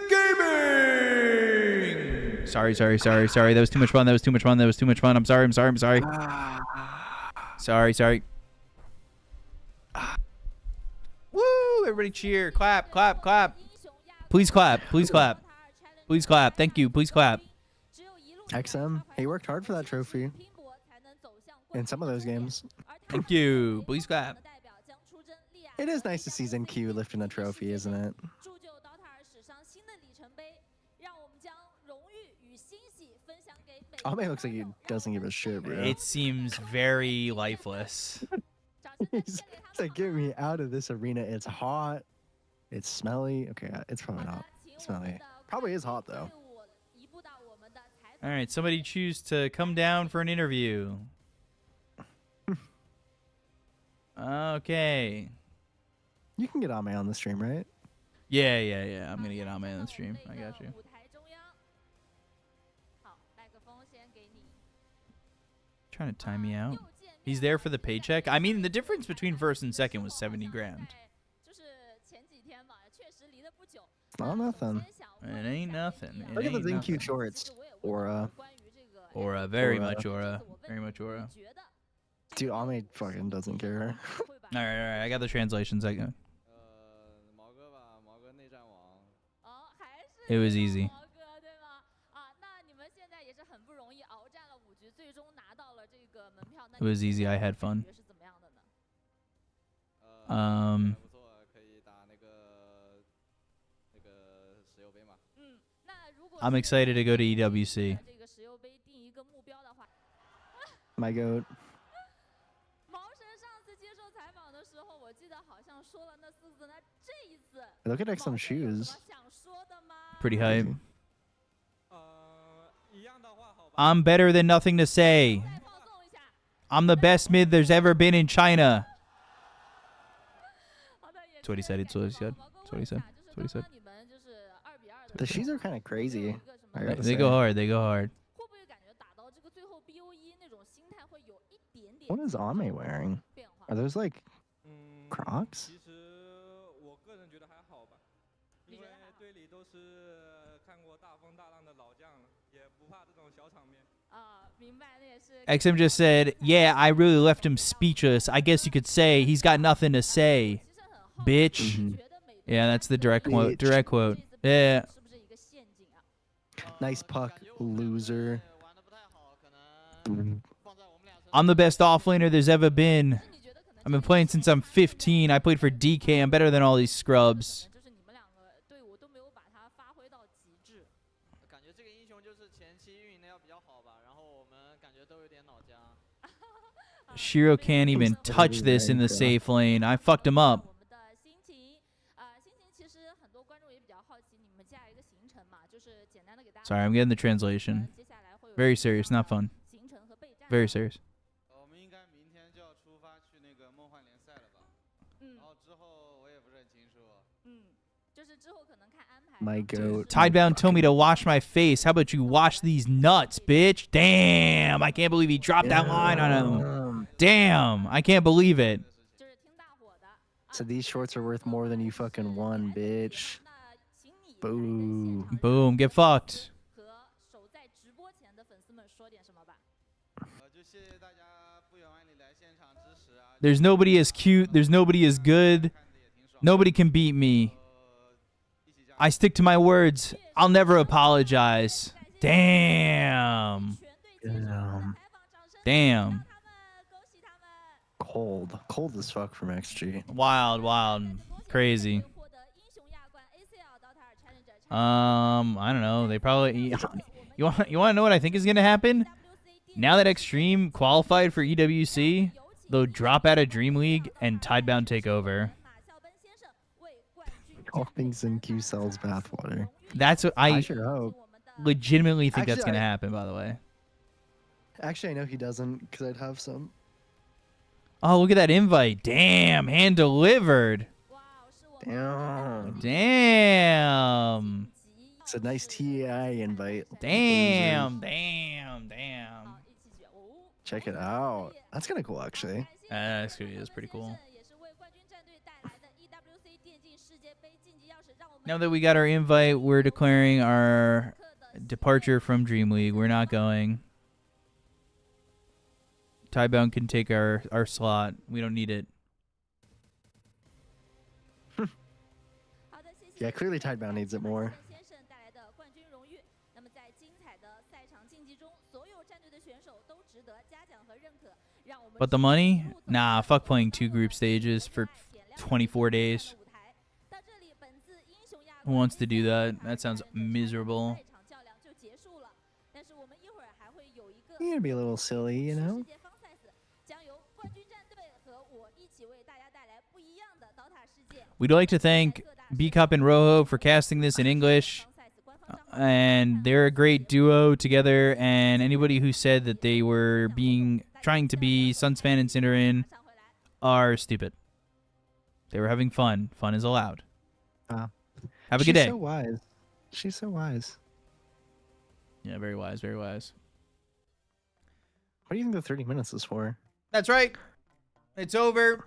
Gaming. Sorry. That was too much fun. I'm sorry. Sorry. Woo! Everybody cheer. Clap. Please clap. Thank you. Please clap. XM, he worked hard for that trophy in some of those games. Thank you. Please clap. It is nice to see ZenQ lifting a trophy, isn't it? Ame looks like he doesn't give a shit, bro. It seems very lifeless. He's like, get me out of this arena. It's hot. It's smelly. Okay, it's probably not smelly. Probably is hot, though. All right, somebody choose to come down for an interview. Okay. You can get Ame on the stream, right? Yeah. I'm gonna get Ame on the stream. I got you. Trying to time me out. He's there for the paycheck. I mean, the difference between first and second was 70 grand. It's not nothing. It ain't nothing. Look at the ZenQ shorts. Aura. Aura, very much aura. Dude, Ame fucking doesn't care. All right. I got the translations. It was easy. It was easy. I had fun. I'm excited to go to EWC. My goat. Look at XM shoes. Pretty hype. I'm better than nothing to say. I'm the best mid there's ever been in China. That's what he said. The shoes are kind of crazy. They go hard. What is Ame wearing? Are those like Crocs? XM just said, yeah, I really left him speechless. I guess you could say he's got nothing to say. Bitch. Yeah, that's the direct quote. Yeah. Nice puck, loser. I'm the best offlaner there's ever been. I've been playing since I'm 15. I played for DK. I'm better than all these scrubs. Shiro can't even touch this in the safe lane. I fucked him up. Sorry, I'm getting the translation. Very serious, not fun. Very serious. My goat. Tidebound told me to wash my face. How about you wash these nuts, bitch? Damn, I can't believe he dropped that line on him. Damn, I can't believe it. So these shorts are worth more than you fucking won, bitch. Boo. Boom, get fucked. There's nobody as cute. There's nobody as good. Nobody can beat me. I stick to my words. I'll never apologize. Damn. Damn. Cold as fuck from XG. Wild, crazy. I don't know. They probably. You want to know what I think is gonna happen? Now that Xtreme qualified for EWC, they'll drop out of Dream League and Tidebound take over. All things in Q sells bathwater. That's what I sure hope. legitimately think that's Actually, gonna happen. By the way. Actually, I know he doesn't because I'd have some. Oh, look at that invite! Damn, hand delivered. Damn. It's a nice TI invite. Damn. Check it out. That's kind of cool, actually. That's pretty cool. Now that we got our invite, we're declaring our departure from Dream League. We're not going. Tidebound can take our slot. We don't need it. Yeah, clearly Tidebound needs it more. But the money? Nah, fuck playing 2 group stages for 24 days. Who wants to do that? That sounds miserable. You're gonna be a little silly, you know? We'd like to thank B-Cup and Rojo for casting this in English. And they're a great duo together. And anybody who said that they were trying to be Sunspan and Cinderin are stupid. They were having fun. Fun is allowed. Have a good day. She's so wise. She's so wise. Yeah, very wise, very wise. What do you think the 30 minutes is for? That's right. It's over.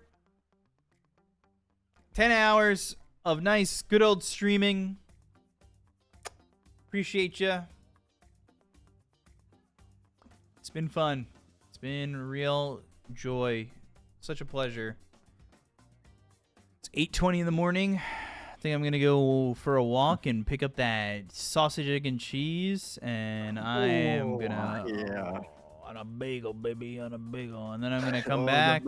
10 hours of nice, good old streaming. Appreciate you. It's been fun. It's been real joy. Such a pleasure. It's 8:20 in the morning. I think I'm going to go for a walk and pick up that sausage, egg, and cheese. And I am going to... Yeah. On a bagel, baby. On a bagel. And then I'm going to come back.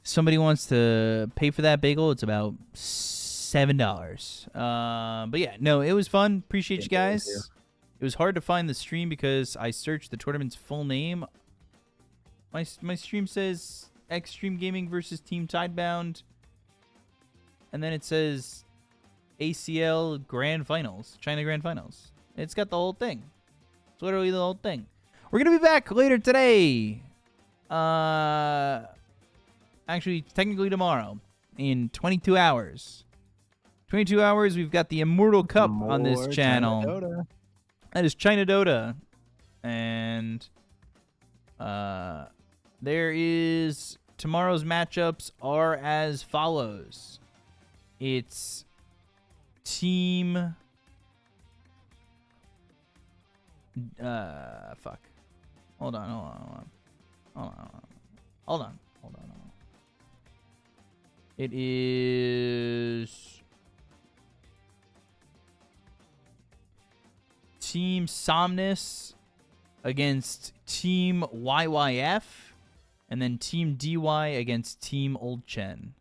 Somebody wants to pay for that bagel. It's about $7. But yeah, no, it was fun. Appreciate you guys. It was hard to find the stream because I searched the tournament's full name. My stream says Xtreme Gaming versus Team Tidebound. And then it says ACL Grand Finals, China Grand Finals. It's got the whole thing. It's literally the whole thing. We're going to be back later today. Actually, technically tomorrow. In 22 hours. 22 hours, we've got the Immortal Cup on this channel. China That is China Dota. And there is... Tomorrow's matchups are as follows. It's Team... fuck. Hold on. It is Team Somnus against Team YYF, and then Team DY against Team Old Chen.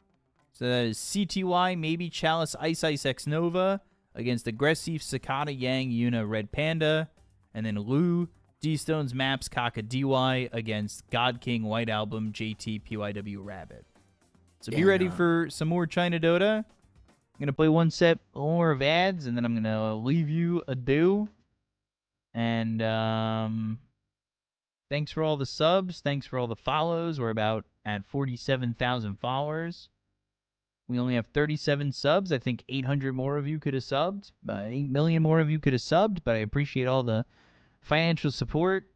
So that is CTY, maybe Chalice Ice X Nova against Aggressive Cicada Yang Yuna Red Panda, and then Lou D-Stones Maps Kaka DY against God King White Album JT PYW Rabbit. So be ready for some more China Dota. I'm going to play one set more of ads, and then I'm going to leave you adieu. And thanks for all the subs. Thanks for all the follows. We're about at 47,000 followers. We only have 37 subs. I think 800 more of you could have subbed. 8 million more of you could have subbed, but I appreciate all the financial support.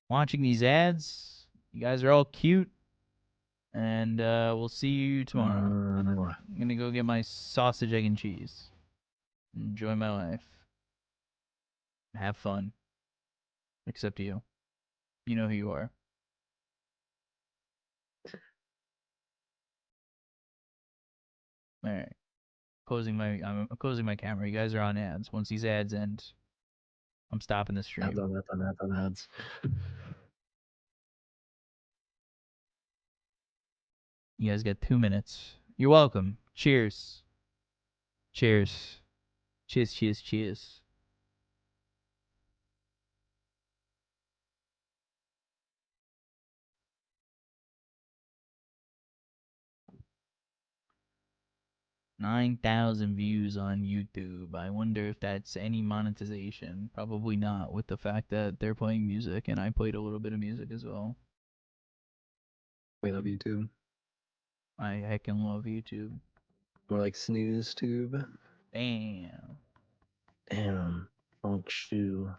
Watching these ads. You guys are all cute. And we'll see you tomorrow. I'm going to go get my sausage, egg, and cheese. Enjoy my life. Have fun. Except you. You know who you are. All right. closing my camera. You guys are on ads. Once these ads end, I'm stopping the stream. Ads on ads. You guys get 2 minutes. You're welcome. Cheers. Cheers. Cheers, cheers, cheers. $9,000 views on YouTube. I wonder if that's any monetization. Probably not, with the fact that they're playing music and I played a little bit of music as well. We love YouTube. I heckin' love YouTube. More like snooze tube. Damn. Damn. Funk shoe.